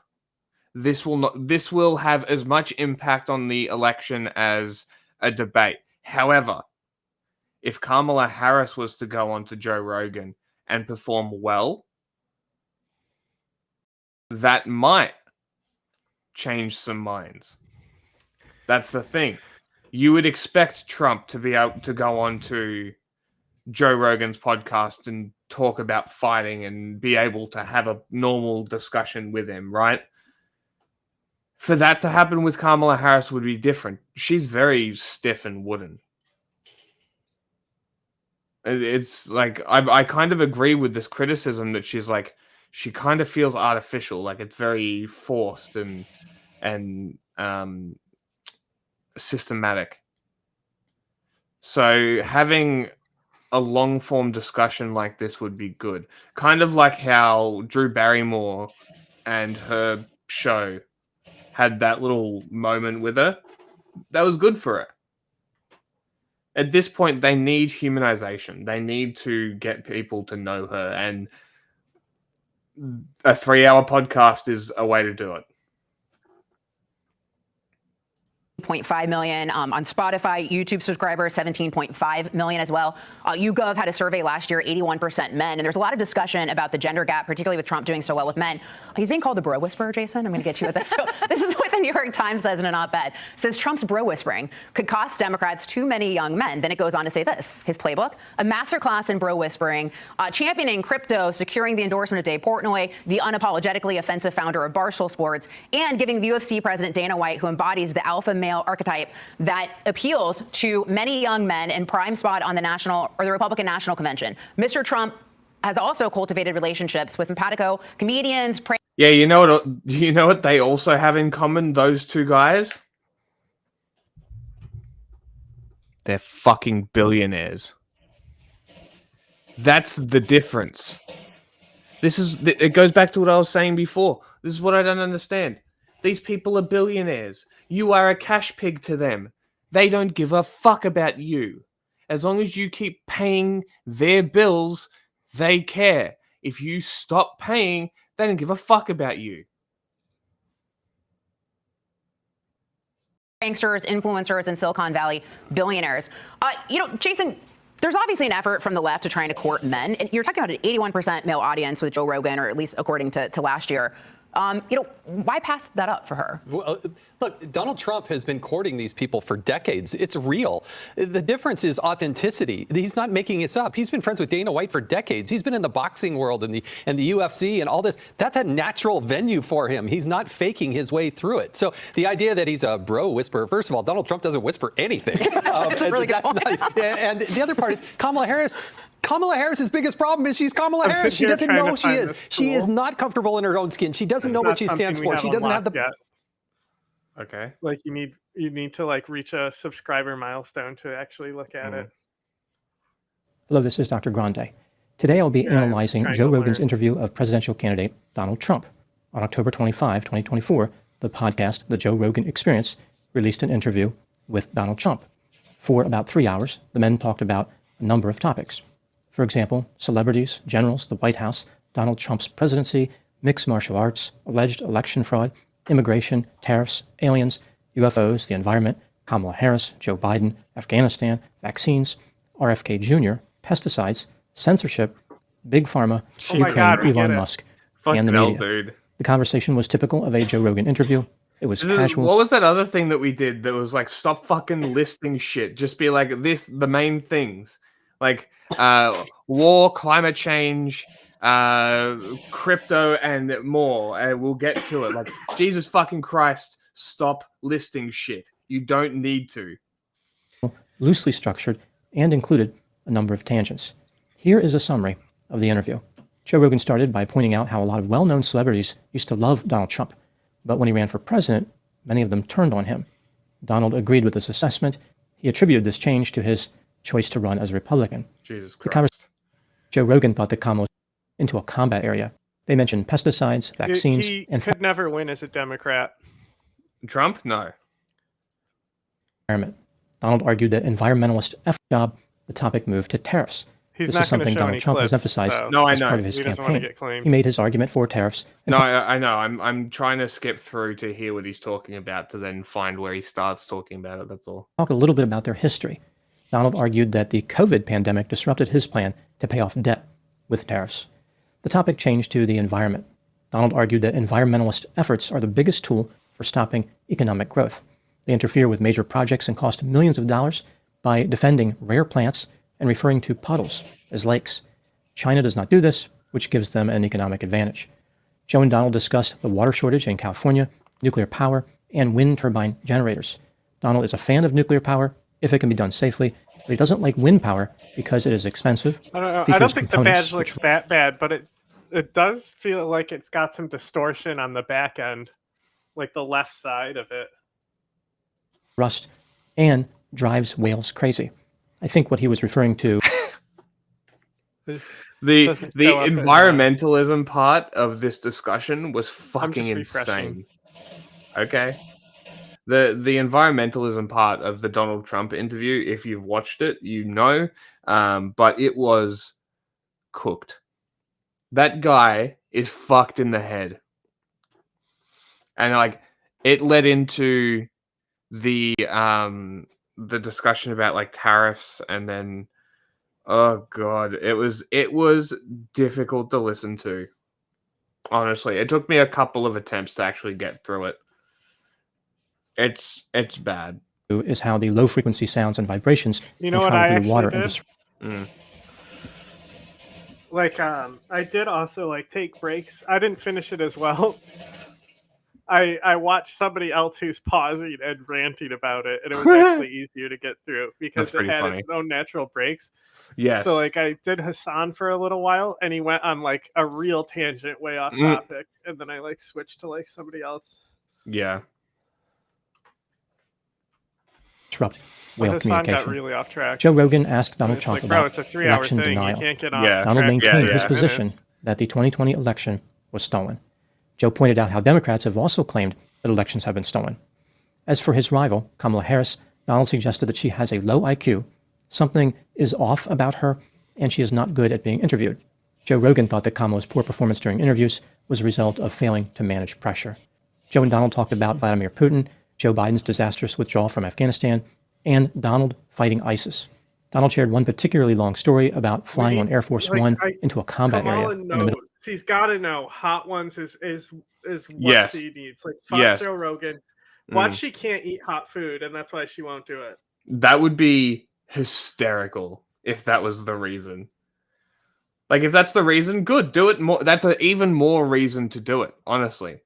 this will have as much impact on the election as a debate. However, if Kamala Harris was to go on to Joe Rogan and perform well, that might change some minds. That's the thing. You would expect Trump to be able to go on to Joe Rogan's podcast and talk about fighting and be able to have a normal discussion with him, right? For that to happen with Kamala Harris would be different. She's very stiff and wooden. It's like, I kind of agree with this criticism that she's like, she kind of feels artificial, like it's very forced and systematic. So having a long form discussion like this would be good. Kind of like how Drew Barrymore and her show had that little moment with her. That was good for her. At this point, they need humanization. They need to get people to know her, and a 3-hour podcast is a way to do it. 0.5 million on Spotify. YouTube subscribers 17.5 million as well. YouGov had a survey last year, 81% men, and there's a lot of discussion about the gender gap, particularly with Trump doing so well with men. He's being called the bro whisperer, Jason. I'm going to get you with this. So this is what the New York Times says in an op-ed. It says Trump's bro whispering could cost Democrats too many young men. Then it goes on to say this: his playbook, a masterclass in bro whispering, championing crypto, securing the endorsement of Dave Portnoy, the unapologetically offensive founder of Barstool Sports, and giving the UFC president Dana White, who embodies the alpha male archetype that appeals to many young men in prime spot on the Republican National Convention. Mr. Trump has also cultivated relationships with simpatico comedians. Yeah, you know what they also have in common, those two guys? They're fucking billionaires. That's the difference. It goes back to what I was saying before. This is what I don't understand. These people are billionaires. You are a cash pig to them. They don't give a fuck about you. As long as you keep paying their bills, they care. If you stop paying, they don't give a fuck about you. Gangsters, influencers, and Silicon Valley billionaires. Jason, there's obviously an effort from the left to trying to court men. And you're talking about an 81% male audience with Joe Rogan, or at least according to last year. Why pass that up for her? Well, look, Donald Trump has been courting these people for decades. It's real. The difference is authenticity. He's not making this up. He's been friends with Dana White for decades. He's been in the boxing world and the UFC and all this. That's a natural venue for him. He's not faking his way through it. So the idea that he's a bro whisperer, first of all, Donald Trump doesn't whisper anything. That's a really good point. And the other part is Kamala Harris. Kamala Harris's biggest problem is she's Kamala Harris. She doesn't know who she is. She is not comfortable in her own skin. She doesn't know what she stands for. She doesn't have the. Yet. Okay. Like you need to like reach a subscriber milestone to actually look at it. Hello, this is Dr. Grande. Today I'll be analyzing Joe Rogan's interview of presidential candidate Donald Trump. On October 25, 2024, the podcast The Joe Rogan Experience released an interview with Donald Trump. For about 3 hours, the men talked about a number of topics. For example, celebrities, generals, the White House, Donald Trump's presidency, mixed martial arts, alleged election fraud, immigration, tariffs, aliens, UFOs, the environment, Kamala Harris, Joe Biden, Afghanistan, vaccines, RFK Jr., pesticides, censorship, Big Pharma, Ukraine, Elon Musk, and the media. Dude. The conversation was typical of a Joe Rogan interview. It was casual. What was that other thing that we did that was like, stop fucking listing shit. Just be like, the main things. Like war, climate change, crypto, and more. And we'll get to it. Like, Jesus fucking Christ, stop listing shit. You don't need to. Loosely structured and included a number of tangents. Here is a summary of the interview. Joe Rogan started by pointing out how a lot of well-known celebrities used to love Donald Trump, but when he ran for president, many of them turned on him. Donald agreed with this assessment. He attributed this change to his choice to run as a Republican. Jesus Christ. Joe Rogan thought that Kamala was into a combat area. They mentioned pesticides, vaccines, and could never win as a Democrat. Trump? No. Environment. Donald argued that environmentalist F job, the topic moved to tariffs. He's this not is something show Donald Trump has clips, emphasized so No, I as know. part of his He doesn't wanna campaign. get claimed. He made his argument for tariffs. And No, I know. I'm trying to skip through to hear what he's talking about to then find where he starts talking about it. That's all. talk a little bit about their history. Donald argued that the COVID pandemic disrupted his plan to pay off debt with tariffs. The topic changed to the environment. Donald argued that environmentalist efforts are the biggest tool for stopping economic growth. They interfere with major projects and cost millions of dollars by defending rare plants and referring to puddles as lakes. China does not do this, which gives them an economic advantage. Joe and Donald discussed the water shortage in California, nuclear power, and wind turbine generators. Donald is a fan of nuclear power if it can be done safely, but he doesn't like wind power because it is expensive. I don't know. I features don't think the components badge looks that bad, but it does feel like it's got some distortion on the back end, like the left side of it. rust and drives whales crazy. I think what he was referring to. The environmentalism part of this discussion was fucking insane. Okay. The environmentalism part of the Donald Trump interview, if you've watched it, you know, but it was cooked. That guy is fucked in the head. And like it led into the discussion about like tariffs, and then oh god, it was difficult to listen to. Honestly, it took me a couple of attempts to actually get through it. It's bad. Is how the low frequency sounds and vibrations You know what I travel through water actually did? Like I did also like take breaks. I didn't finish it as well. I watched somebody else who's pausing and ranting about it, and it was actually easier to get through because it had its own natural breaks. Yes. So like I did Hassan for a little while, and he went on like a real tangent way off topic, and then I like switched to like somebody else. Yeah. Disrupt whale Hassan communication. got really off track. Joe Rogan asked Donald Trump like, bro, about it's a 3-hour election thing. denial. You can't get off Donald track maintained for his 5 position minutes. that the 2020 election was stolen. Joe pointed out how Democrats have also claimed that elections have been stolen. As for his rival, Kamala Harris, Donald suggested that she has a low IQ, something is off about her, and she is not good at being interviewed. Joe Rogan thought that Kamala's poor performance during interviews was a result of failing to manage pressure. Joe and Donald talked about Vladimir Putin, Joe Biden's disastrous withdrawal from Afghanistan, and Donald fighting ISIS. Donald shared one particularly long story about flying on Air Force One into a combat area in the middle. She's got to know Hot Ones is what Yes. she needs. Like fuck Yes. Joe Rogan. Watch she can't eat hot food, and that's why she won't do it. That would be hysterical if that was the reason. Like, if that's the reason, good. Do it more. That's an even more reason to do it, honestly.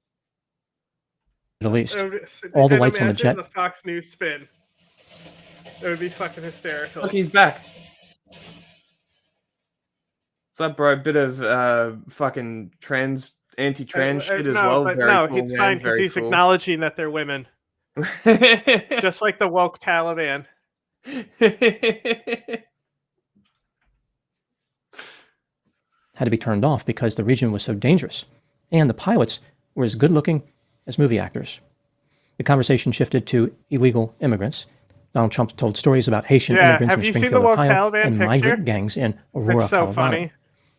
Middle East. All the lights on the jet. The Fox News spin. It would be fucking hysterical. Look, he's back. What's up, bro? A bit of fucking anti-trans shit as well. But Very no, cool, it's man. fine because Very he's cool. acknowledging that they're women. Just like the woke Taliban. Had to be turned off because the region was so dangerous, and the pilots were as good-looking as movie actors. The conversation shifted to illegal immigrants. Donald Trump told stories about Haitian immigrants have in you seen Springfield, the woke Ohio, Taliban and picture? migrant gangs in Aurora, It's so Colorado. funny.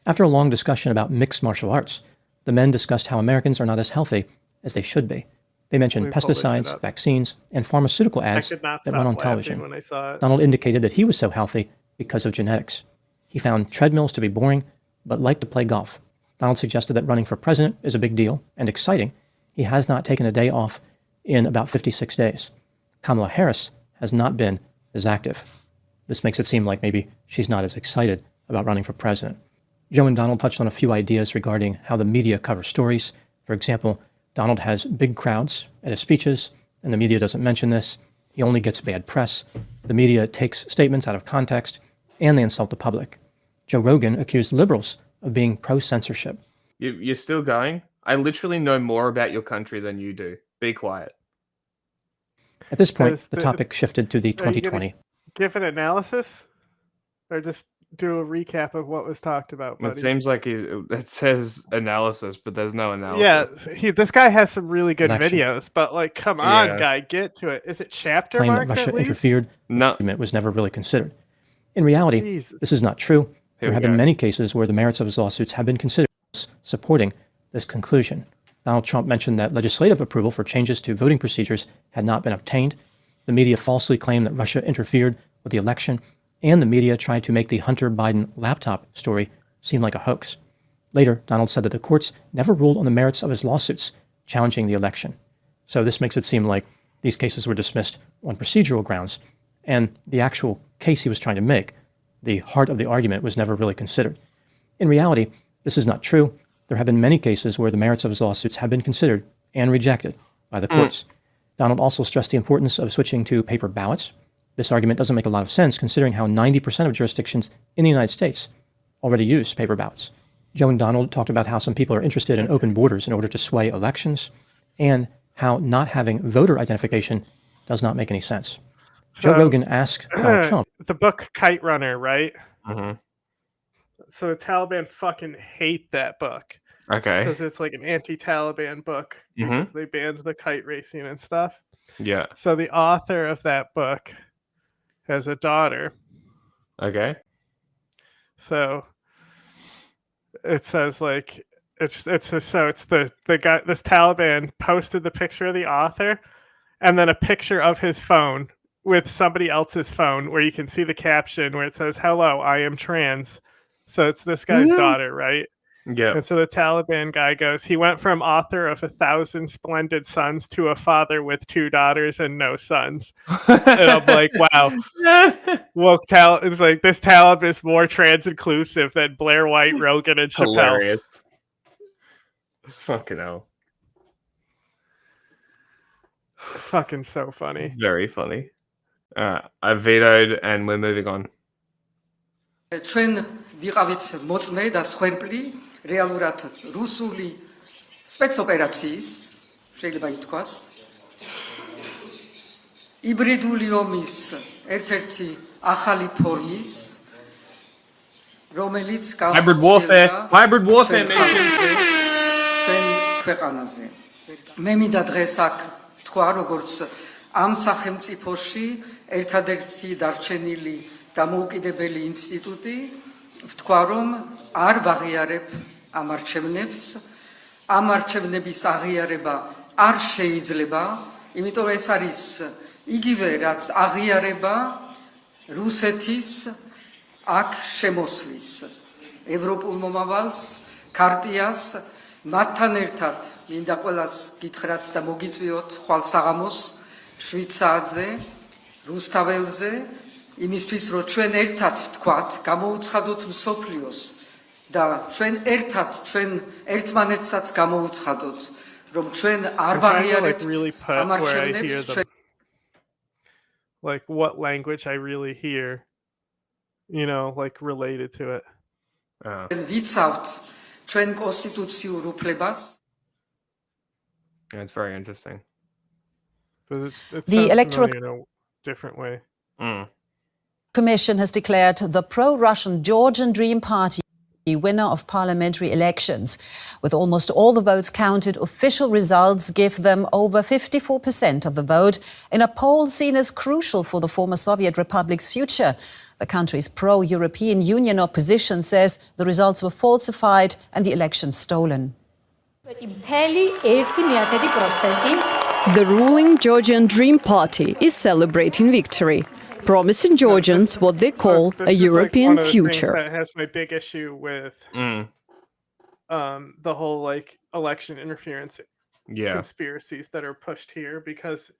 After a long discussion about mixed martial arts, the men discussed how Americans are not as healthy as they should be. They mentioned Let me pull this shit pesticides, up. vaccines, and pharmaceutical ads could not that stop run on laughing television. when I saw it. Donald indicated that he was so healthy because of genetics. He found treadmills to be boring, but liked to play golf. Donald suggested that running for president is a big deal and exciting. He has not taken a day off in about 56 days. Kamala Harris has not been as active. This makes it seem like maybe she's not as excited about running for president. Joe and Donald touched on a few ideas regarding how the media covers stories. For example, Donald has big crowds at his speeches, and the media doesn't mention this. He only gets bad press. The media takes statements out of context, and they insult the public. Joe Rogan accused liberals of being pro-censorship. You're still going? I literally know more about your country than you do. Be quiet. At this point, the topic shifted to the Are you 2020. gonna give an analysis, or just do a recap of what was talked about, buddy? It seems like it says analysis, but there's no analysis. Yeah, this guy has some really good Election. videos, but like, come on, Yeah. guy, get to it. Is it chapter Claimed that mark Russia at least? interfered. No. It was never really considered. In reality, Jesus. this is not true. There have been many cases where the merits of his lawsuits have been considered, supporting this conclusion. Donald Trump mentioned that legislative approval for changes to voting procedures had not been obtained. The media falsely claimed that Russia interfered with the election, and the media tried to make the Hunter Biden laptop story seem like a hoax. Later, Donald said that the courts never ruled on the merits of his lawsuits challenging the election. So this makes it seem like these cases were dismissed on procedural grounds, and the actual case he was trying to make, the heart of the argument, was never really considered. In reality, this is not true. There have been many cases where the merits of his lawsuits have been considered and rejected by the courts. Donald also stressed the importance of switching to paper ballots. This argument doesn't make a lot of sense considering how 90% of jurisdictions in the United States already use paper ballots. Joe and Donald talked about how some people are interested in open borders in order to sway elections, and how not having voter identification does not make any sense. Joe Rogan asked Trump. The book Kite Runner, right? Mm-hmm. So the Taliban fucking hate that book. Okay. Because it's like an anti-Taliban book. Because they banned the kite racing and stuff. Yeah. So the author of that book has a daughter. Okay. So it says like it's the guy, this Taliban posted the picture of the author and then a picture of his phone with somebody else's phone where you can see the caption where it says, "Hello, I am trans." So it's this guy's daughter, right? Yeah. And so the Taliban guy goes, he went from author of 1,000 Splendid Sons to a father with 2 daughters and no sons. And I'm like, wow. Well, it's like this Talib is more trans inclusive than Blair White, Rogan, and Chappelle. Hilarious. Fucking hell. Fucking so funny. Very funny. I vetoed and we're moving on. ჩვენ ვიყავით მოწმე და სხვენპლი რეალურად რუსული სპეცოპერაციის შეიძლება ითქვას იბრიდული ომის ერთ-ერთი ახალი ფორმის რომელიც hybrid warfare ჩვენ ქვეყანაზე მე მინდა დღეს აქ თქვა როგორც ამ სახელმწიფოში ერთადერთი დარჩენილი დამოუკიდებელი ინსტიტუტი ვთქვა რომ არ ვაღიარებ ამ არჩევნებს ამ არჩევნების აღიარება არ შეიძლება იმიტომ ეს არის იგივე რაც აღიარება რუსეთის აქ შემოსვლის ევროპულ მომავალს ქარტიას მათთან ერთად მინდა ყველას გითხრათ და მოგიწვიოთ ხვალ საღამოს 7 საათზე რუსთაველზე იმისთვის რომ ჩვენ ერთად ვთქვათ, გამოუცხადოთ მსოფლიოს და ჩვენ ერთად ჩვენ ერთმანეთსაც გამოუცხადოთ, რომ ჩვენ არ ვაღიარებთ ამ არჩევნებს. Like what language I really hear, you know, like related to it. ვიცავთ ჩვენ კონსტიტუციურ უფლებას. Yeah, it's very interesting. The electoral in a different way. Commission has declared the pro-Russian Georgian Dream Party winner of parliamentary elections. With almost all the votes counted, official results give them over 54% of the vote in a poll seen as crucial for the former Soviet Republic's future. The country's pro-European Union opposition says the results were falsified and the election stolen. The ruling Georgian Dream Party is celebrating victory, promising Georgians what they call a European future. That has my big issue with the whole like election interference conspiracies that are pushed here, because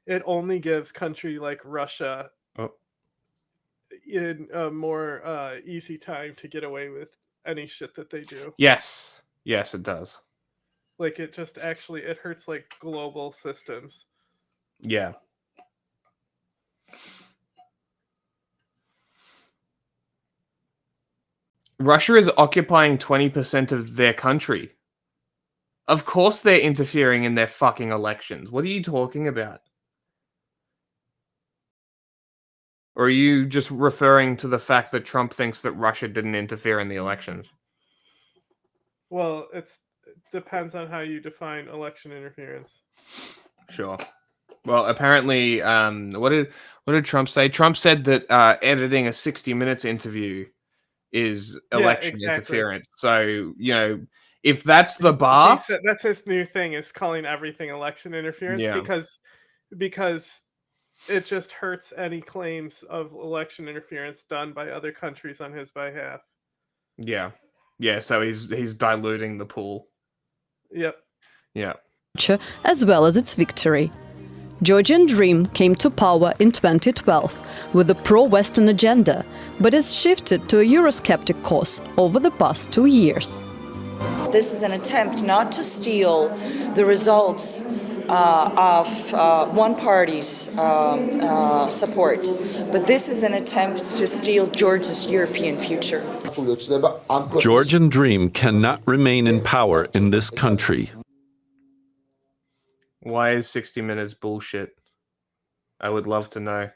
it only gives country like Russia in a more easy time to get away with any shit that they do. Yes, it does. Like it just actually it hurts like global systems. Yeah. Russia is occupying 20% of their country. Of course they're interfering in their fucking elections. What are you talking about? Or are you just referring to the fact that Trump thinks that Russia didn't interfere in the elections? Well, it depends on how you define election interference. Sure. Well, apparently, what did Trump say? Trump said that editing a 60 Minutes interview is election interference. So, you know, if that's the bar, that's his new thing, is calling everything election interference because it just hurts any claims of election interference done by other countries on his behalf. Yeah. So he's diluting the pool. Yep. Yeah. As well as its victory. Georgian Dream came to power in 2012 with a pro-Western agenda, but has shifted to a Eurosceptic course over the past 2 years. This is an attempt not to steal the results of one party's support, but this is an attempt to steal Georgia's European future. Georgian Dream cannot remain in power in this country. Why is 60 Minutes bullshit? I would love to know.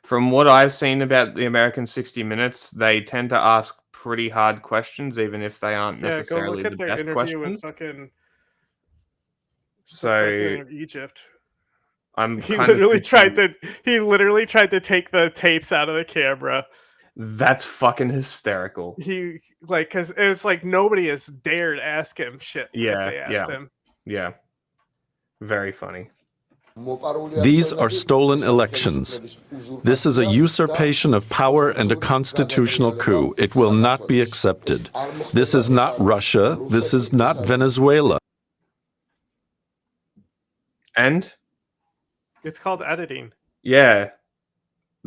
From what I've seen about the American 60 Minutes, they tend to ask pretty hard questions, even if they aren't necessarily go look at the their best interview questions. with fucking So the president of Egypt. He literally tried to take the tapes out of the camera. That's fucking hysterical. He because it was like nobody has dared ask him shit. Yeah, if they asked him. Yeah. Very funny. These are stolen elections. This is a usurpation of power and a constitutional coup. It will not be accepted. This is not Russia. This is not Venezuela. And? It's called editing. Yeah.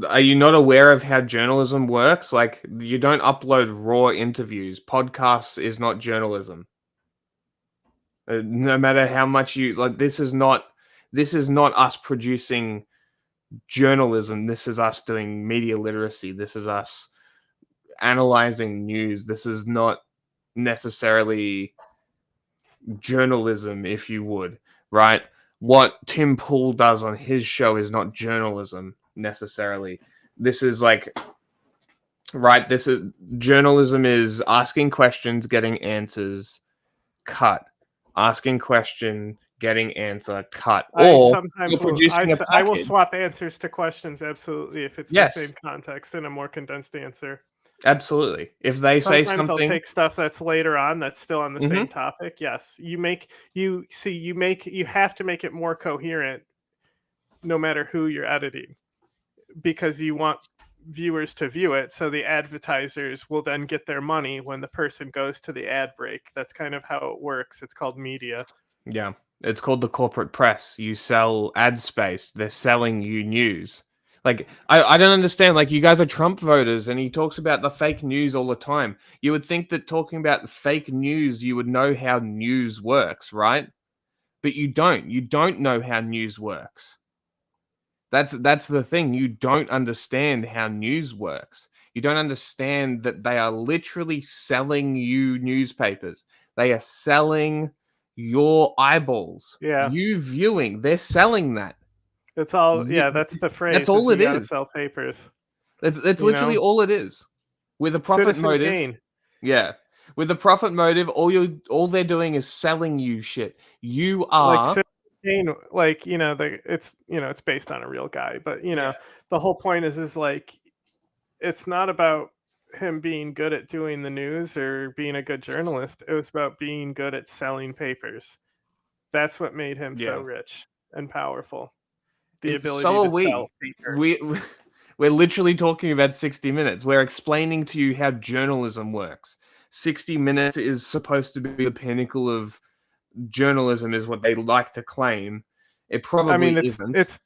Are you not aware of how journalism works? Like, you don't upload raw interviews. Podcasts is not journalism. No matter how much you like, this is not us producing journalism. This is us doing media literacy. This is us analyzing news. This is not necessarily journalism, if you would, right? What Tim Pool does on his show is not journalism necessarily. This is like, right? This is journalism is asking questions, getting answers, cut. Asking question, getting answer, cut. Or you're producing a package. I will swap answers to questions, absolutely, if it's the same context in a more condensed answer. Absolutely. If they say something, I'll take stuff that's later on that's still on the same topic. Yes, you have to make it more coherent, no matter who you're editing, because you want viewers to view it, so the advertisers will then get their money when the person goes to the ad break. That's kind of how it works. It's called media. Yeah, it's called the corporate press. You sell ad space. They're selling you news. Like, I don't understand. Like, you guys are Trump voters, and he talks about the fake news all the time. You would think that talking about the fake news, you would know how news works, right? But you don't. You don't know how news works. That's the thing. You don't understand how news works. You don't understand that they are literally selling you newspapers. They are selling your eyeballs. Yeah. You viewing. They're selling that. It's all, yeah, that's the phrase. That's all it is. Sell papers. It's literally all it is. With a profit motive. Gain. Yeah. With a profit motive, all they're doing is selling you shit. You are it's based on a real guy, but the whole point is like, it's not about him being good at doing the news or being a good journalist. It was about being good at selling papers. That's what made him so rich and powerful. The ability to sell papers. We're literally talking about 60 Minutes. We're explaining to you how journalism works. 60 Minutes is supposed to be the pinnacle of journalism, is what they like to claim. It probably isn't. It's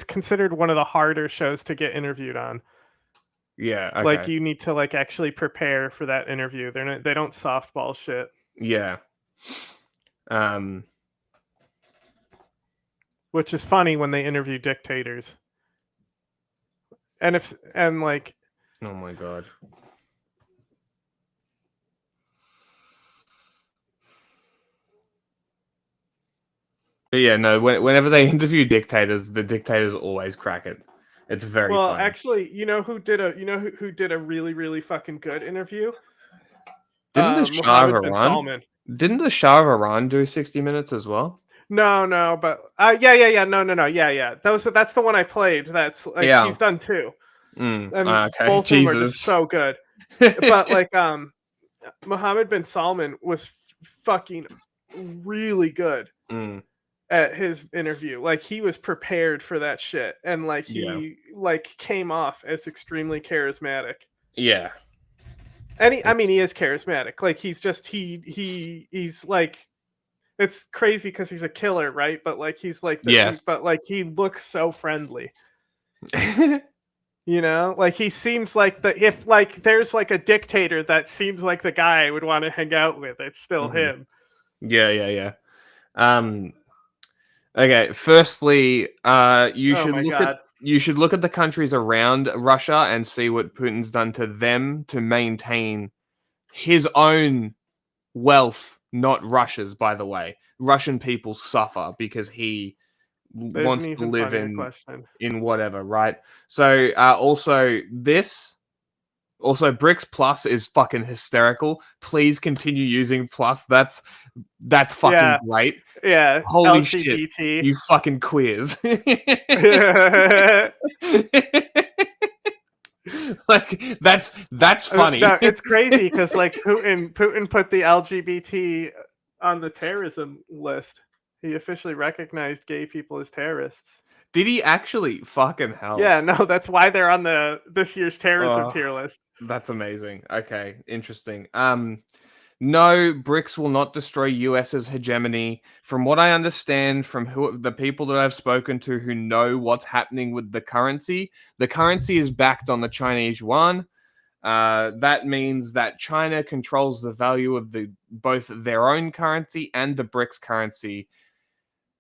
considered one of the harder shows to get interviewed on. Yeah, okay. Like, you need to actually prepare for that interview. They don't softball shit. Yeah. Which is funny when they interview dictators. Oh my god. But yeah, no. Whenever they interview dictators, the dictators always crack it. It's very funny. Actually, you know who did a really, really fucking good interview? Didn't the Shah of Iran? Didn't the Shah of Iran do 60 Minutes as well? No, but yeah. That's the one I played. That's he's done too. Mm, and okay, both of them are just Jesus. so good. But like Mohammed bin Salman was fucking really good Mm, at his interview. Like he was prepared for that shit, and like yeah. he like came off as extremely charismatic. Yeah. And I mean, he is charismatic. Like he's just he's like, it's crazy because he's a killer, right? But like he's like Yes. but like he looks so friendly. You know, like he seems like if like there's like a dictator that seems like the guy I would want to hang out with, it's still him. Yeah. Okay. Firstly, you Oh should my look God. at the countries around Russia and see what Putin's done to them to maintain his own wealth, not Russia's. By the way, Russian people suffer because he There's wants an to even live funnier question. in whatever, right? So also BRICS Plus is fucking hysterical. Please continue using Plus. That's fucking great. Yeah. Holy LGBT. shit, you fucking queers. Like that's funny. No, it's crazy because like Putin put the LGBT on the terrorism list. He officially recognized gay people as terrorists. Did he actually? Fucking hell. Yeah, no, that's why they're on this year's terrorism tier list. That's amazing. Okay, interesting. No, BRICS will not destroy US's hegemony. From what I understand from the people that I've spoken to who know what's happening with the currency is backed on the Chinese yuan. That means that China controls the value of both their own currency and the BRICS currency.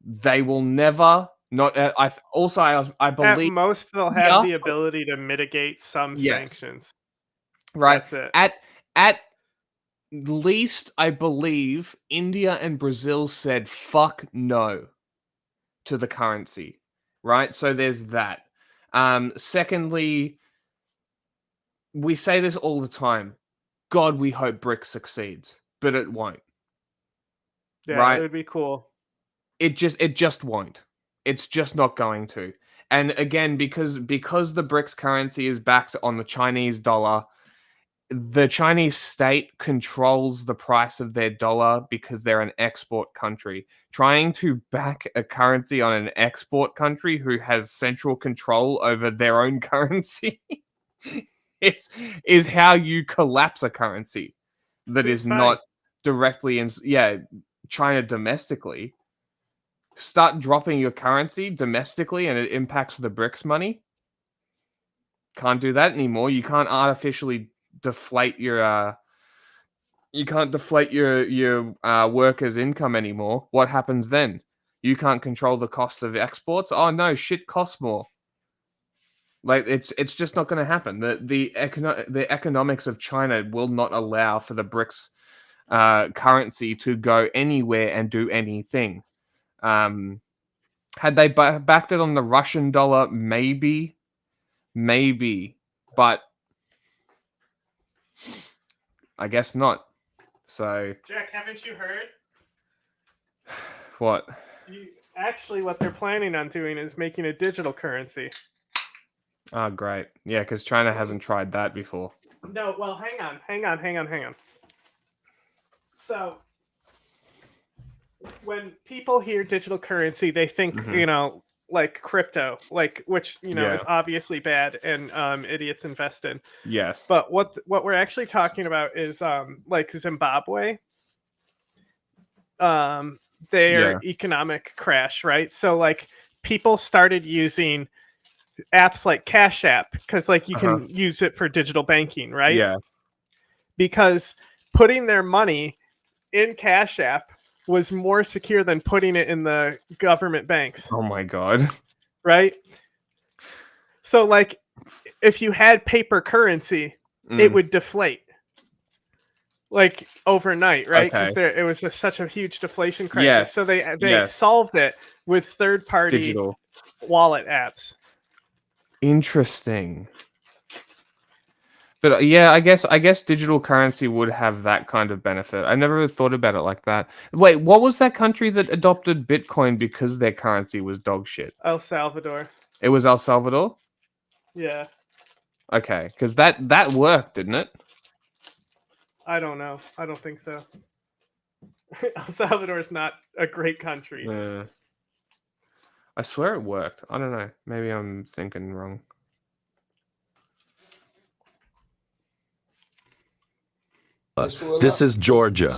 They will never not. I believe at most they'll have the ability to mitigate some sanctions. Right. That's it. At least I believe India and Brazil said fuck no to the currency. Right? So there's that. Secondly, we say this all the time. God, we hope BRICS succeeds, but it won't. Yeah, right? It would be cool. It just won't. It's just not going to. And again, because the BRICS currency is backed on the Chinese dollar, the Chinese state controls the price of their dollar because they're an export country. Trying to back a currency on an export country who has central control over their own currency is how you collapse a currency that is not directly in China domestically. Start dropping your currency domestically and it impacts the BRICS money. Can't do that anymore. You can't artificially deflate your workers' income anymore. What happens then? You can't control the cost of exports. Oh no, shit costs more. Like it's just not going to happen. The economics of China will not allow for the BRICS currency to go anywhere and do anything. Had they backed it on the Russian dollar, maybe, but I guess not. So, Jack, haven't you heard? What? Actually, what they're planning on doing is making a digital currency. Oh, great. Yeah, because China hasn't tried that before. No, well, hang on. So, when people hear digital currency, they think, like crypto, which is obviously bad and idiots invest in. Yes. But what we're actually talking about is like Zimbabwe, their economic crash, right? So like people started using apps like Cash App because like you can use it for digital banking, right? Yeah. Because putting their money in Cash App was more secure than putting it in the government banks. Oh my God. Right? So like if you had paper currency, it would deflate like overnight, right? Because it was such a huge deflation crisis. Yes. So they solved it with third-party digital wallet apps. Interesting. But yeah, I guess digital currency would have that kind of benefit. I never really thought about it like that. Wait, what was that country that adopted Bitcoin because their currency was dog shit? El Salvador. It was El Salvador? Yeah. Okay, because that worked, didn't it? I don't know. I don't think so. El Salvador is not a great country. Yeah. I swear it worked. I don't know. Maybe I'm thinking wrong. This is Georgia.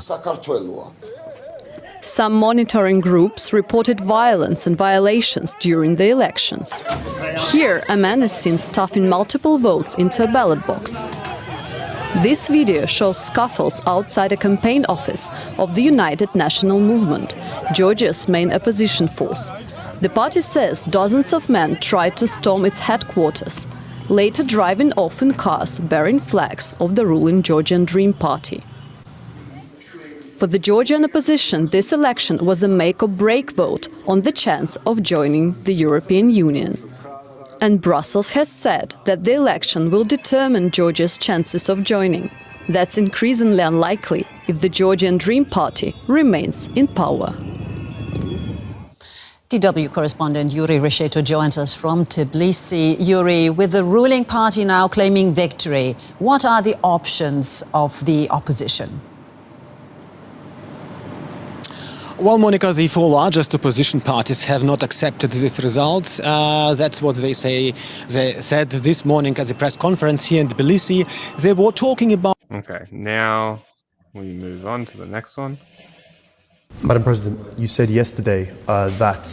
Some monitoring groups reported violence and violations during the elections. Here, a man is seen stuffing multiple votes into a ballot box. This video shows scuffles outside a campaign office of the United National Movement, Georgia's main opposition force. The party says dozens of men tried to storm its headquarters, later driving off in cars bearing flags of the ruling Georgian Dream Party. For the Georgian opposition, this election was a make-or-break vote on the chance of joining the European Union. And Brussels has said that the election will determine Georgia's chances of joining. That's increasingly unlikely if the Georgian Dream Party remains in power. DW correspondent Yuri Risheto joins us from Tbilisi. Yuri, with the ruling party now claiming victory, what are the options of the opposition? Well, Monica, the four largest opposition parties have not accepted these results. That's what they say. They said this morning at the press conference here in Tbilisi. They were talking about... Okay, now we move on to the next one. Madam President, you said yesterday that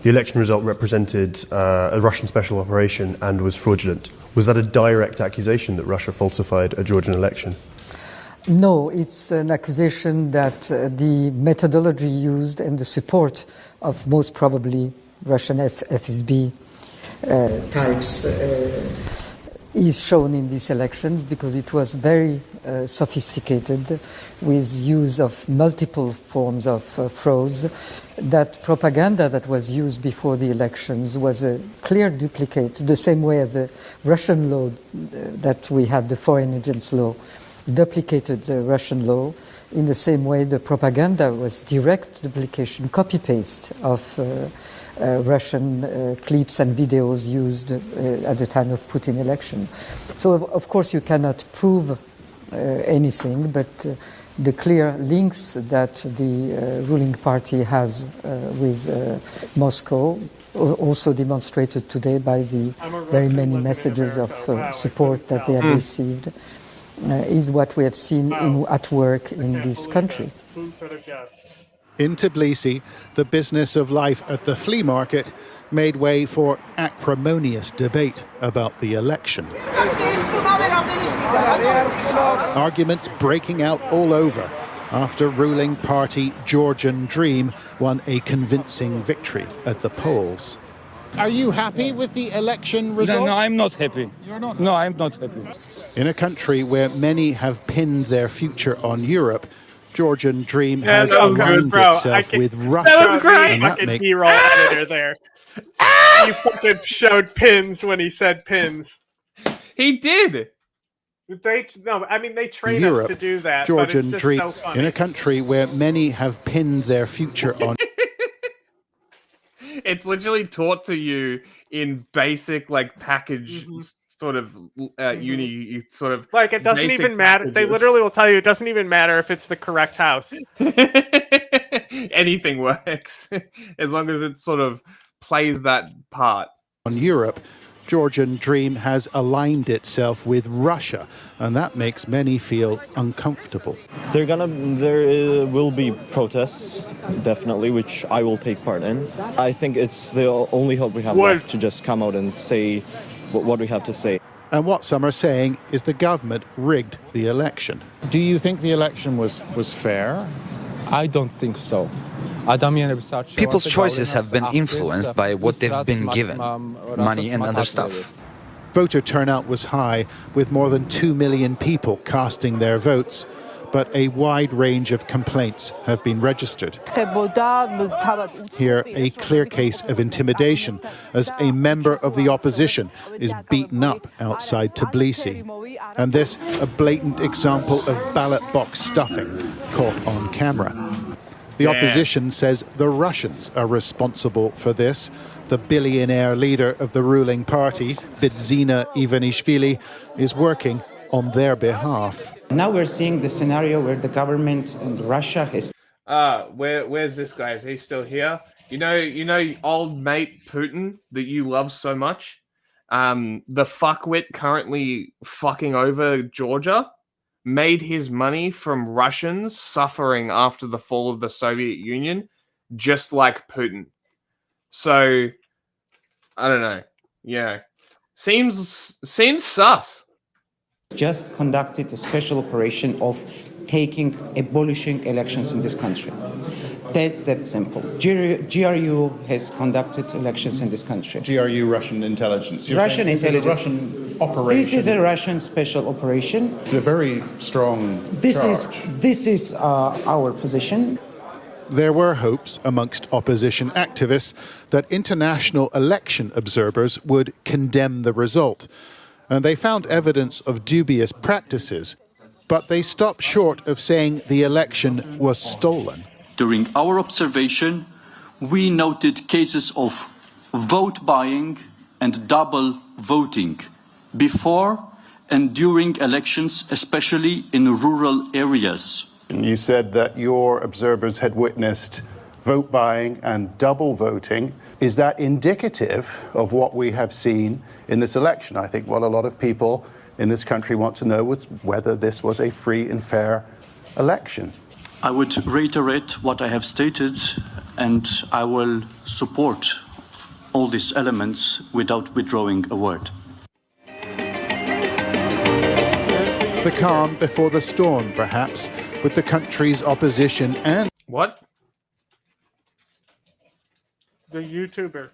the election result represented a Russian special operation and was fraudulent. Was that a direct accusation that Russia falsified a Georgian election? No, it's an accusation that the methodology used and the support of most probably Russian FSB types is shown in these elections because it was very sophisticated with use of multiple forms of frauds. That propaganda that was used before the elections was a clear duplicate, the same way as the Russian law that we had, the foreign agents law, duplicated the Russian law. In the same way, the propaganda was direct duplication, copy-paste of Russian clips and videos used at the time of Putin election. So, of course, you cannot prove anything, but the clear links that the ruling party has with Moscow, also demonstrated today by the very many messages of support that they have received, is what we have seen at work in this country. In Tbilisi, the business of life at the flea market made way for acrimonious debate about the election. Arguments breaking out all over after ruling party Georgian Dream won a convincing victory at the polls. Are you happy with the election results? No, I'm not happy. You're not? No, I'm not happy. In a country where many have pinned their future on Europe, Georgian Dream has aligned itself with Russia. That was great. And that Fucking B-roll editor there. He fucking showed pins when he said pins. He did. They train Europe, us to do that. Georgian but it's just Dream, so funny. in a country where many have pinned their future on. It's literally taught to you in basic, like, package sort of uni sort of. Like, it doesn't even matter. They literally will tell you it doesn't even matter if it's the correct house. Anything works as long as it sort of plays that part. On Europe, Georgian Dream has aligned itself with Russia, and that makes many feel uncomfortable. There will be protests, definitely, which I will take part in. I think it's the only hope we have left to just come out and say what we have to say. And what some are saying is the government rigged the election. Do you think the election was fair? I don't think so. People's choices have been influenced by what they've been given, money and other stuff. Voter turnout was high, with more than 2 million people casting their votes, but a wide range of complaints have been registered. Here, a clear case of intimidation as a member of the opposition is beaten up outside Tbilisi. And this, a blatant example of ballot box stuffing caught on camera. The opposition says the Russians are responsible for this. The billionaire leader of the ruling party, Bidzina Ivanishvili, is working on their behalf. Now we're seeing the scenario where the government and Russia is... Where's this guy? Is he still here? You know, old mate Putin that you love so much? The fuckwit currently fucking over Georgia made his money from Russians suffering after the fall of the Soviet Union, just like Putin. So, I don't know. Yeah. Seems sus. Just conducted a special operation of abolishing elections in this country. That's that simple. GRU has conducted elections in this country. GRU, Russian intelligence. Russian intelligence. Russian operation. This is a Russian special operation. It's a very strong This is our position. There were hopes amongst opposition activists that international election observers would condemn the result. And they found evidence of dubious practices, but they stopped short of saying the election was stolen. During our observation, we noted cases of vote buying and double voting before and during elections, especially in rural areas. You said that your observers had witnessed vote buying and double voting. Is that indicative of what we have seen in this election? I think what a lot of people in this country want to know is whether this was a free and fair election. I would reiterate what I have stated, and I will support all these elements without withdrawing a word. The calm before the storm, perhaps, with the country's opposition and... What? The YouTuber.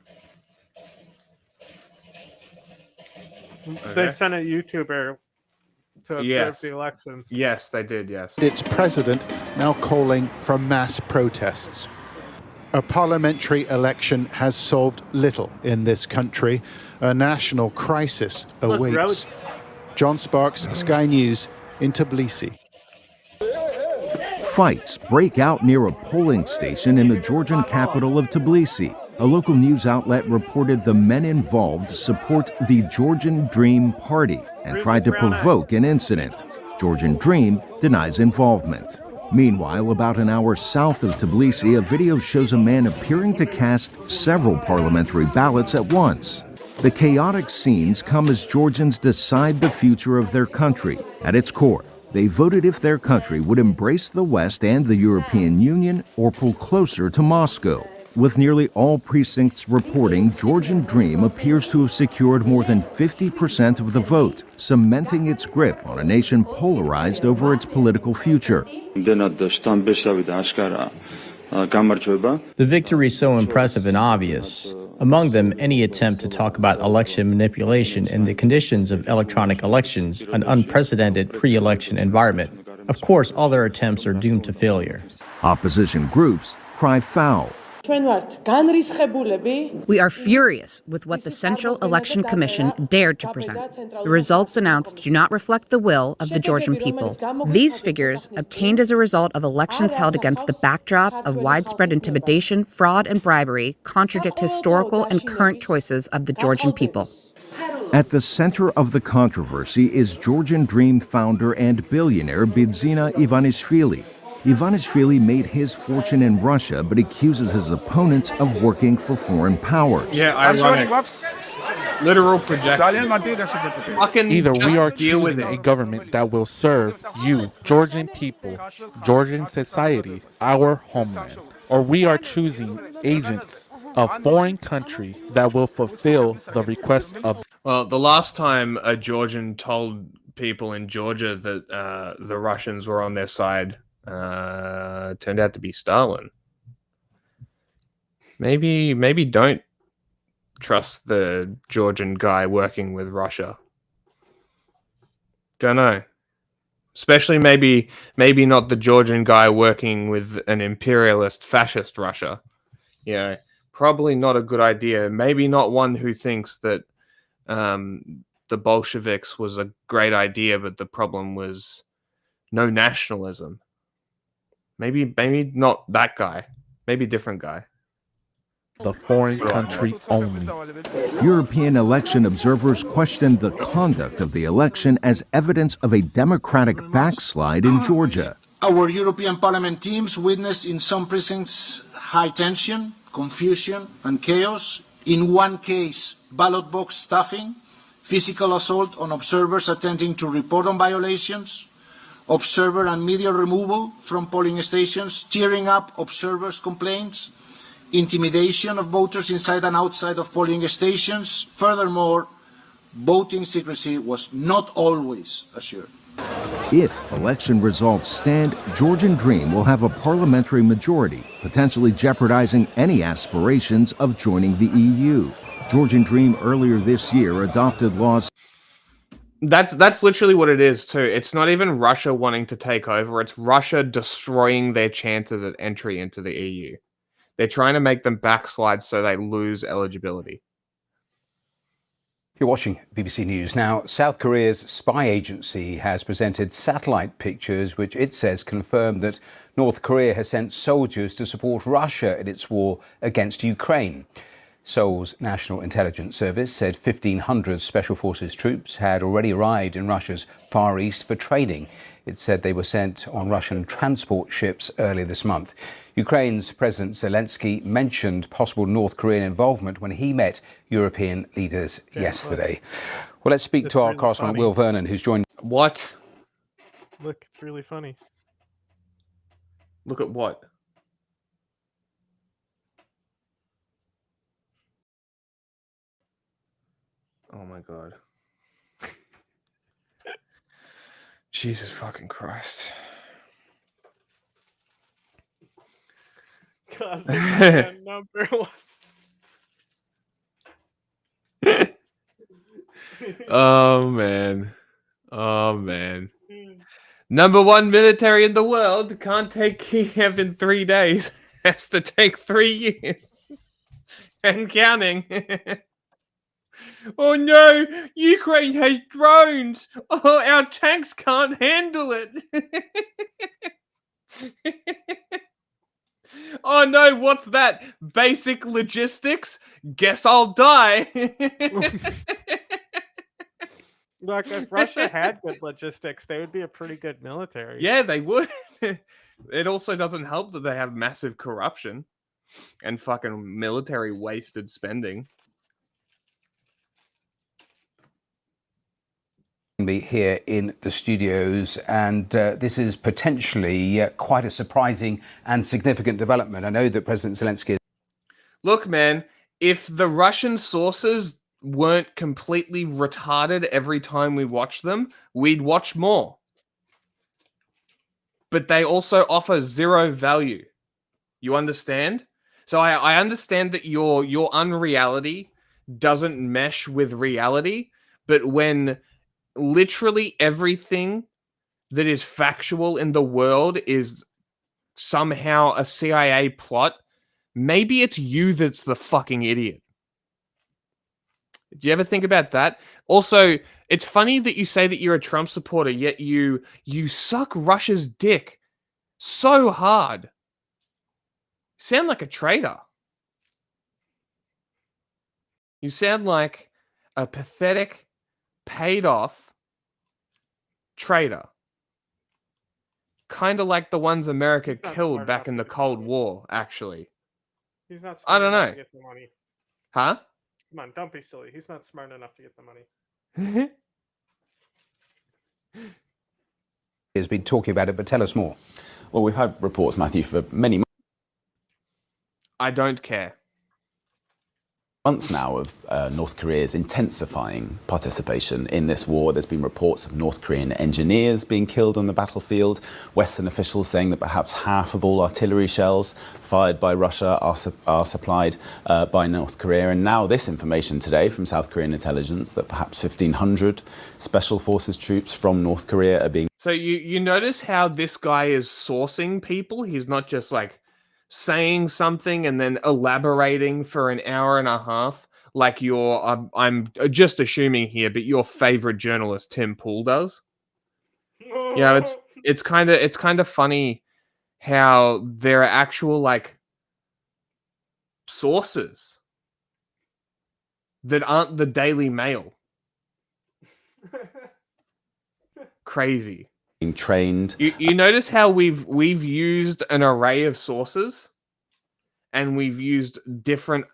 Okay. They sent a YouTuber to observe the elections. Yes, they did, yes. Its president now calling for mass protests. A parliamentary election has solved little in this country. A national crisis awaits. John Sparks, Sky News, in Tbilisi. Fights break out near a polling station in the Georgian capital of Tbilisi. A local news outlet reported the men involved support the Georgian Dream Party and tried to provoke an incident. Georgian Dream denies involvement. Meanwhile, about an hour south of Tbilisi, a video shows a man appearing to cast several parliamentary ballots at once. The chaotic scenes come as Georgians decide the future of their country. At its core, they voted if their country would embrace the West and the European Union or pull closer to Moscow. With nearly all precincts reporting, Georgian Dream appears to have secured more than 50% of the vote, cementing its grip on a nation polarized over its political future. The victory is so impressive and obvious. Among them, any attempt to talk about election manipulation and the conditions of electronic elections, an unprecedented pre-election environment. Of course, all their attempts are doomed to failure. Opposition groups cry foul. We are furious with what the Central Election Commission dared to present. The results announced do not reflect the will of the Georgian people. These figures, obtained as a result of elections held against the backdrop of widespread intimidation, fraud, and bribery, contradict historical and current choices of the Georgian people. At the center of the controversy is Georgian Dream founder and billionaire Bidzina Ivanishvili. Ivanishvili made his fortune in Russia, but accuses his opponents of working for foreign powers. Yeah, ironic. Literal projection. Either we are choosing a government that will serve you, Georgian people, Georgian society, our homeland, or we are choosing agents of foreign country that will fulfill the requests of... Well, the last time a Georgian told people in Georgia that the Russians were on their side, turned out to be Stalin. Maybe don't trust the Georgian guy working with Russia. Don't know. Especially maybe not the Georgian guy working with an imperialist fascist Russia. Yeah, probably not a good idea. Maybe not one who thinks that the Bolsheviks was a great idea, but the problem was no nationalism. Maybe not that guy. Maybe different guy. The foreign country only. European election observers questioned the conduct of the election as evidence of a democratic backslide in Georgia. Our European Parliament teams witnessed in some precincts high tension, confusion and chaos. In one case, ballot box stuffing, physical assault on observers attempting to report on violations, observer and media removal from polling stations, tearing up observers' complaints, intimidation of voters inside and outside of polling stations. Furthermore, voting secrecy was not always assured. If election results stand, Georgian Dream will have a parliamentary majority, potentially jeopardizing any aspirations of joining the EU. Georgian Dream earlier this year adopted laws. That's literally what it is too. It's not even Russia wanting to take over. It's Russia destroying their chances at entry into the EU. They're trying to make them backslide so they lose eligibility. You're watching BBC News. Now, South Korea's spy agency has presented satellite pictures which it says confirm that North Korea has sent soldiers to support Russia in its war against Ukraine. Seoul's National Intelligence Service said 1,500 Special Forces troops had already arrived in Russia's Far East for training. It said they were sent on Russian transport ships earlier this month. Ukraine's President Zelensky mentioned possible North Korean involvement when he met European leaders yesterday. Well, let's speak to our correspondent Will Vernon, who's joined. What? Look, it's really funny. Look at what? Oh my god. Jesus fucking Christ. Number one. Oh man. Oh man. Number one military in the world can't take Kiev in 3 days. Has to take 3 years. And counting. Oh no! Ukraine has drones! Oh, our tanks can't handle it! Oh no, what's that? Basic logistics? Guess I'll die! Look, if Russia had good logistics, they would be a pretty good military. Yeah, they would. It also doesn't help that they have massive corruption and fucking military wasted spending. Here in the studios, and this is potentially quite a surprising and significant development. I know that President Zelensky is... Look, man, if the Russian sources weren't completely retarded every time we watch them, we'd watch more. But they also offer zero value. You understand? So I understand that your unreality doesn't mesh with reality, but when literally everything that is factual in the world is somehow a CIA plot, maybe it's you that's the fucking idiot. Do you ever think about that? Also, it's funny that you say that you're a Trump supporter, yet you suck Russia's dick so hard. You sound like a traitor. You sound like a pathetic, paid-off traitor. Kind of like the ones America killed back in the Cold War, actually. He's not I don't smart enough know. to get the money. Huh? Come on, don't be silly. He's not smart enough to get the money. has been talking about it, but tell us more. Well, we've had reports, Matthew, for many I don't care. months now of North Korea's intensifying participation in this war. There's been reports of North Korean engineers being killed on the battlefield. Western officials saying that perhaps half of all artillery shells fired by Russia are supplied by North Korea. And now this information today from South Korean intelligence that perhaps 1,500 special forces troops from North Korea are being... So you notice how this guy is sourcing people? He's not just like saying something and then elaborating for an hour and a half like your I'm just assuming here, but your favorite journalist Tim Pool does. Yeah, it's kind of funny how there are actual like sources that aren't the Daily Mail. Crazy. Being trained. You notice how we've used an array of sources, and we've used different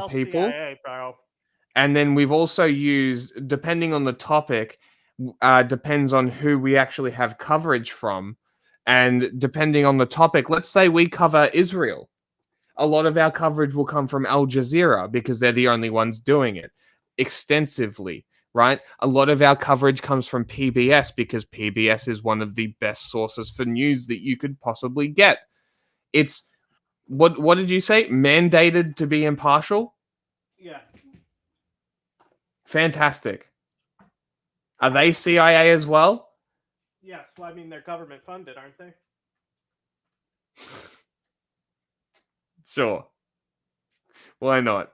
people, CIA, bro. and then we've also used, depending on the topic, depends on who we actually have coverage from, and depending on the topic, let's say we cover Israel, a lot of our coverage will come from Al Jazeera because they're the only ones doing it extensively. Right? A lot of our coverage comes from PBS because PBS is one of the best sources for news that you could possibly get. It's what did you say? Mandated to be impartial? Yeah. Fantastic. Are they CIA as well? Yes. Well, I mean, they're government funded, aren't they? Sure. Why not?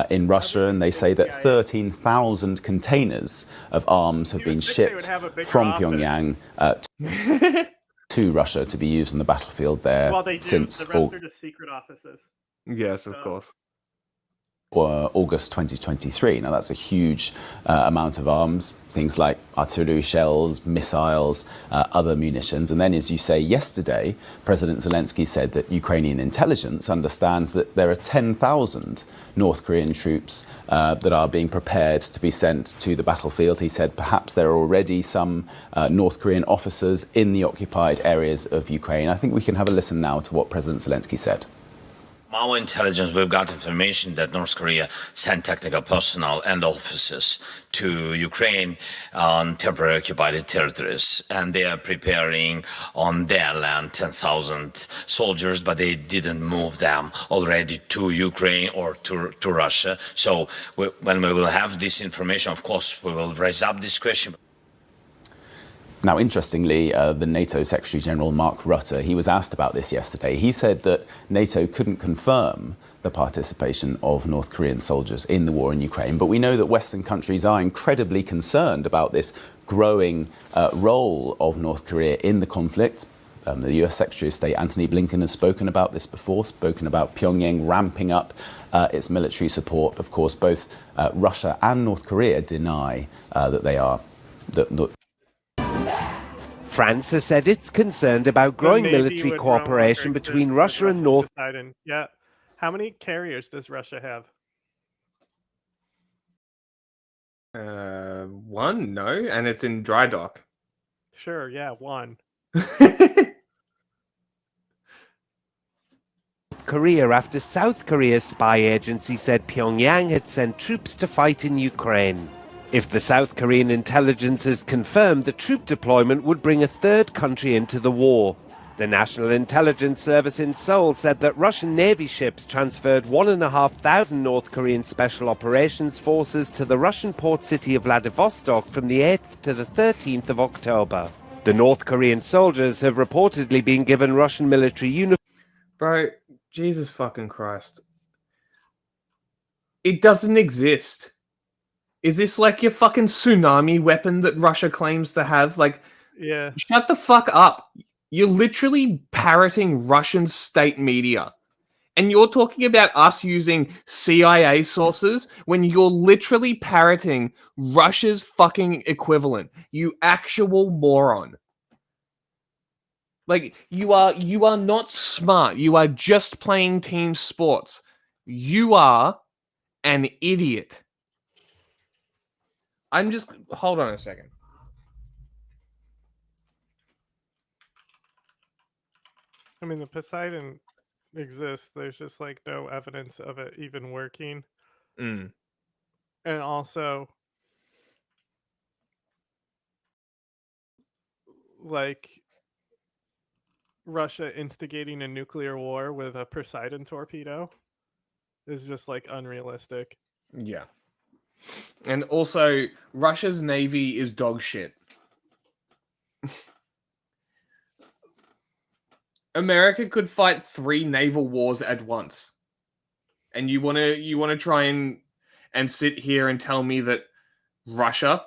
In Russia, and they say that 13,000 containers of arms have been shipped from Pyongyang to Russia to be used on the battlefield there Well, they do. since The rest are just secret offices. Yes, of course. August 2023. Now that's a huge amount of arms, things like artillery shells, missiles, other munitions. And then, as you say, yesterday, President Zelensky said that Ukrainian intelligence understands that there are 10,000 North Korean troops that are being prepared to be sent to the battlefield. He said perhaps there are already some North Korean officers in the occupied areas of Ukraine. I think we can have a listen now to what President Zelensky said. Our intelligence, we've got information that North Korea sent technical personnel and officers to Ukraine on temporary occupied territories, and they are preparing on their land 10,000 soldiers, but they didn't move them already to Ukraine or to Russia. So when we will have this information, of course, we will raise up this question. Now, interestingly, the NATO Secretary General Mark Rutte, he was asked about this yesterday. He said that NATO couldn't confirm the participation of North Korean soldiers in the war in Ukraine. But we know that Western countries are incredibly concerned about this growing role of North Korea in the conflict. The US Secretary of State Antony Blinken has spoken about this before, spoken about Pyongyang ramping up its military support. Of course, both Russia and North Korea deny that they are... France has said it's concerned about growing military cooperation between Russia and North. Yeah. How many carriers does Russia have? One, no, and it's in dry dock. Sure, yeah, one. Korea after South Korea's spy agency said Pyongyang had sent troops to fight in Ukraine. If the South Korean intelligence is confirmed, the troop deployment would bring a third country into the war. The National Intelligence Service in Seoul said that Russian Navy ships transferred 1,500 North Korean Special Operations Forces to the Russian port city of Vladivostok from the 8th to the 13th of October. The North Korean soldiers have reportedly been given Russian military uniforms. Bro, Jesus fucking Christ. It doesn't exist. Is this like your fucking tsunami weapon that Russia claims to have? Like, yeah. Shut the fuck up. You're literally parroting Russian state media. And you're talking about us using CIA sources when you're literally parroting Russia's fucking equivalent. You actual moron. Like, you are not smart. You are just playing team sports. You are an idiot. Hold on a second. I mean, the Poseidon exists. There's just like no evidence of it even working. Mm. And also, like, Russia instigating a nuclear war with a Poseidon torpedo is just like unrealistic. Yeah. And also, Russia's navy is dog shit. America could fight 3 naval wars at once. And you wanna try and sit here and tell me that Russia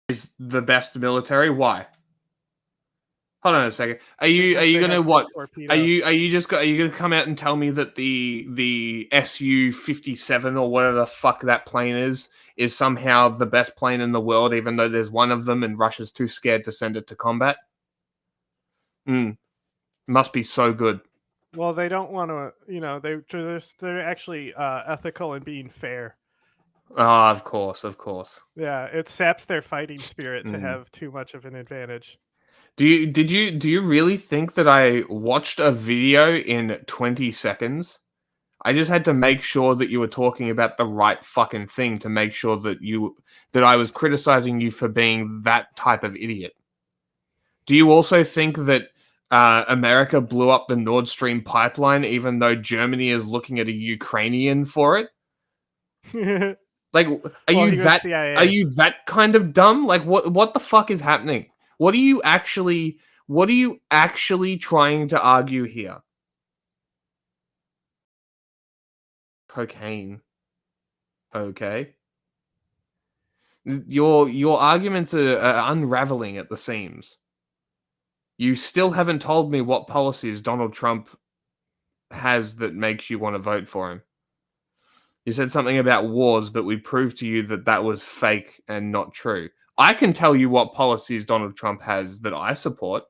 is the best military? Why? Hold on a second. Are you They gonna have what? torpedo. Are you gonna come out and tell me that the Su-57 or whatever the fuck that plane is somehow the best plane in the world, even though there's one of them and Russia's too scared to send it to combat? Must be so good. Well, they don't want to. They're actually ethical and being fair. Ah, of course. Yeah, it saps their fighting spirit to have too much of an advantage. Do you really think that I watched a video in 20 seconds? I just had to make sure that you were talking about the right fucking thing to make sure that I was criticizing you for being that type of idiot. Do you also think that America blew up the Nord Stream pipeline even though Germany is looking at a Ukrainian for it? Like, are you that kind of dumb? Like, what the fuck is happening? What are you actually trying to argue here? Cocaine. Okay. Your arguments are unraveling at the seams. You still haven't told me what policies Donald Trump has that makes you want to vote for him. You said something about wars, but we proved to you that that was fake and not true. I can tell you what policies Donald Trump has that I support,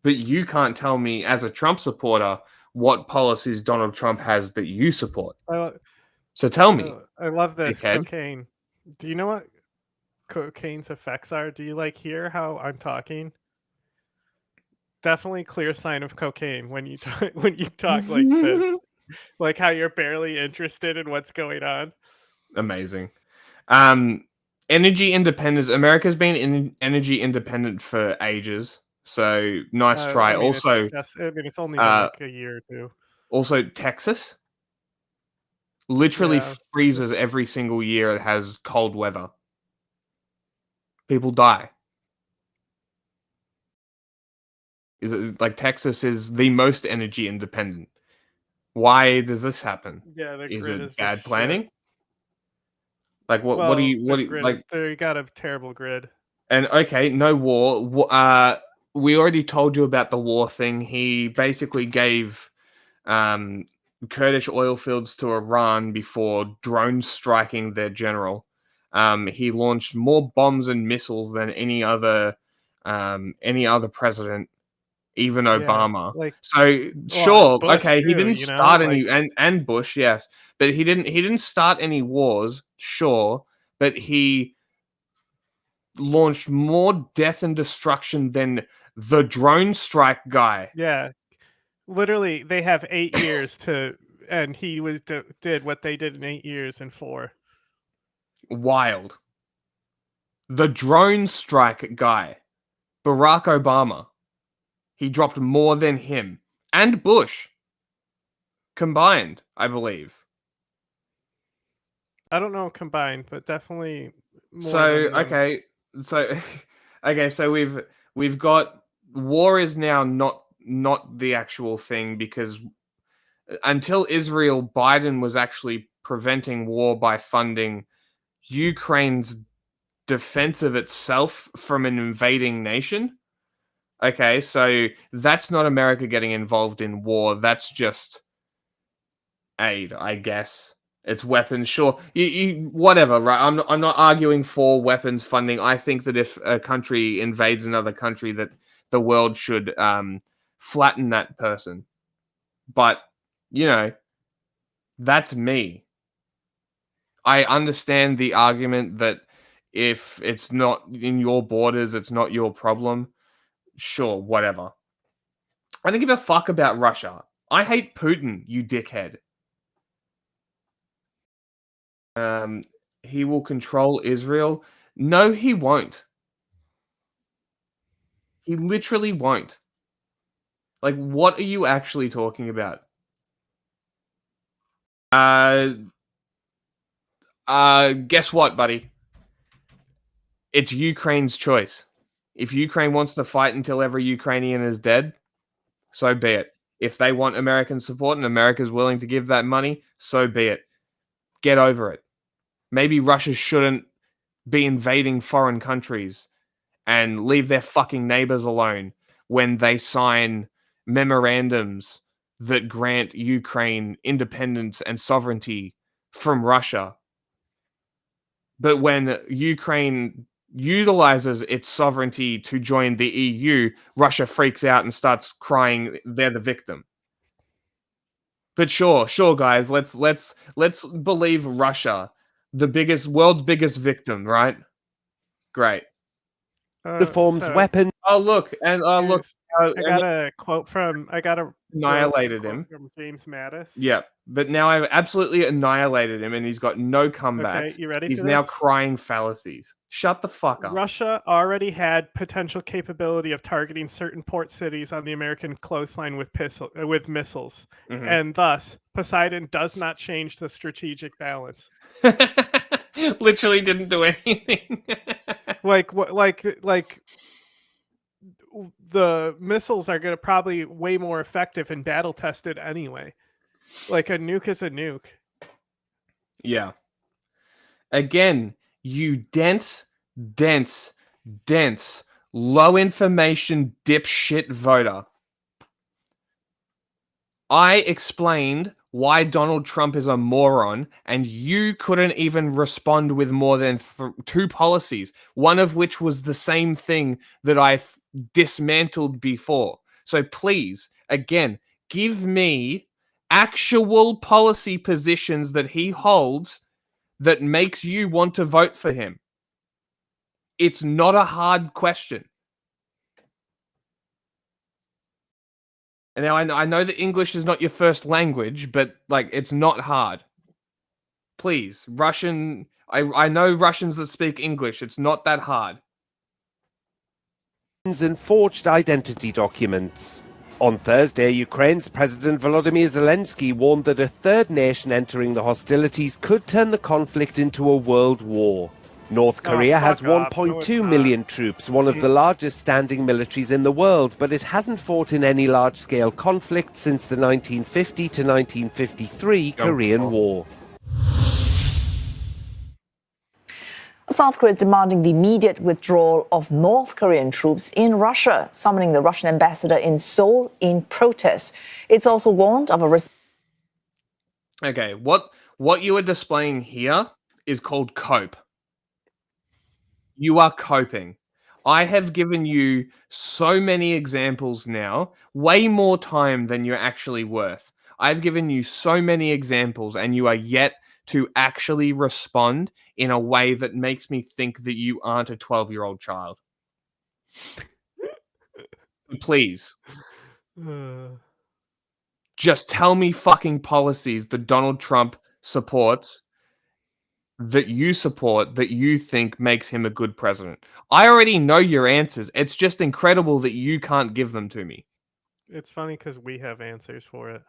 but you can't tell me as a Trump supporter what policies Donald Trump has that you support. So tell me. I love this dickhead. cocaine. Do you know what cocaine's effects are? Do you hear how I'm talking? Definitely clear sign of cocaine when you talk like this. Like how you're barely interested in what's going on. Amazing. Energy independence. America's been energy independent for ages. So nice try. It's only been like a year or two. Also, Texas literally freezes every single year. It has cold weather. People die. Is it like Texas is the most energy independent? Why does this happen? Yeah, the Is grid it is bad just planning? shit. Like what do you like? They got a terrible grid. And okay, no war. We already told you about the war thing. He basically gave Kurdish oil fields to Iran before drone striking their general. He launched more bombs and missiles than any other president, even Obama. Sure, Bush okay, he too, didn't start any and Bush, yes, but he didn't start any wars, sure, but he launched more death and destruction than the drone strike guy. Yeah, literally, they have 8 years and he did what they did in 8 years in 4. Wild. The drone strike guy, Barack Obama. He dropped more than him and Bush combined, I believe. I don't know combined, but definitely more So than so we've got war is now not the actual thing, because until Israel, Biden was actually preventing war by funding Ukraine's defense of itself from an invading nation. Okay, so that's not America getting involved in war. That's just aid, I guess. It's weapons, sure. You whatever, right? I'm not arguing for weapons funding. I think that if a country invades another country, that the world should flatten that person. But that's me. I understand the argument that if it's not in your borders, it's not your problem. Sure, whatever. I don't give a fuck about Russia. I hate Putin, you dickhead. He will control Israel. No, he won't. He literally won't. Like, what are you actually talking about? Guess what, buddy? It's Ukraine's choice. If Ukraine wants to fight until every Ukrainian is dead, so be it. If they want American support and America's willing to give that money, so be it. Get over it. Maybe Russia shouldn't be invading foreign countries and leave their fucking neighbors alone when they sign memorandums that grant Ukraine independence and sovereignty from Russia. But when Ukraine utilizes its sovereignty to join the EU, Russia freaks out and starts crying they're the victim. But sure, guys, let's believe Russia, the world's biggest victim, right? Great. Uniforms, weapons. Oh look, and look, I got a quote from annihilated him from James Mattis. Yeah, but now I've absolutely annihilated him, and he's got no comeback. Okay, you ready? He's for now this? crying fallacies. Shut the fuck up. Russia already had potential capability of targeting certain port cities on the American coastline with missiles, and thus Poseidon does not change the strategic balance. Literally didn't do anything. like the missiles are going to probably way more effective and battle tested anyway. Like a nuke is a nuke. Yeah. Again, you dense, low information dipshit voter. I explained why Donald Trump is a moron, and you couldn't even respond with more than two policies, one of which was the same thing that I dismantled before. So please, again, give me actual policy positions that he holds that makes you want to vote for him. It's not a hard question. And now I know that English is not your first language, but like it's not hard. Please, Russian. I know Russians that speak English. It's not that hard. And forged identity documents. On Thursday, Ukraine's President Volodymyr Zelensky warned that a third nation entering the hostilities could turn the conflict into a world war. North Korea has 1.2 million troops, one of the largest standing militaries in the world, but it hasn't fought in any large-scale conflict since the 1950 to 1953 Korean War. South Korea is demanding the immediate withdrawal of North Korean troops in Russia, summoning the Russian ambassador in Seoul in protest. It's also warned of a Okay, what you are displaying here is called cope. You are coping. I have given you so many examples now, way more time than you're actually worth. I've given you so many examples, and you are yet to actually respond in a way that makes me think that you aren't a 12-year-old child. Please. Just tell me fucking policies that Donald Trump supports, that you support, that you think makes him a good president. I already know your answers. It's just incredible that you can't give them to me. It's funny because we have answers for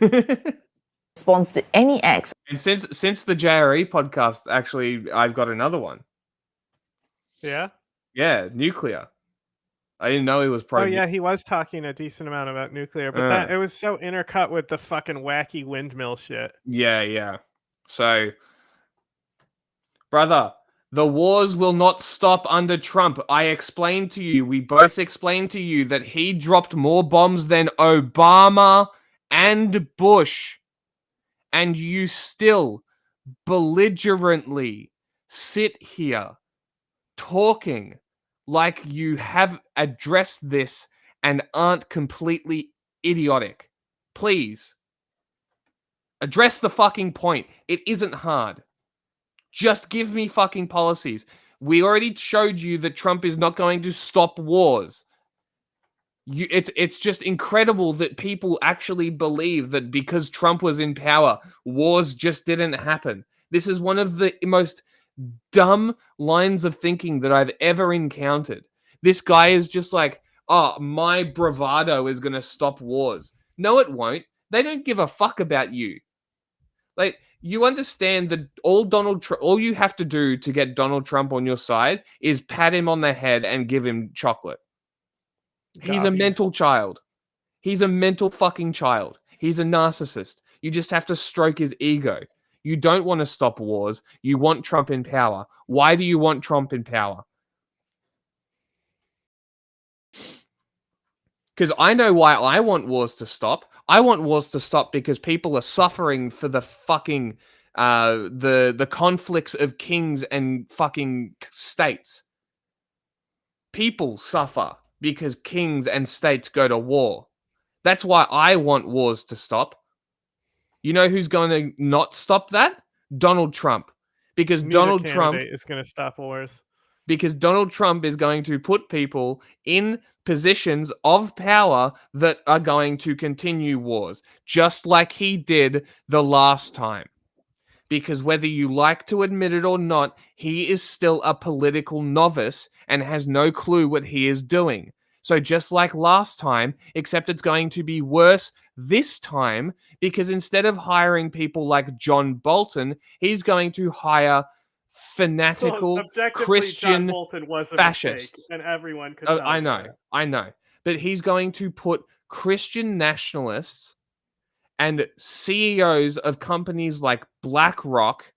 it. Response to any acts. And since the JRE podcast, actually, I've got another one. Yeah? Yeah, nuclear. I didn't know he was pro. Oh yeah, he was talking a decent amount about nuclear, but it was so intercut with the fucking wacky windmill shit. Yeah. So, brother, the wars will not stop under Trump. I explained to you, we both explained to you that he dropped more bombs than Obama and Bush. And you still belligerently sit here talking like you have addressed this and aren't completely idiotic. Please, address the fucking point. It isn't hard. Just give me fucking policies. We already showed you that Trump is not going to stop wars. It's just incredible that people actually believe that because Trump was in power, wars just didn't happen. This is one of the most dumb lines of thinking that I've ever encountered. This guy is just like, oh, my bravado is going to stop wars. No, it won't. They don't give a fuck about you. Like, you understand that all you have to do to get Donald Trump on your side is pat him on the head and give him chocolate. He's a mental child. He's a mental fucking child. He's a narcissist. You just have to stroke his ego. You don't want to stop wars. You want Trump in power. Why do you want Trump in power? Because I know why I want wars to stop. I want wars to stop because people are suffering for the fucking the conflicts of kings and fucking states. People suffer because kings and states go to war. That's why I want wars to stop. You know who's going to not stop that? Donald Trump. Because Neither Donald Trump candidate is going to stop wars. because Donald Trump is going to put people in positions of power that are going to continue wars, just like he did the last time. Because whether you like to admit it or not, he is still a political novice and has no clue what he is doing. So just like last time, except it's going to be worse this time, because instead of hiring people like John Bolton, he's going to hire fanatical Objectively, John Christian Bolton was a fascists. mistake, and everyone could tell I you know, that. I know. But he's going to put Christian nationalists and CEOs of companies like BlackRock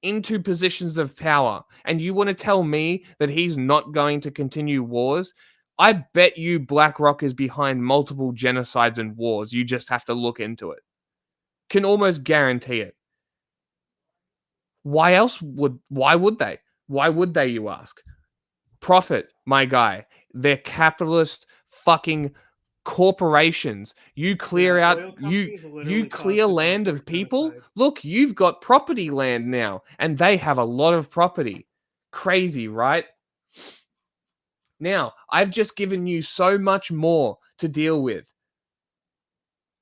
into positions of power. And you want to tell me that he's not going to continue wars? I bet you BlackRock is behind multiple genocides and wars. You just have to look into it. Can almost guarantee it. Why would they? Why would they, you ask? Profit, my guy. They're capitalist fucking corporations. You clear out you clear land of people. Look, you've got property land now, and they have a lot of property. Crazy, right? Now, I've just given you so much more to deal with.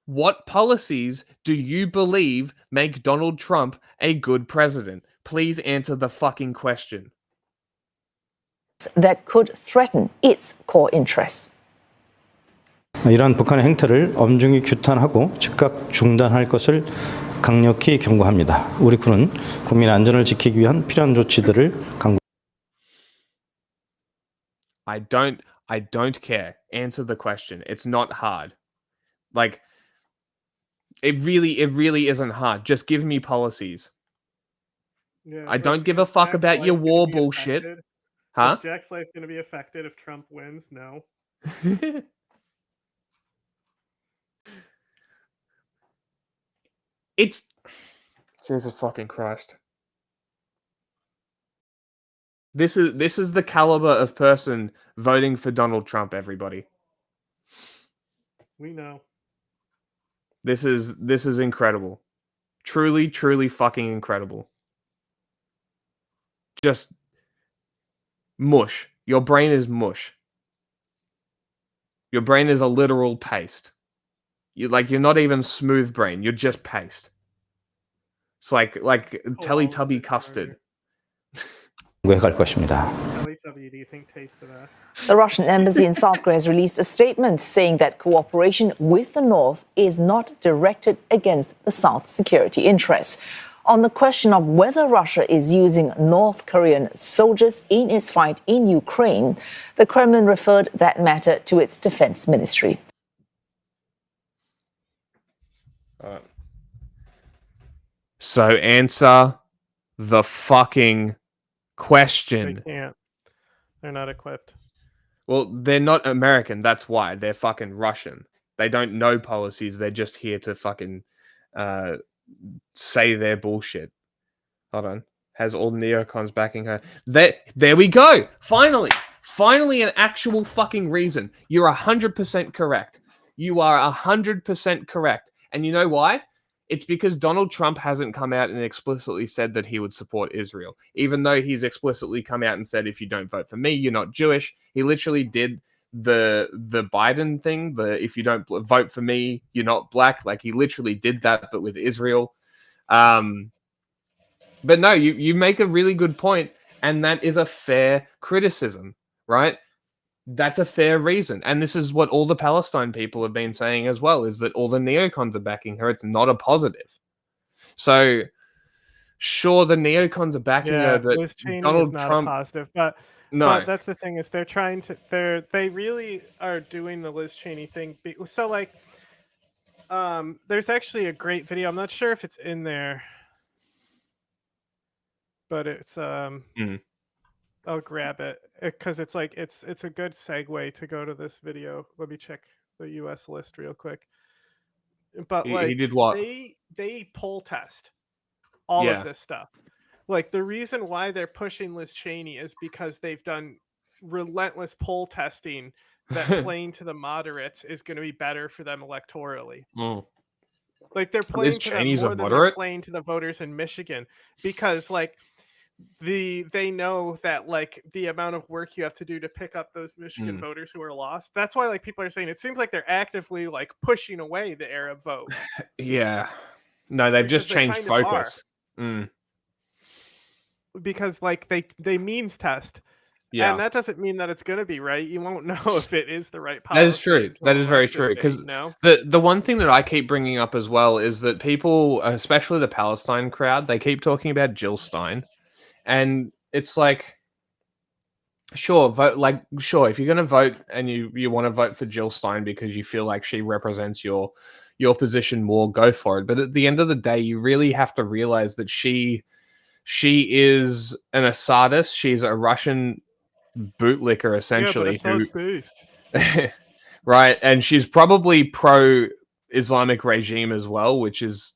What policies do you believe make Donald Trump a good president? Please answer the fucking question. That could threaten its core interests. 이러한 북한의 행태를 엄중히 규탄하고 즉각 중단할 것을 강력히 경고합니다. 우리 군은 국민 안전을 지키기 위한 필요한 조치들을 강구. I don't care. Answer the question. It's not hard. Like, it really isn't hard. Just give me policies. Yeah, I don't give a fuck about your war bullshit. Huh? Is Jack's life going to be affected if Trump wins? No. It's Jesus fucking Christ. This is the caliber of person voting for Donald Trump, everybody. We know. This is incredible. Truly fucking incredible. Just mush. Your brain is mush. Your brain is a literal paste. You're not even smooth brain. You're just paste. It's like Teletubby custard. Teletubby, do you think tastes the best? The Russian embassy in South Korea has released a statement saying that cooperation with the North is not directed against the South's security interests. On the question of whether Russia is using North Korean soldiers in its fight in Ukraine, the Kremlin referred that matter to its defense ministry. So answer the fucking question. They can't. They're not equipped. Well, they're not American. That's why. They're fucking Russian. They don't know policies. They're just here to fucking say their bullshit. Hold on. Has all neocons backing her. There we go. Finally an actual fucking reason. You're 100% correct. You are 100% correct. And you know why? It's because Donald Trump hasn't come out and explicitly said that he would support Israel, even though he's explicitly come out and said, if you don't vote for me, you're not Jewish. He literally did the Biden thing, if you don't vote for me, you're not black. Like, he literally did that, but with Israel. But no, you make a really good point, and that is a fair criticism, right? That's a fair reason. And this is what all the Palestine people have been saying as well, is that all the neocons are backing her. It's not a positive. So, sure, the neocons are backing her, but Liz Cheney Donald is not Trump... a positive. But that's the thing, is they really are doing the Liz Cheney thing. So, like, there's actually a great video. I'm not sure if it's in there, but it's... I'll grab it because it's a good segue to go to this video. Let me check the U.S. list real quick. But He did what? They poll test all of this stuff. Like the reason why they're pushing Liz Cheney is because they've done relentless poll testing that playing to the moderates is going to be better for them electorally. Like they're playing Liz to Cheney's them a more than they're moderate? playing to the voters in Michigan, because like they know that like the amount of work you have to do to pick up those Michigan voters who are lost. That's why like people are saying it seems like they're actively like pushing away the Arab vote. Yeah. No, they've just Because they changed kind of focus. Because like they means test. Yeah. And that doesn't mean that it's going to be right. You won't know if it is the right policy. That is true. That is very true. Because the one thing that I keep bringing up as well is that people, especially the Palestine crowd, they keep talking about Jill Stein. And it's like, sure, vote. Like, sure, if you're going to vote and you want to vote for Jill Stein because you feel like she represents your position more, go for it. But at the end of the day, you really have to realize that she is an Assadist. She's a Russian bootlicker, essentially. Yeah, but who, right, and she's probably pro-Islamic regime as well, which is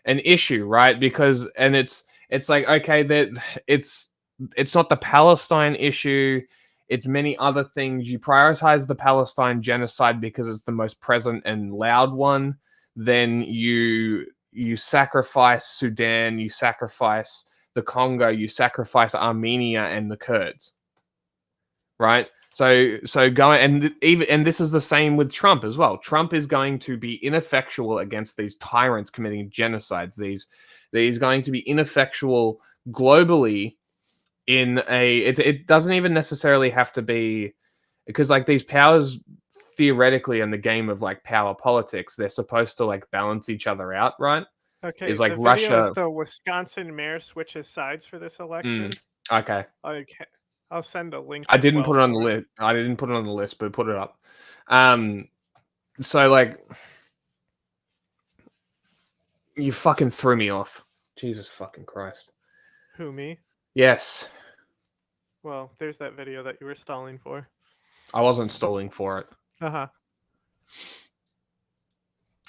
an issue, right? Because it's like, okay, that it's not the Palestine issue, it's many other things. You prioritize the Palestine genocide because it's the most present and loud one, then you sacrifice Sudan, you sacrifice the Congo, you sacrifice Armenia and the Kurds, right? So going and this is the same with Trump as well. Trump is going to be ineffectual against these tyrants committing genocides. He's going to be ineffectual globally in it doesn't even necessarily have to be, because like these powers theoretically in the game of like power politics, they're supposed to like balance each other out, right? Okay, Is like the video Russia. is the Wisconsin mayor switches sides for this election. Okay. I'll send a link. I didn't put it on the list. I didn't put it on the list, but put it up. So like, you fucking threw me off. Jesus fucking Christ. Who, me? Yes. Well, there's that video that you were stalling for. I wasn't stalling for it. Uh-huh.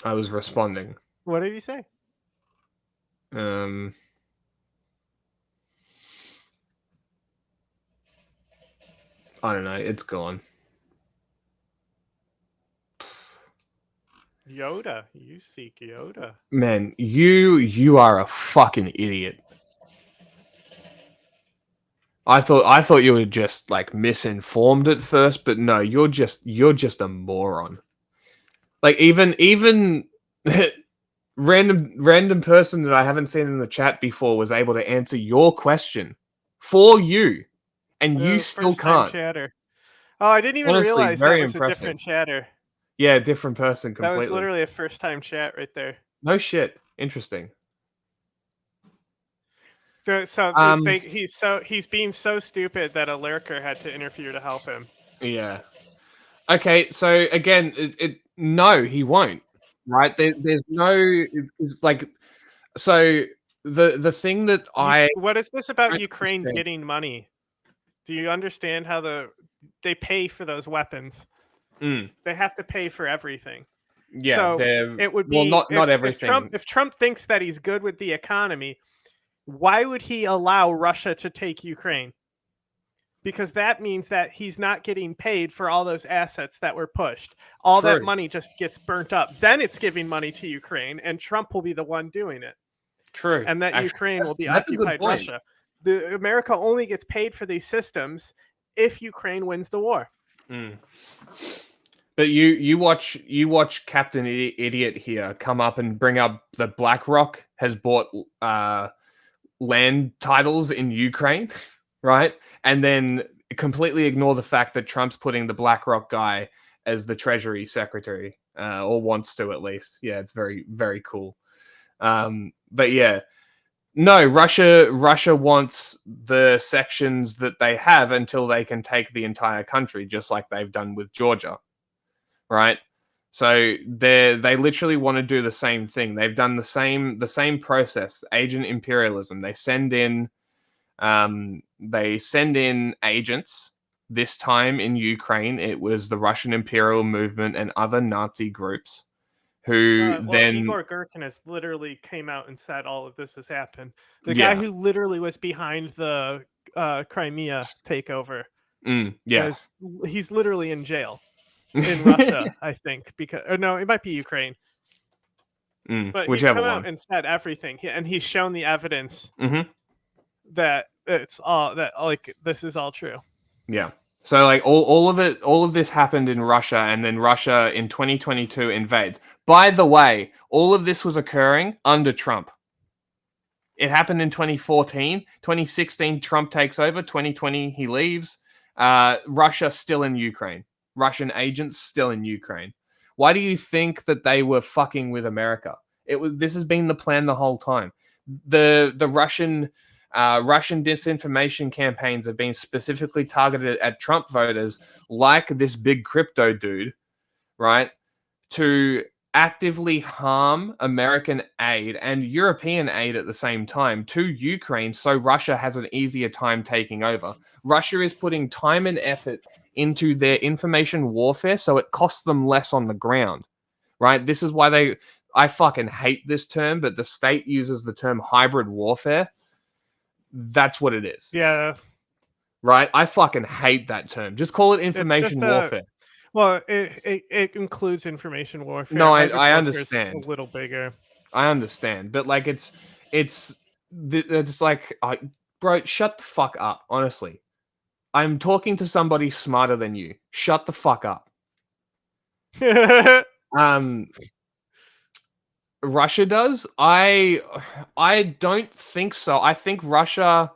I was responding. What did you say? I don't know. It's gone. Yoda. You seek Yoda. Man, you are a fucking idiot. I thought you were just like misinformed at first, but no, you're just a moron. Like even random person that I haven't seen in the chat before was able to answer your question for you, and you still can't. Chatter. Oh, I didn't even realize that was a different chatter. Yeah, different person completely. That was literally a first-time chat right there. No shit. Interesting. So he's being so stupid that a lurker had to interfere to help him. Yeah. Okay, so again, no, he won't. Right? There's no. It's like, so the thing that What is this about Ukraine getting money? Do you understand how they pay for those weapons? They have to pay for everything. Yeah, so it would be not everything. If Trump thinks that he's good with the economy, why would he allow Russia to take Ukraine? Because that means that he's not getting paid for all those assets that were pushed. All that money just gets burnt up. Then it's giving money to Ukraine, and Trump will be the one doing it. True. And that Ukraine will be occupied Russia. America only gets paid for these systems if Ukraine wins the war. But you watch Captain Idiot here come up and bring up that BlackRock has bought land titles in Ukraine, right? And then completely ignore the fact that Trump's putting the BlackRock guy as the Treasury Secretary, or wants to at least. Yeah, it's very, very cool. But yeah, no, Russia wants the sections that they have until they can take the entire country, just like they've done with Georgia, right? So they literally want to do the same thing. They've done the same process, agent imperialism. They send in agents this time in Ukraine, it was the Russian Imperial Movement and other Nazi groups who then... Igor Girkin has literally came out and said all of this has happened. The guy who literally was behind the Crimea takeover. Yes. He's literally in jail in Russia, I think. No, it might be Ukraine. But he's come out and said everything, and he's shown the evidence that it's all that this is all true. Yeah. So like all of this happened in Russia, and then Russia in 2022 invades. By the way, all of this was occurring under Trump. It happened in 2014, 2016 Trump takes over, 2020 he leaves. Russia still in Ukraine. Russian agents still in Ukraine. Why do you think that they were fucking with America? This has been the plan the whole time. The Russian disinformation campaigns have been specifically targeted at Trump voters, like this big crypto dude, right? To actively harm American aid and European aid at the same time to Ukraine, so Russia has an easier time taking over. Russia is putting time and effort into their information warfare, so it costs them less on the ground, right? This is why I fucking hate this term, but the state uses the term hybrid warfare. That's what it is. Yeah. Right? I fucking hate that term. Just call it information warfare. Well, it includes information warfare. No, I understand. A little bigger. I understand, but like it's like, bro, shut the fuck up. Honestly, I'm talking to somebody smarter than you. Shut the fuck up. Russia does. I don't think so. I think Russia.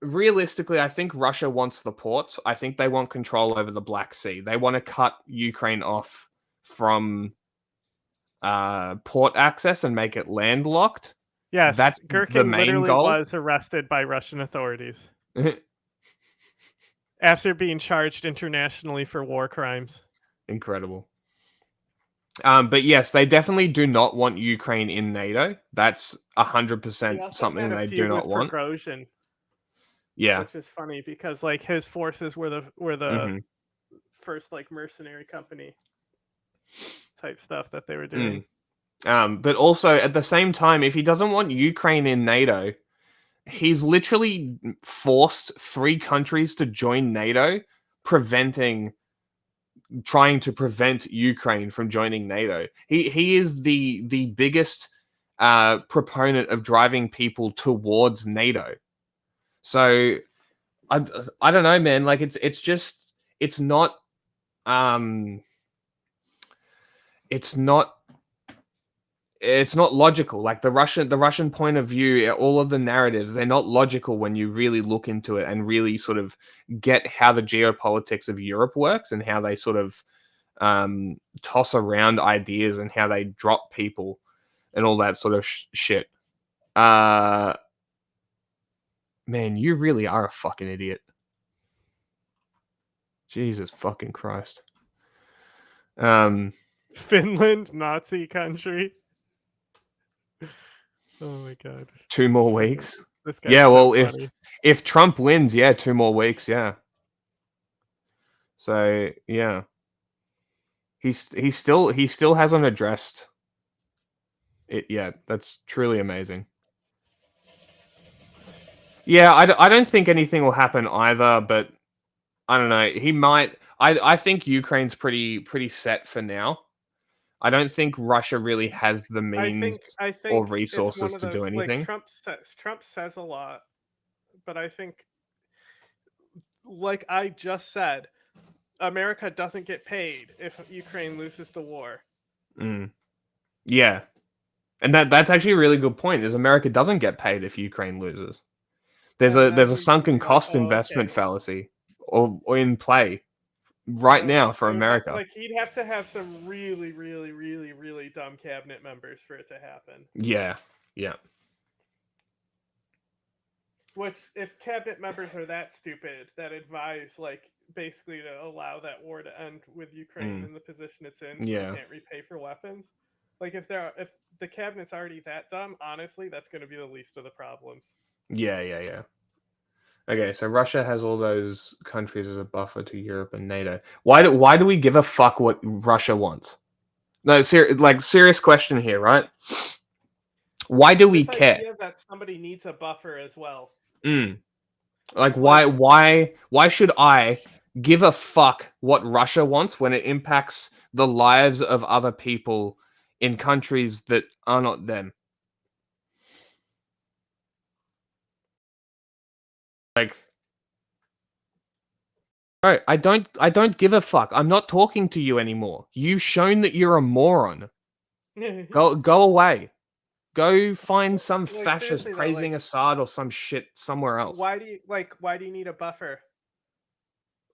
Realistically, I think Russia wants the ports. I think they want control over the Black Sea. They want to cut Ukraine off from port access and make it landlocked. Yes, that's Girkin the main literally goal. Was arrested by Russian authorities after being charged internationally for war crimes. Incredible. But yes, they definitely do not want Ukraine in NATO. That's 100% something they do not want. Rogan. Yeah, which is funny because like his forces were the first like mercenary company type stuff that they were doing. But also at the same time, if he doesn't want Ukraine in NATO, he's literally forced 3 countries to join NATO, trying to prevent Ukraine from joining NATO. He is the biggest proponent of driving people towards NATO. So I don't know, man. Like it's not logical. Like the Russian point of view, all of the narratives, they're not logical when you really look into it and really sort of get how the geopolitics of Europe works and how they sort of toss around ideas and how they drop people and all that sort of shit. Man, you really are a fucking idiot. Jesus fucking Christ. Finland, Nazi country. Oh my god. 2 more weeks. This guy's if Trump wins, 2 more weeks, yeah. So yeah. He still hasn't addressed it yet. That's truly amazing. Yeah, I don't think anything will happen either, but I don't know. He might. I think Ukraine's pretty set for now. I don't think Russia really has the means or resources to do anything. Like, Trump says a lot, but I think, like I just said, America doesn't get paid if Ukraine loses the war. Yeah, and that's actually a really good point. Is America doesn't get paid if Ukraine loses. There's a sunken cost investment fallacy or in play right now for America. Like he'd have to have some really, really, really, really dumb cabinet members for it to happen. Yeah. Which, if cabinet members are that stupid that advise, like, basically to allow that war to end with Ukraine in the position it's in, so they can't repay for weapons. Like, if the cabinet's already that dumb, honestly, that's going to be the least of the problems. Yeah. Okay, so Russia has all those countries as a buffer to Europe and NATO. Why do we give a fuck what Russia wants? No, serious question here, right? Why do we This care? idea that somebody needs a buffer as well. Like why should I give a fuck what Russia wants when it impacts the lives of other people in countries that are not them? Like, right, I don't give a fuck. I'm not talking to you anymore. You've shown that you're a moron. Go away. Go find some fascist seriously though, praising like, Assad or some shit somewhere else. why do you need a buffer?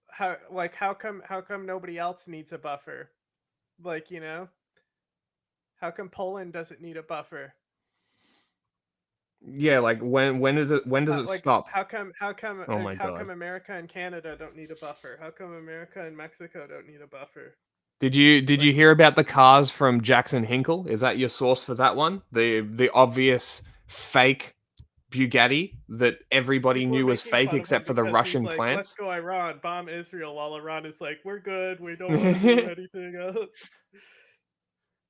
How come nobody else needs a buffer? Like, you know? How come Poland doesn't need a buffer? Yeah, like when does it Like, stop? how come Oh my how God. come America and Canada don't need a buffer? How come America and Mexico don't need a buffer? Did you hear about the cars from Jackson Hinkle? Is that your source for that one? The obvious fake Bugatti that everybody People are knew was making fake fun of except him for the because Russian he's like, plants. let's go Iran, bomb Israel, while Iran is like, we're good, we don't want to do anything else.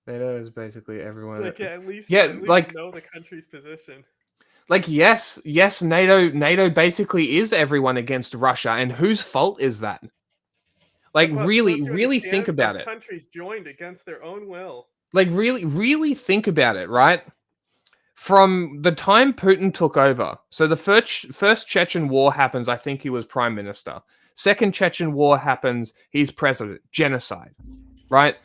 NATO is basically It's everyone. like, yeah, at least like know the country's position. like yes, NATO basically is everyone against Russia, and whose fault is that? Like But really, don't you really understand? think about Those it. countries joined against their own will. Like really, really think about it, right? From the time Putin took over, so the first Chechen war happens, I think he was prime minister. Second Chechen war happens, he's president. Genocide, right?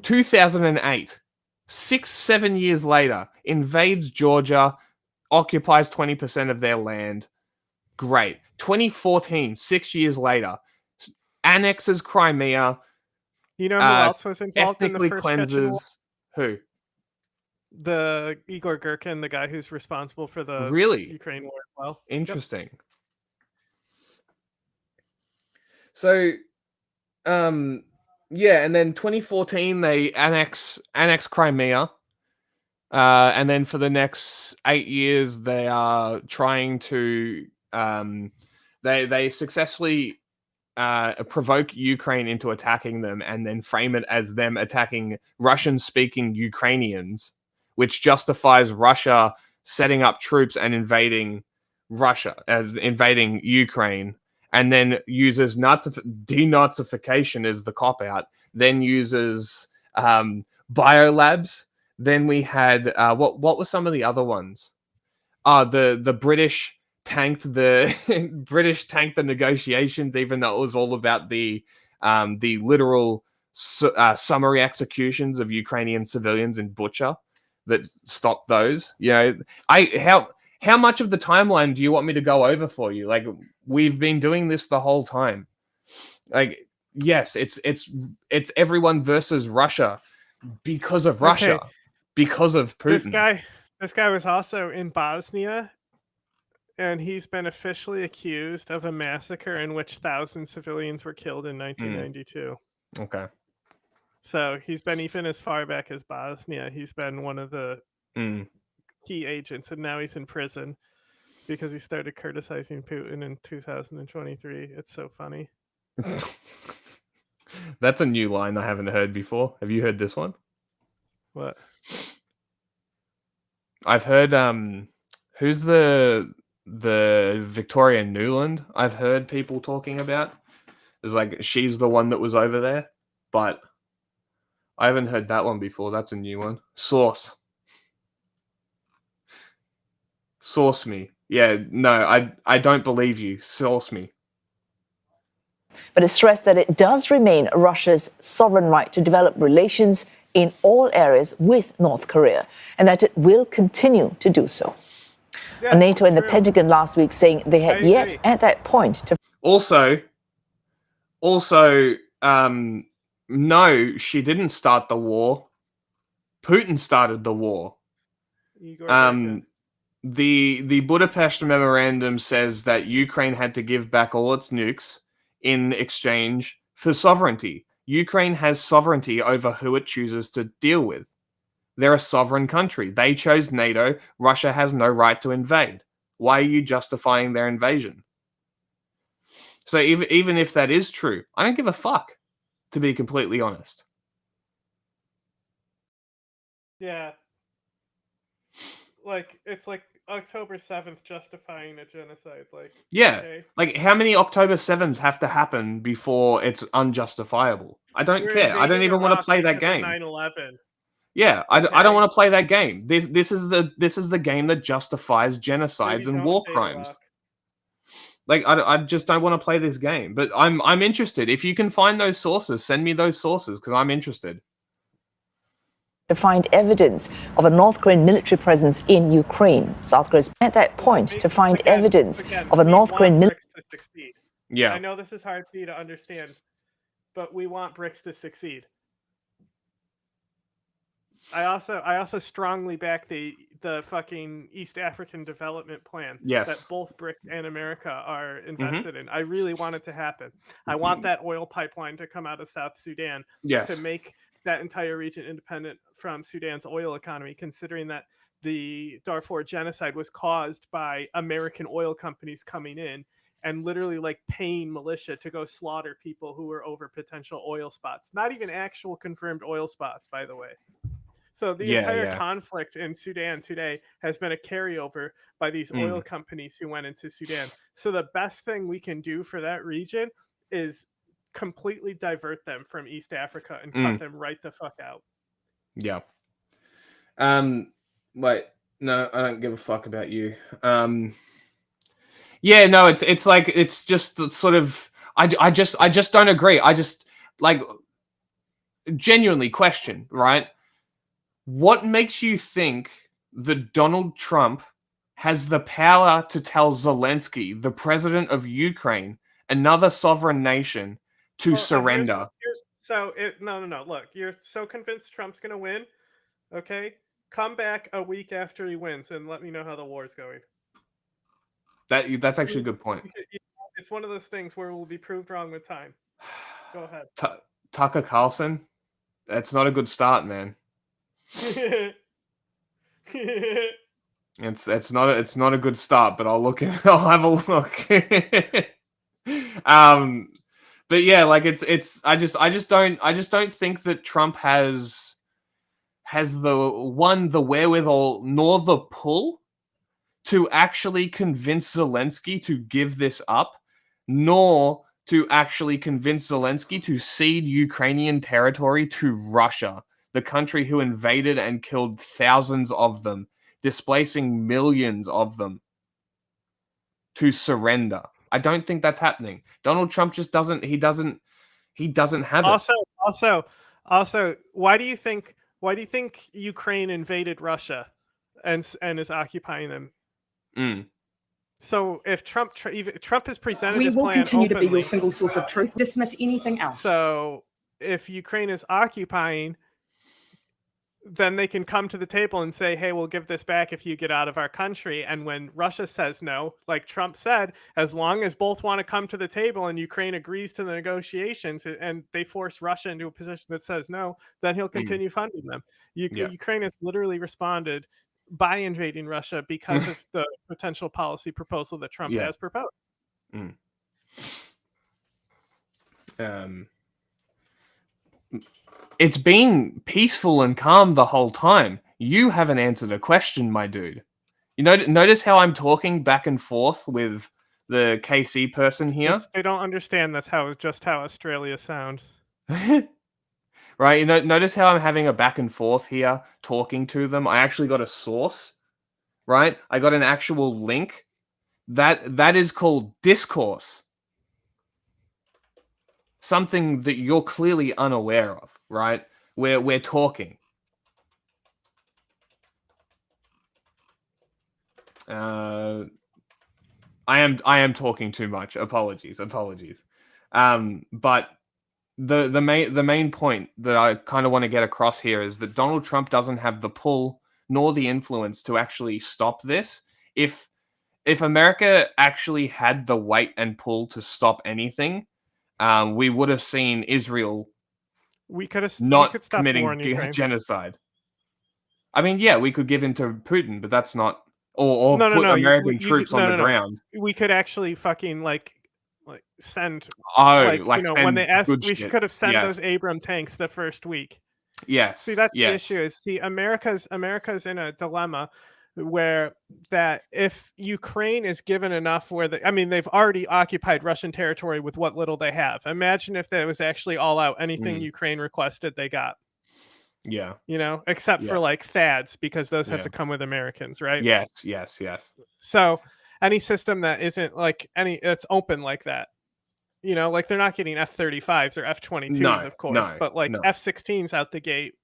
2008, 6-7 years later, invades Georgia, occupies 20% of their land. Great. 2014, 6 years later, annexes Crimea. You know who else was involved in the ethnically first Chechen war? cleanses. Who? The Igor Girkin, the guy who's responsible for the Really? Ukraine war as well. Interesting. So, yeah, and then 2014 they annex Crimea, and then for the next 8 years they are trying to they successfully provoke Ukraine into attacking them, and then frame it as them attacking Russian-speaking Ukrainians, which justifies Russia setting up troops and invading Ukraine, and then uses denazification as the cop-out, then uses biolabs. Then we had what were some of the other ones? The British tanked the negotiations, even though it was all about the literal summary executions of Ukrainian civilians in Bucha that stopped those. You know, how much of the timeline do you want me to go over for you? Like, we've been doing this the whole time. Like, yes, it's everyone versus Russia because of Russia, Okay. because of Putin. This guy was also in Bosnia, and he's been officially accused of a massacre in which 1,000 civilians were killed in 1992. Okay. So he's been, even as far back as Bosnia, he's been one of the key agents, and now he's in prison because he started criticizing Putin in 2023. It's so funny. That's a new line I haven't heard before. Have you heard this one? What? I've heard who's the Victoria Nuland I've heard people talking about. It's like she's the one that was over there, but I haven't heard that one before. That's a new one. Source me. Yeah, no, I don't believe you. Source me. But it stressed that it does remain Russia's sovereign right to develop relations in all areas with North Korea, and that it will continue to do so. Yeah, NATO and the Pentagon last week saying they had yet at that point to... Also, no, she didn't start the war. Putin started the war. The Budapest Memorandum says that Ukraine had to give back all its nukes in exchange for sovereignty. Ukraine has sovereignty over who it chooses to deal with. They're a sovereign country. They chose NATO. Russia has no right to invade. Why are you justifying their invasion? So even if that is true, I don't give a fuck, to be completely honest. Yeah. Like, it's like October 7th justifying a genocide. Like, Yeah. okay. Like, how many October 7s have to happen before it's unjustifiable? I don't We're care. I don't invading even want to Iraq play that because of game. 9/11. Yeah, I Okay. don't want to play that game. This is the game that justifies genocides and war crimes. Like, I just don't want to play this game. But I'm interested. If you can find those sources, send me those sources, because I'm interested. To find evidence of a North Korean military presence in Ukraine. South Korea is at that point to find evidence of a North Korean military. To succeed. Yeah. I know this is hard for you to understand, but we want BRICS to succeed. I also strongly back the fucking East African Development Plan that both BRICS and America are invested in. I really want it to happen. I want that oil pipeline to come out of South Sudan to make that entire region independent from Sudan's oil economy, considering that the Darfur genocide was caused by American oil companies coming in and literally like paying militia to go slaughter people who were over potential oil spots. Not even actual confirmed oil spots, by the way. So the entire conflict in Sudan today has been a carryover by these oil companies who went into Sudan. So the best thing we can do for that region is completely divert them from East Africa and cut them right the fuck out. Yeah. Wait, no, I don't give a fuck about you. Yeah, no, it's like, it's just sort of, I just don't agree. I just, like, genuinely question, right? What makes you think that Donald Trump has the power to tell Zelensky, the president of Ukraine, another sovereign nation, to surrender? No. Look, you're so convinced Trump's going to win. Okay? Come back a week after he wins and let me know how the war's going. That's actually a good point. It's one of those things where we'll be proved wrong with time. Go ahead. Tucker Carlson? That's not a good start, man. It's not a good start, but I'll have a look. But yeah, like I just don't think that Trump has the wherewithal nor the pull to actually convince Zelensky to give this up, nor to actually convince Zelensky to cede Ukrainian territory to Russia, the country who invaded and killed thousands of them, displacing millions of them, to surrender. I don't think that's happening. Donald Trump just doesn't have it. Also, why do you think Ukraine invaded Russia and is occupying them? So if Trump has presented his plan openly, continue to be your single source of truth. Dismiss anything else. So if Ukraine is occupying, then they can come to the table and say, hey, we'll give this back if you get out of our country. And when Russia says no, like Trump said, as long as both want to come to the table and Ukraine agrees to the negotiations and they force Russia into a position that says no, then he'll continue funding them. Ukraine has literally responded by invading Russia because of the potential policy proposal that Trump has proposed. It's been peaceful and calm the whole time. You haven't answered a question, my dude. You notice how I'm talking back and forth with the KC person here? They don't understand that's just how Australia sounds. Right? Notice how I'm having a back and forth here, talking to them. I actually got a source, right? I got an actual link. That is called discourse. Something that you're clearly unaware of, right? We're talking. I am talking too much. Apologies. But the main point that I kind of want to get across here is that Donald Trump doesn't have the pull nor the influence to actually stop this. If America actually had the weight and pull to stop anything, we would have seen Israel not committing genocide. I mean, yeah, we could give in to Putin, but that's not, or put American troops on the ground. We could actually fucking like send. Like when they asked, good we shit. could have sent Yes. those Abram tanks the first week. Yes. See, that's the yes. issue. Is America's in a dilemma where that if Ukraine is given enough, they've already occupied Russian territory with what little they have. Imagine if that was actually all out. Anything Ukraine requested, they got. Yeah. Except for like THAADs, because those have Yeah. to come with Americans, right? Yes. So any system that isn't it's open like that. They're not getting F-35s or F-22s, No, of course, no, but no. F-16s out the gate.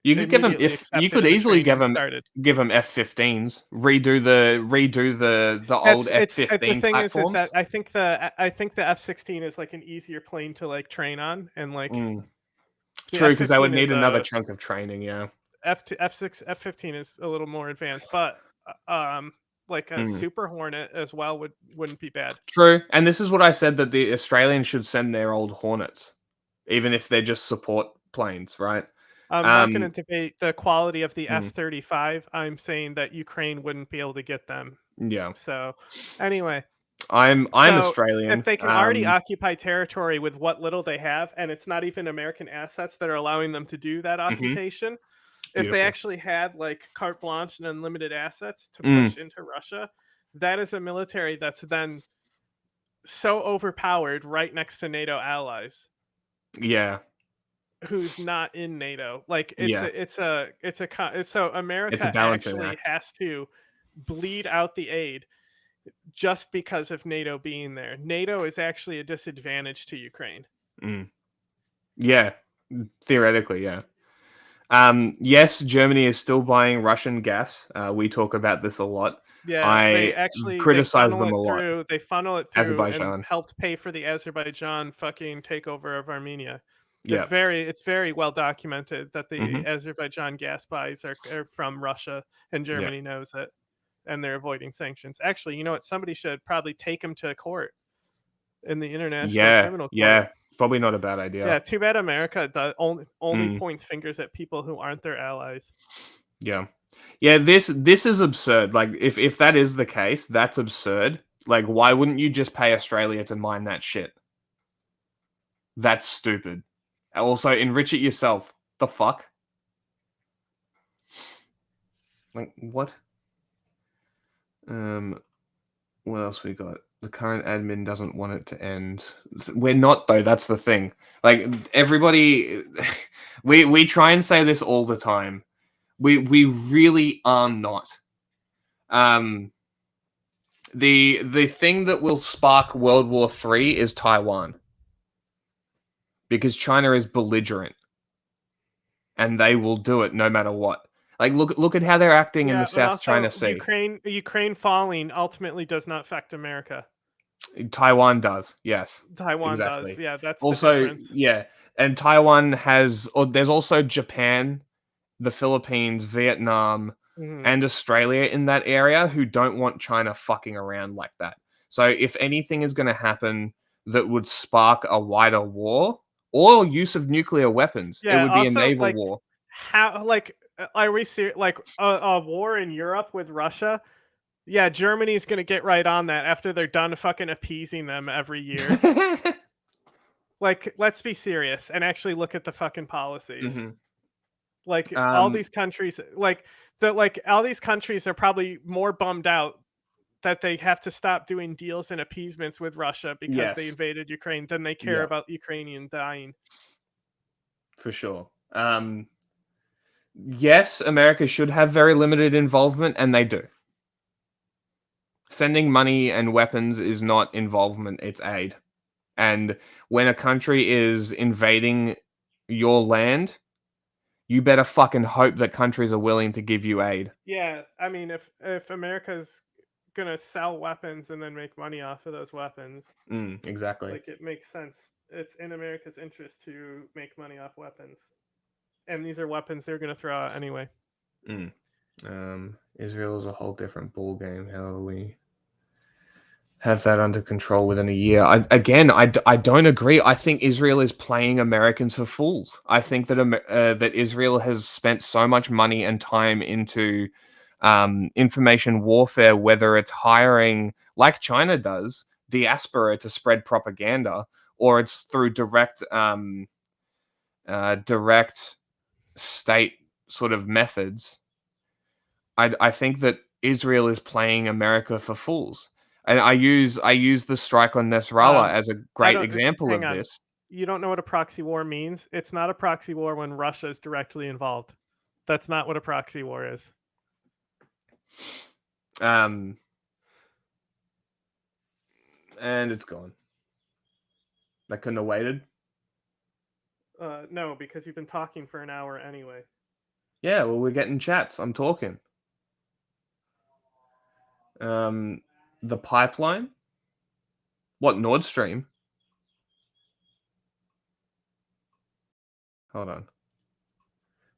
You could give them immediately you could accepted and the easily give training them started. F-15s. Redo the old F-15 The thing is platforms. that I think the F-16 is like an easier plane to like train on, and like True, the because they would F-15 need is another a- chunk of training. Yeah. F-15 is a little more advanced, but like a Super Hornet as well wouldn't be bad. True, and this is what I said, that the Australians should send their old Hornets, even if they're just support planes, right? I'm not going to debate the quality of the Mm. F-35. I'm saying that Ukraine wouldn't be able to get them. Yeah. So anyway, I'm so Australian. if they can already occupy territory with what little they have, and it's not even American assets that are allowing them to do that occupation, if they Beautiful. actually had like carte blanche and unlimited assets to Mm. push into Russia, that is a military that's then so overpowered right next to NATO allies Yeah. who's not in NATO. Like so It's America a balancing actually act. has to bleed out the aid just because of NATO being there. NATO is actually a disadvantage to Ukraine. Yeah. Theoretically, yeah. Yes, Germany is still buying Russian gas. We talk about this a lot. Yeah, they I actually criticize funnel them a it lot. through. They funnel it through Azerbaijan. and helped pay for the Azerbaijan fucking takeover of Armenia. Yeah. It's very well documented that the Mhm. Azerbaijan gas buys are from Russia, and Germany knows it, and they're avoiding sanctions. Actually, you know what? Somebody should probably take them to court in the International Criminal Court. Yeah. Probably not a bad idea. Yeah, too bad America only Mm. points fingers at people who aren't their allies. Yeah. Yeah, this is absurd. Like, if that is the case, that's absurd. Like, why wouldn't you just pay Australia to mine that shit? That's stupid. Also, enrich it yourself. The fuck? Like, what? What else we got? The current admin doesn't want it to end. We're not, though. That's the thing. Like, everybody, we try and say this all the time. We really are not. The thing that will spark World War III is Taiwan, because China is belligerent, and they will do it no matter what. Like, look at how they're acting in the but South also China Sea. Ukraine falling ultimately does not affect America. Taiwan does, yes. Taiwan exactly. does, yeah. That's also the difference. yeah, and Taiwan has. Or there's also Japan, the Philippines, Vietnam, Mhm. and Australia in that area who don't want China fucking around like that. So if anything is going to happen that would spark a wider war or use of nuclear weapons, it would be a naval war. How are we serious? Like a war in Europe with Russia? Yeah, Germany's gonna get right on that after they're done fucking appeasing them every year. Like, let's be serious and actually look at the fucking policies. Mhm. Like all these countries, all these countries are probably more bummed out that they have to stop doing deals and appeasements with Russia because they Yes. invaded Ukraine than they care Yeah. about Ukrainian dying. For sure. Yes, America should have very limited involvement, and they do. Sending money and weapons is not involvement, it's aid. And when a country is invading your land, you better fucking hope that countries are willing to give you aid. Yeah, I mean, if America's gonna sell weapons and then make money off of those weapons, Exactly. like, it makes sense. It's in America's interest to make money off weapons, and these are weapons they're gonna throw out anyway. Israel is a whole different ball game. How do we have that under control within a year? I don't agree. I think Israel is playing Americans for fools. I think that that Israel has spent so much money and time into information warfare, whether it's hiring, like China does, diaspora to spread propaganda, or it's through direct state sort of methods. I think that Israel is playing America for fools. And I use the strike on Nasrallah as a great example of hang on. this. You don't know what a proxy war means? It's not a proxy war when Russia is directly involved. That's not what a proxy war is. And it's gone. I couldn't have waited. No, because you've been talking for an hour anyway. Yeah, well, we're getting chats. I'm talking. The pipeline? What, Nord Stream? Hold on.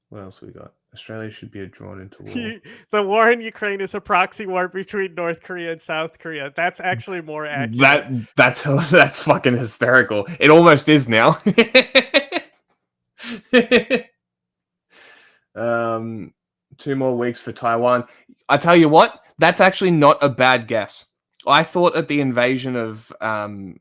What else we got? Australia should be drawn into war. The war in Ukraine is a proxy war between North Korea and South Korea. That's actually more accurate. That's fucking hysterical. It almost is now. 2 more weeks for Taiwan. I tell you what, that's actually not a bad guess. I thought at the invasion of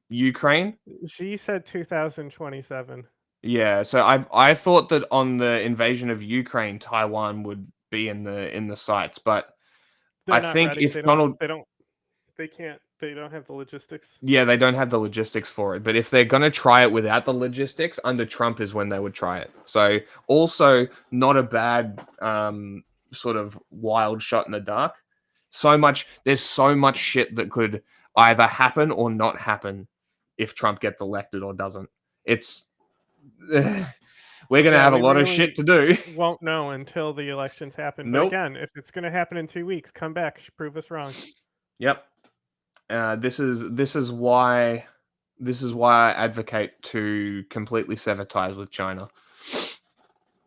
Ukraine. She said 2027. Yeah, so I thought that on the invasion of Ukraine, Taiwan would be in the sights, but They're I not think ready. if they Donald, they don't have the logistics. yeah, they don't have the logistics for it. But if they're gonna try it without the logistics, under Trump is when they would try it. So also not a bad sort of wild shot in the dark. There's so much shit that could either happen or not happen if Trump gets elected or doesn't. It's we're gonna have a lot of shit to do. Won't know until the elections happen. Nope. But again, if it's gonna happen in 2 weeks, come back, prove us wrong. Yep. This is why I advocate to completely sever ties with China.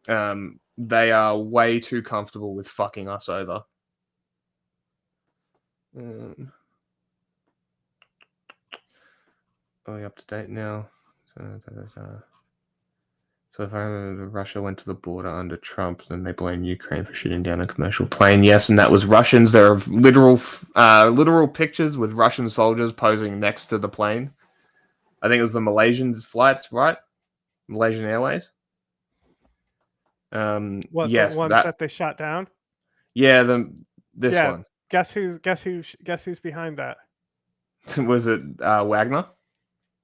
They are way too comfortable with fucking us over. Are we up to date now? So if I remember, Russia went to the border under Trump, then they blame Ukraine for shooting down a commercial plane. Yes, and that was Russians. There are literal pictures with Russian soldiers posing next to the plane. I think it was the Malaysian flights, right? Malaysian Airways. What, yes, the ones that they shot down? Yeah, this one. Guess who's behind that? Was it Wagner?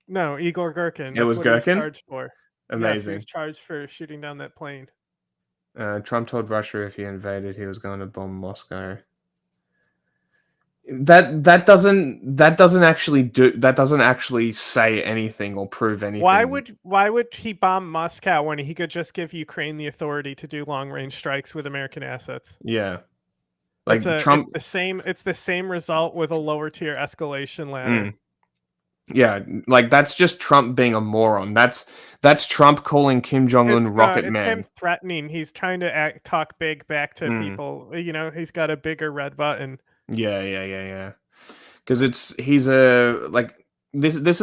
No, Igor Girkin. It was Girkin? Charged for. Amazing. Yes, he was charged for shooting down that plane. Trump told Russia if he invaded, he was going to bomb Moscow. That doesn't actually say anything or prove anything. Why would he bomb Moscow when he could just give Ukraine the authority to do long range strikes with American assets? Yeah. Trump. It's the same result with a lower tier escalation ladder. Yeah, that's just Trump being a moron. That's Trump calling Kim Jong-un Rocket Man. It's him threatening. He's trying to talk big back to people. He's got a bigger red button. Yeah. Because this is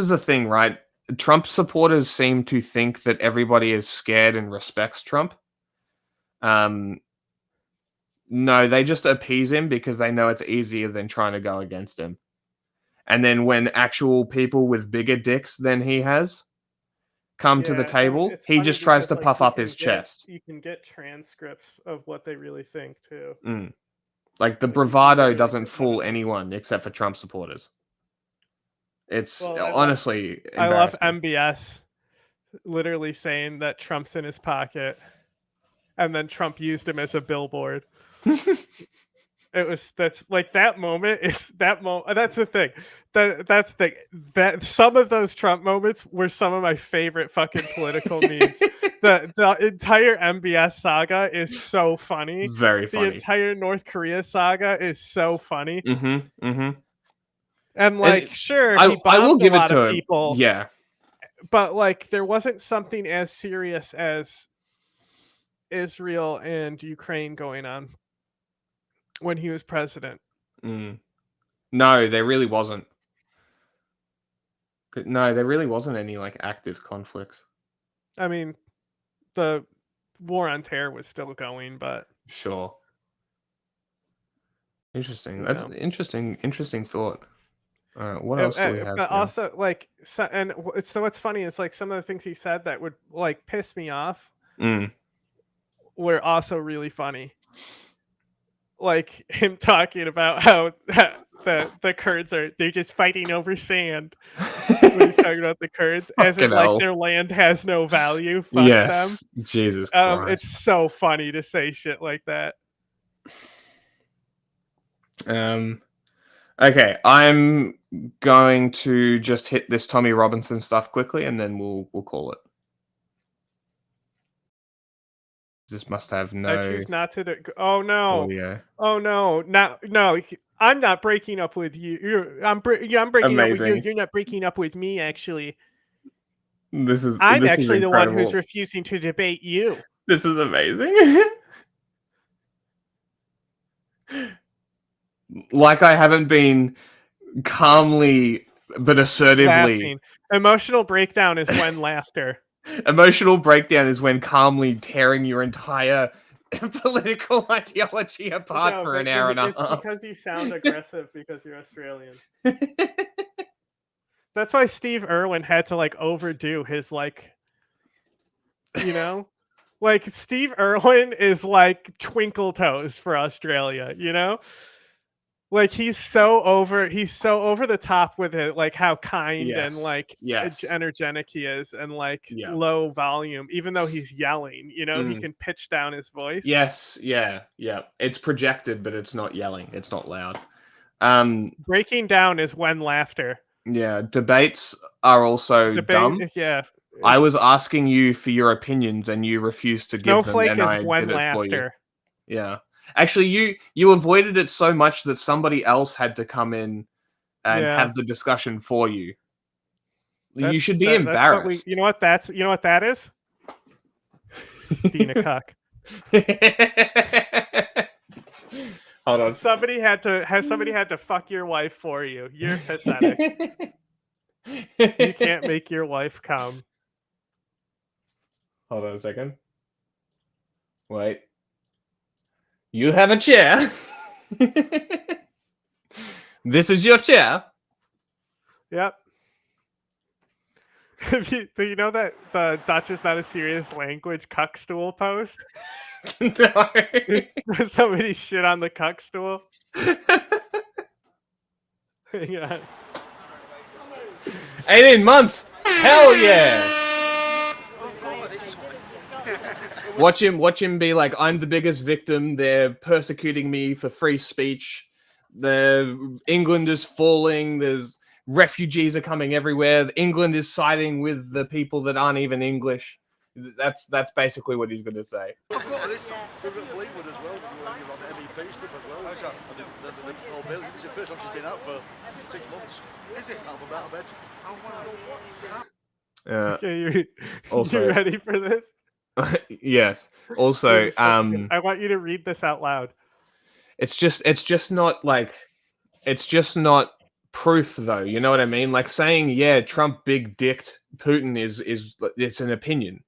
the thing, right? Trump supporters seem to think that everybody is scared and respects Trump. No, they just appease him because they know it's easier than trying to go against him. And then when actual people with bigger dicks than he has come to the table, he just tries to puff up his chest. You can get transcripts of what they really think too. The bravado doesn't fool anyone except for Trump supporters. It's honestly I love MBS literally saying that Trump's in his pocket, and then Trump used him as a billboard. That's the thing. That's the thing. That some of those Trump moments were some of my favorite fucking political memes. The entire MBS saga is so funny. Very funny. The entire North Korea saga is so funny. And sure, I will bombed give a it lot to of him. people. Yeah. But there wasn't something as serious as Israel and Ukraine going on when he was president. No, there really wasn't. No, there really wasn't any active conflicts. I mean, the war on terror was still going, but sure. Interesting. That's interesting thought. What else do we have? But here? also, like, so what's funny is like some of the things he said that would like piss me off were also really funny. Like him talking about how the Kurds they're just fighting over sand. When he's talking about the Kurds, as if like their land has no value. Fuck them. Jesus Christ. It's so funny to say shit like that. Okay, I'm going to just hit this Tommy Robinson stuff quickly, and then we'll call it. This must have no. I choose not to. Oh no! Audio. Oh no! No! I'm not breaking up with you. I'm breaking up with you. You're not breaking up with me. Actually, I'm actually the one who's refusing to debate you. This is amazing. Like I haven't been calmly but assertively. Laughing. Emotional breakdown is when laughter. Emotional breakdown is when calmly tearing your entire political ideology apart for an hour and a half. It's because you sound aggressive because you're Australian. That's why Steve Irwin had to like overdo his like, you know, like Steve Irwin is like Twinkle Toes for Australia, you know? Like he's so over the top with it, like how kind and like energetic he is, and like low volume, even though he's yelling, you know, he can pitch down his voice. Yes, yeah. It's projected, but it's not yelling. It's not loud. Breaking down is when laughter. Yeah, debates are also dumb. Yeah. I was asking you for your opinions, and you refused to give them. Snowflake and is I when did it for you. laughter. Yeah. Actually, you avoided it so much that somebody else had to come in and have the discussion for you. You should be embarrassed. You know what that is? Being a cuck. Hold on. Somebody had to fuck your wife for you. You're pathetic. You can't make your wife come. Hold on a second. Wait. You have a chair. This is your chair. Yep. Do you know that the Dutch is not a serious language cuck stool post? No. Somebody shit on the cuck stool. Hang on. 18 months. Hell yeah. Watch him be like, I'm the biggest victim. They're persecuting me for free speech. England is falling. There's refugees are coming everywhere. England is siding with the people that aren't even English. That's basically what he's going to say. I've got this with Fleetwood as well. You're on the MEP stuff as well. How's that? The whole bill. It's the first time she's been out for 6 months. Is it? Out of bed. Okay, also, you ready for this? Yes. Also, I want you to read this out loud. It's just not proof though. You know what I mean? Like saying, yeah, Trump big dicked Putin is it's an opinion.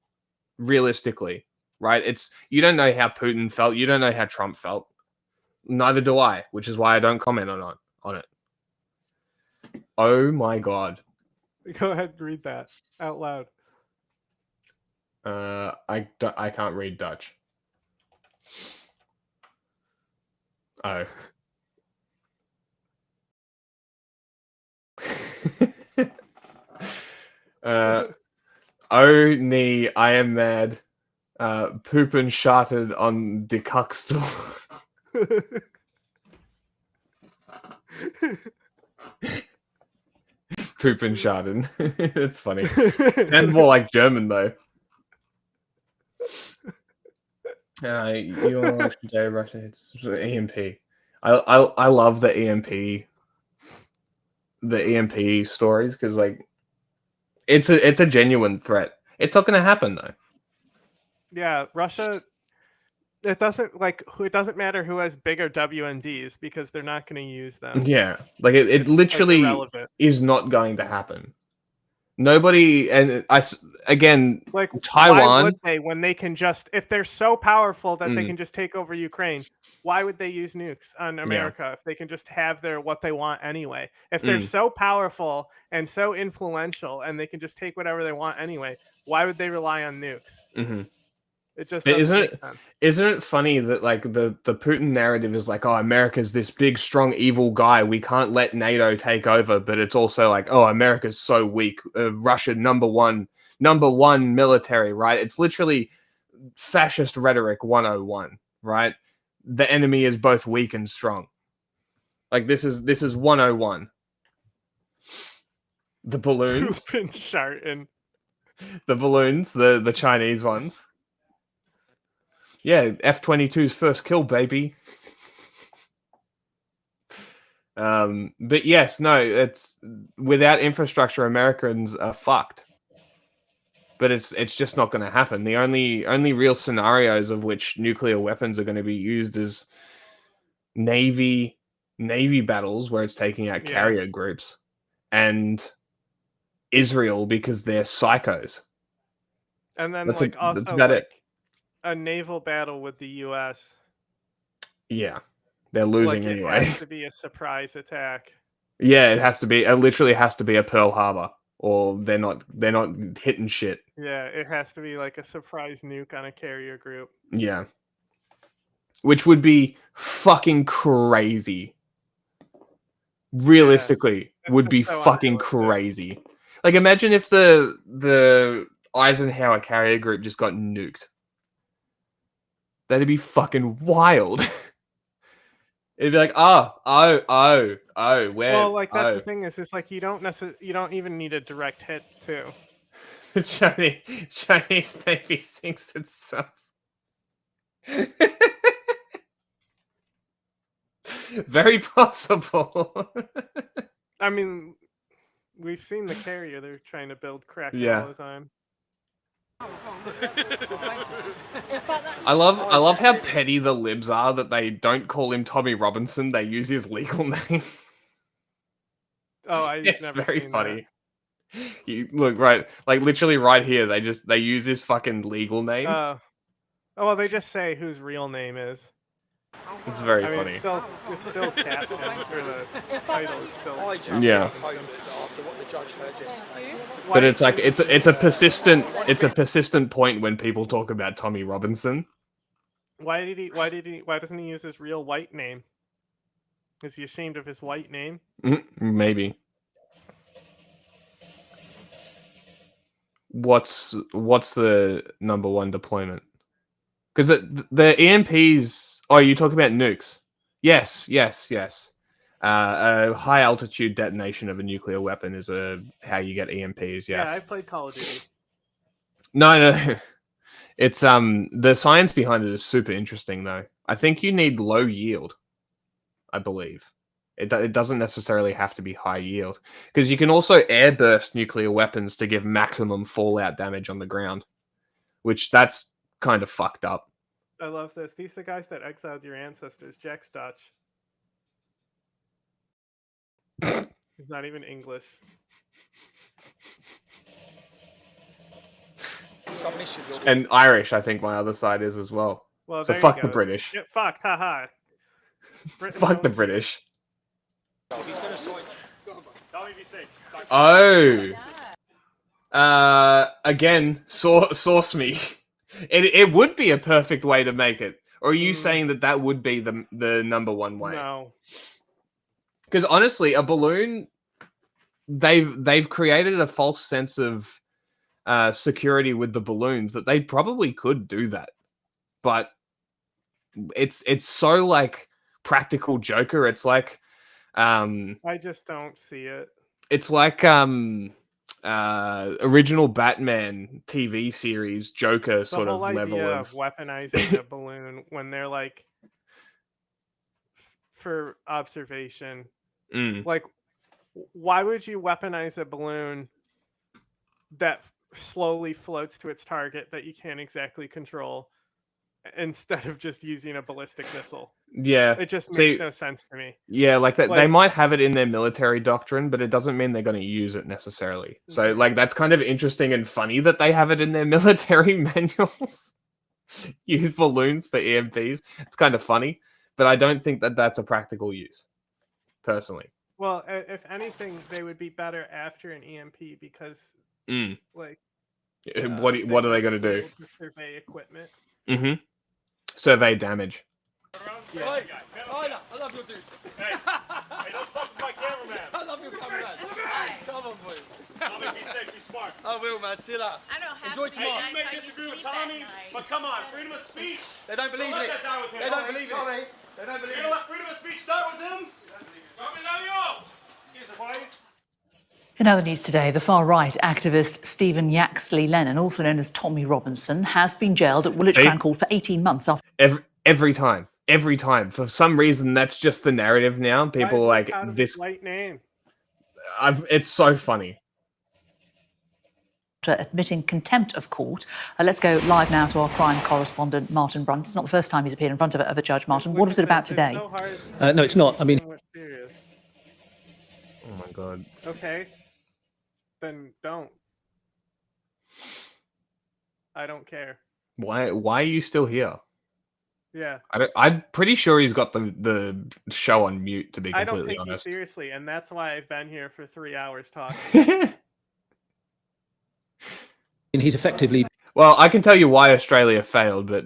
Realistically, right? You don't know how Putin felt. You don't know how Trump felt. Neither do I, which is why I don't comment on it. Oh my God. Go ahead and read that out loud. I can't read Dutch. Oh. Oh nee, I am mad. Poopin sharted on de cuckstool. Poopin sharten. It's funny. Sounds more like German though. You want to watch Russia? It's EMP. I love the EMP. The EMP stories because like it's a genuine threat. It's not going to happen though. Yeah, Russia. It doesn't matter who has bigger WMDs because they're not going to use them. Yeah, like it literally is not going to happen. Nobody, and again, Like, Taiwan. why would they, when they can just, if they're so powerful that they Mm. can just take over Ukraine, why would they use nukes on America if they can just have what they want anyway? If they're so powerful and so influential and they can just take whatever they want anyway, why would they rely on nukes? Mm-hmm. It just doesn't make sense. Isn't it funny that like the Putin narrative is like, oh, America's this big, strong, evil guy. We can't let NATO take over. But it's also like, oh, America's so weak. Russia number one military, right? It's literally fascist rhetoric 101, right? The enemy is both weak and strong. Like this is 101. The balloons. The balloons, the Chinese ones. Yeah, F-22's first kill, baby. But yes, no, it's without infrastructure, Americans are fucked. But it's just not going to happen. The only real scenarios of which nuclear weapons are going to be used is Navy battles where it's taking out carrier groups, and Israel because they're psychos. And then That's also about it. A naval battle with the U.S. Yeah, they're losing anyway. It has to be a surprise attack. Yeah, it has to be. It literally has to be a Pearl Harbor, or they're not hitting shit. Yeah, it has to be like a surprise nuke on a carrier group. Yeah, which would be fucking crazy. Realistically, would be so fucking crazy. Like, imagine if the Eisenhower carrier group just got nuked. That'd be fucking wild. It'd be like, where? Well, like that's the thing is like you don't even need a direct hit too. The Chinese Navy sinks itself. Very possible. I mean, we've seen the carrier. They're trying to build crack all the time. I love how petty the libs are that they don't call him Tommy Robinson. They use his legal name. Oh, it's never very seen funny. You look right, like literally right here. They use his fucking legal name. Oh, well, they just say whose real name is. It's very funny. It's still captioned, or the title is still. Yeah. But it's like it's a persistent point when people talk about Tommy Robinson. Why doesn't he use his real white name? Is he ashamed of his white name? Maybe. What's the number one deployment? Because the EMPs. Oh, you talk about nukes? Yes. A high altitude detonation of a nuclear weapon is how you get EMPs. Yes. Yeah, I played Call of Duty. No. It's the science behind it is super interesting though. I think you need low yield. I believe it doesn't necessarily have to be high yield because you can also airburst nuclear weapons to give maximum fallout damage on the ground, which that's kind of fucked up. I love this. These are the guys that exiled your ancestors. Jack Stotch. He's not even English. And Irish, I think my other side is as well. Well, so fuck the British. Get fucked, haha. Fuck the British. Again, source me. It would be a perfect way to make it. Or are you saying that would be the number one way? No. Because honestly, a balloon, they've created a false sense of security with the balloons that they probably could do that, but it's so like practical joker. It's like I just don't see it. It's like original Batman TV series Joker sort of level idea of weaponizing a balloon when they're like for observation. Like, why would you weaponize a balloon that slowly floats to its target that you can't exactly control instead of just using a ballistic missile? Yeah. It just See, makes no sense to me. Yeah, like that. They Like- might have it in their military doctrine, but it doesn't mean they're going to use it necessarily. So, like, that's kind of interesting and funny that they have it in their military manuals. Use balloons for EMPs. It's kind of funny, but I don't think that that's a practical use, personally. Well, if anything, they would be better after an EMP because, Mm. like, What are they going to do? to survey equipment. Mm-hmm. Survey damage. Yeah. I love you, dude. Hey, don't fuck with my cameraman. I love you, cameraman. Come on, boy. Tommy, be safe, be smart. I will, man. See you later. I don't have Enjoy tomorrow. Hey, you may disagree with Tommy, but come on, freedom of speech. They don't believe it. They don't believe it. They don't believe it. You know what? Freedom of speech start with him. Tommy, love you. Here's a wife. In other news today, the far-right activist Stephen Yaxley Lennon, also known as Tommy Robinson, has been jailed at Woolwich Crown Court for 18 months after... Every time. For some reason, that's just the narrative now. People are like, this... Light name. It's so funny. Admitting contempt of court. Let's go live now to our crime correspondent, Martin Brunt. It's not the first time he's appeared in front of a judge, Martin. What was it about today? No, it's not. I mean... Oh my God. Okay. Then don't. I don't care. Why are you still here? Yeah. I'm pretty sure he's got the show on mute, to be I don't completely take honest. you seriously, and that's why I've been here for 3 hours talking. And he's effectively Well, I can tell you why Australia failed, but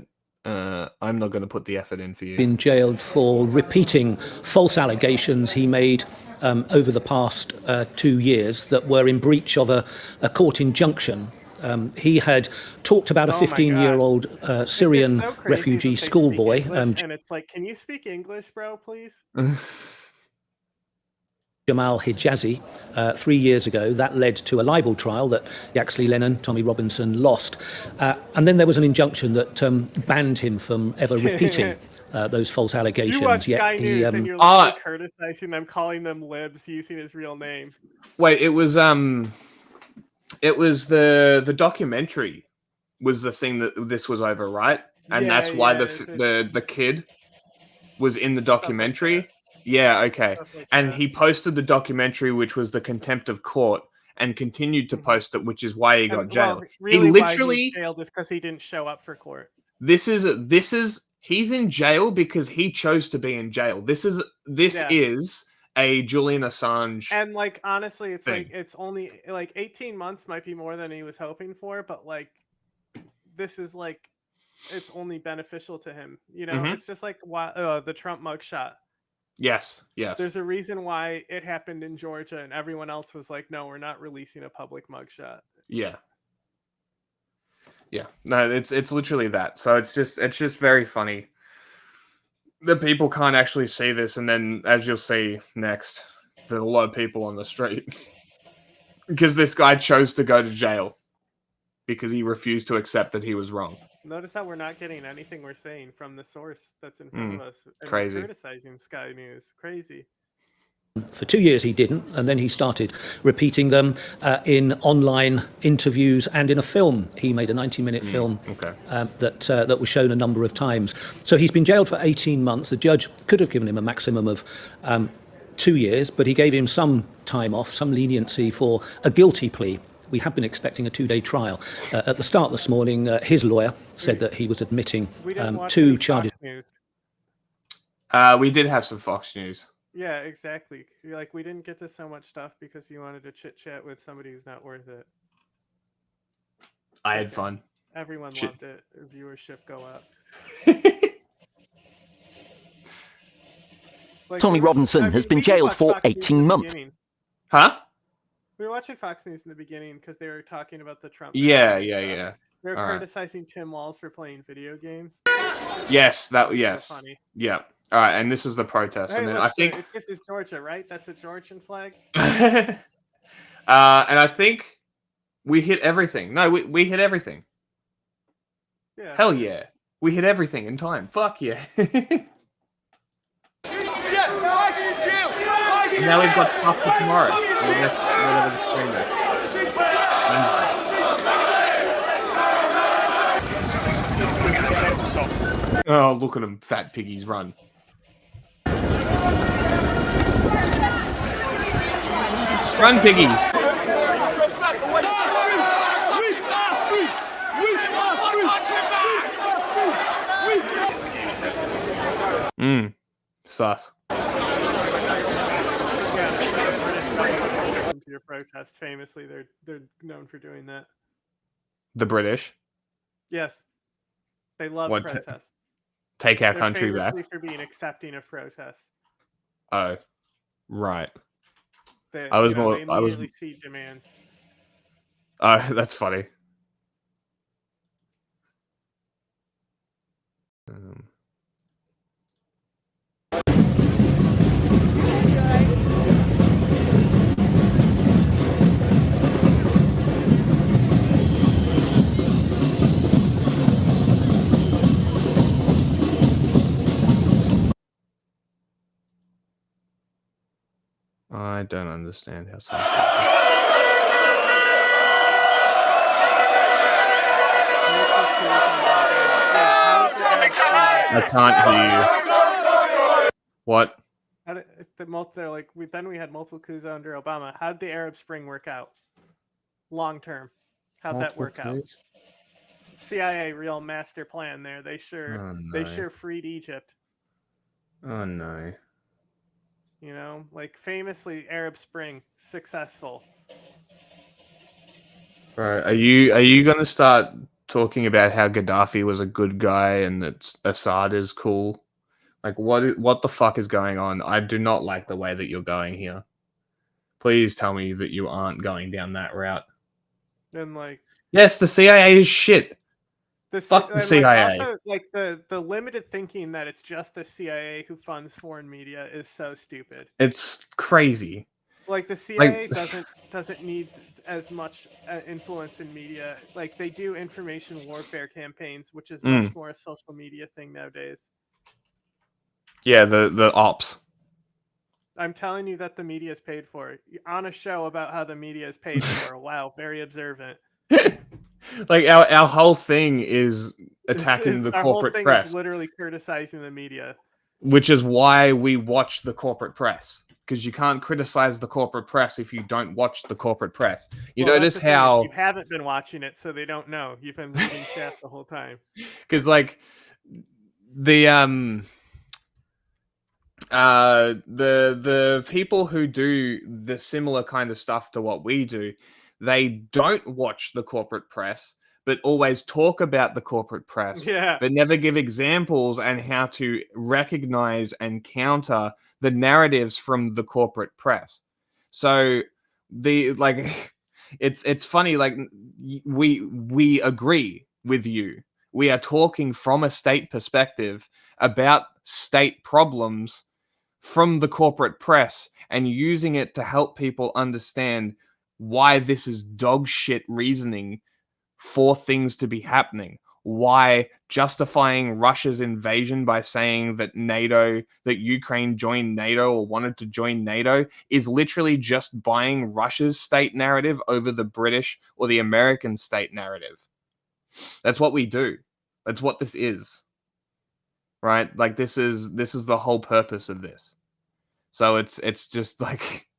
I'm not going to put the effort in for you. been jailed for repeating false allegations he made over the past 2 years that were in breach of a court injunction. He had talked about a 15-year-old Syrian So crazy refugee that they schoolboy. speak English, and it's like, can you speak English, bro, please? Jamal Hijazi 3 years ago. That led to a libel trial that Yaxley Lennon, Tommy Robinson, lost. And then there was an injunction that banned him from ever repeating those false allegations. You watch Yet Sky he, News and you're literally criticizing them, calling them libs, using his real name. Wait, it was the documentary was the thing that this was over, right? And Yeah, that's why yeah, the kid was in the documentary. Yeah, okay. And he posted the documentary, which was the contempt of court, and continued to post it, which is why he got jailed. Well, really, he why literally he's jailed is because he didn't show up for court. this is he's in jail because he chose to be in jail. This Yeah. is a Julian Assange. And like honestly, it's thing. like it's only like 18 months might be more than he was hoping for, but like this is like it's only beneficial to him. You know, Mhm. it's just like the Trump mugshot. Yes. There's a reason why it happened in Georgia, and everyone else was like, "No, we're not releasing a public mugshot." Yeah. No, it's literally that. So it's just very funny that people can't actually see this, and then as you'll see next, there's a lot of people on the street because this guy chose to go to jail because he refused to accept that he was wrong. Notice how we're not getting anything we're saying from the source that's in front of us. And Crazy. we're criticizing Sky News. Crazy. For 2 years he didn't, and then he started repeating them in online interviews and in a film. He made a 90-minute film that was shown a number of times. So he's been jailed for 18 months. The judge could have given him a maximum of 2 years, but he gave him some time off, some leniency for a guilty plea. We have been expecting a 2-day trial. At the start this morning, his lawyer said that he was admitting We didn't watch 2 any charges. Fox News. We did have some Fox News. Yeah, exactly. You're like, we didn't get to so much stuff because you wanted to chit chat with somebody who's not worth it. I had fun. Everyone Shit. loved it. Viewership go up. Like, Tommy it was- Robinson I mean, has been we did jailed watch for Fox News in 18 the months. beginning. Huh? We were watching Fox News in the beginning because they were talking about the Trump. Yeah. They were All right. criticizing Tim Walz for playing video games. Yes, So yes. funny. Yeah. All right, and this is the protest, Hey, and then look, I think this is Georgia, right? That's a Georgian flag. and I think we hit everything. No, we hit everything. Yeah. Hell yeah. We hit everything in time. Fuck yeah. And now we've got stuff for tomorrow. Or next, whatever the stream is. Oh, look at them, fat piggies run. Run, Piggy. Sus. To your protest, famously, they're known for doing that. The British. Yes, they love What, protests. Take our They're country back. famously for being accepting of protests. Oh, right. They, I was you know, more. they I was. immediately see demands. Oh, that's funny. I don't understand how some I can't hear you. What? They're like, we had multiple coups under Obama. How did the Arab Spring work out? Long term, how'd that work out? CIA real master plan there. They sure freed Egypt. Oh no. You know, like famously Arab Spring successful. Right. Are you gonna start talking about how Gaddafi was a good guy and that Assad is cool? Like what the fuck is going on? I do not like the way that you're going here. Please tell me that you aren't going down that route. And like, yes, the CIA is shit. Fuck the CIA. Also, like the limited thinking that it's just the CIA who funds foreign media is so stupid. It's crazy. Like the CIA doesn't need as much influence in media. Like they do information warfare campaigns, which is much more a social media thing nowadays. Yeah, the ops. I'm telling you that the media is paid for. On a show about how the media is paid for. Wow, very observant. Like our whole thing is attacking the corporate our whole thing press. Is literally criticizing the media. Which is why we watch the corporate press. Because you can't criticize the corporate press if you don't watch the corporate press. You notice how you haven't been watching it, so they don't know. You've been reading chat the whole time. Because like the people who do the similar kind of stuff to what we do, they don't watch the corporate press, but always talk about the corporate press, but never give examples and how to recognize and counter the narratives from the corporate press. So it's funny, like we agree with you. We are talking from a state perspective about state problems from the corporate press and using it to help people understand why this is dog shit reasoning for things to be happening. Why justifying Russia's invasion by saying that Ukraine joined NATO or wanted to join NATO is literally just buying Russia's state narrative over the British or the American state narrative. That's what we do. That's what this is. Right? Like this is the whole purpose of this. So it's just like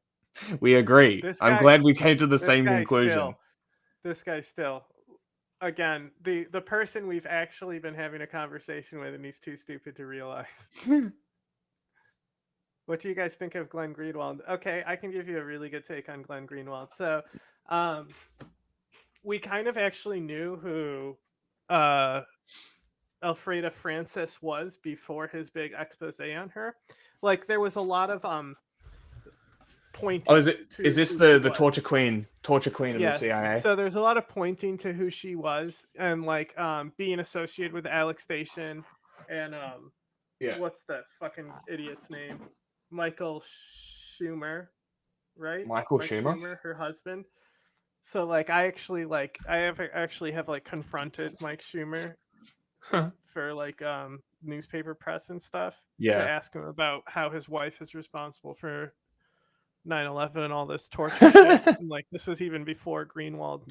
we agree. I'm glad we came to the same conclusion. This guy still. Again, the person we've actually been having a conversation with, and he's too stupid to realize. What do you guys think of Glenn Greenwald? Okay, I can give you a really good take on Glenn Greenwald. So, we kind of actually knew who Al-qeada Francis was before his big expose on her. Like there was a lot of pointing. Oh, is this the torture queen of the CIA? So there's a lot of pointing to who she was and like being associated with Alex Station and what's that fucking idiot's name? Michael Schumer, right? Mike Schumer, her husband. So like I actually have like confronted Mike Schumer for like newspaper press and stuff to ask him about how his wife is responsible for 9/11 and all this torture shit. And, like this was even before Greenwald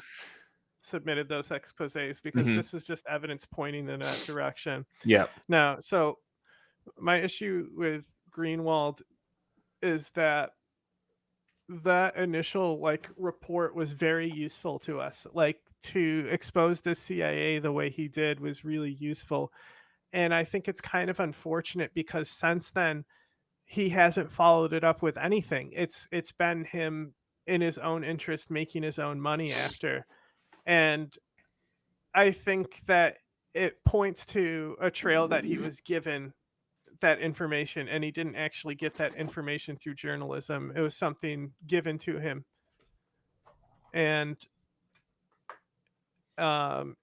submitted those exposés because this is just evidence pointing in that direction. Yeah. Now, so my issue with Greenwald is that that initial report was very useful to us. To expose the CIA the way he did was really useful. And I think it's kind of unfortunate because since then he hasn't followed it up with anything. It's been him in his own interest making his own money after. And I think that it points to a trail that he was given that information and he didn't actually get that information through journalism. It was something given to him. And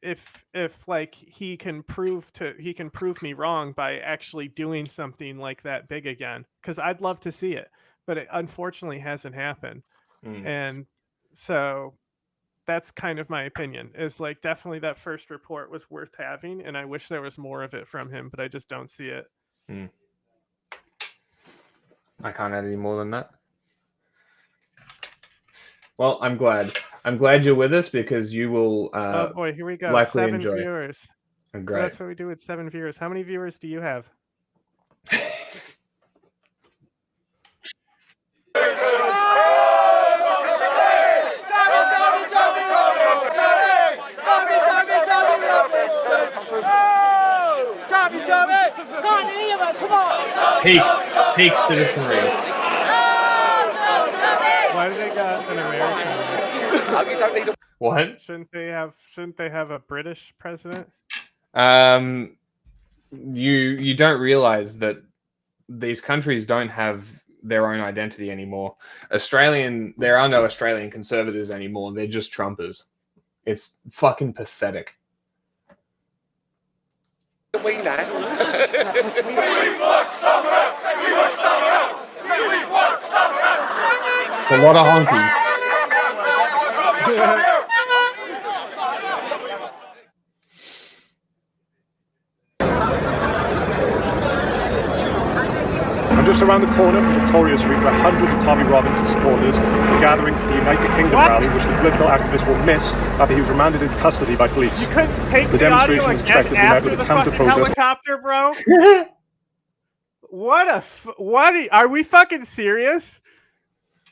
if he can prove me wrong by actually doing something like that big again, because I'd love to see it, but it unfortunately hasn't happened. And so that's kind of my opinion, is definitely that first report was worth having, and I wish there was more of it from him, but I just don't see it. I can't add any more than that. Well, I'm glad you're with us, because you will oh boy, here we go. likely 7 enjoy. viewers. Great. That's what we do with 7 viewers. How many viewers do you have? Peak citizenry. Why do they got an American? What? Shouldn't they have a British president? You don't realize that these countries don't have their own identity anymore. There are no Australian conservatives anymore. They're just Trumpers. It's fucking pathetic. We want A lot of honky. I'm just around the corner from Victoria Street, where hundreds of Tommy Robinson supporters are gathering for the Unite the Kingdom rally, which the political activist will miss after he was remanded into custody by police. You couldn't take the demonstration is expected to be met with a counter-protest. Helicopter, bro. Are we fucking serious?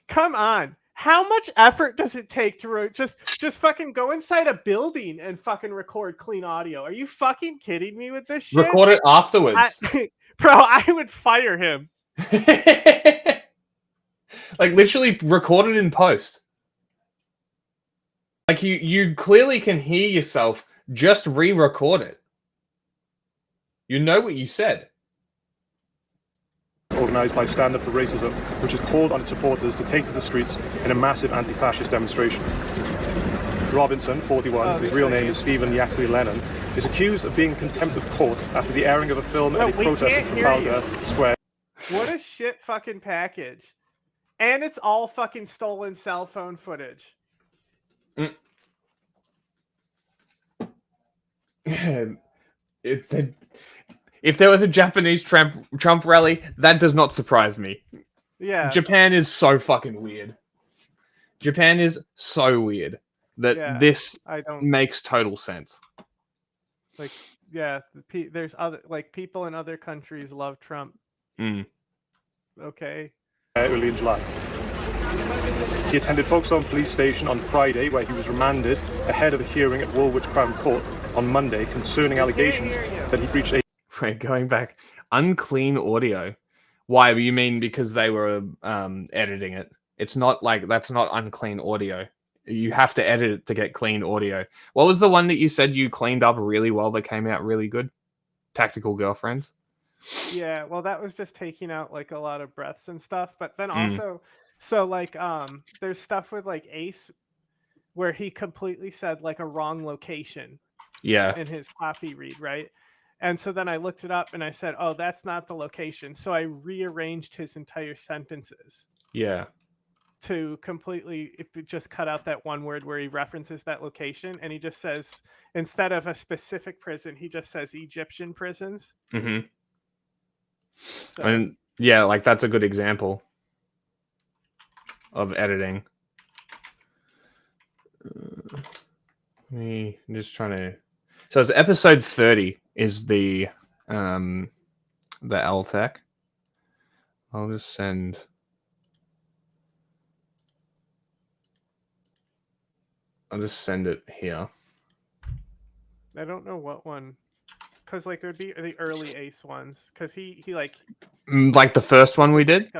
Come on. How much effort does it take to just fucking go inside a building and fucking record clean audio? Are you fucking kidding me with this shit? Record it afterwards. Bro, I would fire him. Literally record it in post. You clearly can hear yourself. Just re-record it. You know what you said. Organised by Stand Up to Racism, which has called on its supporters to take to the streets in a massive anti-fascist demonstration. Robinson, 41, his real name is Stephen Yaxley Lennon, is accused of being in contempt of court after the airing of a film at a protest in Trafalgar Square. What a shit fucking package. And it's all fucking stolen cell phone footage. If there was a Japanese Trump rally, that does not surprise me. Yeah. Japan is so fucking weird. Japan is so weird that this makes total sense. There's other people in other countries love Trump. Okay. Early in July. He attended Folkestone Police Station on Friday, where he was remanded ahead of a hearing at Woolwich Crown Court on Monday concerning allegations that he breached a... Wait, going back. Unclean audio. Why? You mean because they were editing it? It's not that's not unclean audio. You have to edit it to get clean audio. What was the one that you said you cleaned up really well that came out really good? Tactical Girlfriends? Yeah, well, that was just taking out a lot of breaths and stuff. But then also, there's stuff with Ace where he completely said a wrong location. Yeah. In his copy read, right? And so then I looked it up and I said, oh, that's not the location. So I rearranged his entire sentences. Yeah. To completely just cut out that one word where he references that location. And he just says, instead of a specific prison, he just says Egyptian prisons. Mm-hmm. So. And yeah, that's a good example of editing. I'm just trying to... So it's episode 30 is the LTech. I'll just send I'll just send it here. I don't know what one, because like it would be the early Ace ones, because he like Like the first one we did.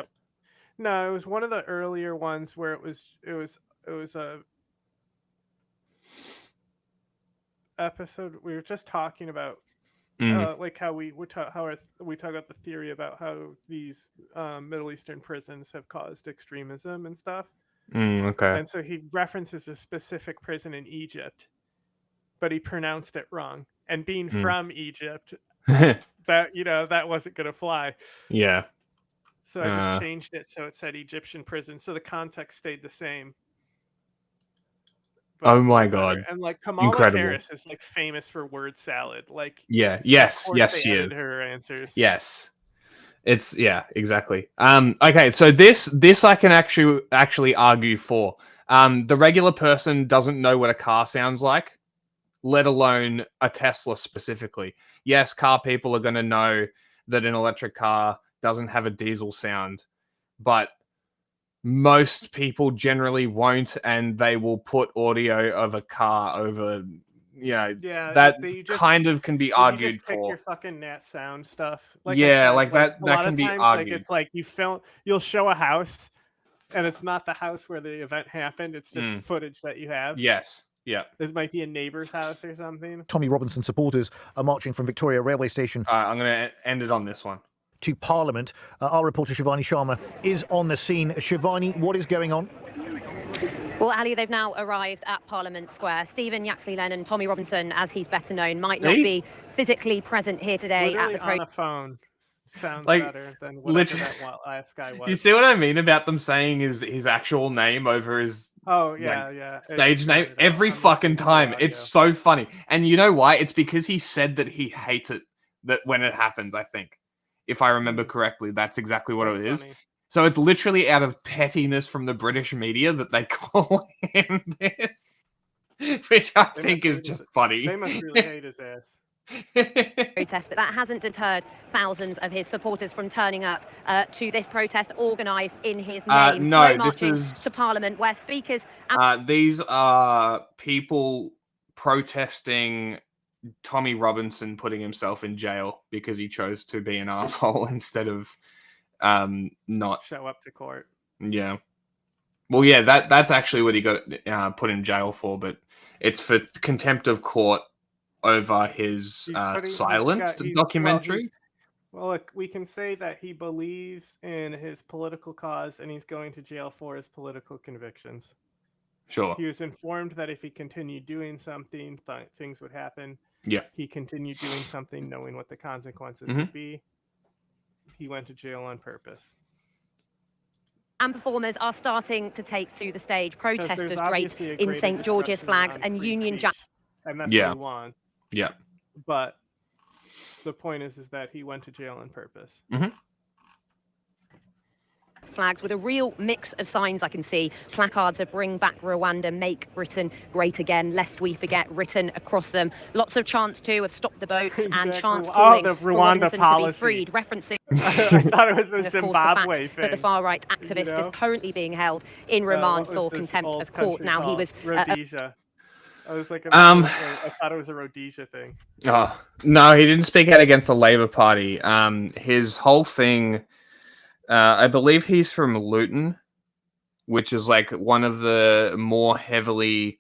No, it was one of the earlier ones where it was a episode we were just talking about like how we talk about the theory about how these Middle Eastern prisons have caused extremism and stuff. Okay. And so he references a specific prison in Egypt, but he pronounced it wrong. And being from Egypt, that that wasn't gonna fly. Yeah. So I just changed it so it said Egyptian prison, so the context stayed the same. But oh my god! And like Kamala Incredible. Harris is like famous for word salad. Like yes, she added is. her answers. Yes, it's exactly. Okay, so this I can actually argue for. The regular person doesn't know what a car sounds like, let alone a Tesla specifically. Yes, car people are going to know that an electric car doesn't have a diesel sound, but most people generally won't, and they will put audio of a car over, that kind of can be argued you just pick for. your fucking Nat Sound stuff. Like that that can be times, argued. Like it's like you'll show a house, and it's not the house where the event happened. It's just footage that you have. Yes. Yeah. It might be a neighbor's house or something. Tommy Robinson supporters are marching from Victoria Railway Station. I'm going to end it on this one. To Parliament. Our reporter Shivani Sharma is on the scene. Shivani, what is going on? Well, Ali, they've now arrived at Parliament Square. Stephen Yaxley Lennon, Tommy Robinson, as he's better known, might not be physically present here today at the on a phone. Sounds like, better than whatever that last guy was. Do you see what I mean about them saying his actual name over his stage name every fucking time? It's so funny. And you know why? It's because he said that he hates it that when it happens, I think. If I remember correctly, that's exactly what it is. Funny. So it's literally out of pettiness from the British media that they call him this, which I think is just funny. They must really hate his ass. Protest, but that hasn't deterred thousands of his supporters from turning up to this protest organised in his name. No, marching this is to Parliament, where speakers. These are people protesting Tommy Robinson putting himself in jail because he chose to be an asshole instead of not show up to court. Yeah. Well, yeah, that's actually what he got put in jail for, but it's for contempt of court over his silenced documentary. Well, look, we can say that he believes in his political cause and he's going to jail for his political convictions. Sure. He was informed that if he continued doing something, things would happen. Yeah. He continued doing something knowing what the consequences would be. He went to jail on purpose. And performers are starting to take to the stage. Protesters draped in St. George's flags and Union Jack. And that's what he wants. Yeah. But the point is that he went to jail on purpose. Flags with a real mix of signs I can see. Placards of Bring Back Rwanda, Make Britain Great Again, Lest We Forget, written across them. Lots of chants too of Stop the Boats and chants calling the for Rwanda Robinson policy. to be freed, referencing I thought it was a Zimbabwe the fact thing. that the far-right activist is currently being held in remand for contempt of court. Now he was Rhodesia. I was like, I thought it was a Rhodesia thing. Oh no, he didn't speak out against the Labour Party. His whole thing. I believe he's from Luton, which is like one of the more heavily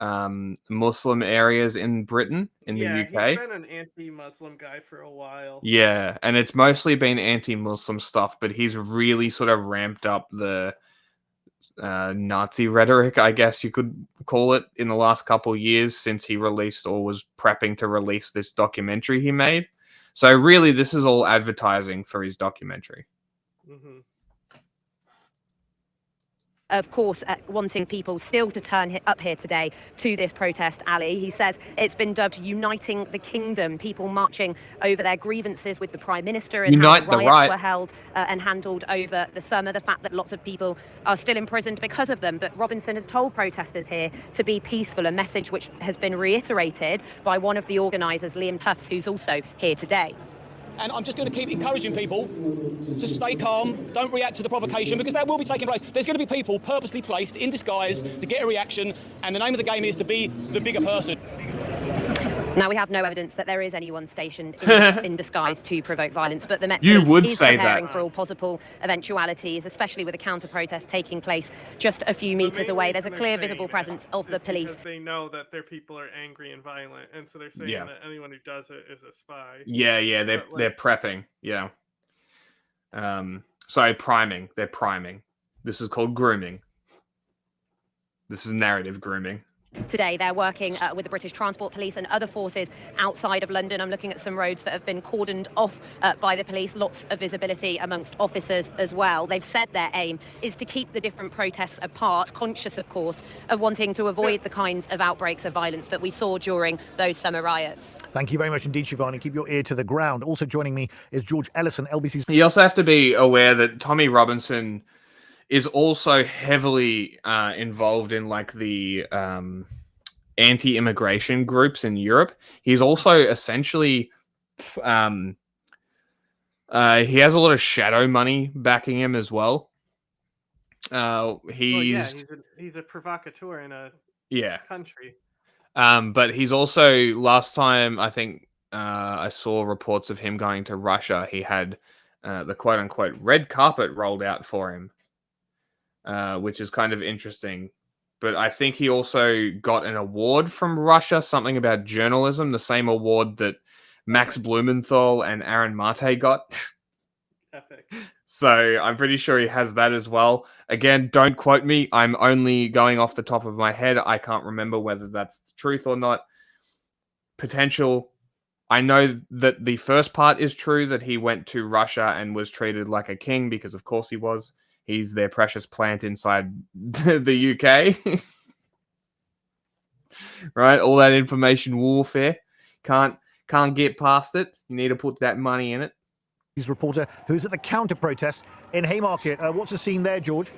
Muslim areas in Britain, in the UK. He's been an anti-Muslim guy for a while. Yeah, and it's mostly been anti-Muslim stuff, but he's really sort of ramped up the Nazi rhetoric, I guess you could call it, in the last couple of years since he released or was prepping to release this documentary he made. So really, this is all advertising for his documentary. Of course, wanting people still to turn up here today to this protest, Ali. He says it's been dubbed Uniting the Kingdom, people marching over their grievances with the Prime Minister and how riots were held and handled over the summer, the fact that lots of people are still imprisoned because of them. But Robinson has told protesters here to be peaceful, a message which has been reiterated by one of the organisers, Liam Tufts, who's also here today. And I'm just going to keep encouraging people to stay calm, don't react to the provocation, because that will be taking place. There's going to be people purposely placed in disguise to get a reaction, and the name of the game is to be the bigger person. Now, we have no evidence that there is anyone stationed in disguise to provoke violence, but the Met You Police would is say preparing that. for all possible eventualities, especially with a counter-protest taking place just a few metres away. There's a clear visible presence of the police. Because they know that their people are angry and violent, and so they're saying that anyone who does it is a spy. Yeah, they're prepping. Yeah. Sorry, priming. They're priming. This is called grooming. This is narrative grooming. Today, they're working with the British Transport Police and other forces outside of London. I'm looking at some roads that have been cordoned off by the police, lots of visibility amongst officers as well. They've said their aim is to keep the different protests apart, conscious, of course, of wanting to avoid the kinds of outbreaks of violence that we saw during those summer riots. Thank you very much indeed, Shivani. Keep your ear to the ground. Also joining me is George Ellison, LBC's... You also have to be aware that Tommy Robinson is also heavily involved in like the anti-immigration groups in Europe. He's also essentially he has a lot of shadow money backing him as well. He's a provocateur in a country. But he's also, last time I think I saw reports of him going to Russia, he had the quote-unquote red carpet rolled out for him. Which is kind of interesting. But I think he also got an award from Russia, something about journalism, the same award that Max Blumenthal and Aaron Mate got. Epic. So I'm pretty sure he has that as well. Again, don't quote me. I'm only going off the top of my head. I can't remember whether that's the truth or not. Potential. I know that the first part is true, that he went to Russia and was treated like a king, because of course he was. He's their precious plant inside the UK. Right? All that information warfare. Can't get past it. You need to put that money in it. He's a reporter who's at the counter-protest in Haymarket. What's the scene there, George?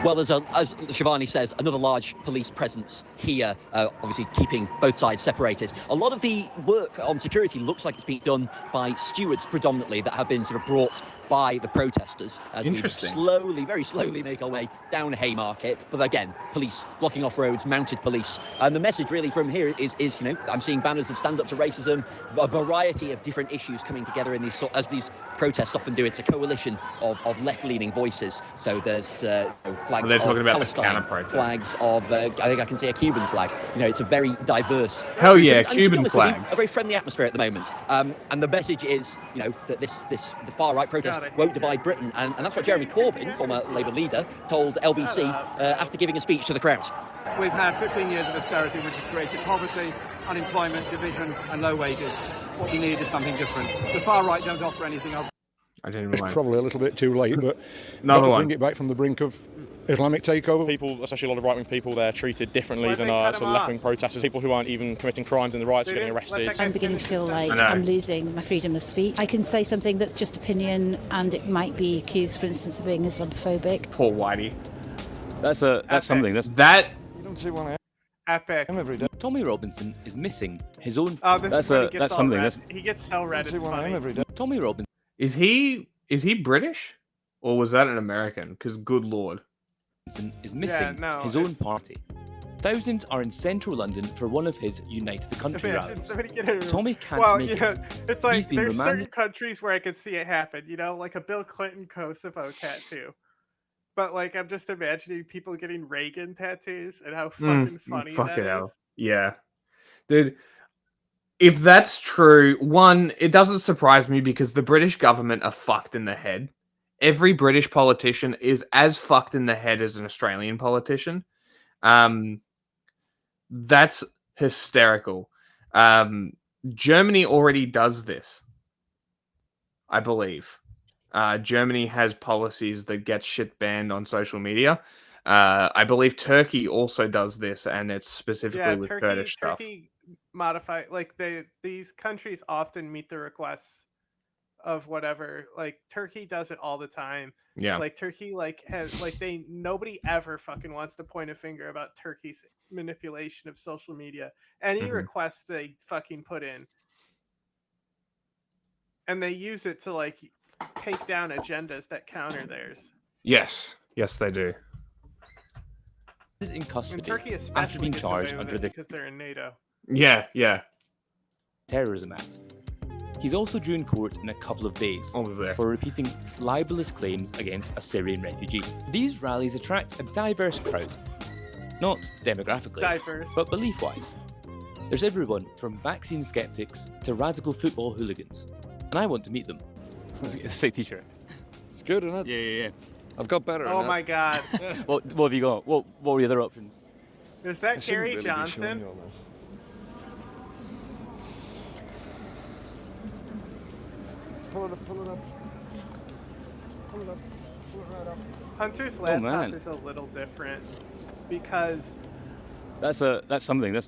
Well, there's, as Shivani says, another large police presence here, obviously keeping both sides separated. A lot of the work on security looks like it's being done by stewards predominantly that have been sort of brought by the protesters as we slowly, very slowly make our way down Haymarket. But again, police blocking off roads, mounted police. And the message really from here is you know, I'm seeing banners of Stand Up to Racism, a variety of different issues coming together in these, as these protests often do. It's a coalition of left-leaning voices. So there's flags They're of talking about Palestine, flags of, I think I can see a Cuban flag. You know, it's a very diverse... Hell yeah, and Cuban flag. A very friendly atmosphere at the moment. And the message is, you know, that the far-right protest won't divide Britain. And that's what Jeremy Corbyn, former Labour leader, told LBC after giving a speech to the crowd. We've had 15 years of austerity, which has created poverty, unemployment, division and low wages. What we need is something different. The far-right don't offer anything else. It's probably a little bit too late, but Another one. bring it back from the brink of Islamic takeover. People, especially a lot of right-wing people, they're treated differently than our sort of left-wing protesters. People who aren't even committing crimes in the riots are getting arrested. I'm beginning to feel like I'm losing my freedom of speech. I can say something that's just opinion, and it might be accused, for instance, of being Islamophobic. Poor Whitey. That's something. That. You don't see one Epic. every day. Tommy Robinson is missing his own. That's something. He gets so red. It's funny. Every day. Tommy Robinson Is he British? Or was that an American? Because good lord. is missing his own party. Thousands are in central London for one of his Unite the Country rallies. Tommy can't make it. It's like He's been there's remanded. certain countries where I could see it happen, you know, like a Bill Clinton Kosovo tattoo. But like I'm just imagining people getting Reagan tattoos and how fucking funny that is. Yeah. Dude, if that's true, one, it doesn't surprise me because the British government are fucked in the head. Every British politician is as fucked in the head as an Australian politician. That's hysterical. Germany already does this, I believe. Germany has policies that get shit banned on social media. I believe Turkey also does this, and it's specifically with Kurdish stuff. Turkey modify, like these countries often meet the requests of whatever. Like Turkey does it all the time. Yeah. Like Turkey has nobody ever fucking wants to point a finger about Turkey's manipulation of social media. Any request they fucking put in, and they use it to like take down agendas that counter theirs. Yes, they do. In custody And Turkey especially after being gets away charged with under it the because they're in NATO. Yeah. Terrorism Act. He's also due in court in a couple of days for repeating libelous claims against a Syrian refugee. These rallies attract a diverse crowd, not demographically, but belief-wise. There's everyone from vaccine skeptics to radical football hooligans, and I want to meet them. It's a sick t-shirt. It's good, isn't it? Yeah. I've got better. Oh my God. What have you got? What were the other options? Is that Gary Johnson? Pull it up. Pull it right up. Hunter's laptop is a little different because That's something. You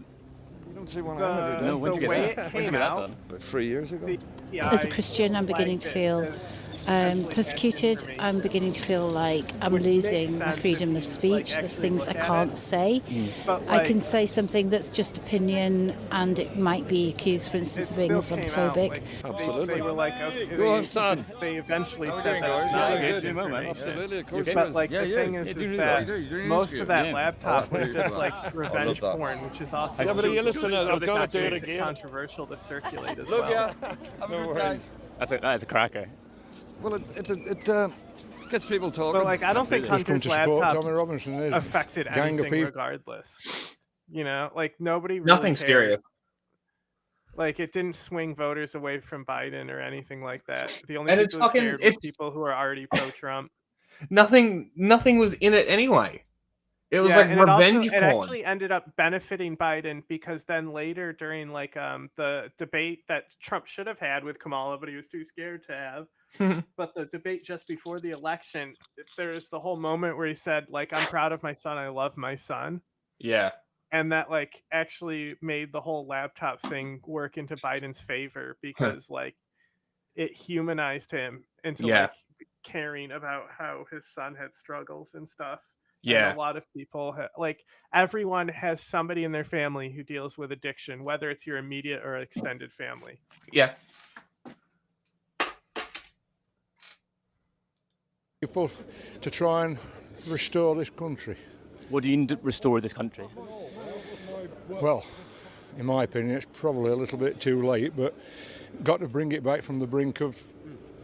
don't see one every day. the way it came out. About 3 years ago. As a Christian, I'm beginning to feel persecuted. I'm beginning to feel like I'm losing my freedom of speech. There's things I can't say. I can say something that's just opinion, and it might be accused, for instance, of being Islamophobic. Absolutely. They were like, okay, Go on, son. They eventually said that it's not good information. Absolutely, of course. But like the thing is that most of that laptop was just like revenge porn, which is also Yeah, but you listen, I've got to do it again. Controversial to circulate as well. No worries. That is a cracker. Well, it gets people talking. But like, I don't think Hunter's laptop Tommy Robinson is affected anything regardless. You know, like nobody really Nothing cared. serious. Like it didn't swing voters away from Biden or anything like that. The only And people it's who fucking- cared were people who are already pro-Trump. Nothing was in it anyway. It was Yeah, like and revenge it porn. actually ended up benefiting Biden because then later during like the debate that Trump should have had with Kamala, but he was too scared to have. But the debate just before the election, there's the whole moment where he said like, "I'm proud of my son. I love my son." Yeah. And that like actually made the whole laptop thing work into Biden's favor because like it humanized him into Yeah. like caring about how his son had struggles and stuff. Yeah. And a lot of people like everyone has somebody in their family who deals with addiction, whether it's your immediate or extended family. Yeah. People to try and restore this country. What do you need to restore this country? Well, in my opinion, it's probably a little bit too late, but got to bring it back from the brink of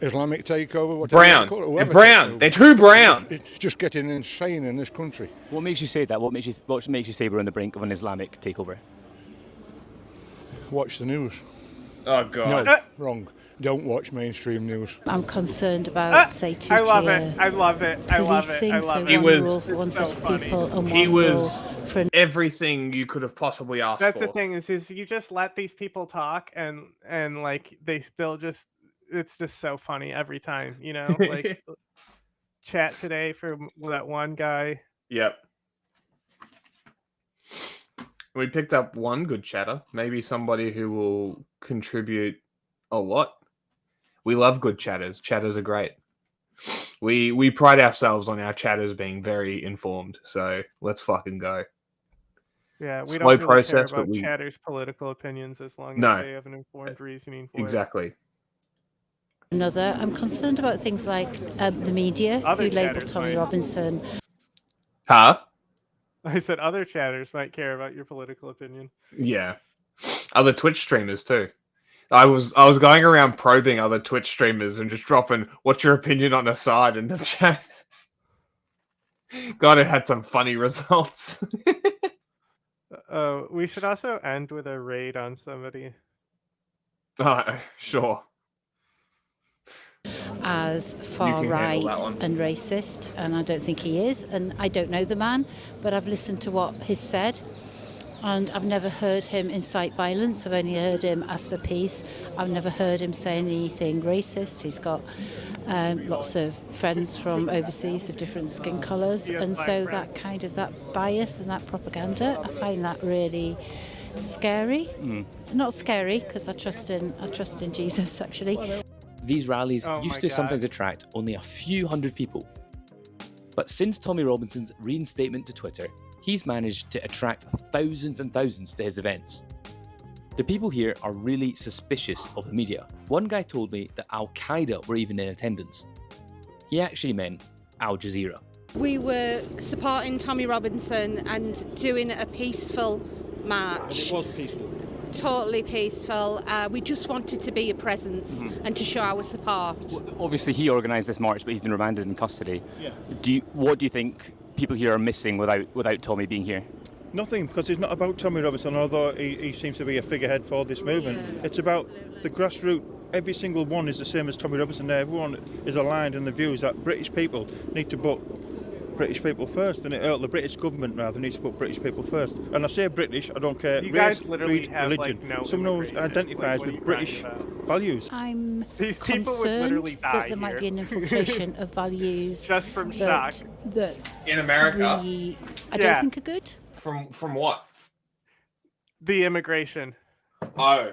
Islamic takeover. whatever you call it, They're whoever brown. takes over. They're too brown. It's just getting insane in this country. What makes you say that? What makes you say we're on the brink of an Islamic takeover? Watch the news. Oh God. No, wrong. Don't watch mainstream news. I'm concerned about, say, two-tier I love it. I love it. policing, I love so it. one rule for one so set of funny. people and He one was rule for everything you could have possibly asked That's for. the thing is you just let these people talk and like they still just it's just so funny every time, you know, like chat today for that one guy. Yep. We picked up one good chatter, maybe somebody who will contribute a lot. We love good chatters. Chatters are great. We pride ourselves on our chatters being very informed. So let's fucking go. Yeah, we Slow don't really process, care but about we chatters' political opinions as long No. as they have an informed reasoning for exactly. another. I'm concerned about things like the media, Other who label chatters Tommy might. Robinson. Huh? I said other chatters might care about your political opinion. Yeah. Other Twitch streamers too. I was going around probing other Twitch streamers and just dropping what's your opinion on a side in the chat. God, it had some funny results. We should also end with a raid on somebody. Sure. As You far can right handle that one. and racist, and I don't think he is. And I don't know the man, but I've listened to what he's said, and I've never heard him incite violence. I've only heard him ask for peace. I've never heard him say anything racist. He's got lots of friends from overseas of different skin colours, and so that kind of that bias and that propaganda, I find that really scary. Not scary because I trust in Jesus actually. These rallies Oh used my to sometimes God. attract only a few hundred people. But since Tommy Robinson's reinstatement to Twitter, he's managed to attract thousands and thousands to his events. The people here are really suspicious of the media. One guy told me that Al-qeada were even in attendance. He actually meant Al Jazeera. We were supporting Tommy Robinson and doing a peaceful march. And it was peaceful. Totally peaceful. We just wanted to be a presence and to show our support. Obviously, he organised this march, but he's been remanded in custody. Yeah. What do you think people here are missing without Tommy being here? Nothing, because it's not about Tommy Robinson, although he seems to be a figurehead for this movement. Yeah. It's about the grassroots. Every single one is the same as Tommy Robinson there. Everyone is aligned in the views that British people need to put British people first, and the British government rather needs to put British people first. And I say British, I don't care You race, guys literally creed, have, religion. like, no Someone who immigration. identifies Like, what are with you British crying values. I'm These people would concerned literally die that there might be here. an infiltration of values Just from that, shock. that In America? I don't think are good. From what? The immigration. Oh.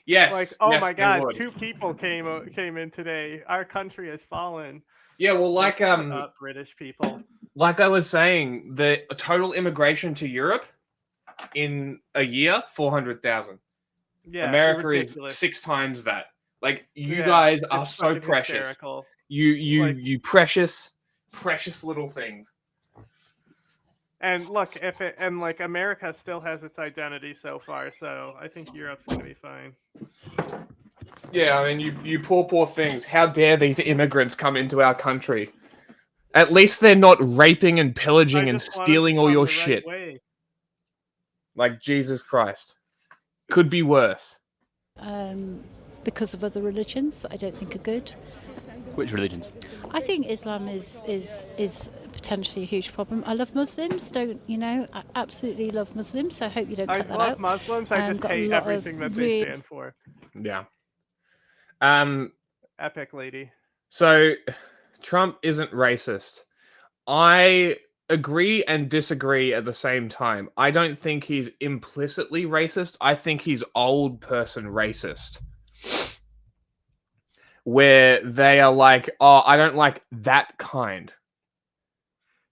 Yes. Like, oh yes, my they God, would. 2 people came in today. Our country has fallen. Yeah, well, like British people. Like I was saying, the total immigration to Europe in a year, 400,000. Yeah, America ridiculous. is 6 times that. Like, you Yeah, guys are it's so fucking precious. hysterical. You precious little things. And look, like America still has its identity so far, so I think Europe's gonna be fine. Yeah, I mean, you poor things. How dare these immigrants come into our country? At least they're not raping and pillaging and just want 'em to stealing all come your the right shit. way. Like, Jesus Christ. Could be worse. Because of other religions that I don't think are good. Which religions? I think Islam is potentially a huge problem. I love Muslims, I absolutely love Muslims, so I hope you don't I cut that love out. Muslims, I just Got a hate lot of everything that they stand for. Yeah. Epic lady. So, Trump isn't racist. I agree and disagree at the same time. I don't think he's implicitly racist. I think he's old person racist. Where they are like, oh, I don't like that kind.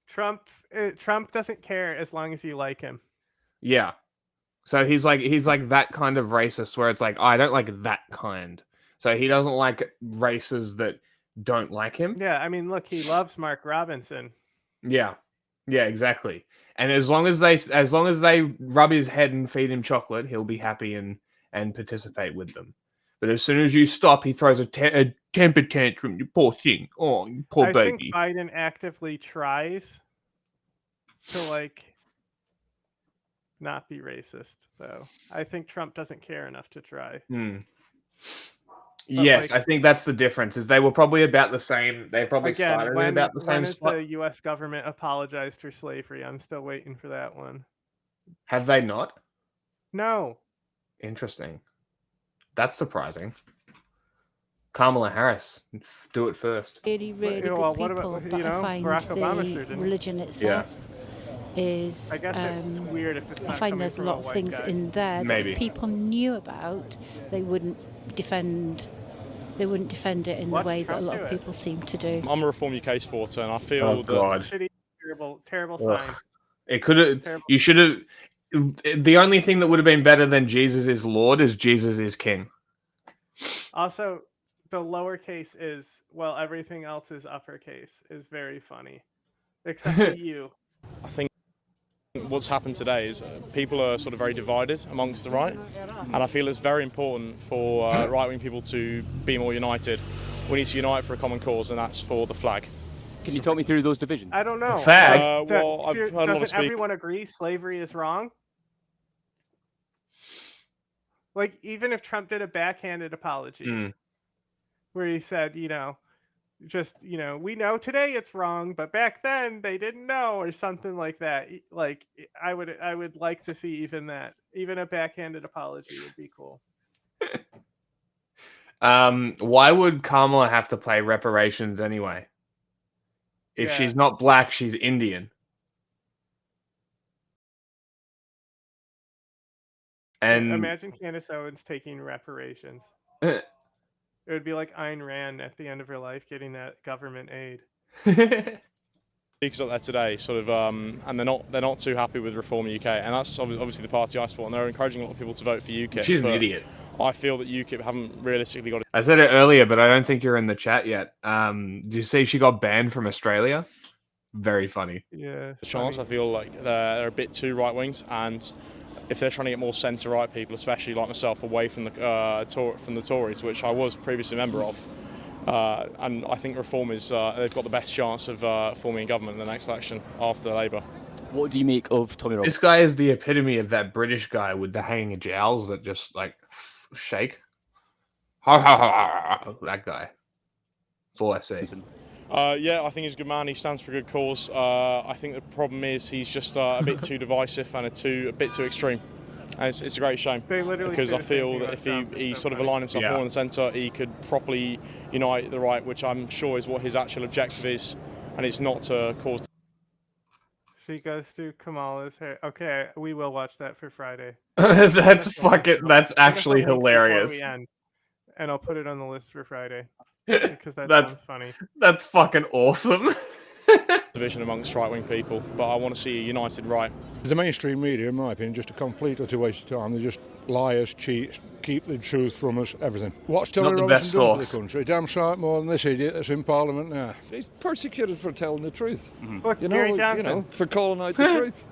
Trump doesn't care as long as you like him. Yeah. So he's like that kind of racist where it's like, oh, I don't like that kind. So he doesn't like races that don't like him. Yeah, I mean, look, he loves Mark Robinson. Yeah. Yeah, exactly. And as long as they rub his head and feed him chocolate, he'll be happy and participate with them. But as soon as you stop, he throws a temper tantrum. You poor thing. Oh, you poor I baby. think Biden actively tries to not be racist, though. I think Trump doesn't care enough to try. Yes, I think that's the difference. Is they were probably about the same. They probably started at about the same when has spot. the U.S. government apologized for slavery? I'm still waiting for that one. Have they not? No. Interesting. That's surprising. Kamala Harris, do it first. Really, really good well, people, what about, but I find Barack Obama the sure didn't. religion itself is. I guess it's weird if it's not I find coming there's a from lot of white things guy. in there Maybe. that if people knew about, they wouldn't defend. They wouldn't defend it in Watch the way that a Trump lot do of it. people seem to do. I'm a Reform UK supporter, and I feel Oh, God. Shitty, terrible Ugh. sign. It could have. Terrible. You should have. The only thing that would have been better than Jesus is Lord is Jesus is King. Also, the lowercase is, well, everything else is uppercase, is very funny. Except for you. I think what's happened today is people are sort of very divided amongst the right, and I feel it's very important for right-wing people to be more united. We need to unite for a common cause, and that's for the flag. Can you talk me through those divisions? I don't know. Fag? Well, I've heard a lot of Doesn't everyone agree slavery is wrong? Like, even if Trump did a backhanded apology, where he said, we know today it's wrong, but back then they didn't know, or something like that. Like, I would like to see even that. Even a backhanded apology would be cool. Why would Kamala have to play reparations anyway? If she's not black, she's Indian. And imagine Candace Owens taking reparations. It would be like Ayn Rand at the end of her life getting that government aid. Speakers up there today, sort of, and they're not too happy with Reform UK, and that's obviously the party I support, and they're encouraging a lot of people to vote for UKIP. She's an idiot. I feel that UKIP haven't realistically got. I said it earlier, but I don't think you're in the chat yet. Did you see she got banned from Australia? Very funny. Yeah. Chance. I feel like they're a bit too right winged, and if they're trying to get more centre right people, especially like myself, away from the Tories, which I was previously a member of. And I think Reform is they've got the best chance of forming a government in the next election after Labour. What do you make of Tommy Robinson? This guy is the epitome of that British guy with the hanging jowls that just like shake. Ha ha ha! That guy. That's all I say. Yeah, I think he's a good man. He stands for a good cause. I think the problem is he's just a bit too divisive and a bit too extreme. And it's a great shame because I feel that if he sort of aligned himself more in the centre, he could properly unite the right, which I'm sure is what his actual objective is, and it's not to cause. She goes through Kamala's hair. Okay, we will watch that for Friday. That's actually hilarious. We end, and I'll put it on the list for Friday because that sounds funny. That's fucking awesome. Division amongst right-wing people, but I want to see a united right. The mainstream media, in my opinion, just a complete utter waste of time. They're just liars, cheats, keep the truth from us, everything. What's Tommy Robinson done for the country? Damn sight more than this idiot that's in Parliament now. He's persecuted for telling the truth. Look, Gary Johnson. For calling out the truth.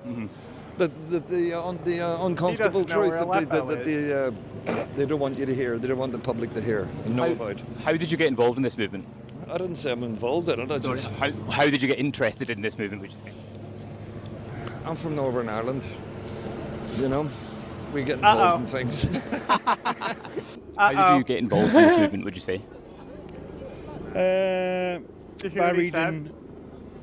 The uncomfortable truth that they don't want you to hear, they don't want the public to hear and know about. How did you get involved in this movement? I didn't say I'm involved in it. How did you get interested in this movement, would you say? I'm from Northern Ireland. We get involved in things. How did you get involved in this movement, would you say? By reading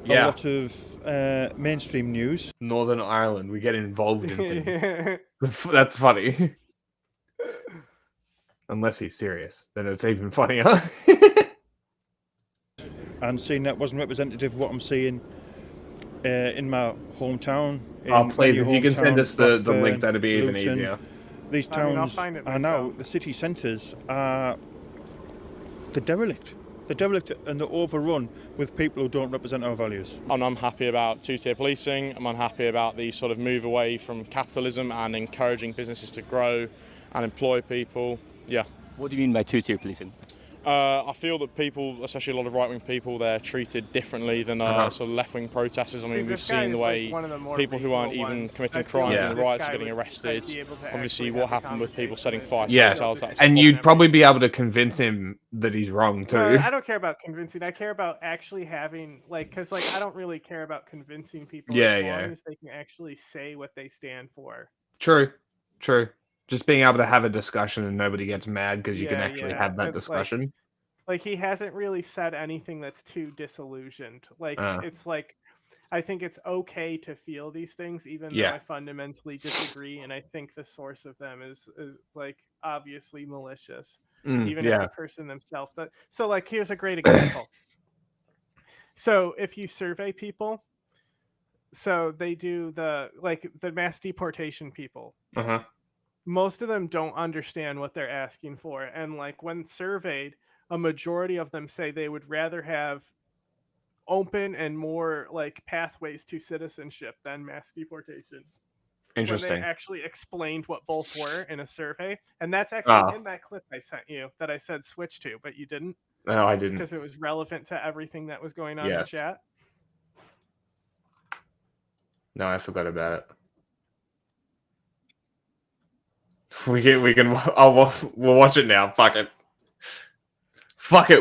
a lot of mainstream news. Northern Ireland, we get involved in things. That's funny. Unless he's serious, then it's even funnier. And seeing that wasn't representative of what I'm seeing in my hometown. Please, if you can send us the link, that'd be even easier. These towns are now, the city centres are the derelict. They're derelict and they're overrun with people who don't represent our values. And I'm happy about two-tier policing, and I'm happy about the sort of move away from capitalism and encouraging businesses to grow and employ people. Yeah. What do you mean by two-tier policing? I feel that people, especially a lot of right-wing people, they're treated differently than sort of left-wing protesters. I mean, we've seen the way people who aren't even committing crimes in the riots are getting arrested. Obviously, what happened with people setting fire to themselves. And you'd probably be able to convince him that he's wrong too. I don't care about convincing. I care about actually having, because I don't really care about convincing people as long as they can actually say what they stand for. True. Just being able to have a discussion and nobody gets mad because you can actually have that discussion. Like he hasn't really said anything that's too disillusioned. It's like, I think it's okay to feel these things, even though I fundamentally disagree. And I think the source of them is like obviously malicious, even if the person themselves. So like, here's a great example. So if you survey people, so they do the mass deportation people. Most of them don't understand what they're asking for. And like when surveyed, a majority of them say they would rather have open and more like pathways to citizenship than mass deportation. Interesting. When they actually explained what both were in a survey. And that's actually in that clip I sent you that I said switch to, but you didn't. No, I didn't. Because it was relevant to everything that was going on in the chat. No, I forgot about it. We'll watch it now. Fuck it.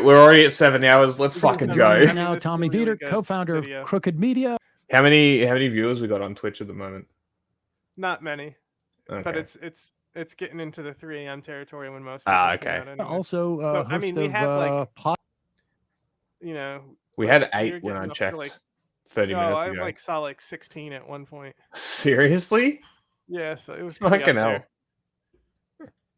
We're already at 7 hours. Let's fucking go. Now, Tommy Peter, co-founder of Crooked Media. How many viewers we got on Twitch at the moment? Not many, but it's getting into the 3 a.m. territory when most. People okay. Anyway. Also, so, I mean, we had we had 8 when I checked. 30 minutes ago. I saw 16 at one point. Seriously? Yeah, so it was fucking hell.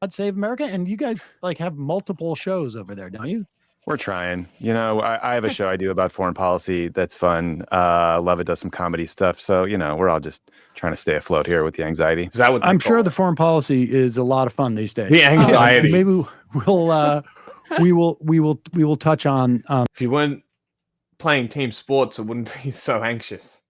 God Save America, and you guys have multiple shows over there, don't you? We're trying. I have a show I do about foreign policy that's fun. Love it does some comedy stuff. So, we're all just trying to stay afloat here with the anxiety. Is that what I'm sure the foreign policy is a lot of fun these days. The anxiety. Maybe we will touch on if you weren't playing team sports, I wouldn't be so anxious.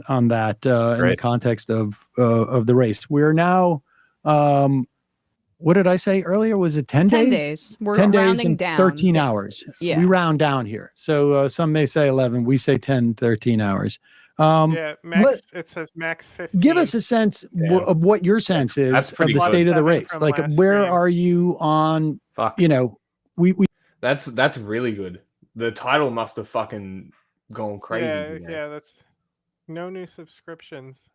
On that in the context of the race. We're now, what did I say earlier? Was it 10 days? 10 days. We're 10 days rounding and down. 13 hours. Yeah. We round down here. So some may say 11. We say 10, 13 hours. Yeah, max. It says max 15. Give us a sense of what your sense is of the state of the race. Like, where are you on? You know, we. That's really good. The title must have fucking gone crazy. Yeah. That's no new subscriptions,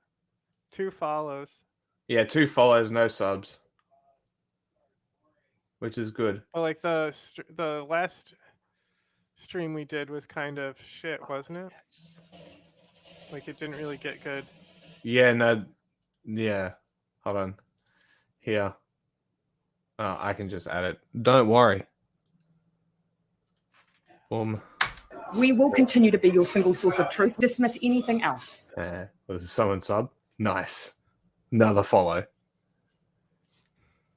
2 follows. Yeah, 2 follows, no subs, which is good. Well, like the last stream we did was kind of shit, wasn't it? Like it didn't really get good. Yeah, no, yeah. Hold on. Here. Oh, I can just add it. Don't worry. Boom. We will continue to be your single source of truth. Dismiss anything else. Was someone sub? Nice. Another follow.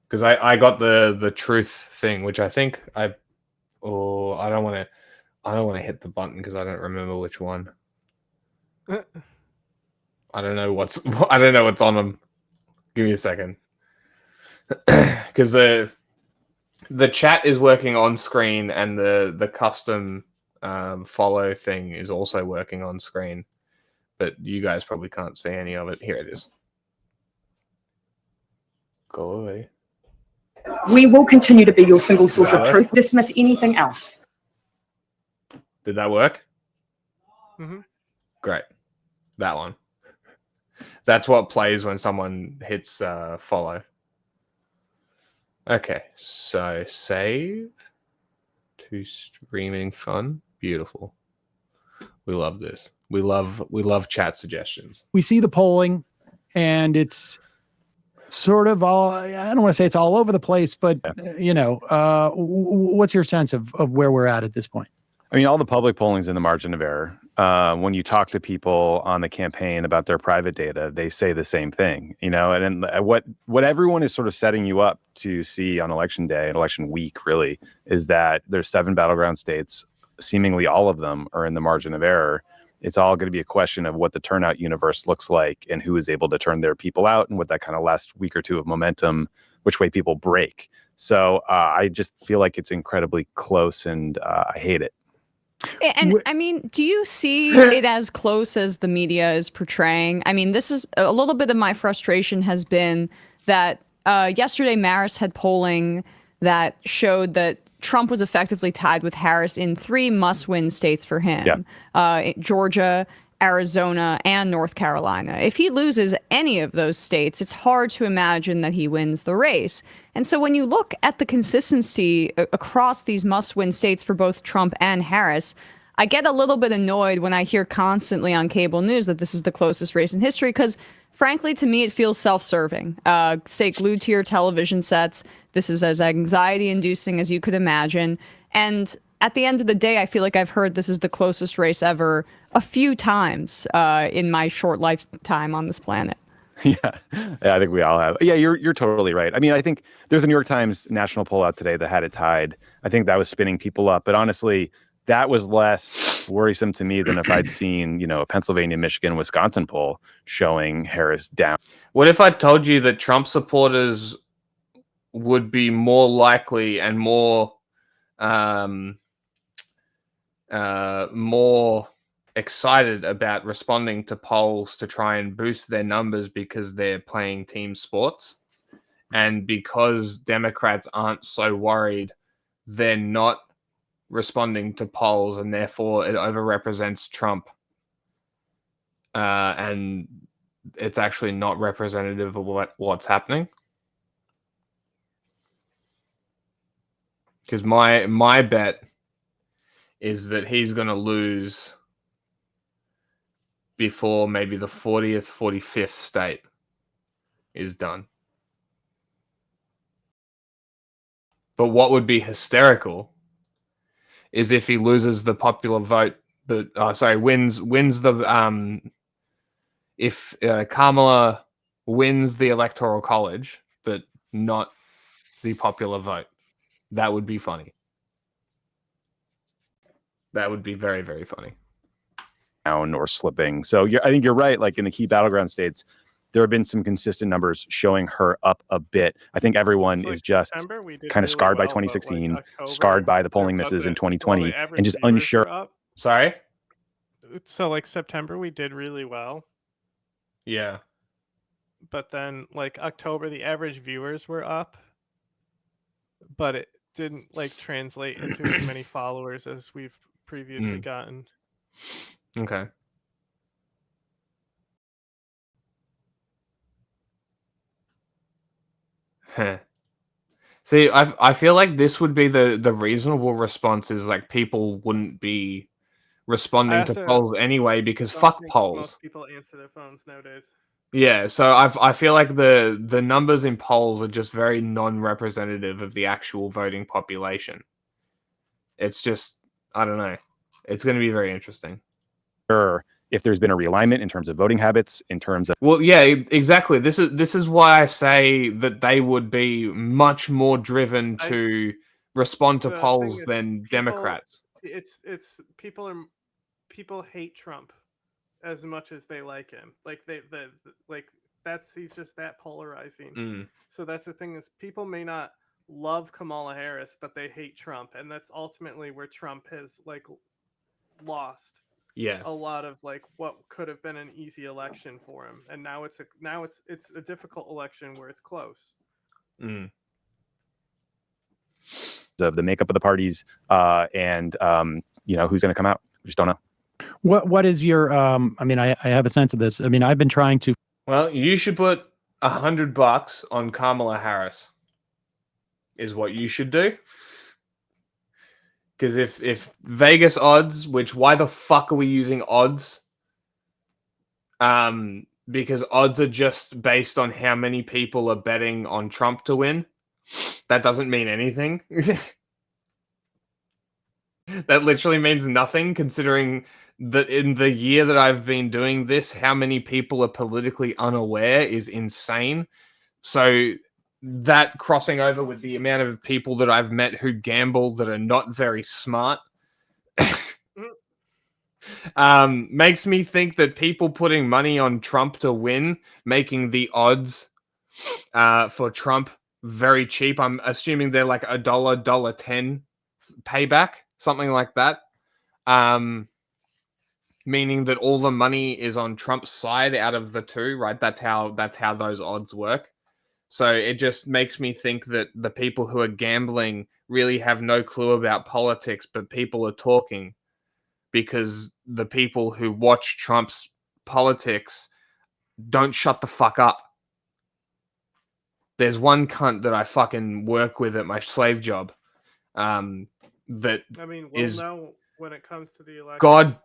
Because I got the truth thing, which I think I don't want to hit the button because I don't remember which one. I don't know what's on them. Give me a second. Because the chat is working on screen and the custom follow thing is also working on screen, but you guys probably can't see any of it. Here it is. Go away. We will continue to be your single source of truth. Dismiss anything else. Did that work? Mm-hmm. Great. That one. That's what plays when someone hits follow. Okay, so save to streaming fun. Beautiful. We love this. We love chat suggestions. We see the polling, and it's sort of all. I don't want to say it's all over the place, but you know, what's your sense of where we're at this point? I mean, all the public polling's in the margin of error. When you talk to people on the campaign about their private data, they say the same thing, you know, and what everyone is sort of setting you up to see on election day and election week really is that there's 7 battleground states, seemingly all of them are in the margin of error. It's all going to be a question of what the turnout universe looks like and who is able to turn their people out and what that kind of last week or two of momentum, which way people break. So I just feel like it's incredibly close and I hate it. And I mean, do you see it as close as the media is portraying? I mean, this is a little bit of my frustration has been that yesterday Marist had polling that showed that Trump was effectively tied with Harris in 3 must-win states for him. Georgia, Arizona, and North Carolina. If he loses any of those states, it's hard to imagine that he wins the race. And so when you look at the consistency across these must-win states for both Trump and Harris, I get a little bit annoyed when I hear constantly on cable news that this is the closest race in history, because frankly, to me, it feels self-serving. Stay glued to your television sets. This is as anxiety-inducing as you could imagine. And at the end of the day, I feel like I've heard this is the closest race ever a few times in my short lifetime on this planet. Yeah, I think we all have. Yeah, you're totally right. I mean, I think there's a New York Times national poll out today that had it tied. I think that was spinning people up. But honestly, that was less worrisome to me than if I'd seen, you know, a Pennsylvania, Michigan, Wisconsin poll showing Harris down. What if I told you that Trump supporters would be more likely and more excited about responding to polls to try and boost their numbers because they're playing team sports, and because Democrats aren't so worried, they're not responding to polls, and therefore it overrepresents Trump, and it's actually not representative of what's happening? Because my bet is that he's going to lose before maybe the 40th, 45th state is done. But what would be hysterical is if he loses the popular vote, but wins the if Kamala wins the Electoral College, but not the popular vote. That would be funny. That would be very, very funny. Down or slipping. So I think you're right. Like in the key battleground states, there have been some consistent numbers showing her up a bit. I think everyone is just kind of scarred by 2016, scarred by the polling misses in 2020, and just unsure. Sorry? So like September we did really well. Yeah. But then like October the average viewers were up, but it didn't like translate into as many followers as we've previously gotten. Okay. See, I feel like this would be the reasonable response is like people wouldn't be responding to polls anyway because fuck polls. Most people answer their phones nowadays. Yeah, so I feel like the numbers in polls are just very non-representative of the actual voting population. It's just, I don't know. It's going to be very interesting. Sure. If there's been a realignment in terms of voting habits, in terms of... Well, yeah, exactly. This is why I say that they would be much more driven to respond to polls than Democrats. It's people hate Trump as much as they like him. Like he's just that polarizing. So that's the thing is people may not love Kamala Harris, but they hate Trump, and that's ultimately where Trump has like lost. Yeah, a lot of like what could have been an easy election for him, and now it's a difficult election where it's close. Of the makeup of the parties, and who's going to come out. We just don't know. What is your? I mean, I have a sense of this. I mean, I've been trying to. Well, you should put $100 on Kamala Harris. Is what you should do. Because if Vegas odds, which why the fuck are we using odds? Because odds are just based on how many people are betting on Trump to win. That doesn't mean anything. That literally means nothing, considering that in the year that I've been doing this, how many people are politically unaware is insane. So that crossing over with the amount of people that I've met who gamble that are not very smart makes me think that people putting money on Trump to win, making the odds for Trump very cheap. I'm assuming they're like $1.10 payback, something like that. Meaning that all the money is on Trump's side out of the two, right? That's how those odds work. So it just makes me think that the people who are gambling really have no clue about politics, but people are talking because the people who watch Trump's politics don't shut the fuck up. There's one cunt that I fucking work with at my slave job that I mean, we'll know when it comes to the election. God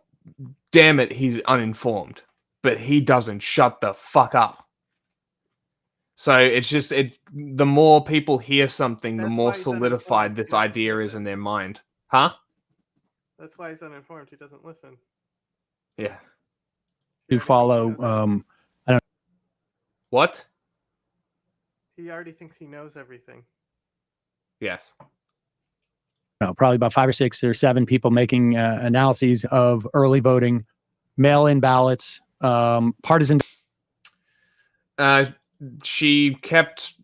damn it, he's uninformed, but he doesn't shut the fuck up. So it's just the more people hear something, the more solidified this idea is in their mind. Huh? That's why he's uninformed. He doesn't listen. Yeah. To follow I don't What? He already thinks he knows everything. Yes. know, probably about 5 or 6 or 7 people making analyses of early voting, mail-in ballots, partisan. She kept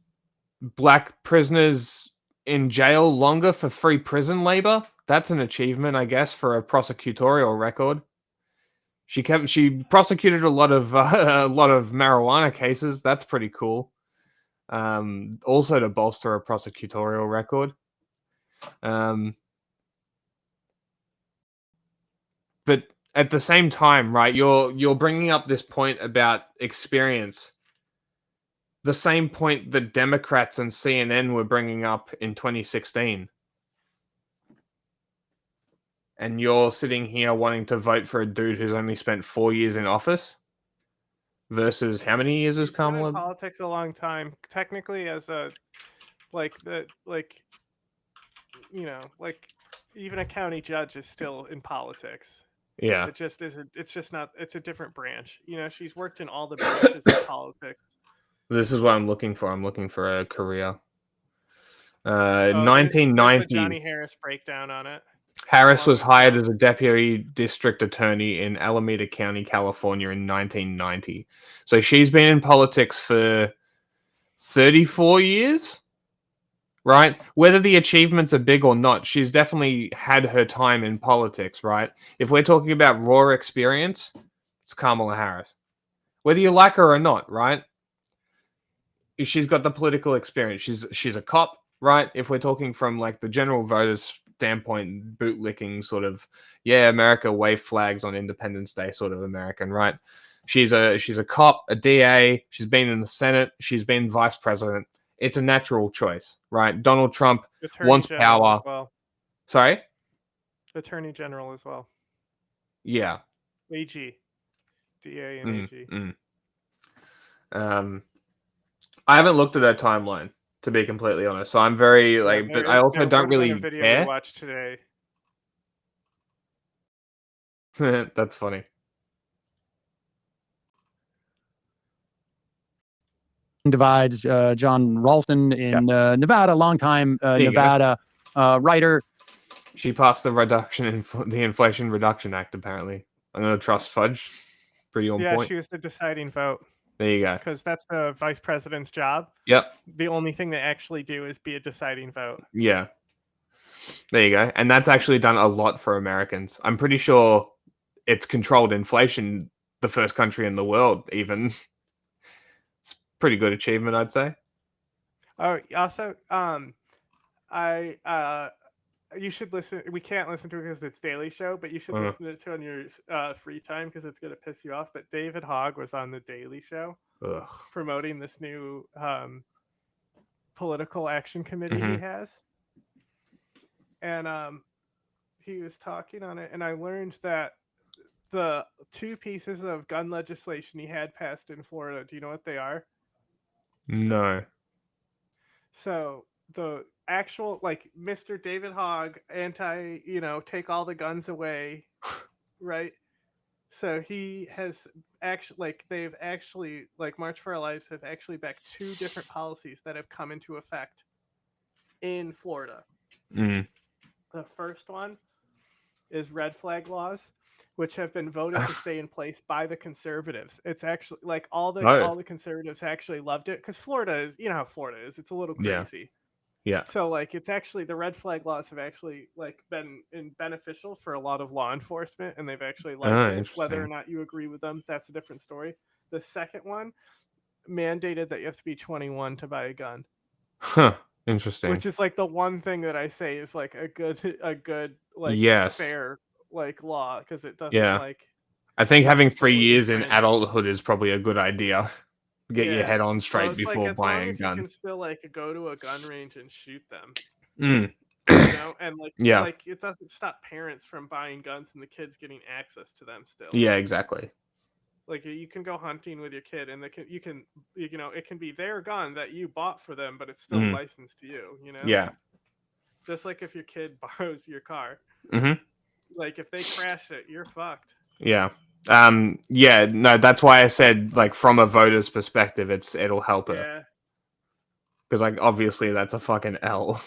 black prisoners in jail longer for free prison labor. That's an achievement, I guess, for a prosecutorial record. She prosecuted a lot of marijuana cases. That's pretty cool. Also to bolster a prosecutorial record. But at the same time, right, you're bringing up this point about experience. The same point that Democrats and CNN were bringing up in 2016. And you're sitting here wanting to vote for a dude who's only spent 4 years in office versus how many years is Kamala? Been in politics a long time. Technically, as a even a county judge is still in politics. Yeah. It just isn't. It's just not. It's a different branch. You know, she's worked in all the branches of politics. This is what I'm looking for. I'm looking for a career. 1990. There's the Johnny Harris breakdown on it. Harris was hired as a deputy district attorney in Alameda County, California in 1990. So she's been in politics for 34 years, right? Whether the achievements are big or not, she's definitely had her time in politics, right? If we're talking about raw experience, it's Kamala Harris. Whether you like her or not, right? She's got the political experience. She's a cop, right? If we're talking from like the general voters standpoint, bootlicking sort of, yeah, America wave flags on Independence Day sort of American, right? She's a cop, a DA. She's been in the Senate. She's been vice president. It's a natural choice, right? Donald Trump wants power. Well. Sorry? Attorney General as well. Yeah. AG. DA and AG. I haven't looked at her timeline, to be completely honest. So I'm very like, but I also don't really video care. we watched today. That's funny. Divides. John Ralston in Nevada, longtime Nevada writer. She passed the the Inflation Reduction Act. Apparently, I'm gonna trust Fudge. Pretty on point. Yeah, she was the deciding vote. There you go. Because that's the vice president's job. Yep. The only thing they actually do is be a deciding vote. Yeah. There you go. And that's actually done a lot for Americans. I'm pretty sure it's controlled inflation, the first country in the world, even. It's pretty good achievement, I'd say. Oh, also, you should listen. We can't listen to it because it's Daily Show, but you should listen to it on your free time because it's going to piss you off. But David Hogg was on the Daily Show promoting this new political action committee he has. And he was talking on it, and I learned that the 2 pieces of gun legislation he had passed in Florida, do you know what they are? No. So the actual, like, Mr. David Hogg, take all the guns away, right? So he has actually, March for Our Lives have actually backed 2 different policies that have come into effect in Florida. The first one is red flag laws, which have been voted to stay in place by the conservatives. It's actually like all the conservatives actually loved it because Florida is, you know how Florida is. It's a little crazy. Yeah. So it's actually the red flag laws have actually been beneficial for a lot of law enforcement, and they've actually liked it. Whether or not you agree with them, that's a different story. The second one mandated that you have to be 21 to buy a gun. Huh. Interesting. Which is the one thing that I say is a good fair law because it doesn't I think having 3 years in adulthood is probably a good idea. Get your head on straight before buying a gun. You can still go to a gun range and shoot them. You know, and it doesn't stop parents from buying guns and the kids getting access to them still. Yeah, exactly. You can go hunting with your kid, and it can be their gun that you bought for them, but it's still licensed to you. You know. Yeah. Just like if your kid borrows your car. If they crash it, you're fucked. Yeah. No, that's why I said from a voter's perspective, it'll help her. Because obviously that's a fucking L.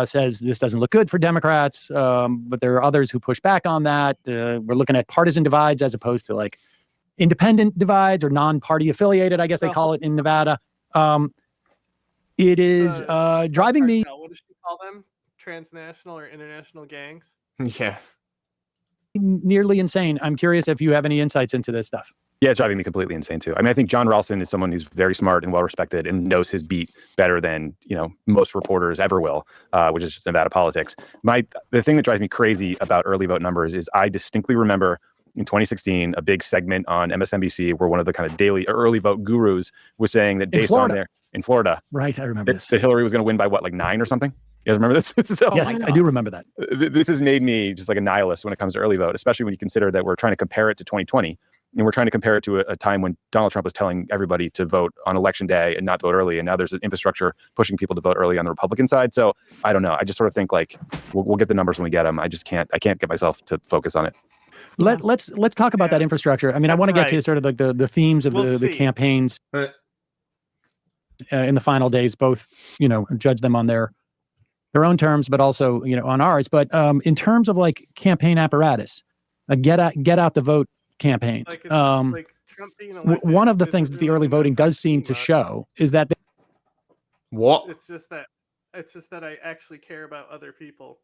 Says this doesn't look good for Democrats, but there are others who push back on that. We're looking at partisan divides as opposed to independent divides or non-party affiliated, I guess they call it in Nevada. It is driving me. What does she call them? Transnational or international gangs? Yeah. Nearly insane. I'm curious if you have any insights into this stuff. Yeah, it's driving me completely insane too. I mean, I think John Ralston is someone who's very smart and well respected and knows his beat better than most reporters ever will, which is just Nevada politics. The thing that drives me crazy about early vote numbers is I distinctly remember in 2016 a big segment on MSNBC where one of the kind of daily early vote gurus was saying that based on in Florida, right? I remember that Hillary was going to win by 9 or something. You guys remember this? Yes, I do remember that. This has made me just a nihilist when it comes to early vote, especially when you consider that we're trying to compare it to 2020. And we're trying to compare it to a time when Donald Trump was telling everybody to vote on election day and not vote early. And now there's an infrastructure pushing people to vote early on the Republican side. So I don't know. I just sort of think we'll get the numbers when we get them. I can't get myself to focus on it. Let's talk about that infrastructure. I mean, I want to get to sort of the themes of the campaigns in the final days, both, judge them on their their own terms, but also, on ours. But in terms of like campaign apparatus, get out the vote campaigns. Like Trump being elected, one of the things that the early voting does seem to show is that It's just that I actually care about other people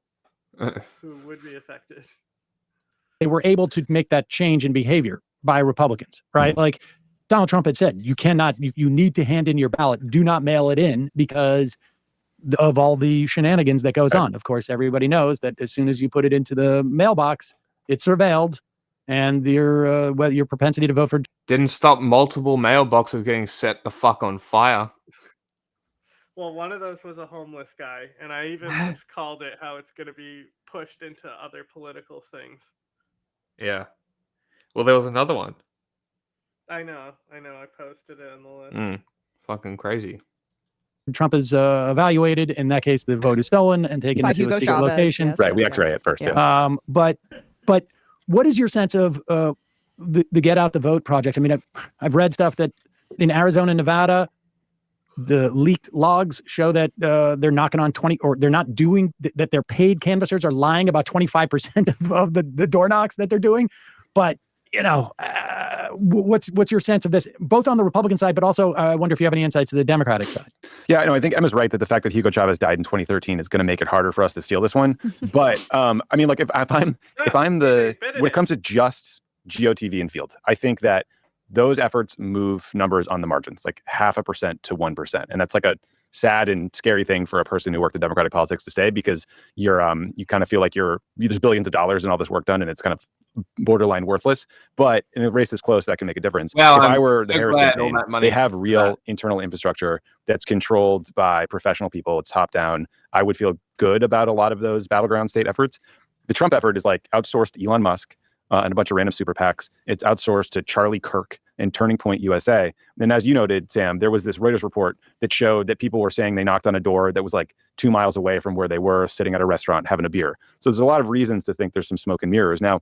who would be affected. they were able to make that change in behavior by Republicans, right? Like Donald Trump had said, you need to hand in your ballot. Do not mail it in because of all the shenanigans that goes on. Of course, everybody knows that as soon as you put it into the mailbox, it's surveilled, and your propensity to vote for didn't stop multiple mailboxes getting set the fuck on fire. Well, one of those was a homeless guy, and I even just called it how it's going to be pushed into other political things. Yeah. Well, there was another one. I know. I posted it on the list. Fucking crazy. Trump is evaluated. In that case, the vote is stolen and taken into a secret location. Yes, right, we X-ray it first. Yeah. But what is your sense of the Get Out the Vote project? I mean, I've read stuff that in Arizona and Nevada, the leaked logs show that they're knocking on 20, or they're not doing that. Their paid canvassers are lying about 25% of the door knocks that they're doing. But what's your sense of this, both on the Republican side, but also I wonder if you have any insights to the Democratic side. Yeah, I think Emma's right that the fact that Hugo Chavez died in 2013 is going to make it harder for us to steal this one. But I mean, like if I'm when it comes to just GOTV and field, I think that those efforts move numbers on the margins, like 0.5% to 1%, and that's like a sad and scary thing for a person who worked in Democratic politics to say, because you kind of feel like there's billions of dollars and all this work done, and it's kind of borderline worthless. But in a race this close, that can make a difference. Well, if I were the Harris campaign, money, they have real internal infrastructure that's controlled by professional people. It's top down. I would feel good about a lot of those battleground state efforts. The Trump effort is like outsourced to Elon Musk and a bunch of random super PACs. It's outsourced to Charlie Kirk and Turning Point USA. And as you noted, Sam, there was this Reuters report that showed that people were saying they knocked on a door that was like 2 miles away from where they were, sitting at a restaurant having a beer. So there's a lot of reasons to think there's some smoke and mirrors. Now,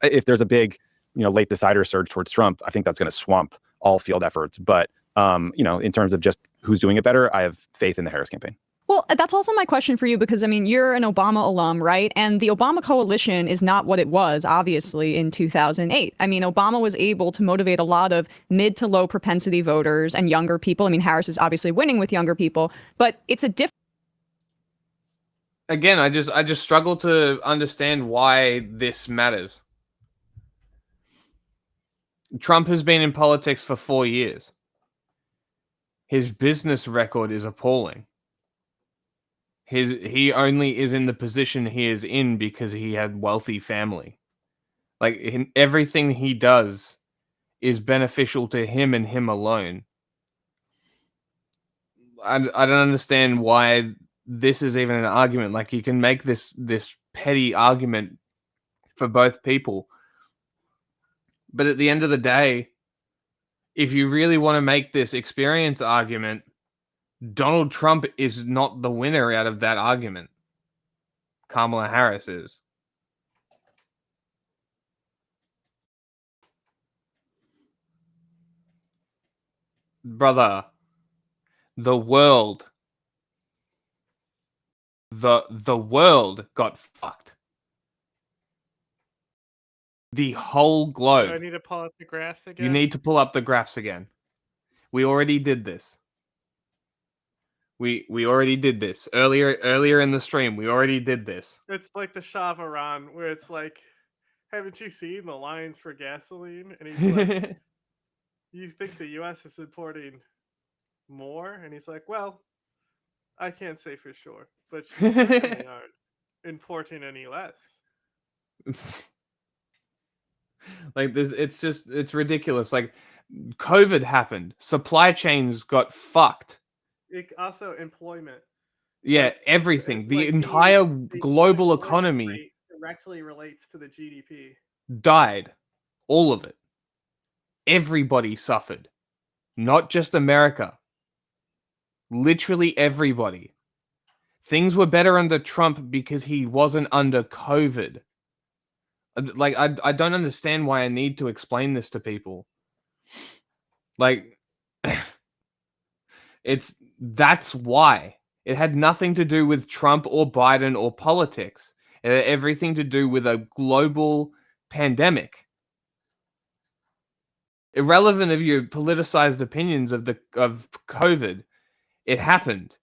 if there's a big, late decider surge towards Trump, I think that's going to swamp all field efforts. But, in terms of just who's doing it better, I have faith in the Harris campaign. Well, that's also my question for you, because, I mean, you're an Obama alum, right? And the Obama coalition is not what it was, obviously, in 2008. I mean, Obama was able to motivate a lot of mid to low propensity voters and younger people. I mean, Harris is obviously winning with younger people, but it's a different. Again, I just struggle to understand why this matters. Trump has been in politics for 4 years. His business record is appalling. He only is in the position he is in because he had wealthy family. Like everything he does is beneficial to him and him alone. I don't understand why this is even an argument. Like you can make this petty argument for both people. But at the end of the day, if you really want to make this experience argument, Donald Trump is not the winner out of that argument. Kamala Harris is. Brother, the world got fucked. The whole globe. Do I need to pull up the graphs again? You need to pull up the graphs again. We already did this. We already did this earlier in the stream. We already did this. It's like the Shah of Iran, where it's like, haven't you seen the lines for gasoline? And he's like, you think the U.S. is importing more? And he's like, well, I can't say for sure, but you certainly aren't importing any less. Like this, it's ridiculous. Like COVID happened, supply chains got fucked. Also, employment. Yeah, everything. The entire global economy directly relates to the GDP. Died. All of it. Everybody suffered. Not just America. Literally everybody. Things were better under Trump because he wasn't under COVID. Like, I don't understand why I need to explain this to people. Like, that's why. It had nothing to do with Trump or Biden or politics. It had everything to do with a global pandemic. Irrelevant of your politicized opinions of COVID, it happened.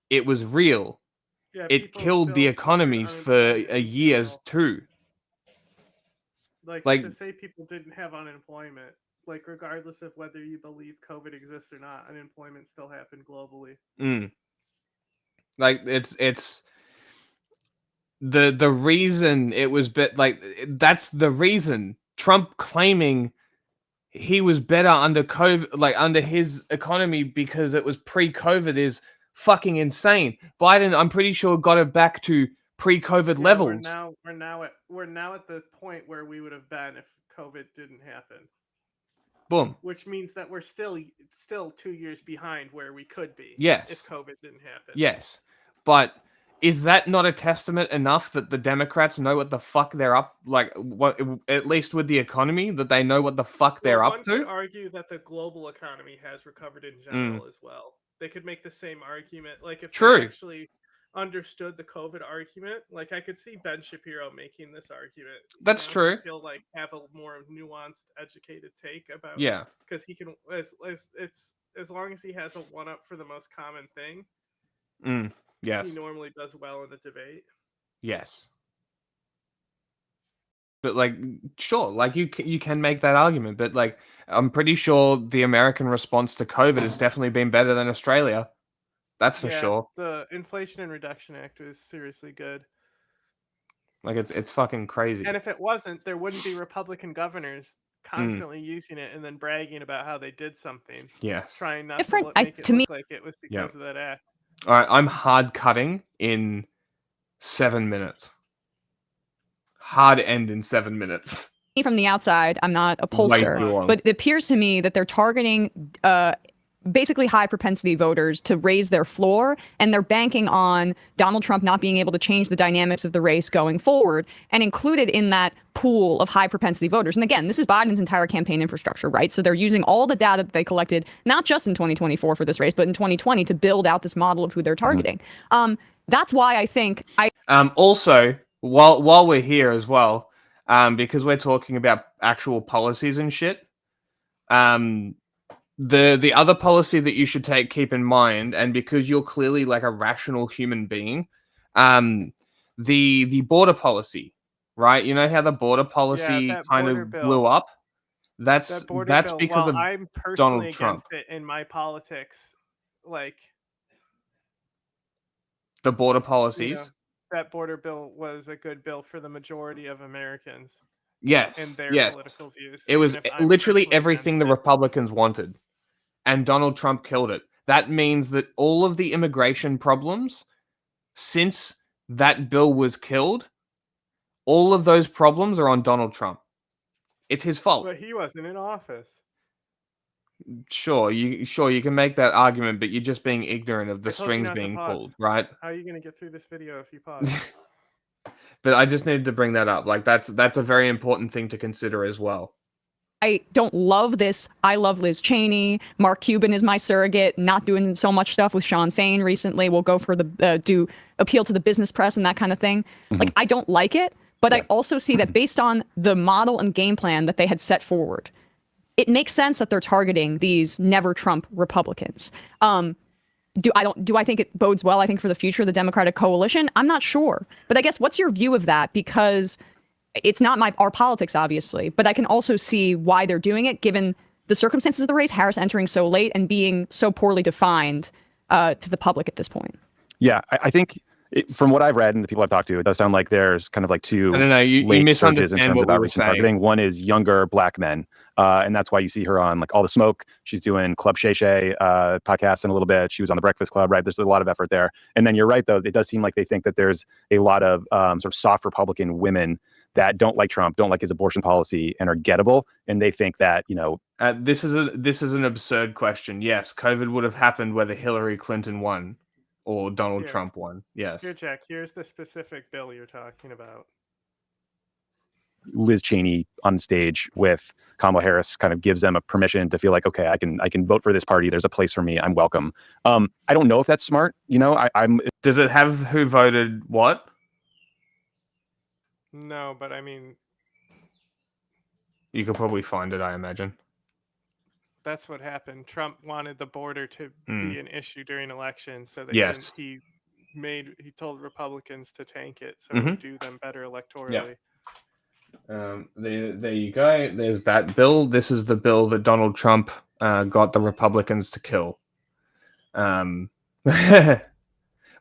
It was real. Yeah, it killed the economies for years too. Like to say people didn't have unemployment, like regardless of whether you believe COVID exists or not, unemployment still happened globally. Like it's the reason it was that's the reason Trump claiming he was better under COVID, like under his economy because it was pre-COVID, is fucking insane. Biden, I'm pretty sure, got it back to pre-COVID levels. We're now at the point where we would have been if COVID didn't happen. Boom. Which means that we're still 2 years behind where we could be. Yes. If COVID didn't happen. Yes, but is that not a testament enough that the Democrats know what the fuck they're up, like what, at least with the economy, that they know what the fuck they're up to? One could argue that the global economy has recovered in general as well. They could make the same argument, like if they actually understood the COVID argument. Like I could see Ben Shapiro making this argument. That's true. He'll like have a more nuanced, educated take about because he can as long as he has a one up for the most common thing. Yes. He normally does well in a debate. Yes. But like, sure, like you can make that argument, but like, I'm pretty sure the American response to COVID has definitely been better than Australia. That's for sure. The Inflation Reduction Act was seriously good. Like it's fucking crazy. And if it wasn't, there wouldn't be Republican governors constantly using it and then bragging about how they did something. Yes. Trying not to make it look like it was because of that act. All right, I'm hard cutting in 7 minutes. Hard end in 7 minutes. From the outside, I'm not a pollster, but it appears to me that they're targeting basically high propensity voters to raise their floor, and they're banking on Donald Trump not being able to change the dynamics of the race going forward, and included in that pool of high propensity voters. And again, this is Biden's entire campaign infrastructure, right? So they're using all the data that they collected, not just in 2024 for this race, but in 2020 to build out this model of who they're targeting. That's why I think also, while we're here as well, because we're talking about actual policies and shit, the other policy that you should keep in mind, and because you're clearly like a rational human being, the border policy, right? You know how the border policy kind of blew up? That's because of I'm personally Donald Trump. Against it in my politics, like the border policies. That border bill was a good bill for the majority of Americans. Yes, and their political views. It was literally everything the Republicans wanted. And Donald Trump killed it. That means that all of the immigration problems, since that bill was killed, all of those problems are on Donald Trump. It's his fault. But he wasn't in office. Sure, you can make that argument, but you're just being ignorant of the strings being pulled, right? How are you going to get through this video if you pause? But I just needed to bring that up. Like that's a very important thing to consider as well. I don't love this. I love Liz Cheney. Mark Cuban is my surrogate. Not doing so much stuff with Sean Fain recently. We'll go for the do appeal to the business press and that kind of thing. Like I don't like it, but I also see that based on the model and game plan that they had set forward, it makes sense that they're targeting these never Trump Republicans. Do I think it bodes well? I think for the future of the Democratic coalition, I'm not sure. But I guess what's your view of that? Because it's not our politics, obviously, but I can also see why they're doing it, given the circumstances of the race, Harris entering so late and being so poorly defined to the public at this point. Yeah, I think from what I've read and the people I've talked to, it does sound like there's kind of like two you late surges in misunderstand terms of what we were outreach and targeting. saying. One is younger black men, and that's why you see her on like All the Smoke. She's doing Club Shay Shay podcast in a little bit. She was on the Breakfast Club, right? There's a lot of effort there. And then you're right, though. It does seem like they think that there's a lot of sort of soft Republican women that don't like Trump, don't like his abortion policy, and are gettable. And they think that, this is an absurd question. Yes, COVID would have happened whether Hillary Clinton won or Donald Trump won. Yes. Here, Jack, here's the specific bill you're talking about. Liz Cheney on stage with Kamala Harris kind of gives them a permission to feel like, okay, I can vote for this party. There's a place for me. I'm welcome. I don't know if that's smart. You know, I'm. Does it have who voted what? No, but I mean, you could probably find it, I imagine. That's what happened. Trump wanted the border to be an issue during elections, so that he told Republicans to tank it, so it would do them better electorally. There you go. There's that bill. This is the bill that Donald Trump got the Republicans to kill.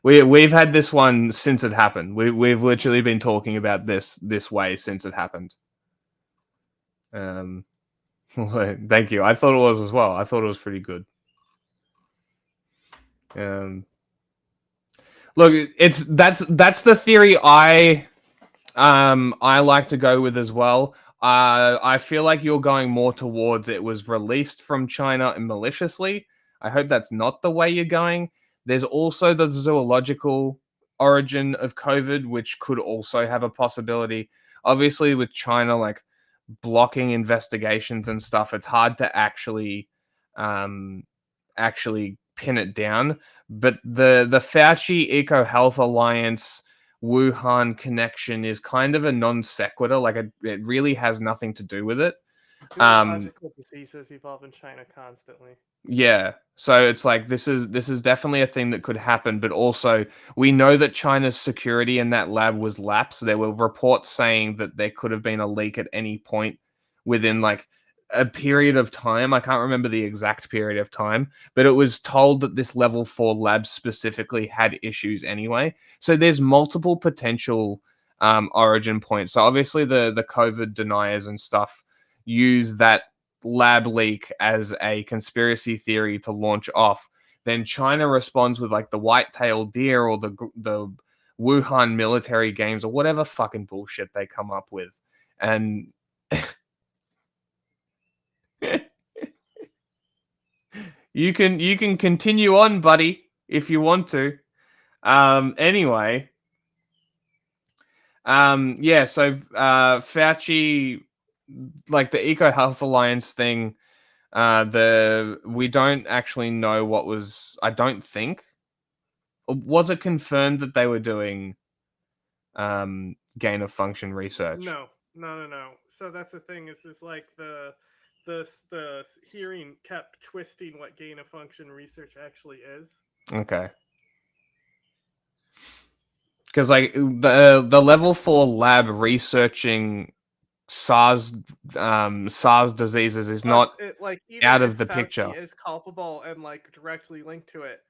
We've had this one since it happened. We've literally been talking about this way since it happened. Thank you. I thought it was as well. I thought it was pretty good. Look, that's the theory I like to go with as well. I feel like you're going more towards it was released from China and maliciously. I hope that's not the way you're going. There's also the zoological origin of COVID, which could also have a possibility. Obviously, with China, like blocking investigations and stuff, it's hard to actually pin it down. But the Fauci Eco Health Alliance Wuhan connection is kind of a non sequitur. Like it really has nothing to do with it. Zoological diseases evolve in China constantly. Yeah, so it's like this is definitely a thing that could happen, but also we know that China's security in that lab was lapsed. There were reports saying that there could have been a leak at any point within like a period of time. I can't remember the exact period of time, but it was told that this level 4 lab specifically had issues anyway. So there's multiple potential origin points. So obviously the COVID deniers and stuff use that lab leak as a conspiracy theory to launch off. Then China responds with like the white-tailed deer or the Wuhan military games or whatever fucking bullshit they come up with. And you can continue on, buddy, if you want to. Anyway. Yeah, so Fauci, like the Eco Health Alliance thing, we don't actually know what was. I don't think was it confirmed that they were doing gain of function research. No. So that's the thing. Is like the hearing kept twisting what gain of function research actually is. Okay. Because like the level 4 lab researching SARS diseases is not out of the picture. Is culpable and like directly linked to it.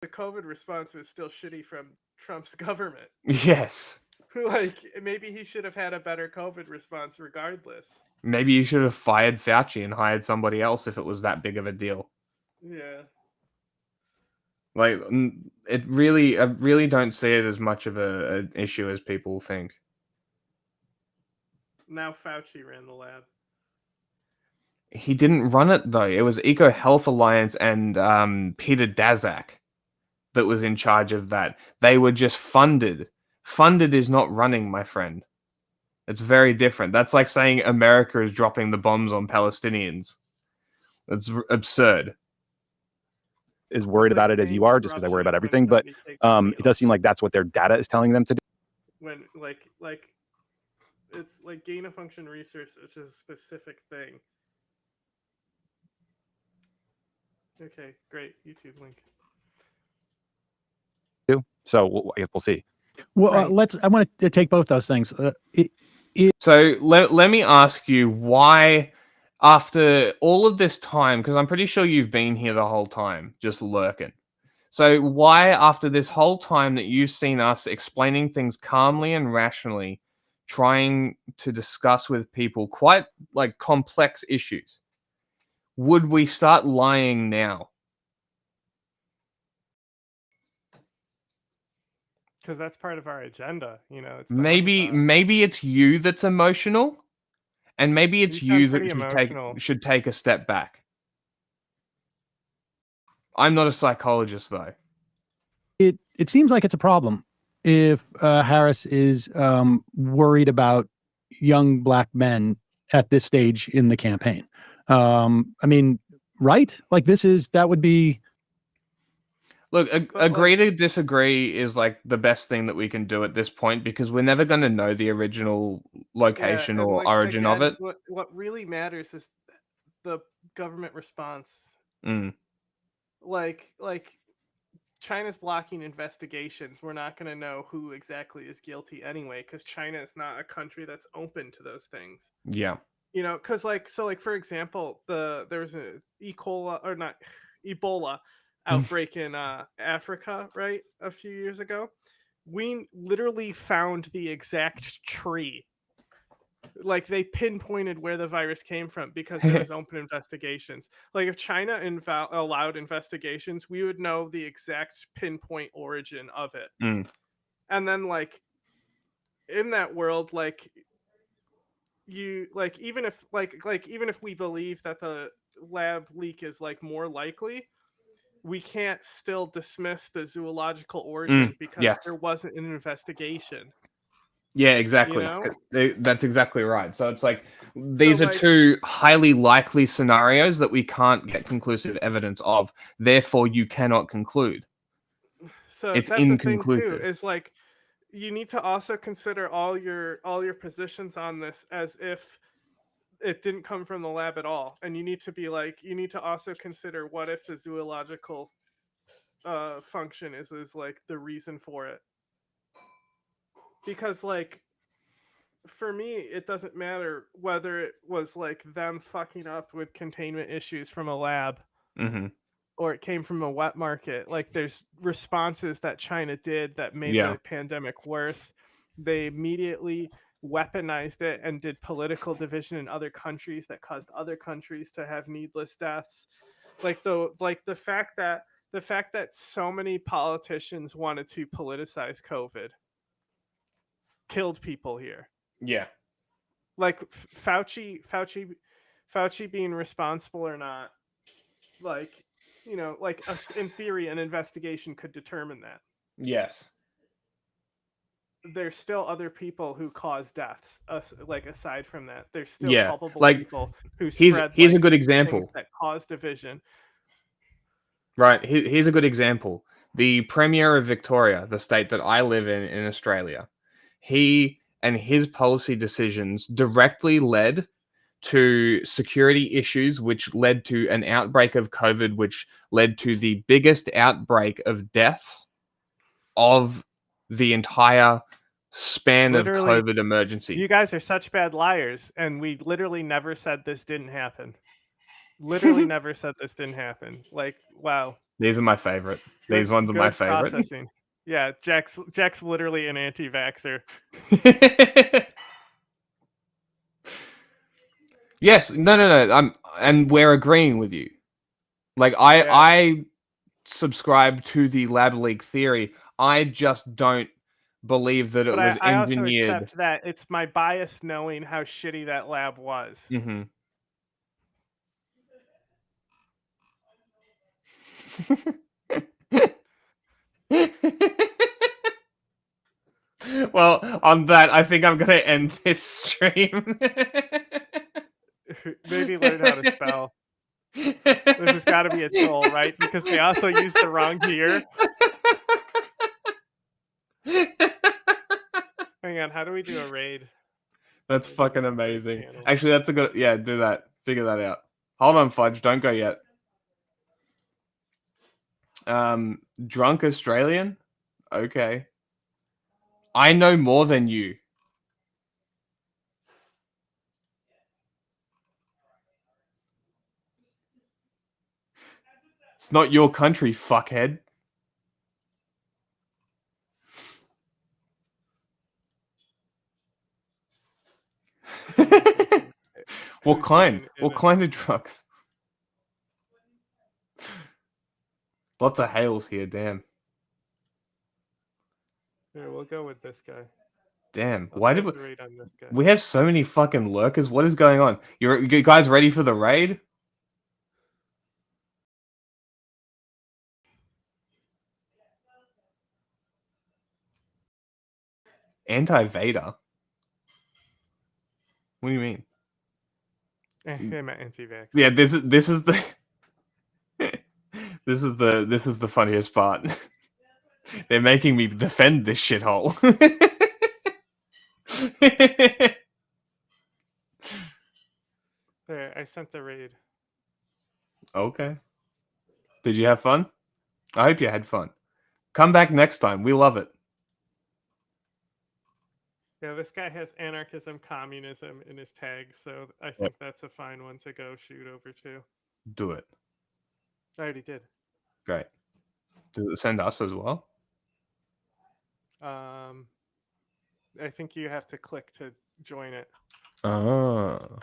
The COVID response was still shitty from Trump's government. Yes. Like maybe he should have had a better COVID response regardless. Maybe you should have fired Fauci and hired somebody else if it was that big of a deal. Yeah. Like I really don't see it as much of an issue as people think. Now Fauci ran the lab. He didn't run it though. It was Eco Health Alliance and Peter Daszak that was in charge of that. They were just funded. Funded is not running, my friend. It's very different. That's like saying America is dropping the bombs on Palestinians. That's absurd. Is worried about it as you are, just because I worry about everything. But it does seem like that's what their data is telling them to do. When like it's like gain of function research, which is a specific thing. Okay, great. YouTube link. So we'll see. Well, I want to take both those things. So let me ask you why, after all of this time, because I'm pretty sure you've been here the whole time, just lurking. So why, after this whole time that you've seen us explaining things calmly and rationally, trying to discuss with people quite like complex issues, would we start lying now? Because that's part of our agenda, you know. It's maybe it's you that's emotional, and maybe it's you that should take a step back. I'm not a psychologist, though. It seems like it's a problem. if Harris is worried about young black men at this stage in the campaign. I mean, right? Like that would be. Look, agree to disagree is like the best thing that we can do at this point, because we're never going to know the original location and or origin of it. What really matters is the government response. Mm. Like China's blocking investigations. We're not going to know who exactly is guilty anyway, because China is not a country that's open to those things. Yeah. You know, because for example, there was an Ebola outbreak in Africa, right, a few years ago. We literally found the exact tree. Like, they pinpointed where the virus came from because there was open investigations. Like, if China allowed investigations, we would know the exact pinpoint origin of it. Mm. And then, like, in that world, like, even if we believe that the lab leak is like more likely, we can't still dismiss the zoological origin because yes. there wasn't an investigation. Yeah, exactly. You know? That's exactly right. So it's like these are two highly likely scenarios that we can't get conclusive evidence of. Therefore, you cannot conclude. So it's that's inconclusive. The thing too. Is like you need to also consider all your positions on this as if it didn't come from the lab at all, and you need to also consider what if the zoological function is like the reason for it. Because like for me, it doesn't matter whether it was like them fucking up with containment issues from a lab, or it came from a wet market. Like, there's responses that China did that made the pandemic worse. They immediately weaponized it and did political division in other countries that caused other countries to have needless deaths. The fact that so many politicians wanted to politicize COVID killed people here. Yeah. Like Fauci being responsible or not, like, you know, like in theory, an investigation could determine that. Yes. There's still other people who cause deaths. Like, aside from that, there's still culpable people who spread. Here's a good example that cause division. Right. Here's a good example. The Premier of Victoria, the state that I live in Australia, he and his policy decisions directly led to security issues, which led to an outbreak of COVID, which led to the biggest outbreak of deaths of the entire span of COVID emergency. You guys are such bad liars, and we literally never said this didn't happen. Literally never said this didn't happen. Like, wow. These are my favorite. These ones are my favorite. Processing. Yeah, Jack's literally an anti-vaxxer. Yes, no. And we're agreeing with you. Like, I subscribe to the lab leak theory. I just don't believe that it was engineered. I also accept that it's my bias knowing how shitty that lab was. Mm-hmm. Well, on that, I think I'm gonna end this stream. Maybe learn how to spell. This has got to be a troll, right? Because they also used the wrong gear. Hang on, how do we do a raid? That's fucking amazing. Actually, that's a good... Yeah, do that. Figure that out. Hold on, Fudge. Don't go yet. Drunk Australian? Okay. I know more than you. It's not your country, fuckhead. What kind? What kind of drugs? Lots of hails here, damn. Here, we'll go with this guy. Damn, why did we... We have so many fucking lurkers? What is going on? You guys ready for the raid? Anti-Vader? What do you mean? Him anti-vax. Yeah, this is the this is the funniest part. They're making me defend this shithole. There, I sent the raid. Okay. Did you have fun? I hope you had fun. Come back next time. We love it. Yeah, this guy has anarchism, communism in his tag, so I think that's a fine one to go shoot over to. Do it. I already did. Great. Does it send us as well? I think you have to click to join it. Oh.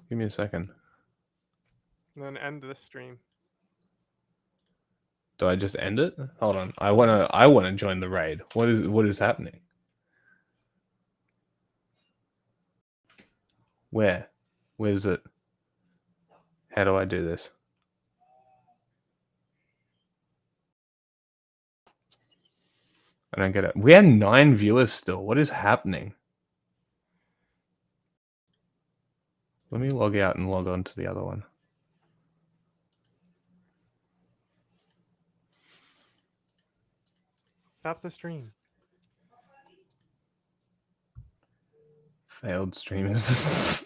Give me a second. And then end the stream. Do I just end it? Hold on. I wanna join the raid. What is happening? Where? Where's it? How do I do this? I don't get it. We have 9 viewers still. What is happening? Let me log out and log on to the other one. Stop the stream. Failed streamers.